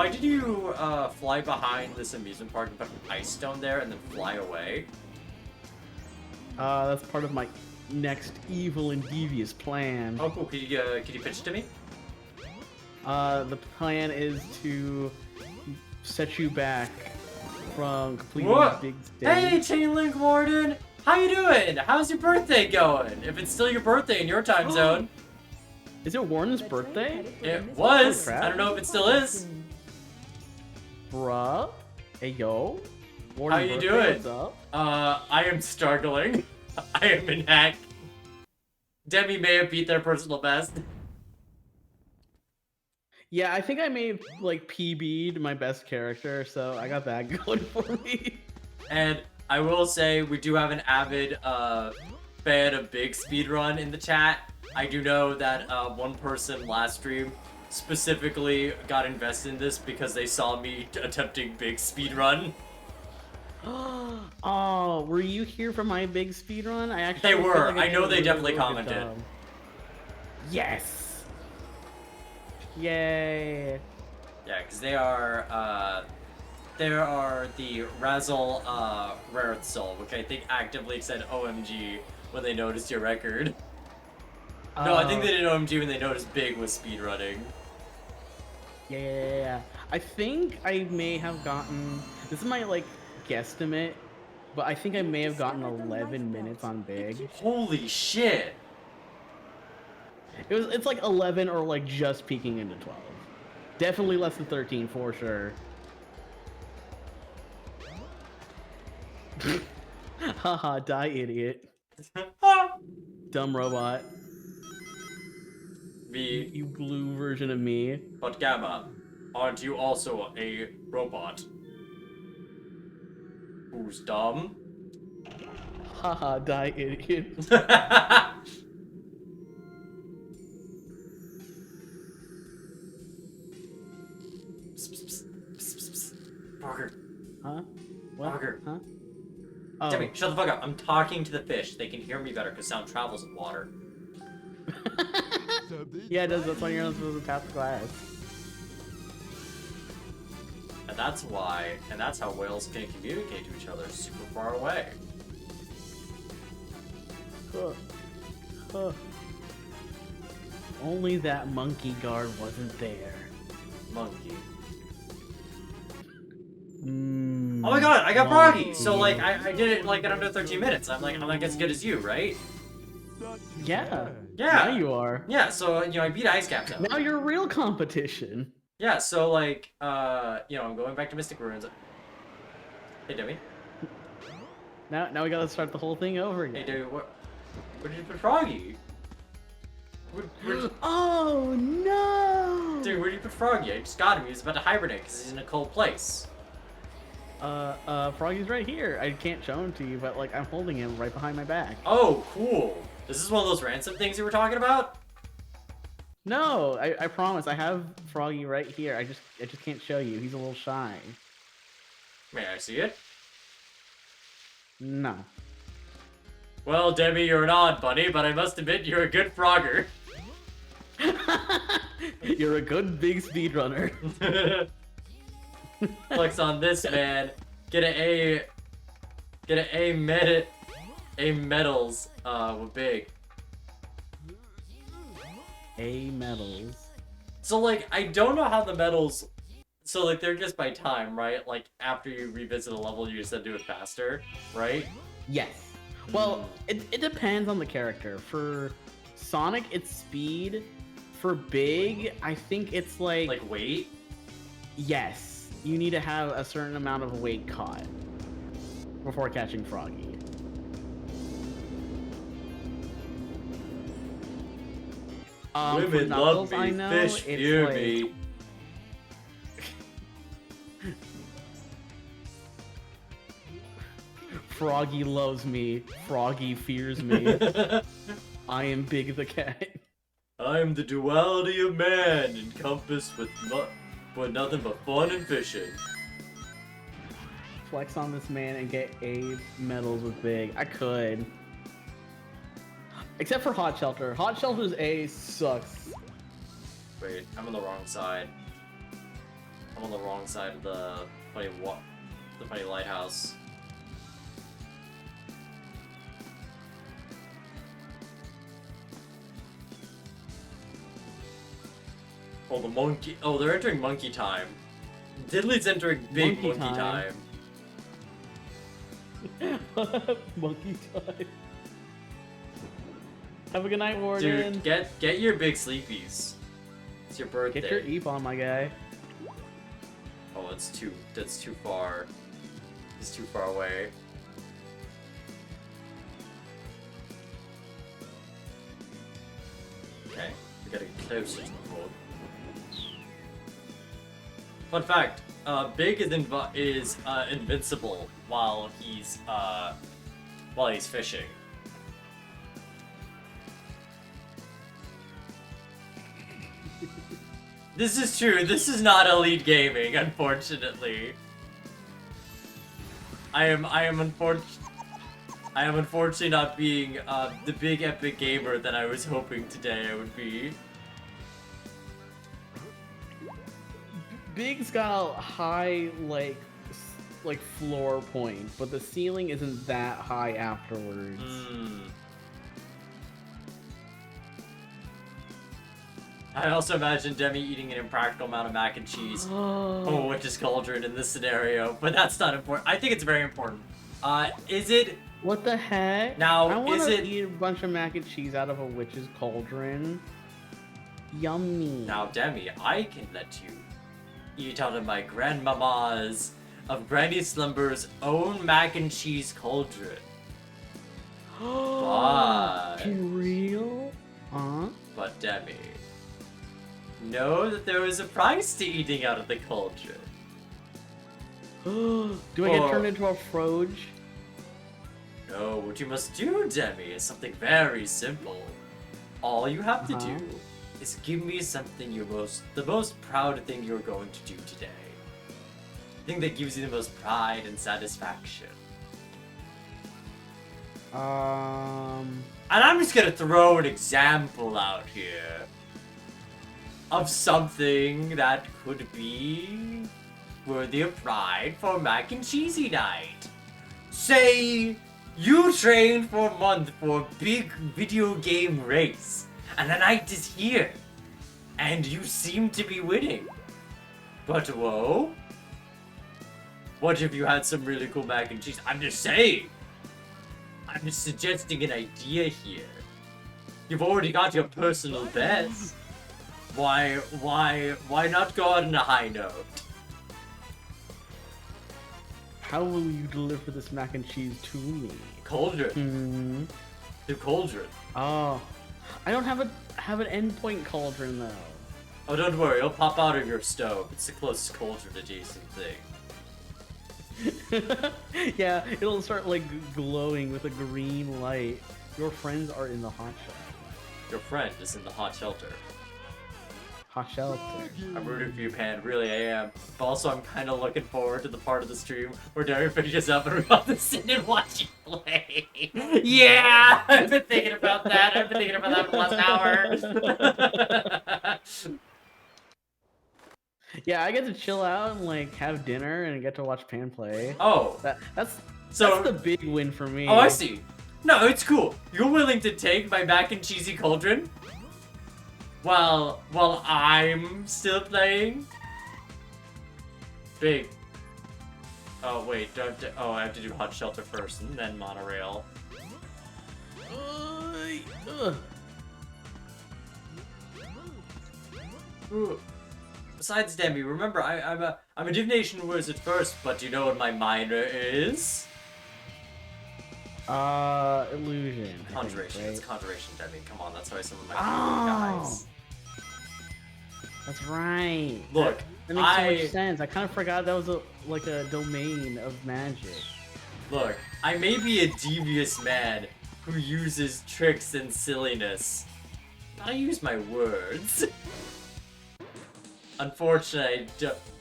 did you, fly behind this amusement park and put an ice stone there and then fly away? That's part of my next evil and devious plan. Oh, cool. Could you pitch it to me? The plan is to set you back from completing What? the big stage. Hey, Chain Link Warden! How you doing? How's your birthday going? If it's still your birthday in your time zone. Is it Warren's birthday? It was! crap. I don't know if it still is. Bruh? Hey, yo. Warren's How you birthday, doing? What's up? I am struggling. I am in hack. Demi may have beat their personal best. Yeah, I think I may have, like, PB'd my best character, so I got that going for me. And I will say, we do have an avid fan of Big Speedrun in the chat. I do know that one person last stream specifically got invested in this because they saw me attempting Big Speedrun. Oh, were you here for my big speedrun? I actually They feel like I did know a they really, definitely really good commented. job. Yes! Yay! Yeah, because they are the Razzle Rareth Soul, which I think actively said OMG when they noticed your record. No, I think they did OMG when they noticed Big was speedrunning. Yeah. I think I may have gotten... This is my, like, guesstimate, but I think I may have gotten 11 minutes on Big. Holy shit! It's like 11 or, like, just peeking into 12. Definitely less than 13, for sure. Haha, die, idiot. Dumb robot. Me, You blue version of me. but Gamma, aren't you also a robot? Who's dumb? Haha, die, idiot. Parker, Huh? What? Parker. Huh? Oh. Demi, shut the fuck up. I'm talking to the fish. They can hear me better because sound travels in water. Yeah, it does. That's why you're not supposed to tap the glass. And that's why, and that's how whales can communicate to each other super far away. Huh. Only that monkey guard wasn't there. Monkey. Mm, Oh my god, I got Froggy! So, monkey. like, I did it, like, in under 13 minutes. I'm like as good as you, right? Yeah. Yeah. Now you are. Yeah, so, you know, I beat Ice Captain. Now you're real competition. Yeah, so, like, you know, I'm going back to Mystic Ruins. Hey, Demi. Now we gotta start the whole thing over Hey, again. Demi, where did you put Froggy? Oh no! Dude, where did you put Froggy? I just got him. He was about to hibernate because he's in a cold place. Froggy's right here. I can't show him to you, but like I'm holding him right behind my back. Oh, cool. Is this one of those ransom things you were talking about? No, I promise. I have Froggy right here. I just can't show you. He's a little shy. May I see it? No. Well, Demi, you're an odd bunny, but I must admit you're a good frogger. You're a good big speedrunner. Flex on this, man. Get an A medals with big. A medals. So like I don't know how the medals. So like they're just by time, right? Like after you revisit a level, you just have to do it faster, right? Yes. Well, it depends on the character. For Sonic, it's speed. For Big, I think it's Like weight. yes. You need to have a certain amount of weight caught. before catching Froggy. For Women Knuckles, love I me, know, fish it's fear like- me. Froggy loves me. Froggy fears me. I am Big the Cat. I'm the duality of man, encompassed with nothing but fun and fishing. Flex on this man and get A medals with Big. I could. Except for Hot Shelter. Hot Shelter's A sucks. Wait, I'm on the wrong side. I'm on the wrong side of the funny lighthouse. Oh, the monkey. Oh, they're entering monkey time. Diddley's entering big monkey time. Monkey time. Have a good night, Warden. Dude, get your big sleepies. It's your birthday. Get your Eve on, my guy. Oh, that's too far. It's too far away. Okay, we gotta get closer to the board. Fun fact: Big is invincible while he's fishing. This is true. This is not Elite Gaming, unfortunately. I am unfortunately not being the big epic gamer that I was hoping today I would be. Big's got a high like floor point, but the ceiling isn't that high afterwards. I also imagine Demi eating an impractical amount of mac and cheese. Oh, which is cauldron in this scenario, but that's not important. I think it's very important. Is it? What the heck? Now, I want is to it? eat a bunch of mac and cheese out of a witch's cauldron. Yummy. Now, Demi, I can let you eat out of my grandmama's of Granny Slumber's own mac and cheese cauldron. But, For real? Huh? but Demi, know that there is a price to eating out of the cauldron. Do I get turned into a froge? No, what you must do, Demi, is something very simple. All you have to do is give me something the most proud thing you're going to do today. The thing that gives you the most pride and satisfaction. And I'm just gonna throw an example out here of something that could be worthy of pride for mac and cheesy night. Say you trained for a month for a big video game race, and the night is here, and you seem to be winning. But whoa, what if you had some really cool mac and cheese? I'm just saying. I'm just suggesting an idea here. You've already got your personal best. Why not go out on a high note? How will you deliver this mac and cheese to me? Cauldron. The cauldron. Oh, I don't have an endpoint cauldron though. Oh, don't worry, it'll pop out of your stove. It's the closest cauldron adjacent thing. Yeah, it'll start like glowing with a green light. Your friends are in the hot shelter. Your friend is in the hot shelter. Hot shelter. I'm rooting for you, Pan. Really, I am. But also, I'm kind of looking forward to the part of the stream where Derry finishes up and we have to sit and watch you play. Yeah! I've been thinking about that. I've been thinking about that for the last hour. Yeah, I get to chill out and like have dinner and get to watch Pan play. Oh. That's So, the big win for me. oh, I see. No, it's cool. You're willing to take my mac and cheesy cauldron? While I'm still playing? Big. Oh, wait. I have to do hot shelter first and then monorail. Ooh. Besides Demi, remember I'm a divination wizard first, but do you know what my minor is? Illusion. I think, Conjuration. right? It's conjuration, Demi. Come on, that's why some of my Oh! guys. That's right. Look, that makes so much sense. I kind of forgot that was like a domain of magic. Look, I may be a devious man who uses tricks and silliness. I use my words. Unfortunately,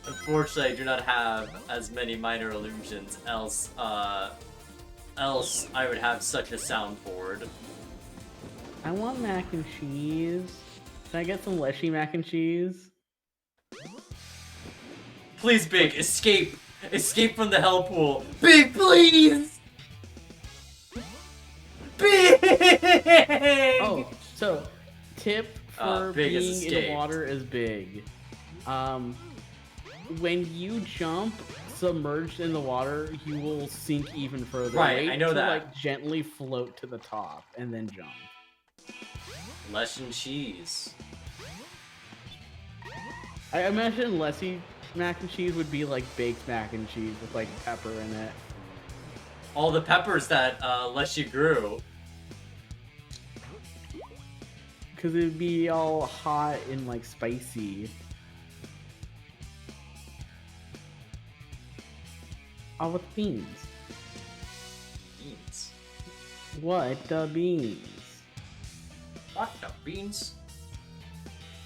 I do not have as many minor illusions. Else I would have such a soundboard. I want mac and cheese. Can I get some Leshy mac and cheese? Please, Big, escape! Escape from the hell pool! Big, please! Big! Oh, so tip for Big has being in escaped. the water is big. When you jump submerged in the water, you will sink even further. Right, Wait I know to, that. like gently float to the top and then jump. Lesh and cheese. I imagine Lessie mac and cheese would be like baked mac and cheese with like pepper in it. All the peppers that Leshy grew. Because it'd be all hot and like spicy. Oh, with beans. Beans. What the beans? What the beans?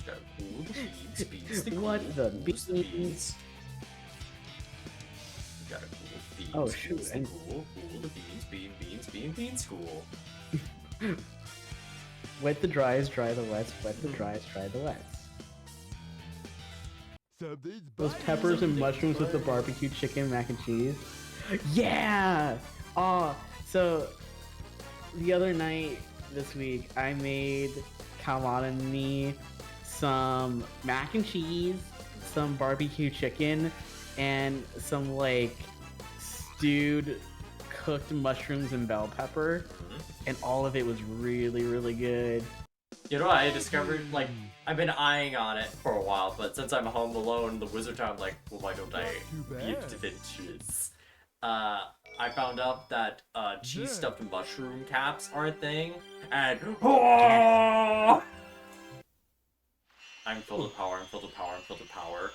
The cool beans, beans, the What cool, the cool's beans? beans. We got a cool beans. Oh, shoot, Beans, the and- cool, the beans, beans, cool. Wet the dries, dry the wets. Wet the dries, dry the wets. Those peppers and mushrooms with the barbecue chicken mac and cheese. Yeah! Oh, so the other night this week, I made Kalman and me some mac and cheese, some barbecue chicken, and some like stewed cooked mushrooms and bell pepper. And all of it was really, really good. You know what I discovered? Like, I've been eyeing on it for a while, but since I'm home alone in the wizard town, I'm like, well, why don't I gift adventures? I found out that cheese stuffed mushroom caps are a thing, and I'm filled with power, I'm filled with power, I'm filled with power.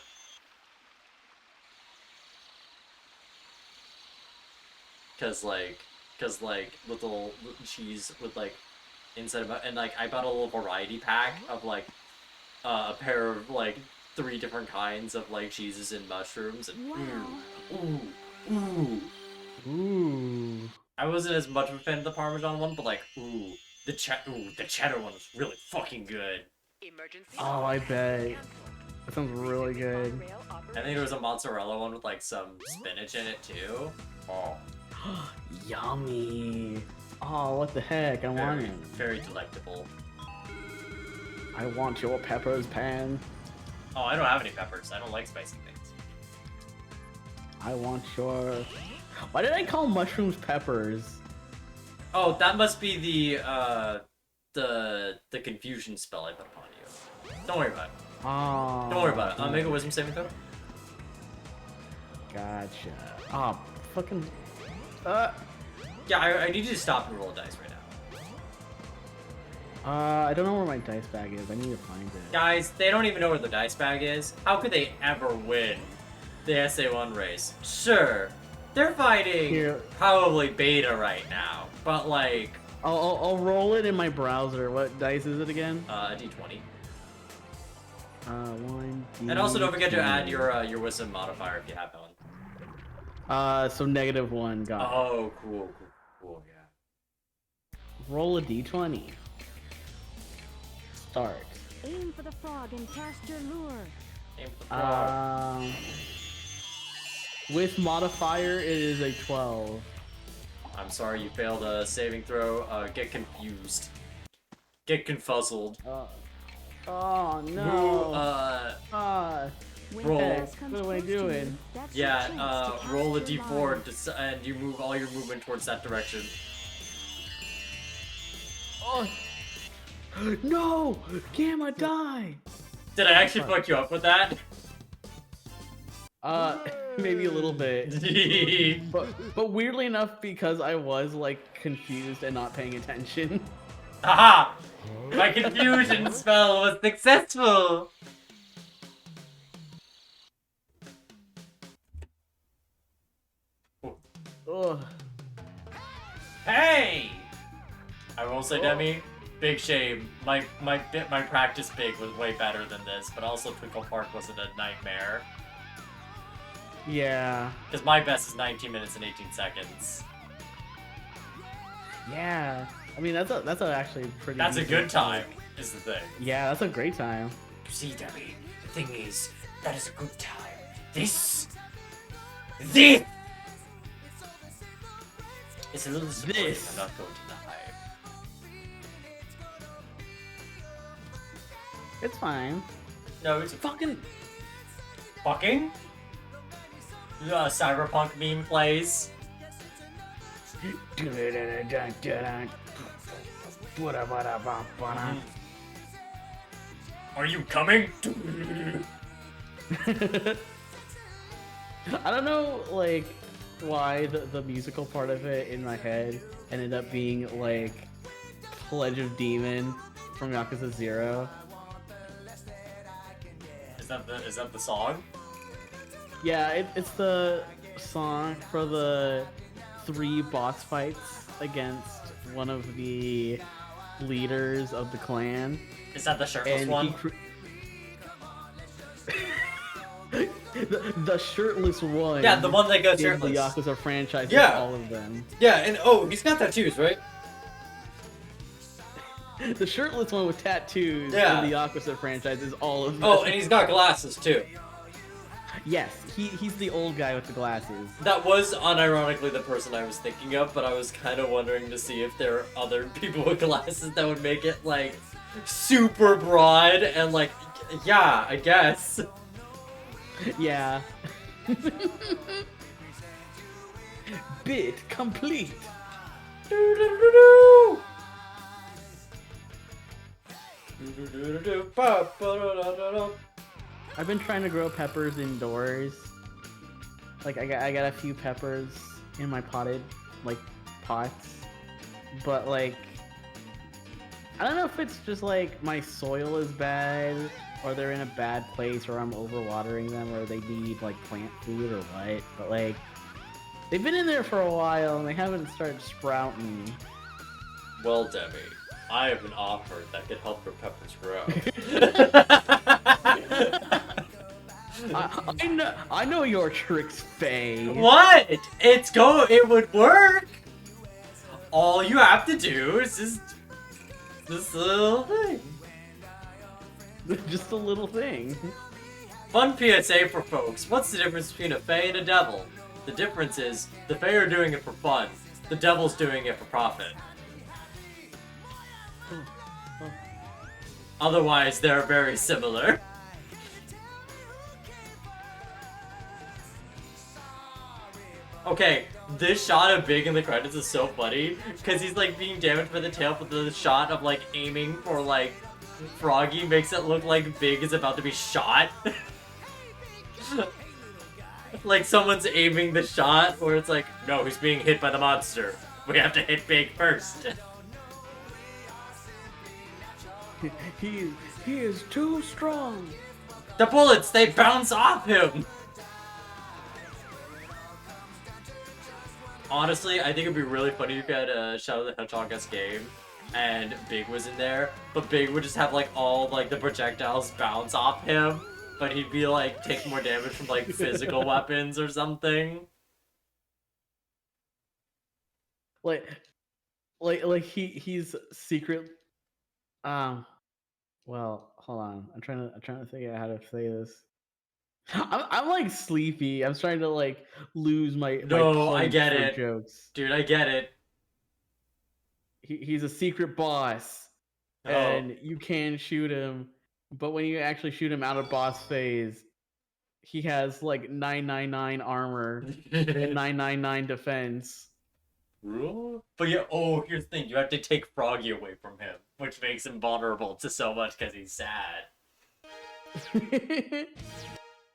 Cause like little cheese with like inside of it, and like I bought a little variety pack of like a pair of like 3 different kinds of like cheeses and mushrooms, and Ooh. I wasn't as much of a fan of the Parmesan one, but like the cheddar one was really fucking good. Oh, I bet. That sounds really good. I think there was a mozzarella one with like some spinach in it too. Oh, Yummy. Oh, what the heck? I want it. very delectable. I want your peppers, Pan. Oh, I don't have any peppers. I don't like spicy things. I want your... Why did I call mushrooms peppers? Oh, that must be the confusion spell I put upon you. Don't worry about it. Oh. Don't worry about it. Make a wisdom saving throw. Gotcha. Oh, fucking... Yeah, I need you to stop and roll a dice right now. I don't know where my dice bag is. I need to find it. Guys, they don't even know where the dice bag is. How could they ever win the SA1 race? Sure, they're fighting Here. probably beta right now, but like I'll roll it in my browser. What dice is it again? D20. 1, D. And also don't forget to add your wisdom modifier if you have one. So -1, got it. Oh, cool, yeah. Roll a D20. Start. Aim for the frog and cast your lure. Aim for the frog. With modifier, it is a 12. I'm sorry, you failed a saving throw. Get confused. Get confuzzled. Oh no. When Roll. chaos comes What am I close to you, doing? that's your chance Yeah, to roll a cast your d4 lure. and you move all your movement towards that direction. Oh. No! Gamma, die! Did I actually fuck you up with that? maybe a little bit. But weirdly enough, because I was like confused and not paying attention. Haha! My confusion spell was successful! Ugh. Hey! I will say, Demi, big shame. My practice big was way better than this, but also Twinkle Park wasn't a nightmare. Yeah. Because my best is 19 minutes and 18 seconds. Yeah. I mean, that's actually pretty. That's a easy. good time, is the thing. Yeah, that's a great time. You see, Demi, the thing is, that is a good time. This is a little disappointing. This. I'm not going to lie. It's fine. No, it's fucking. Cyberpunk meme plays. Are you coming? I don't know, like, why the musical part of it in my head ended up being like Pledge of Demon from Yakuza 0. Is that the song? Yeah, it's the song for the 3 boss fights against one of the leaders of the clan. Is that the shirtless one? The shirtless one. Yeah, the one that goes in shirtless. The Yakuza franchise. Yeah. All of them. Yeah, and oh, he's got tattoos, right? The shirtless one with tattoos Yeah. in the Yakuza franchise is all of them. Oh, and he's got glasses too. Yes, he's the old guy with the glasses. That was unironically the person I was thinking of, but I was kind of wondering to see if there are other people with glasses that would make it, like, super broad and, like, yeah, I guess. Yeah. Bit complete. I've been trying to grow peppers indoors. Like I got a few peppers in my potted like pots, but like I don't know if it's just like my soil is bad or they're in a bad place or I'm overwatering them or they need like plant food or what. But like they've been in there for a while and they haven't started sprouting. Well, Debbie, I have an offer that could help your peppers grow. I know your tricks, Faye. What? It would work. All you have to do is just this little thing. Just a little thing. Fun PSA for folks. What's the difference between a fae and a devil? The difference is the fae are doing it for fun. The devil's doing it for profit. Otherwise, they're very similar. Okay, this shot of Big in the credits is so funny, because he's like being damaged by the tail, but the shot of like aiming for like Froggy makes it look like Big is about to be shot. Like someone's aiming the shot, where it's like, no, he's being hit by the monster. We have to hit Big first. He is too strong. The bullets, they bounce off him! Honestly, I think it'd be really funny if you had a Shadow the Hedgehog-esque game, and Big was in there, but Big would just have, like, all, like, the projectiles bounce off him, but he'd be, like, taking more damage from, like, physical weapons or something. Like he's secret. Well, hold on. I'm trying to figure out how to say this. I'm like sleepy. I'm starting to like lose my. No, I get for it. Jokes. Dude, I get it. He's a secret boss, and you can shoot him. But when you actually shoot him out of boss phase, he has like 999 armor and 999 defense. But yeah, oh, here's the thing. You have to take Froggy away from him, which makes him vulnerable to so much because he's sad.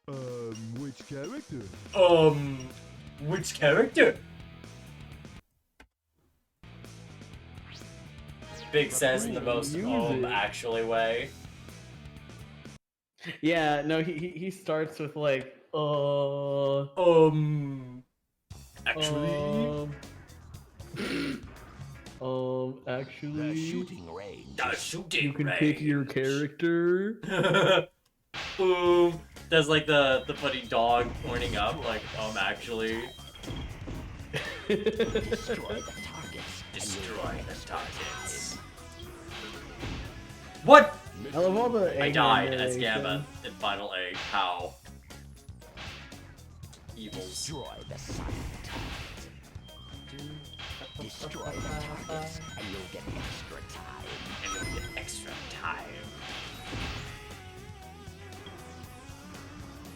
Which character? Which character? Big says in the most Music. actually way. Yeah, no, he starts with like, Actually. Actually, The shooting range. The shooting you can pick your range. character. There's like the funny dog pointing up, like, actually. Destroy the targets. Destroy the targets. What? I love all the I angry died as narration. Gamma in Final Egg. How? Evils. Destroy the silent targets. Destroy the targets, and you'll get extra time. And you'll get extra time.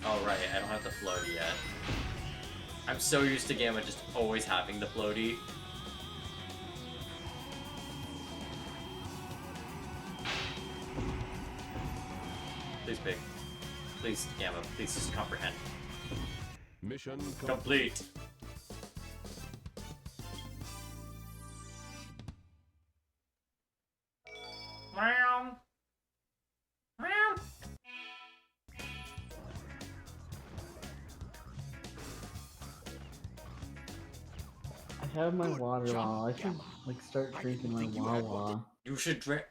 Oh right, I don't have the floaty yet. I'm so used to Gamma just always having the floaty. Please, Big. Please, Gamma. Please just comprehend. Mission Complete. Meow. Meow. I have my water bottle. I should like start drinking my Wawa. You should drink.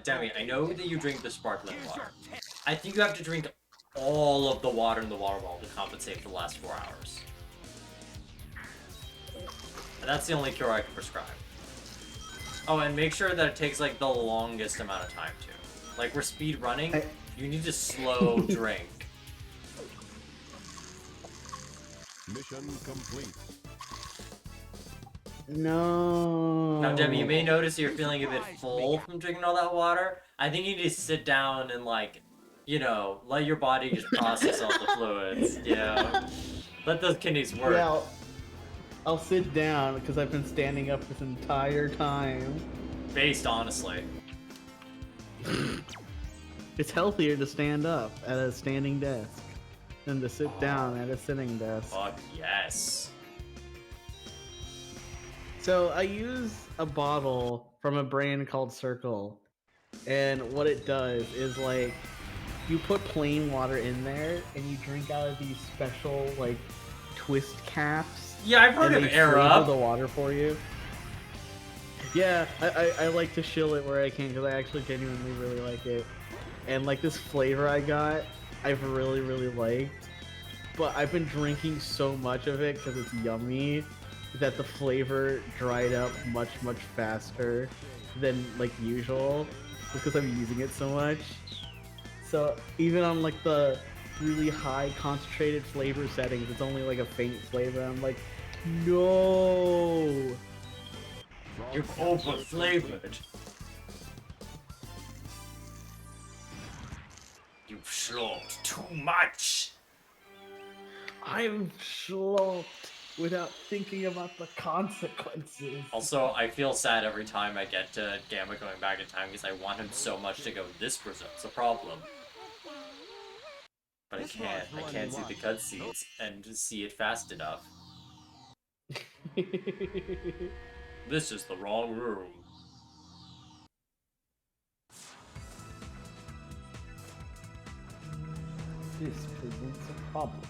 Demi, I know that you drink the sparkling water. I think you have to drink all of the water in the water bottle to compensate for the last 4 hours. And that's the only cure I can prescribe. Oh, and make sure that it takes like the longest amount of time too. Like we're speed running, you need to slow drink. Mission complete. No. Now, Demi, you may notice you're feeling a bit full from drinking all that water. I think you need to sit down and like, you know, let your body just process all the fluids. Yeah. Let those kidneys work. Yeah, I'll sit down because I've been standing up this entire time. Based, honestly. It's healthier to stand up at a standing desk than to sit down at a sitting desk. Fuck yes. So I use a bottle from a brand called Circle, and what it does is like you put plain water in there and you drink out of these special like twist caps. Yeah, I've heard and of they Air flavor Up. the water for you. Yeah, I like to shill it where I can because I actually genuinely really like it. And like this flavor I got, I've really liked. But I've been drinking so much of it because it's yummy that the flavor dried up much faster than like usual just because I'm using it so much. So even on like the really high concentrated flavor settings, it's only like a faint flavor. I'm like, no. You've over-flavored. You've slurped too much. I'm sloped without thinking about the consequences. Also, I feel sad every time I get to Gamma going back in time because I want him so much to go, this presents a problem. But I can't see the cutscenes and see it fast enough. This is the wrong room. This presents a problem.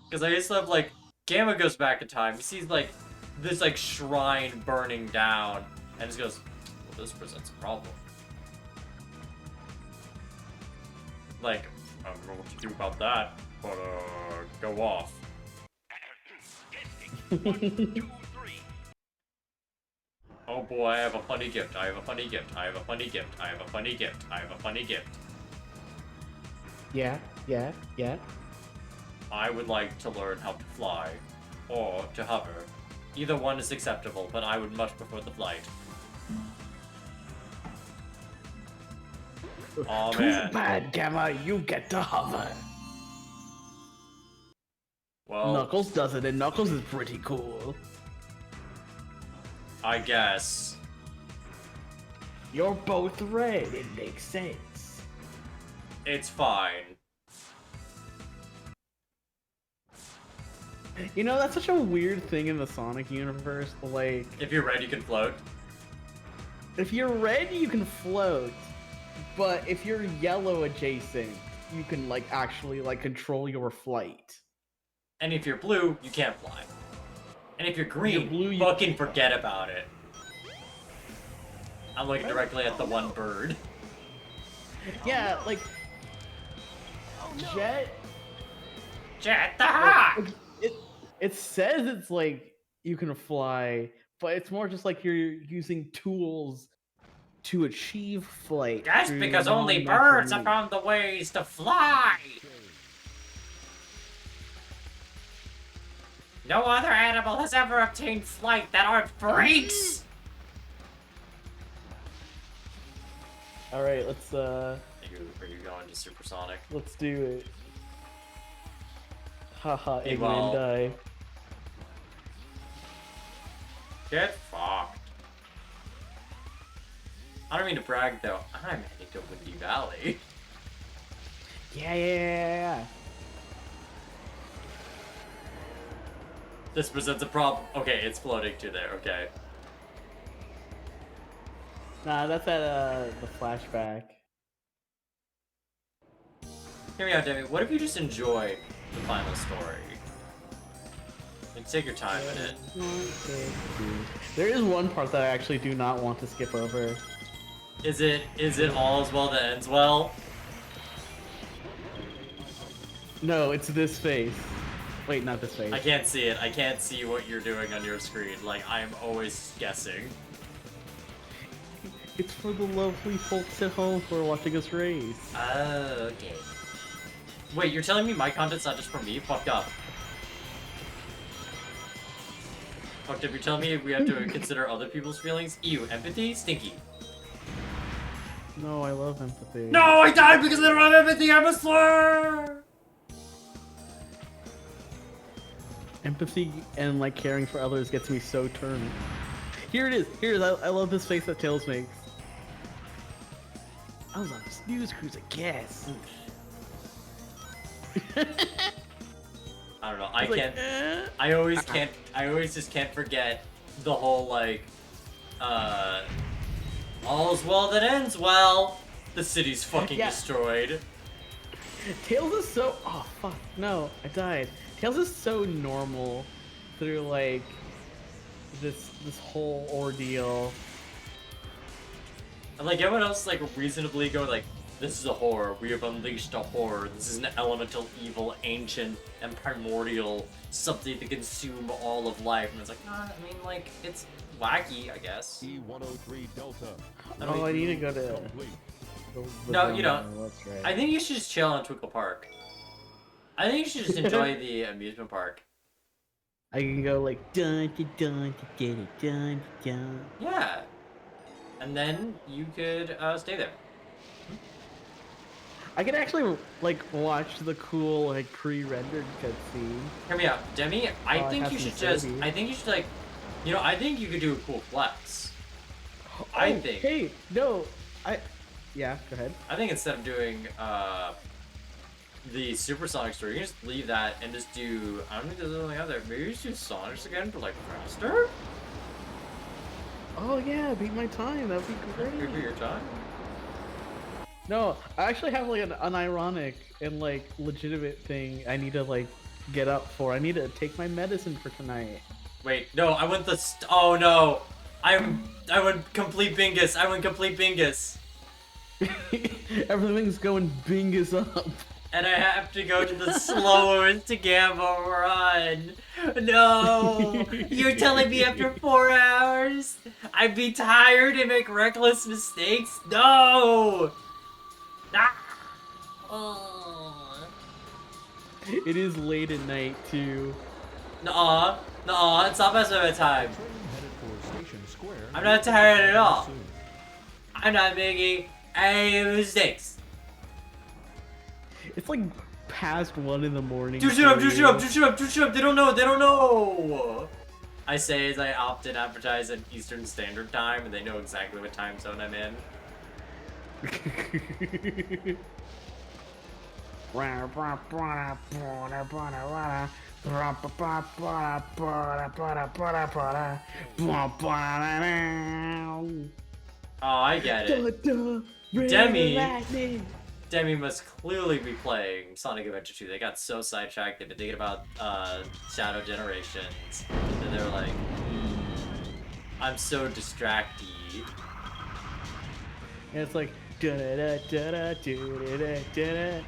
Because I used to have, like, Gamma goes back in time, he sees, like, this, like, shrine burning down, and just goes, well, this presents a problem. Like, I don't know what to do about that, but, go off. Oh boy, I have a funny gift, I have a funny gift, I have a funny gift, I have a funny gift, I have a funny gift. Yeah. I would like to learn how to fly, or to hover. Either one is acceptable, but I would much prefer the flight. Oh man. Too bad, Gamma, you get to hover. Well, Knuckles does it, and Knuckles is pretty cool. I guess. You're both red, it makes sense. It's fine. You know, that's such a weird thing in the Sonic universe. Like, If you're red, you can float. if you're red, you can float, but if you're yellow adjacent, you can like actually like control your flight. And if you're blue, you can't fly. And if you're green, blue, you- fucking forget about it. I'm looking directly at the one bird. Yeah, like Jet. Jet the Hawk! It says it's like you can fly, but it's more just like you're using tools to achieve flight. That's through because only non-natural birds have means. found the ways to fly! No other animal has ever obtained flight that aren't freaks! All right, let's Are you going to supersonic? let's do it. Haha, Hey, ignorant well- die. Get fucked. I don't mean to brag though, I'm heading to Windy Valley. Yeah. This presents a problem. Okay, it's floating to there, okay. Nah, that's at the flashback. Hear me out, Demi. What if you just enjoy the final story? And take your time in it. There is one part that I actually do not want to skip over. Is it all's well that ends well? No, it's this face. Wait, not this face. I can't see it. I can't see what you're doing on your screen. Like, I'm always guessing. It's for the lovely folks at home who are watching us race. Oh, okay. Wait, you're telling me my content's not just for me? Fucked up. Fucked up, you're telling me we have to consider other people's feelings? Ew, empathy? Stinky. No, I love empathy. No, I died because I don't have empathy! I'm a slur! Empathy and like caring for others gets me so turned. Here it is. Here it is. I love this face that Tails makes. I was on a snooze cruise, I guess. I don't know, I It's like, can't... I always can't... I always just can't forget the whole, like... All's well that ends well! The city's fucking Yeah. destroyed. Tails is so. Oh fuck! No, I died. Tails is so normal through like this whole ordeal. And like everyone else like reasonably go like, this is a horror, we have unleashed a horror, this is an elemental evil, ancient and primordial, something to consume all of life. And it's like, I mean like, it's wacky, I guess. E-103 Delta. Oh, I need to go to. Complete. No, you don't. That's right. I think you should just chill in Twinkle Park. I think you should just enjoy the amusement park. I can go like dun dun dun dun dun dun. Yeah. And then you could stay there. I could actually like watch the cool like pre-rendered cutscene. Hear me out, Demi. I Oh, it think has you to be should just. 30. I think you should like. You know, I think you could do a cool flex. I Oh, think. Hey, no, Yeah, go ahead. I think instead of doing the supersonic story, you can just leave that and just do. I don't think there's anything out there. Maybe just do Sonics again, but like faster. Oh yeah, beat my time. That'd be Good for great. your time. No, I actually have like an unironic and like legitimate thing I need to like get up for. I need to take my medicine for tonight. Wait, no, I went the. Oh no, I went complete bingus. I went complete bingus. Everything's going bingus up. And I have to go to the slowest gamma run. No! You're telling me after 4 hours I'd be tired and make reckless mistakes? No! Ah! Oh. It is late at night too. Nuh-uh. Nuh-uh. It's not past my time. Train headed for Station Square. I'm not tired at all. I'm not making any mistakes. It's like past 1 in the morning. Dude, shut up, dude, shut up, dude, shut up, dude, shut up. They don't know, they don't know. I say as I often advertise at Eastern Standard Time, and they know exactly what time zone I'm in. Oh, I get it. Demi must clearly be playing Sonic Adventure 2. They got so sidetracked. They've been thinking about Shadow Generations. And they were like, I'm so distracted. And it's like da-da-da-da-da-da-da-da-da.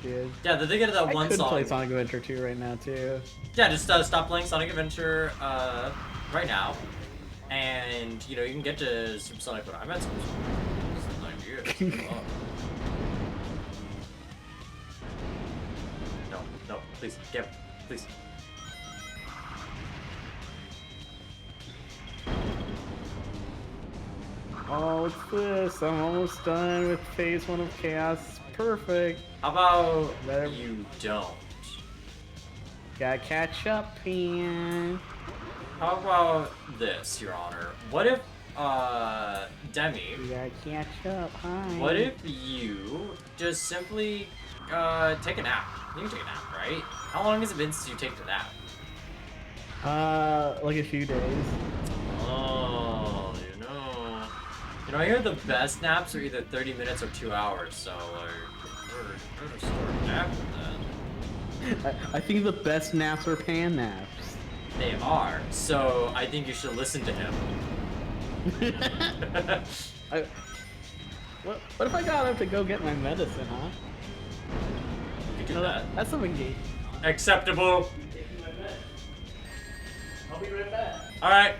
Dude. Yeah, they're thinking of that one I could song. play Sonic Adventure 2 right now too. Yeah, just stop playing Sonic Adventure right now. And, you know, you can get to Super Sonic when I'm at Super Sonic. No, please, get him, please. Oh, what's this? I'm almost done with phase 1 of Chaos. Perfect. How about Better- you don't? Gotta catch up, man. How about this, Your Honor? What if, Demi, You gotta catch up, hi. what if you just simply, take a nap? You can take a nap, right? How long has it been since you taken a nap? Like a few days. Oh, you know, I hear the best naps are either 30 minutes or 2 hours, so, like, we're gonna start napping then. I think the best naps are pan naps. They are, so I think you should listen to him. What if I got up to go get my medicine, huh? You can do No, that. That's something gay. Acceptable. I'll be right back. Alright.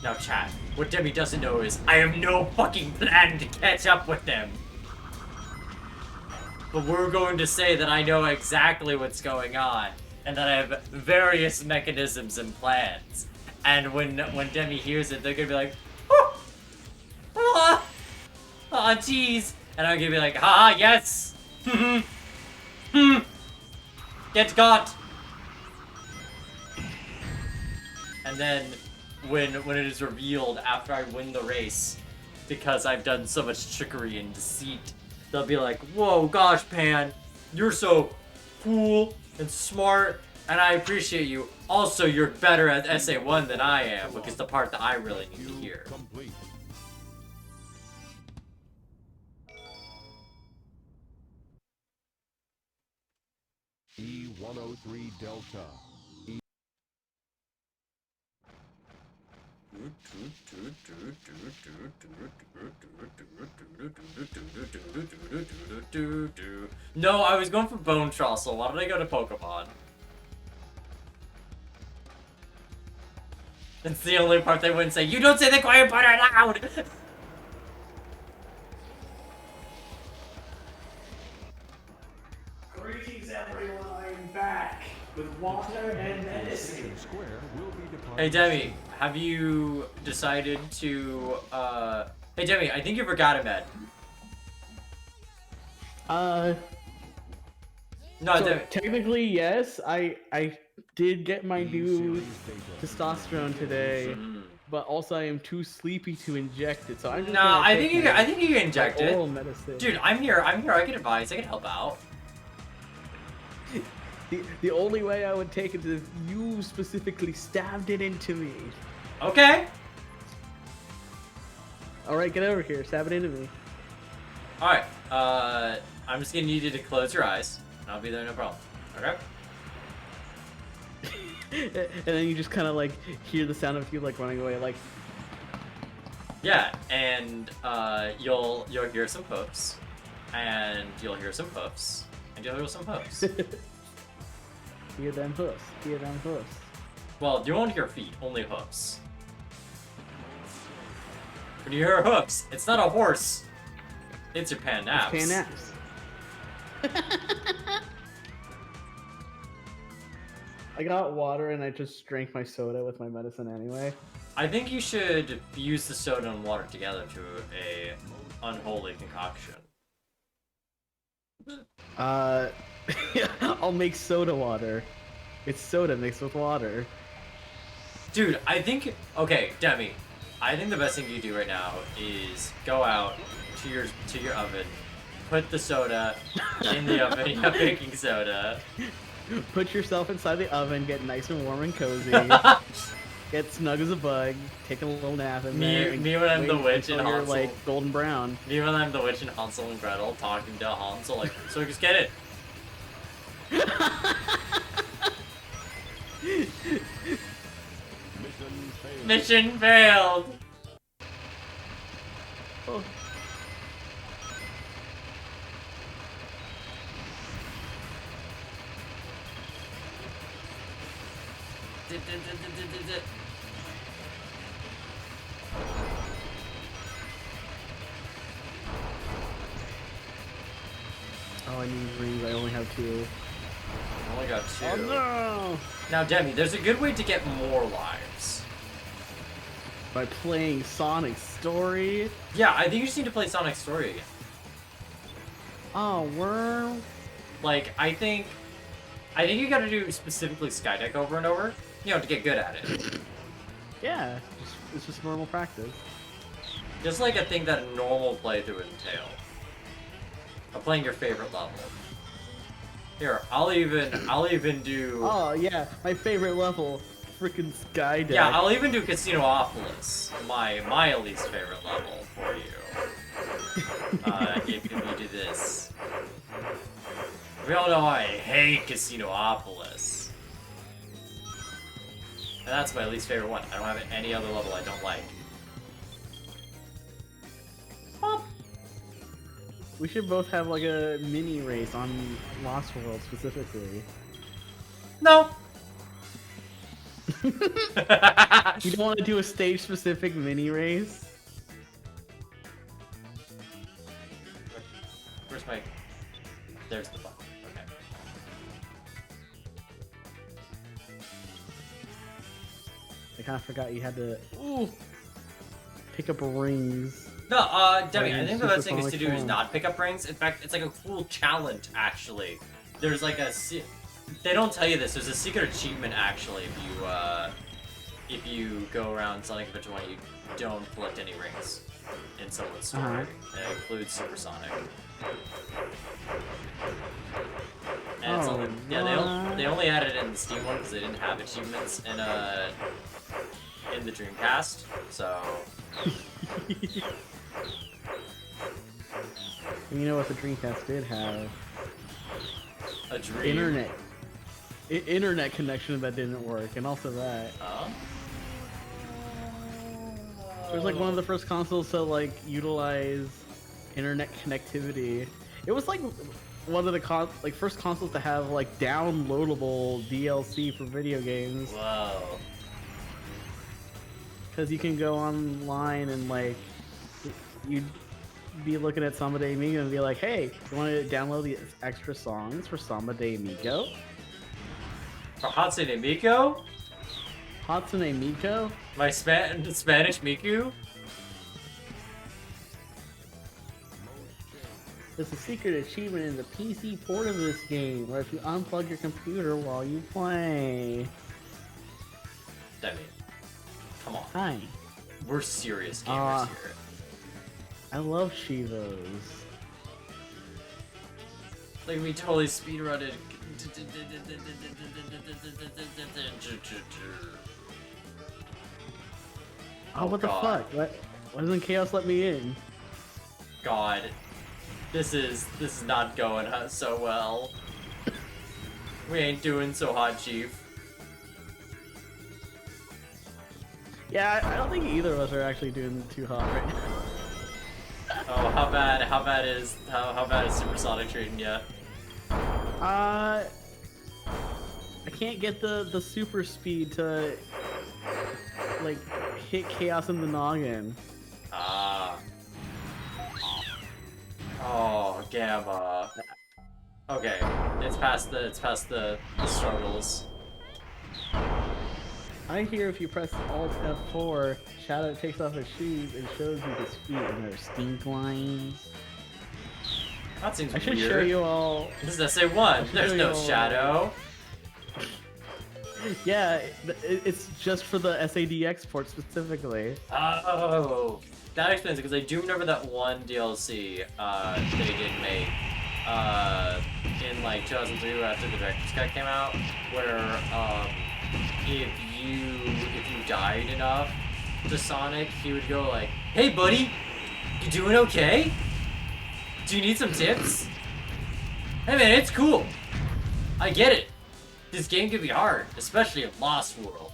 Now, chat, what Demi doesn't know is I have no fucking plan to catch up with them. But we're going to say that I know exactly what's going on, and that I have various mechanisms and plans. And when Demi hears it, they're gonna be like, oh, oh, jeez. And I'm gonna be like, haha, yes. Get got. And then when it is revealed after I win the race, because I've done so much trickery and deceit, they'll be like, whoa, gosh, Pan, you're so cool and smart, and I appreciate you. Also, you're better at SA1 than I am, which is the part that I really need to hear. Complete. E-103 Delta. No, I was going for Bone Trossel. Why did I go to Pokemon? That's the only part they wouldn't say. You don't say the quiet part out loud! Greetings, everyone. I'm back with water and medicine. Station Square will be departing. Hey, Demi, have you decided to, Hey, Demi, I think you forgot a med. No, So Demi. technically, yes. I did get my new testosterone today, but also I am too sleepy to inject it. So I'm just No, gonna I take think you can inject my it. oral medicine. Dude, I'm here, I can advise, I can help out. The only way I would take it is if you specifically stabbed it into me. Okay. Alright, get over here. Stab it into me. Alright, I'm just gonna need you to close your eyes, and I'll be there, no problem. Okay? And then you just kind of like hear the sound of you like running away, like. Yeah, and you'll hear some hoofs, and you'll hear some hoofs, and you'll hear some hoofs. Hear them hoofs. Hear them hoofs. Well, you won't hear feet, only hoofs. When you hear hoofs, it's not a horse. It's your pan naps. Pan naps. I got water and I just drank my soda with my medicine anyway. I think you should fuse the soda and water together to a unholy concoction. I'll make soda water. It's soda mixed with water. Dude, I think... Okay, Demi. I think the best thing you do right now is go out to your oven, put the soda in the oven. You have baking soda. Put yourself inside the oven, get nice and warm and cozy, get snug as a bug, take a little nap in there. And me when I'm the wait witch in until you're Hansel. like golden brown. Me when I'm the witch in Hansel and Gretel talking to Hansel like, so just get it. Mission failed. Oh. Oh, I need rings. I only have 2. I only got 2. Oh no! Now, Demi, there's a good way to get more lives. By playing Sonic Story. Yeah, I think you just need to play Sonic Story again. Oh, worm. Like, I think you gotta do specifically Skydeck over and over, you know, to get good at it. Yeah, it's just normal practice. Just like a thing that a normal playthrough would entail. Of playing your favorite level. Here, I'll even do... Oh, yeah, my favorite level. Freaking Skydeck. Yeah, I'll even do Casinopolis, my least favorite level for you. If you do this. We all know I hate Casinopolis. And that's my least favorite one. I don't have any other level I don't like. We should both have like a mini race on Lost World specifically. No! You don't want to do a stage specific mini race? Where's my... There's the button. Okay. I kind of forgot you had to pick up rings. No, Demi, I think the Super best thing is to Sonic do is form. not pick up rings. In fact, it's like a cool challenge, actually. There's like a... They don't tell you this. There's a secret achievement, actually, if you go around Sonic Adventure 1, you don't collect any rings in someone's story. And it includes Supersonic. And it's only, yeah, they only added it in the Steam one because they didn't have achievements in the Dreamcast, so... You know what the Dreamcast did have? A dream. Internet connection that didn't work, and also that. It was like one of the first consoles to like utilize internet connectivity. It was like one of the first consoles to have like downloadable DLC for video games. Whoa. Because you can go online and like you'd be looking at Samba de Amigo and be like, hey, you want to download these extra songs for Samba de Amigo? For Hatsune Miku? Hatsune Miku? My Spanish Miku? There's a secret achievement in the PC port of this game, where if you unplug your computer while you play. Demi, come on. Hi. We're serious gamers here. I love Shivos. Like, we totally speedrun it. Oh, what the fuck? Why doesn't Chaos let me in? God. This is not going so well. We ain't doing so hot, Chief. Yeah, I don't think either of us are actually doing too hot right now. Oh, how bad is Supersonic treating ya? I can't get the super speed to like hit Chaos in the noggin. Ah. Oh, Gamma. Okay, it's past the struggles. I hear if you press Alt F4, Shadow takes off his shoes and shows you his feet and there's stink lines. That seems I should weird. show you all. This is SA1. There's no Shadow. Yeah, it's just for the SADX port specifically. Oh, that explains it, because I do remember that one DLC they did make in like 2003 after the director's cut came out, where if you died enough to Sonic, he would go like, "Hey buddy, you doing okay? Do you need some tips? Hey man, it's cool. I get it. This game can be hard, especially in Lost World.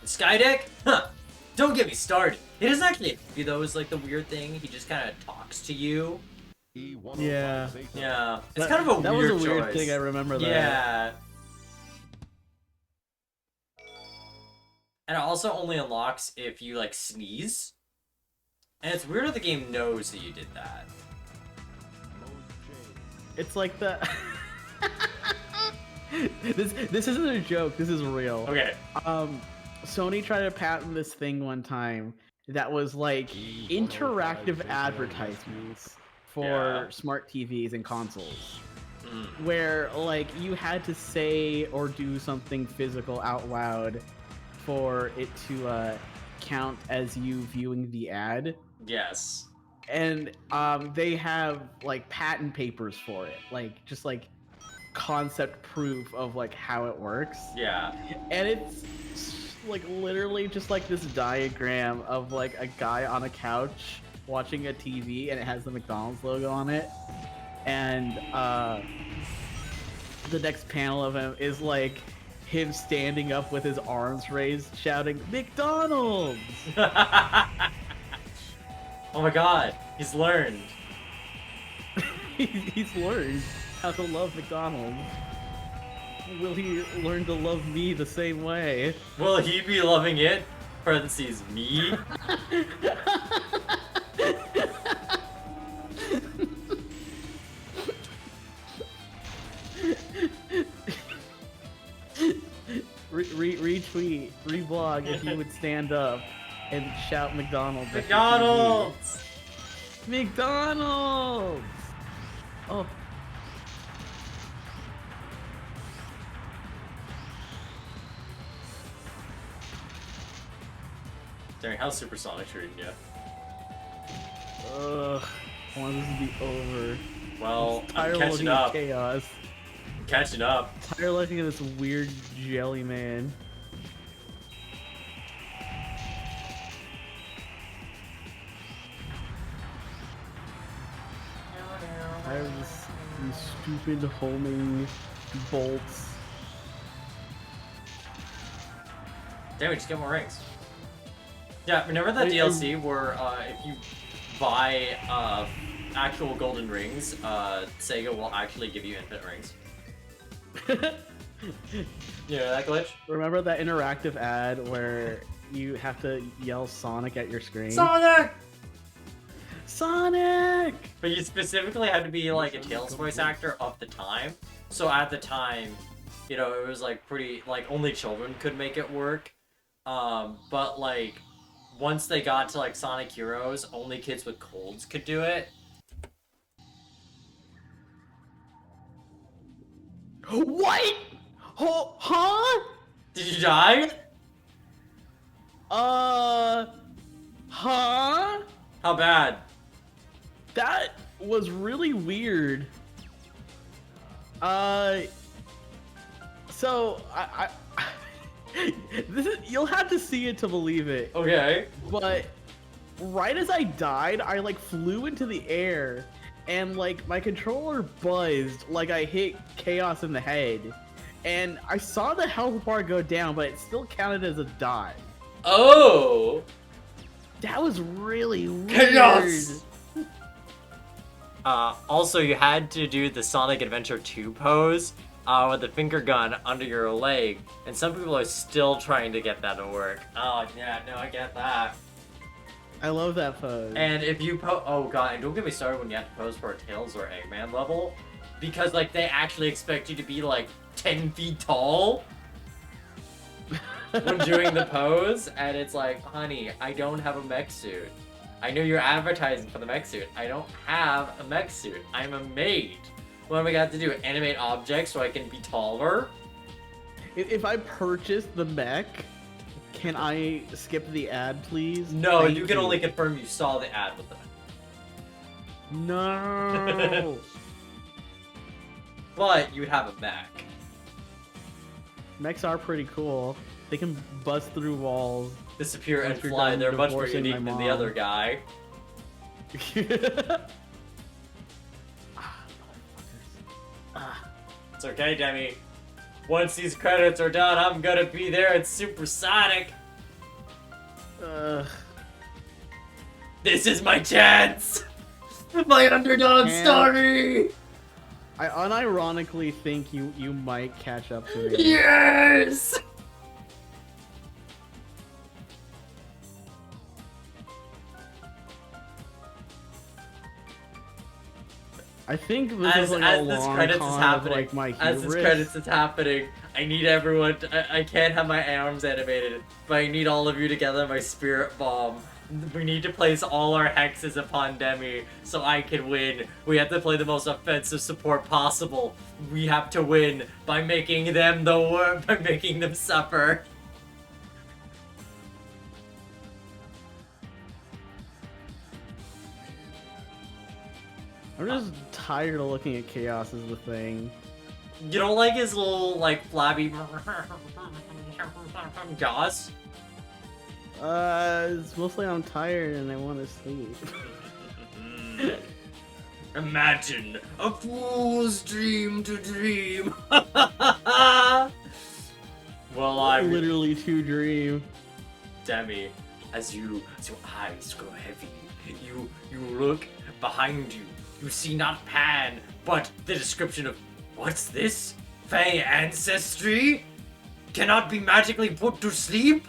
Skydeck? Huh. Don't get me started. It doesn't actually be though, is like the weird thing. He just kind of talks to you. Yeah. Yeah. It's kind of a that weird was a weird choice. thing, I remember that. Yeah. And it also only unlocks if you like sneeze. And it's weird that the game knows that you did that. It's like the this isn't a joke, this is real. Okay. Sony tried to patent this thing one time that was like interactive advertisements for smart TVs and consoles. Where like you had to say or do something physical out loud for it to count as you viewing the ad. Yes. And they have like patent papers for it, like just like concept proof of like how it works. Yeah. And it's like literally just like this diagram of like a guy on a couch watching a TV, and it has the McDonald's logo on it. And the next panel of him is like him standing up with his arms raised, shouting McDonald's. Oh my god, he's learned. He's learned how to love McDonald's. Will he learn to love me the same way? Will he be loving it? Parentheses, me? Retweet, reblog if you would stand up and shout McDonald's. at your McDonald's! TV. McDonald's! Oh. Dang, how's Supersonic treating you? Ugh. I want this to be over. Well, I'm I'm catching up. Chaos. I'm catching up. Tired of looking at this weird jelly man. Tired of these stupid homing bolts. Damn, we just get more rings. Yeah, remember that DLC where if you buy actual golden rings, Sega will actually give you infinite rings? You know that glitch? Remember that interactive ad where you have to yell Sonic at your screen? Sonic! Sonic! But you specifically had to be like a Tails voice actor of the time. So at the time, you know, it was like pretty, like only children could make it work. But like, once they got to like Sonic Heroes, only kids with colds could do it. What? Oh, huh? Did you die? Huh? How bad? That was really weird. So I this is, you'll have to see it to believe it. Okay. But right as I died, I like flew into the air, and like my controller buzzed like I hit Chaos in the head, and I saw the health bar go down, but it still counted as a dive. Oh. That was really weird. Chaos! Also, you had to do the Sonic Adventure 2 pose with the finger gun under your leg, and some people are still trying to get that to work. Oh, yeah, no, I get that. I love that pose. And if you oh god, and don't get me started when you have to pose for a Tails or Eggman level, because, like, they actually expect you to be, like, 10 feet tall when doing the pose, and it's like, honey, I don't have a mech suit. I know you're advertising for the mech suit. I don't have a mech suit. I'm a maid. What am I got to do? Animate objects so I can be taller? If I purchase the mech, can I skip the ad, please? No, Thank you can only confirm you saw the ad with them. No. But you'd have a mech. Mechs are pretty cool. They can bust through walls. Disappear and Once you're fly. done They're much more divorcing unique my than the mom. other guy. It's okay, Demi. Once these credits are done, I'm gonna be there at Supersonic. Ugh. This is my chance! My underdog And- story! I unironically think you might catch up to me. Yes! I think this As is like a this long credits is con of, happening, like, my as this hubris. credits is happening, I need everyone. I can't have my arms animated, but I need all of you together. My spirit bomb. We need to place all our hexes upon Demi so I can win. We have to play the most offensive support possible. We have to win by making them by making them suffer. I'm just tired of looking at chaos as the thing. You don't like his little like flabby jaws? It's mostly I'm tired and I want to sleep. Imagine a fool's dream to dream. Well, I'm literally to dream. Demi, as your eyes grow heavy, you look behind you. You see not Pan, but the description of what's this? Fey ancestry? Cannot be magically put to sleep?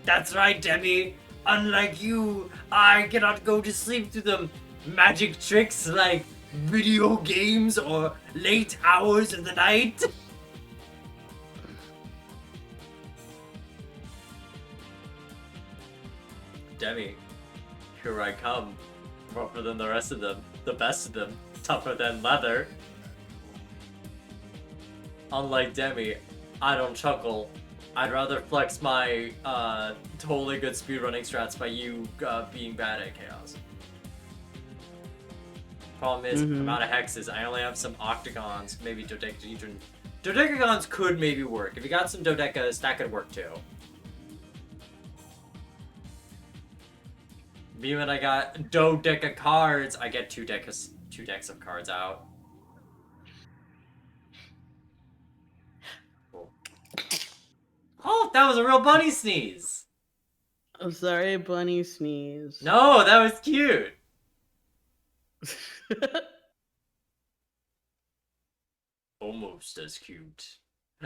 That's right, Demi. Unlike you, I cannot go to sleep through them magic tricks like video games or late hours of the night. Demi, here I come. Rougher than the rest of them, the best of them, tougher than leather. Unlike Demi, I don't chuckle. I'd rather flex my totally good speedrunning strats by you being bad at chaos. Problem is, I'm out of hexes. I only have some octagons, maybe dodecahedron. Dodecagons could maybe work. If you got some dodecas, that could work too. Being when I got dodeca cards, I get two decks of cards out. Cool. Oh, that was a real bunny sneeze. I'm sorry, bunny sneeze. No, that was cute. Almost as cute.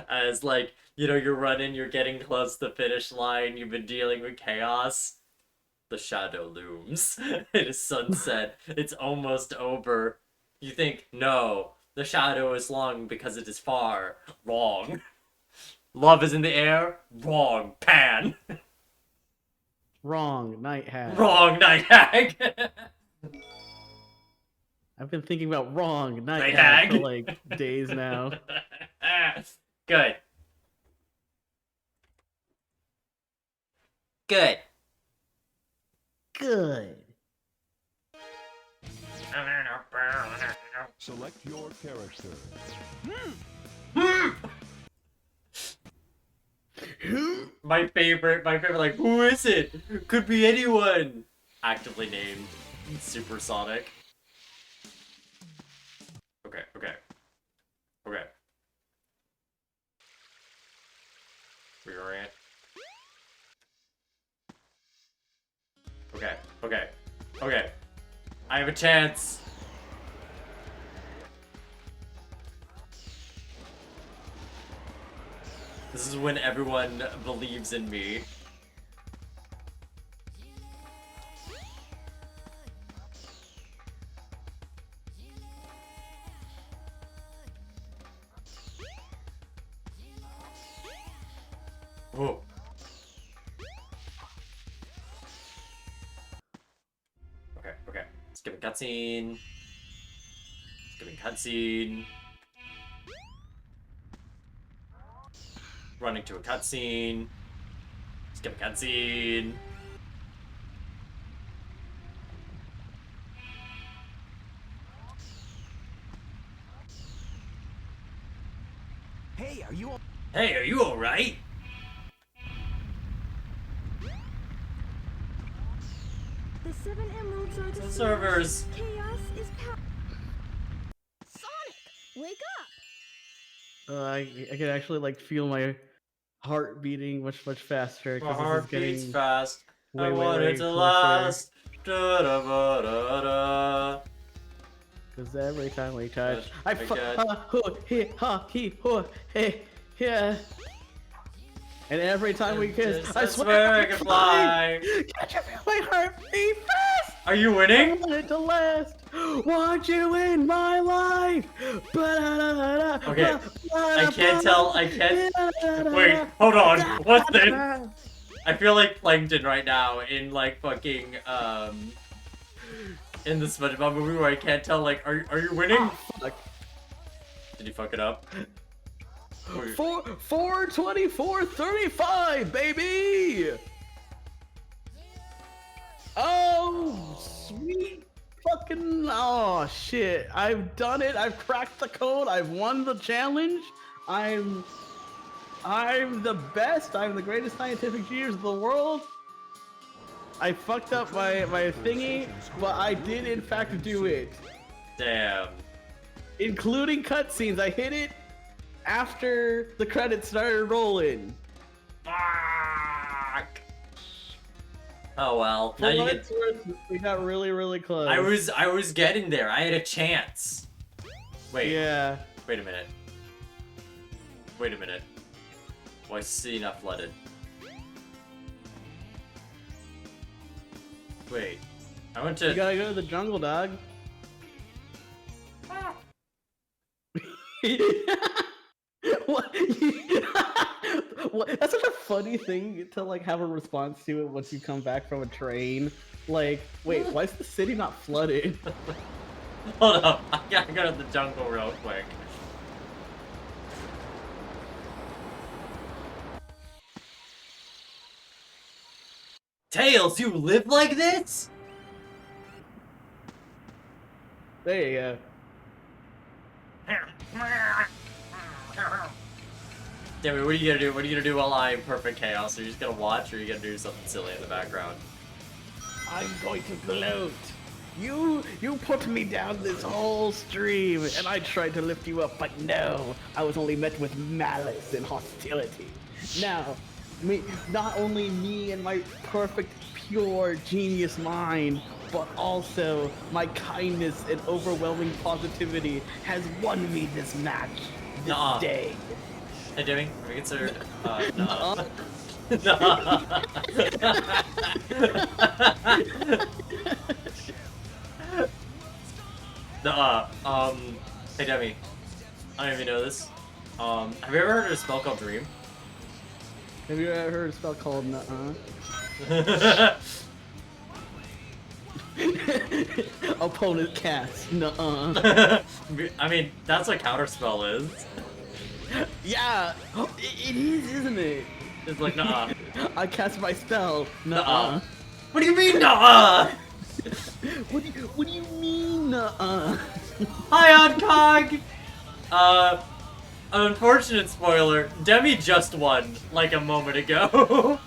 As like, you know, you're running, you're getting close to the finish line, you've been dealing with chaos. The shadow looms. It is sunset. It's almost over. You think, no, the shadow is long because it is far. Wrong. Love is in the air. Wrong. Pan. Wrong, night hag. Wrong, night hag. I've been thinking about wrong night Night hag hag. for like days now. Good. Good. Good. Select your character. My favorite, like, who is it? Could be anyone. Actively named Supersonic. Okay. Reorient. Okay. I have a chance. This is when everyone believes in me. Whoa. Okay. Skip a cutscene. Skipping cutscene. Running to a cutscene. Skip a cutscene. Hey, are you all... Hey, are you alright? The 7 emeralds are the Servers. Chaos is power. Sonic, wake up! I can actually like feel my heart beating much faster My because this heart is getting beats fast. I way, want way it to closer. last. Da, da, ba, da, da. Because every time we touch, I I get- hey, yeah. And every time we kiss, Just I swear I can fly. Can't you feel my heart beat fast? Are you I winning? want it to last. Want you in my life? Okay, I can't tell. I can't. Wait, hold on. What's this? I feel like Plankton right now in like fucking in the SpongeBob movie where I can't tell. Like, are you winning? Oh, fuck. Did you fuck it up? Wait. 424.35, baby. Oh, sweet fucking, oh shit. I've done it. I've cracked the code. I've won the challenge. I'm the best. I'm the greatest scientific genius in the world. I fucked up my thingy, but I did in fact do it. Damn. Including cutscenes. I hit it after the credits started rolling. Fuck. Oh well. Now you get. We got really close. I was getting there. I had a chance. Wait. Yeah. Wait a minute. Wait a minute. Why is City not flooded? Wait. I went You to. gotta go to the jungle, dog. What? What? That's such a funny thing to like have a response to it once you come back from a train. Like, wait, why is the city not flooded? Hold up. I gotta go to the jungle real quick. Tails, you live like this? There you go. Damn it, what are you gonna do? What are you gonna do while I'm perfect chaos? Are you just gonna watch or are you gonna do something silly in the background? I'm going to gloat. You put me down this whole stream, and I tried to lift you up, but no, I was only met with malice and hostility. Now, not only me and my perfect, pure, genius mind, but also my kindness and overwhelming positivity has won me this match, this day. Hey, Demmy, reconsider. No. Hey, Demmy. I don't even know this. Have you ever heard of a spell called Dream? Have you ever heard a spell called Nuh-uh? Opponent cast. Nuh-uh. I mean, that's what counterspell is. Yeah, it is, isn't it? It's like, nuh-uh. I cast my spell. Nuh-uh. Nuh-uh. What do you mean, nuh-uh? What do you mean, nuh-uh? Hi, Oddcog! An unfortunate spoiler, Demmy just won, like a moment ago.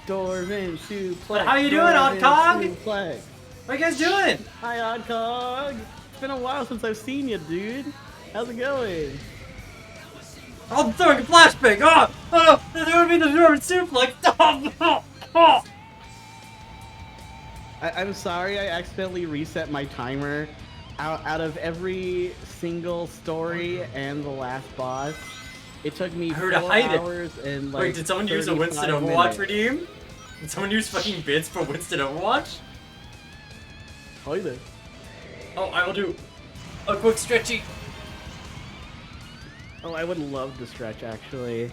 Dwarven suplex. But how you doing, Oddcog? Suplex. What are you guys doing? Hi, Oddcog. It's been a while since I've seen you, dude. How's it going? I'm throwing a flashbang! Oh! Oh! That would be the Dwarven suplex! I'm sorry I accidentally reset my timer. Out of every single story and the last boss, it took me 4 hours and like. Wait, did someone use a Winston 35 Overwatch minutes. redeem? Did someone use fucking bits for Winston Overwatch? Oh, you did. Oh, I will do a quick stretchy. Oh, I would love to stretch actually.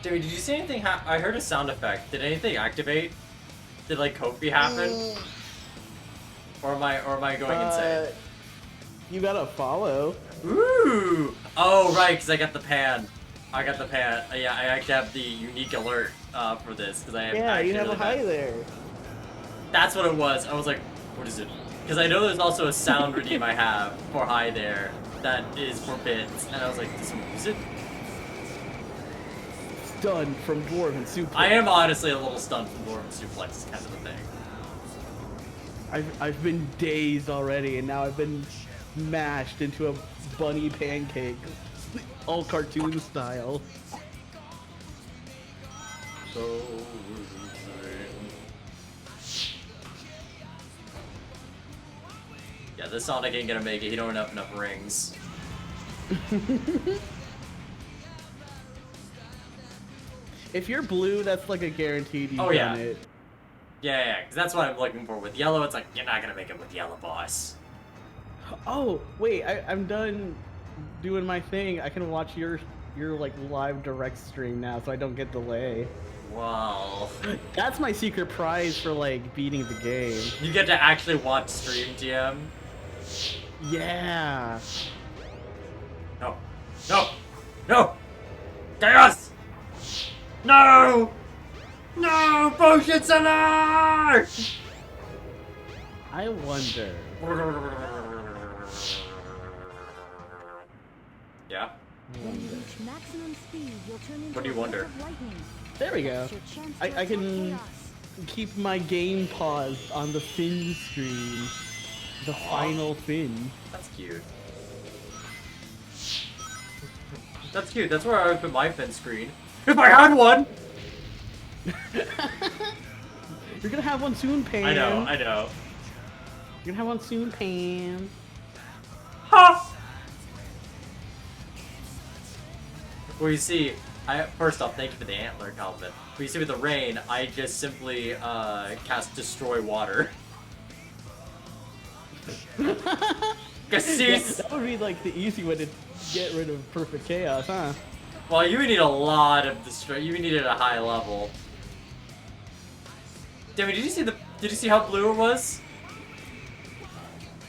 Dude, did you see anything I heard a sound effect. Did anything activate? Did like Kofi happen? Or am I going insane? You gotta follow. Ooh! Oh, right, because I got the pan. I got the pan. Yeah, I actually have the unique alert for this, because I have Yeah, you have really a high bad- there. That's what it was. I was like, what is it? Because I know there's also a sound redeem I have for hi there that is for bits, and I was like, does someone use it? Stunned from Dwarven Suplex. I am honestly a little stunned from Dwarven Suplex is kind of the thing. I've been dazed already, and now I've been mashed into a bunny pancake, all cartoon style. So... Yeah, this Sonic ain't gonna make it. He don't have enough rings. If you're blue, that's like a guaranteed you've Oh, yeah. done it. Yeah, because that's what I'm looking for. With yellow, it's like, you're not gonna make it with yellow, boss. Oh, wait, I'm done doing my thing. I can watch your like live direct stream now, so I don't get delay. Wow. That's my secret prize for like beating the game. You get to actually watch stream, TM. Yeah. No. No! No! Chaos! No! No! Potion Center! I wonder. Yeah? When you reach maximum speed, you'll turn into What do you a bolt wonder? of lightning. There we go. That's your chance to I attack can chaos. keep my game paused on the Finn screen. The final Finn. That's cute. That's cute. That's where I would put my fin screen. If I had one! You're gonna have one soon, Pam. I know, I know. You're gonna have one soon, Pam. Ha! Well, you see, first off, thank you for the antler compliment. But you see, with the rain, I just simply cast Destroy Water. Cassis! That would be like the easy way to get rid of perfect chaos, huh? Well, you would need a lot of destroy. You would need it at a high level. Demi, did you see how blue it was?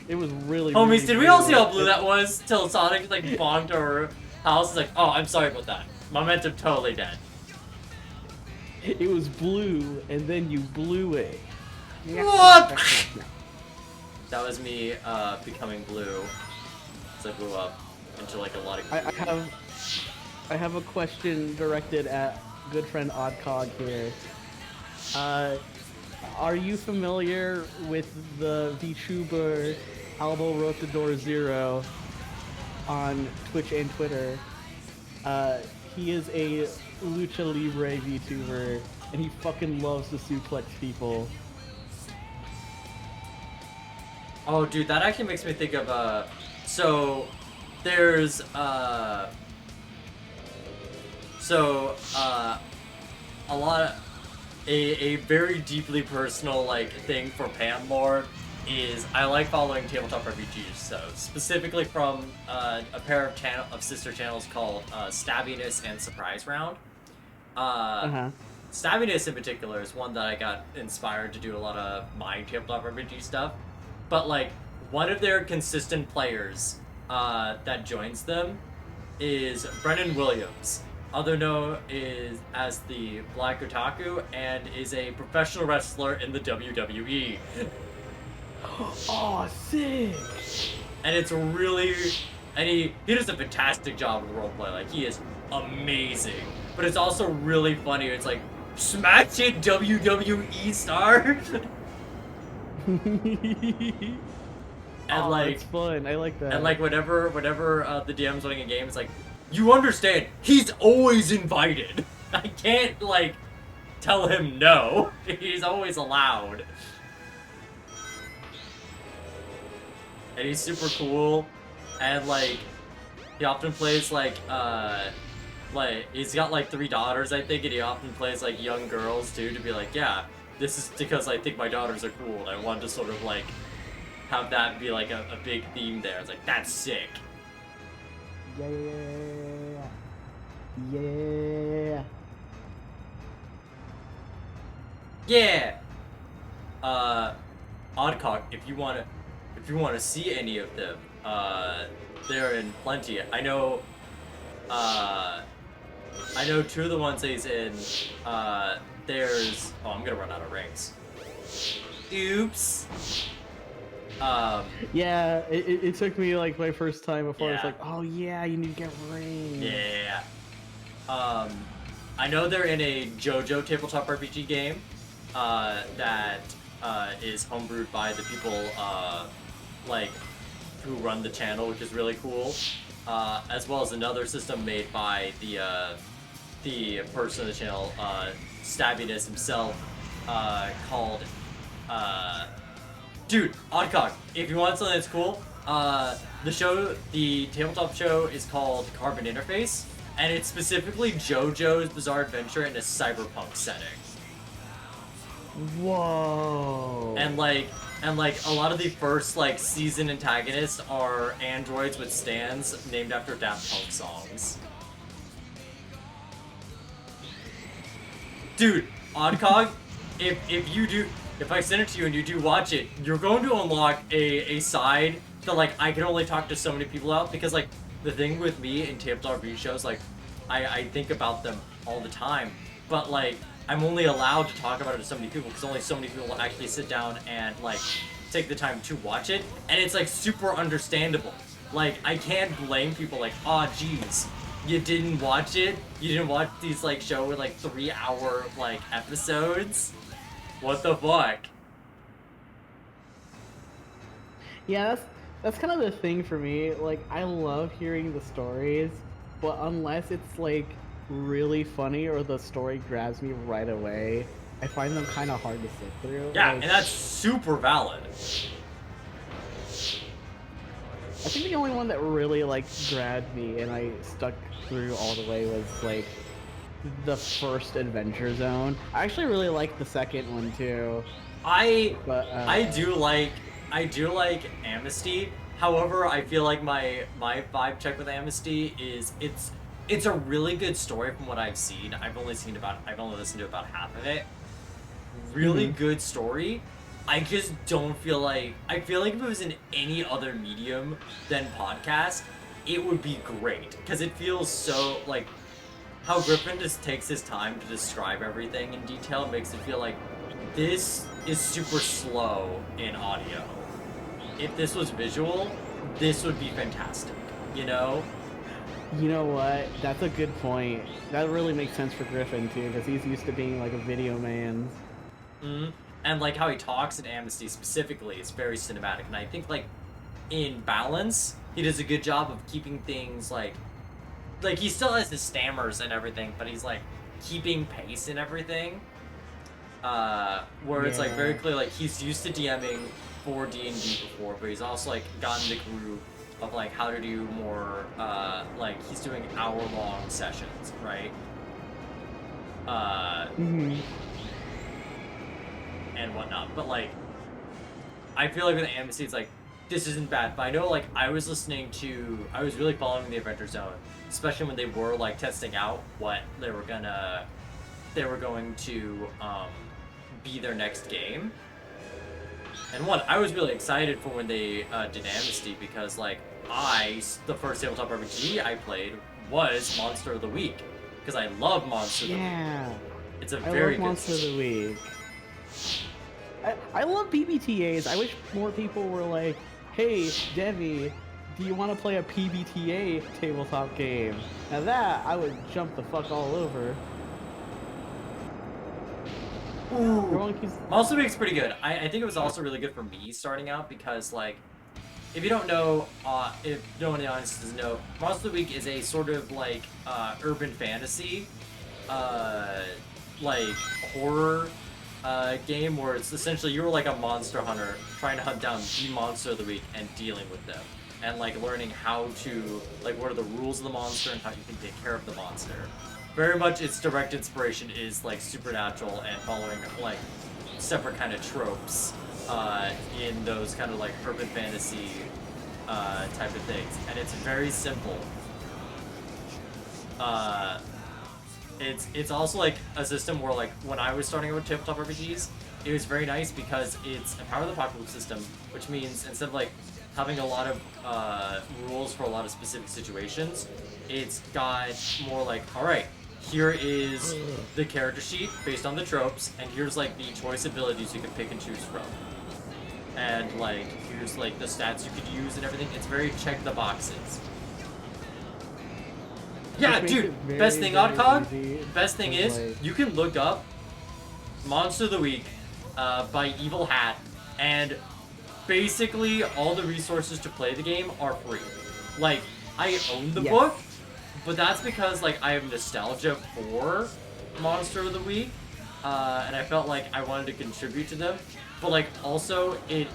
It was really. Homies, really did we all blue. see how blue that was? Till Sonic like bonked our house. It's like, oh, I'm sorry about that. Momentum totally dead. It was blue, and then you blew it. What? That was me becoming blue. So I blew up into like a lot of. I have a question directed at good friend Oddcog here. Are you familiar with the VTuber Albo Rotador Zero on Twitch and Twitter? He is a Lucha Libre VTuber, and he fucking loves to suplex people. Oh, dude, that actually makes me think of so there's a lot of a very deeply personal like thing for Pam lore is I like following tabletop RPGs. So specifically from a pair of sister channels called Stabbiness and Surprise Round. Stabbiness in particular is one that I got inspired to do a lot of my tabletop RPG stuff. But like one of their consistent players that joins them is Brennan Williams, other known as the Black Otaku, and is a professional wrestler in the WWE. Oh, sick! And it's really, and he does a fantastic job with roleplay. Like he is amazing, but it's also really funny. It's like smash it WWE star. And like it's fun. I like that. And like whenever the DM's winning a game, it's like, you understand, he's always invited. I can't like tell him no. He's always allowed. And he's super cool. And like he often plays like he's got like 3 daughters, I think, and he often plays like young girls too, to be like, yeah, this is because I think my daughters are cool and I want to sort of like have that be like a big theme there. It's like, that's sick. Yeah. Yeah. Oddcock, if you wanna see any of them, they're in plenty. I know two of the ones that he's in. There's I'm gonna run out of rings. Oops. Yeah, it took me like my first time before. It's Yeah. like, oh yeah, you need to get rings. Yeah. I know they're in a JoJo tabletop RPG game that is homebrewed by the people like who run the channel, which is really cool. As well as another system made by the person of the channel, Stabbiness himself, called dude, Oddcock. If you want something that's cool, the tabletop show is called Carbon Interface, and it's specifically JoJo's Bizarre Adventure in a cyberpunk setting. Whoa. And like a lot of the first like season antagonists are androids with stands named after Daft Punk songs. Dude, Oddcog, if I send it to you and you do watch it, you're going to unlock a side that like I can only talk to so many people about, because like the thing with me in tabletop RPG shows, like I think about them all the time, but like I'm only allowed to talk about it to so many people because only so many people will actually sit down and like take the time to watch it, and it's like super understandable. Like I can't blame people like, oh geez, you didn't watch it? You didn't watch these like show with like 3-hour like episodes? What the fuck? Yeah, that's kind of the thing for me. Like, I love hearing the stories, but unless it's like really funny or the story grabs me right away, I find them kind of hard to sit through. Yeah, like, and that's super valid. I think the only one that really like grabbed me and I stuck through all the way was like the first Adventure Zone. I actually really liked the second one too. I do like Amnesty. However, I feel like my vibe check with Amnesty is it's a really good story from what I've seen. I've only listened to about half of it. Really good story. I just don't feel like... I feel like if it was in any other medium than podcast, it would be great. Because it feels so, like... How Griffin just takes his time to describe everything in detail makes it feel like this is super slow in audio. If this was visual, this would be fantastic, you know? You know what? That's a good point. That really makes sense for Griffin too, because he's used to being like a video man. Mm-hmm. And like how he talks in Amnesty specifically is very cinematic, and I think like in balance he does a good job of keeping things like he still has his stammers and everything, but he's like keeping pace and everything, where it's like very clear like he's used to DMing for D&D before, but he's also like gotten the groove of like how to do more like he's doing hour-long sessions, right? And whatnot, but like I feel like with Amnesty it's like this isn't bad, but I know like I was really following the Adventure Zone, especially when they were like testing out what they were going to be their next game. And I was really excited for when they did Amnesty, because like the first tabletop RPG I played was Monster of the Week, because I love Monster of the Week. It's a very good Monster of the Week. I love PBTAs. I wish more people were like, hey, Debbie, do you want to play a PBTA tabletop game? Now that, I would jump the fuck all over. Ooh. Monster of the Week's pretty good. I think it was also really good for me starting out, because like, if you don't know, if no one in the audience doesn't know, Monster of the Week is a sort of like urban fantasy, like horror game where it's essentially you're like a monster hunter trying to hunt down the monster of the week and dealing with them, and like learning how to, like, what are the rules of the monster and how you can take care of the monster. Very much its direct inspiration is like supernatural and following like separate kind of tropes in those kind of like urban fantasy type of things, and it's very simple. It's also like a system where like when I was starting out with tabletop RPGs, it was very nice because it's a power of the popular system, which means instead of like having a lot of rules for a lot of specific situations, it's got more like, all right, here is the character sheet based on the tropes, and here's like the choice abilities you can pick and choose from. And like, here's like the stats you could use and everything. It's very check the boxes. Yeah, dude, best thing on COG, best thing is, you can look up Monster of the Week by Evil Hat, and basically all the resources to play the game are free. Like, I own the book, but that's because like I have nostalgia for Monster of the Week, and I felt like I wanted to contribute to them. But like also it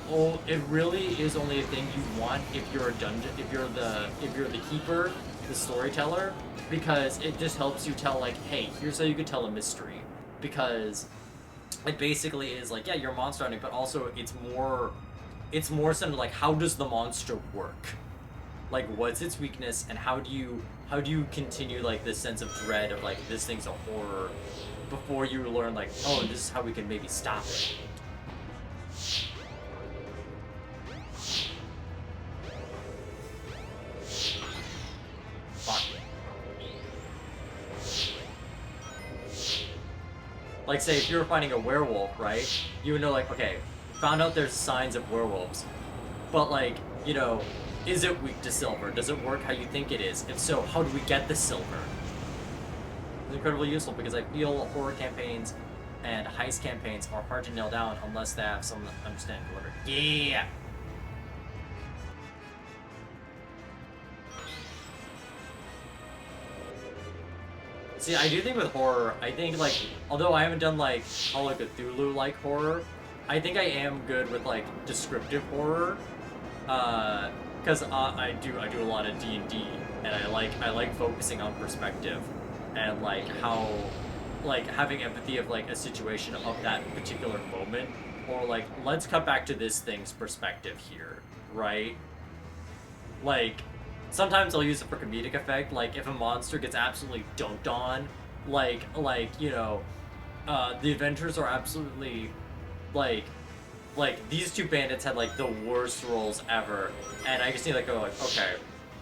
really is only a thing you want if you're a dungeon, if you're the keeper, the storyteller, because it just helps you tell like, hey, here's how you could tell a mystery. Because it basically is like, yeah, you're monster hunting, but also it's more centered like, how does the monster work? Like, what's its weakness, and how do you continue like this sense of dread of like, this thing's a horror, before you learn like, oh, this is how we can maybe stop it. Fuck. Like, say, if you were fighting a werewolf, right? You would know, like, okay, found out there's signs of werewolves. But, like, you know, is it weak to silver? Does it work how you think it is? If so, how do we get the silver? It's incredibly useful because I feel horror campaigns and heist campaigns are hard to nail down unless they have some understanding of order. Yeah! See, I do think with horror, I think, like, although I haven't done, like, Call of Cthulhu-like horror, I think I am good with, like, descriptive horror, because I do a lot of D&D, and I like focusing on perspective, and, like, how, like, having empathy of, like, a situation of that particular moment, or, like, let's cut back to this thing's perspective here, right? Like, sometimes I'll use it for comedic effect, like if a monster gets absolutely dunked on, like you know, the adventures are absolutely, like these two bandits had like the worst rolls ever, and I just need to go like, okay,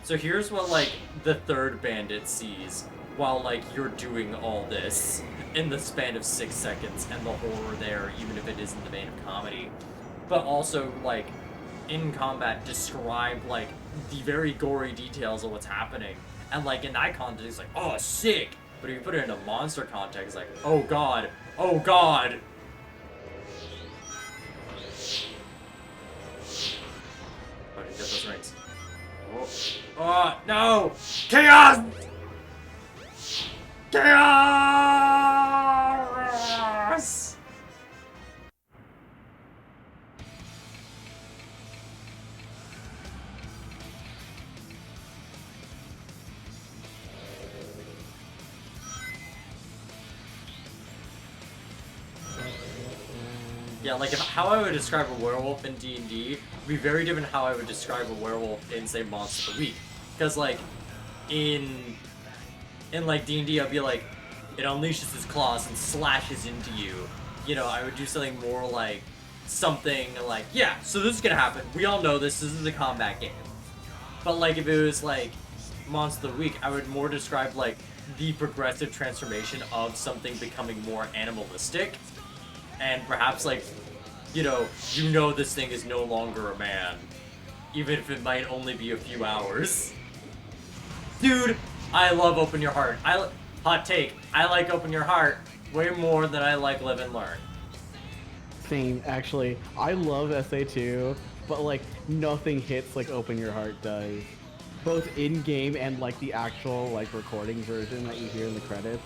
so here's what like the third bandit sees while like you're doing all this in the span of 6 seconds, and the horror there, even if it is in the vein of comedy, but also like in combat describe like the very gory details of what's happening, and like in that context it's like, oh, sick, but if you put it in a monster context, like, oh god, oh god. Oh, get those rings. Oh, oh no, chaos, chaos. Yeah, like how I would describe a werewolf in D&D would be very different how I would describe a werewolf in, say, Monster of the Week. Because, like, in like, D&D, I'd be like, it unleashes its claws and slashes into you. You know, I would do something more like, something like, yeah, so this is gonna happen. We all know this is a combat game. But, like, if it was, like, Monster of the Week, I would more describe, like, the progressive transformation of something becoming more animalistic. And perhaps, like, you know this thing is no longer a man, even if it might only be a few hours. Dude, I love Open Your Heart. Hot take, I like Open Your Heart way more than I like Live and Learn. Same, actually. I love SA2, but, like, nothing hits like Open Your Heart does. Both in-game and, like, the actual, like, recording version that you hear in the credits.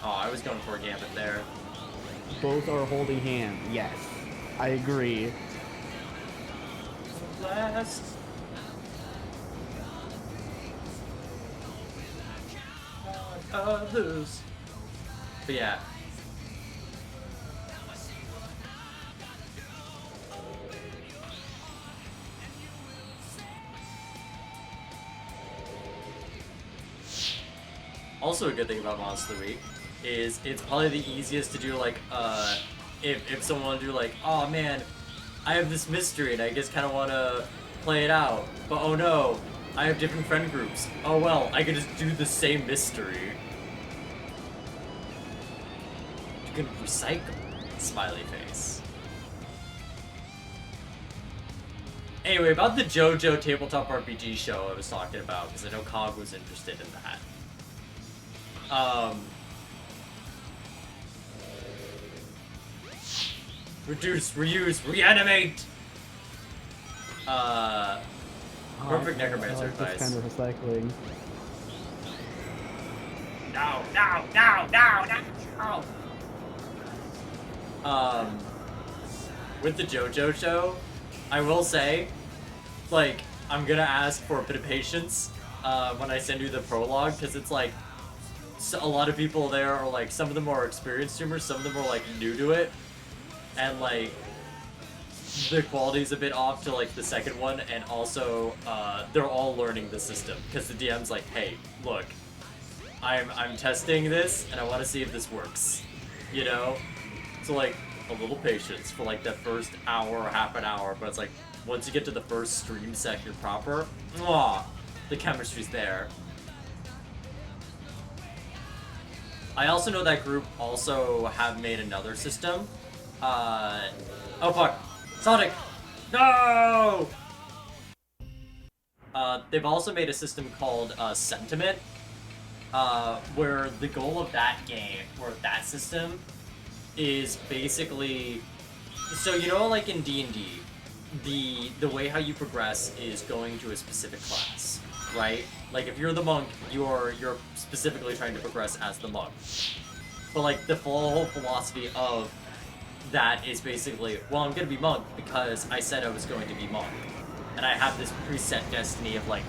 Oh, I was going for a gambit there. Both are holding hands, yes. I agree. Last. Others. But yeah. Also a good thing about Monster Week is it's probably the easiest to do, like, if someone wanted to do, like, oh man, I have this mystery and I just kind of want to play it out, but oh no, I have different friend groups. Oh well, I could just do the same mystery. You can recycle. Smiley face. Anyway, about the JoJo tabletop RPG show I was talking about, because I know Cog was interested in that. Reduce, reuse, reanimate! Perfect necromancer advice. This kind of recycling. No, no, no, no, no! With the JoJo show, I will say, like, I'm gonna ask for a bit of patience when I send you the prologue, because it's like, so a lot of people there are like, some of them are experienced streamers, some of them are like new to it, and like, the quality's a bit off to like the second one, and also they're all learning the system, because the DM's like, hey, look, I'm testing this, and I want to see if this works, you know? So like, a little patience for like that first hour or half an hour, but it's like, once you get to the first stream section proper, mwah, the chemistry's there. I also know that group also have made another system. Oh fuck, Sonic, no! They've also made a system called Sentiment, where the goal of that game, or that system, is basically, so you know, like in D&D, the way how you progress is going to a specific class, right? Like if you're the monk, you're specifically trying to progress as the monk. But like the whole philosophy of that is basically, well, I'm gonna be monk because I said I was going to be monk, and I have this preset destiny of like,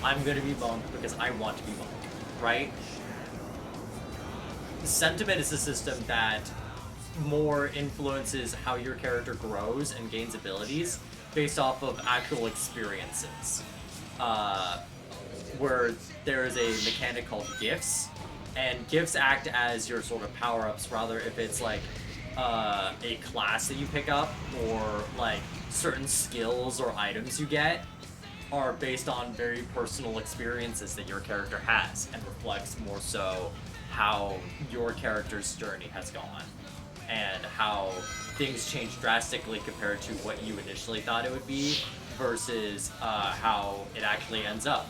I'm gonna be monk because I want to be monk, right? Sentiment is a system that more influences how your character grows and gains abilities based off of actual experiences. Where there is a mechanic called gifts, and gifts act as your sort of power-ups, rather if it's like a class that you pick up, or like certain skills or items you get are based on very personal experiences that your character has, and reflects more so how your character's journey has gone, and how things change drastically compared to what you initially thought it would be versus how it actually ends up.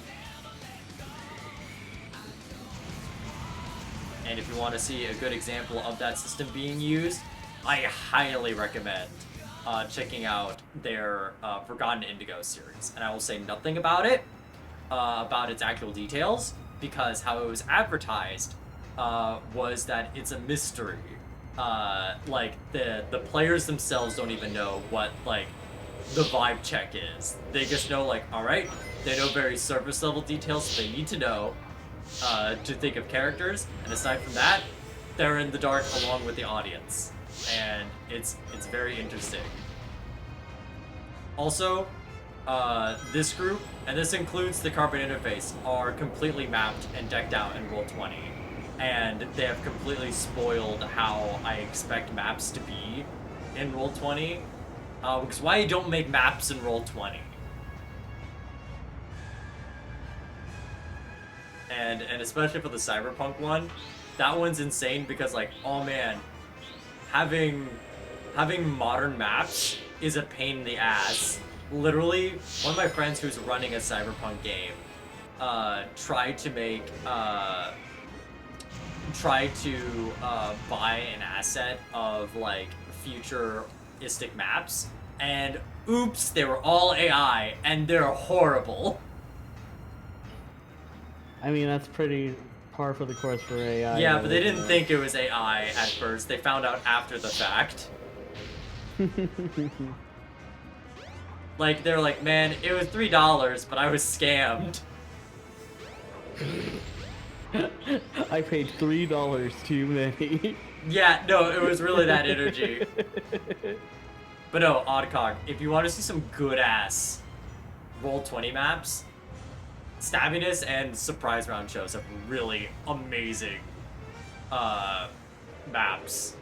And if you want to see a good example of that system being used, I highly recommend checking out their Forgotten Indigo series. And I will say nothing about it, about its actual details, because how it was advertised was that it's a mystery. Like, the players themselves don't even know what, like, the vibe check is. They just know, like, alright, they know very surface level details they need to know to think of characters, and aside from that, they're in the dark along with the audience. And it's very interesting. Also, this group, and this includes the Carbon Interface, are completely mapped and decked out in Roll20. And they have completely spoiled how I expect maps to be in Roll20. Because why you don't make maps in Roll20? And especially for the Cyberpunk one, that one's insane because, like, oh man, having modern maps is a pain in the ass. Literally, one of my friends who's running a Cyberpunk game tried to buy an asset of, like, futuristic maps, and oops, they were all AI, and they're horrible. I mean, that's pretty par for the course for AI. Yeah, but they didn't think it was AI at first. They found out after the fact. Like, they're like, man, it was $3, but I was scammed. I paid $3 too many. Yeah, no, it was really that energy. But no, Oddcog, if you want to see some good-ass Roll20 maps, Stabbiness and Surprise Round shows have really amazing maps.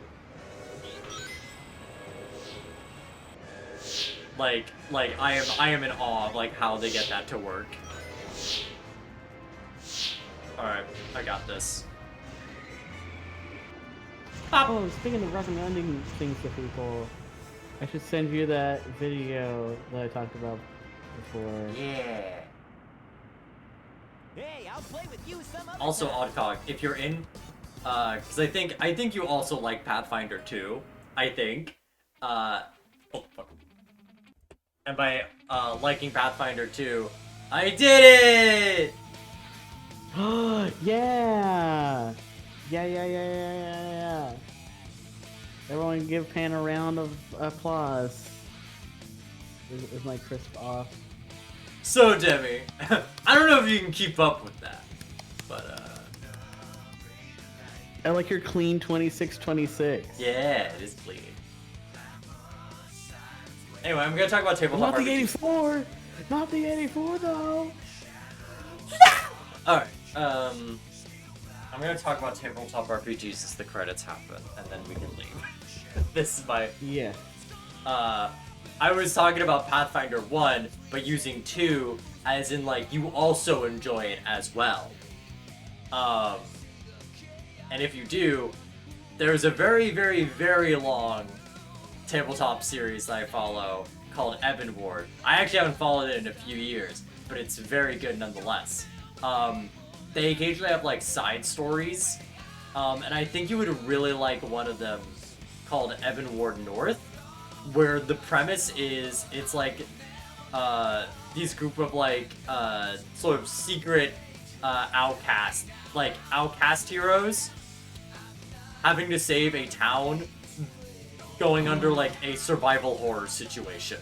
Like I am in awe of like how they get that to work. Alright, I got this. Oh, speaking of recommending things to people, I should send you that video that I talked about before. Yeah. Hey, I'll play with you some other Also, time. Oddcog, if you're in, because I think you also like Pathfinder 2. I think. Oh fuck. And by liking Pathfinder 2, I did it. Yeah! Yeah. Everyone give Pan a round of applause. Is my crisp off? So, Demi, I don't know if you can keep up with that, but I like your clean 26-26. yeah, it is clean. Anyway, I'm gonna talk about tabletop Not the RPGs. 84! Not the 84 though! Alright, I'm gonna talk about tabletop RPGs as the credits happen, and then we can leave. This is my... Yeah. I was talking about Pathfinder 1, but using 2 as in, like, you also enjoy it as well. And if you do, there's a very, very, very long tabletop series that I follow called Ebon Ward. I actually haven't followed it in a few years, but it's very good nonetheless. They occasionally have, like, side stories, and I think you would really like one of them called Ebon Ward North, where the premise is, it's like, these group of, like, sort of secret, outcast heroes having to save a town going under, like, a survival horror situation.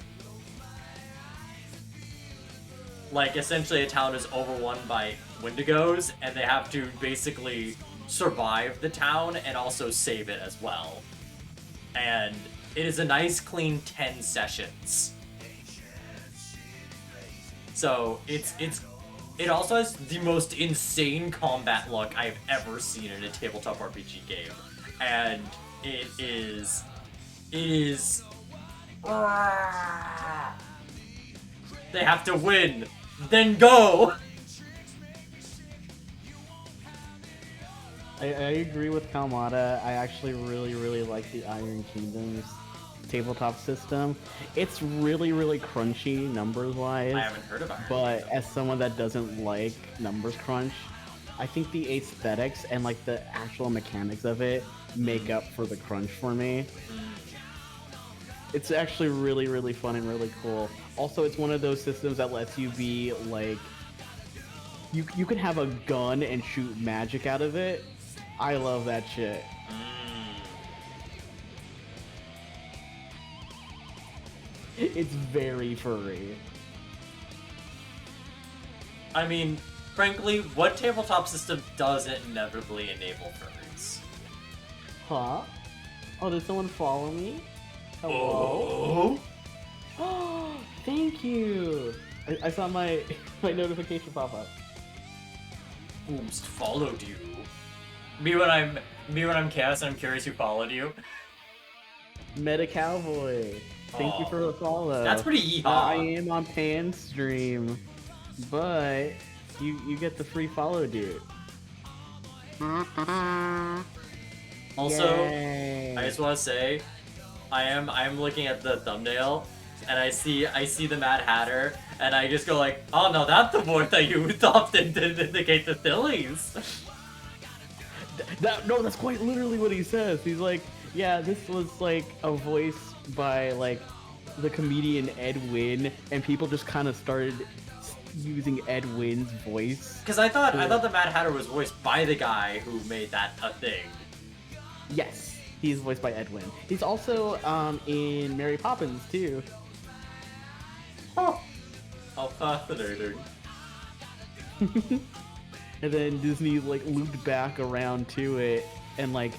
Like, essentially a town is overrun by Wendigos, and they have to basically survive the town and also save it as well. And it is a nice, clean 10 sessions. So, it also has the most insane combat look I've ever seen in a tabletop RPG game. And it is... They have to win, then go! I agree with Kalmata. I actually really like the Iron Kingdoms tabletop system. It's really crunchy numbers-wise. I haven't heard about it. But as someone that doesn't like numbers crunch, I think the aesthetics and like the actual mechanics of it make up for the crunch for me. It's actually really fun and really cool. Also, it's one of those systems that lets you be like, you can have a gun and shoot magic out of it. I love that shit. It's very furry. I mean, frankly, what tabletop system doesn't inevitably enable furries? Huh? Oh, did someone follow me? Hello? Oh, thank you! I saw my notification pop up. Who's followed you? Me when I'm Chaos and I'm curious who followed you. Meta Cowboy. Thank you for the follow. That's pretty yeehaw. I am on Pan stream, but you get the free follow, dude. Also, Yay. I just want to say, I am looking at the thumbnail, and I see the Mad Hatter, and I just go like, oh no, that's the voice that you often to indicate the Phillies. No, that's quite literally what he says. He's like, yeah, this was like a voice by like the comedian Ed Wynn, and people just kind of started using Ed Wynn's voice. Because I thought the Mad Hatter was voiced by the guy who made that a thing. Yes, he's voiced by Ed Wynn. He's also in Mary Poppins too. Huh. How fascinating. And then Disney like looped back around to it and like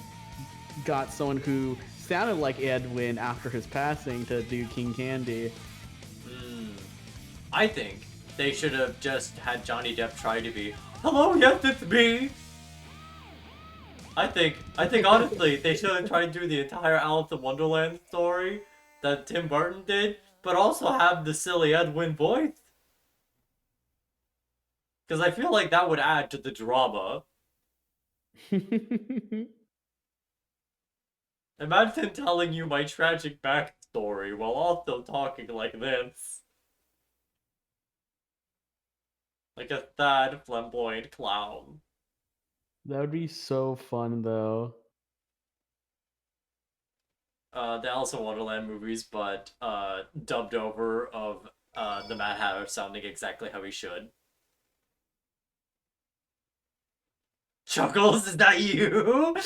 got someone who sounded like Ed Wynn after his passing to do King Candy. I think they should have just had Johnny Depp try to be, "Hello, yes, it's me." I think honestly, they should have tried to do the entire Alice in Wonderland story that Tim Burton did, but also have the silly Edwin voice. Because I feel like that would add to the drama. Imagine telling you my tragic backstory while also talking like this. Like a sad, flamboyant clown. That would be so fun, though. The Alice in Wonderland movies, but dubbed over of the Mad Hatter sounding exactly how he should. Chuckles, is that you?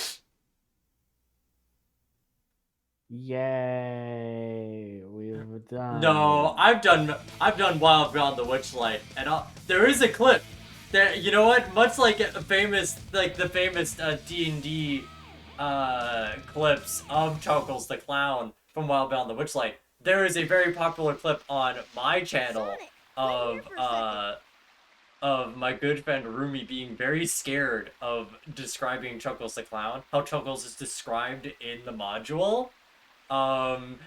Yay! We've done. No, I've done Wild Beyond the Witchlight, and there is a clip. There, you know what? Much like the famous D&D clips of Chuckles the Clown from Wild Beyond the Witchlight, there is a very popular clip on my channel of my good friend Rumi being very scared of describing Chuckles the Clown, how Chuckles is described in the module. And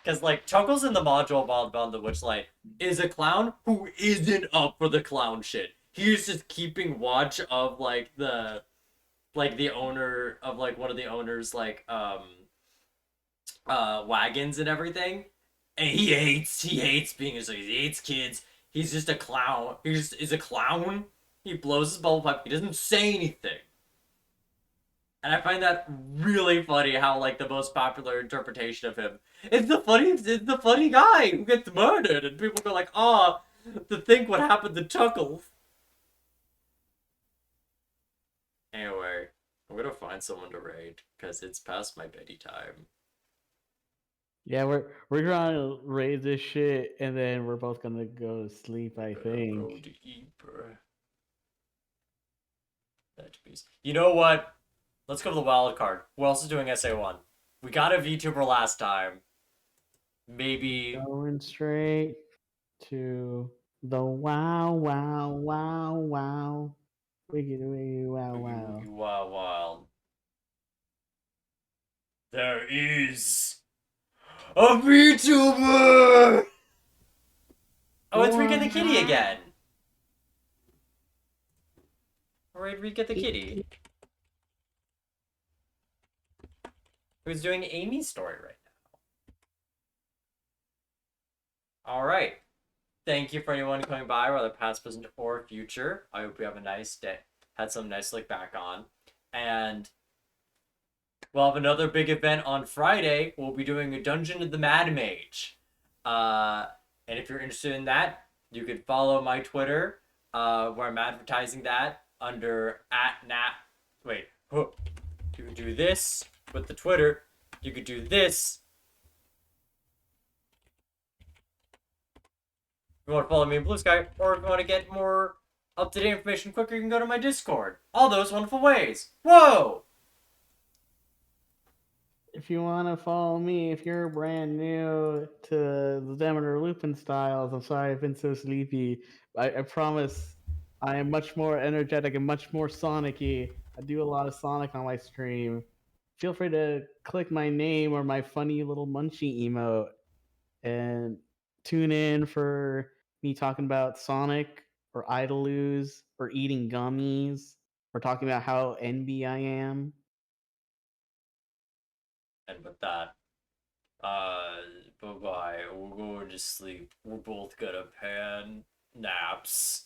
because like Chuckles in the module of Wild Beyond the Witchlight is a clown who isn't up for the clown shit. He's just keeping watch of like the owner of like one of the owners wagons and everything. And he hates being he hates kids. He's just a clown. He just is a clown. He blows his bubble pipe. He doesn't say anything. And I find that really funny how like the most popular interpretation of him it's the funny guy who gets murdered and people go like, "Ah, to think what happened to Chuckles." Anyway, I'm gonna find someone to raid because it's past my bedtime. Yeah, we're gonna raise this shit, and then we're both gonna go to sleep. I think. Go to eat, bro. That piece. You know what? Let's go to the wild card. Who else is doing SA1? We got a VTuber last time. Maybe Going straight to the wow. Wiggity wow. Wow. There is a VTuber! Oh, it's Rika the Kitty again. Alright, Rika the Kitty. Who's doing Amy's story right now. Alright. Thank you for anyone coming by, whether past, present, or future. I hope you have a nice day. Had some nice look back on. And we'll have another big event on Friday. We'll be doing a Dungeon of the Mad Mage. And if you're interested in that, you can follow my Twitter, where I'm advertising that under Wait, you can do this with the Twitter. You could do this. If you want to follow me in Blue Sky, or if you want to get more up-to-date information quicker, you can go to my Discord. All those wonderful ways. Whoa! If you want to follow me, if you're brand new to the Demeter Lupin styles, I'm sorry I've been so sleepy. I promise I am much more energetic and much more Sonic-y. I do a lot of Sonic on my stream. Feel free to click my name or my funny little munchie emote and tune in for me talking about Sonic or Idolus or eating gummies or talking about how NB I am. And with that, bye-bye. We're going to sleep. We're both gonna pan naps.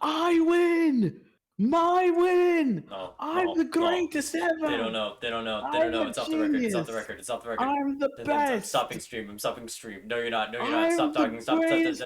I win! My win! No, I'm the greatest ever! They don't know. I'm It's off the record. It's off the record. I'm the best! I'm stopping stream. No, you're not. I'm Stop talking. the Stop. greatest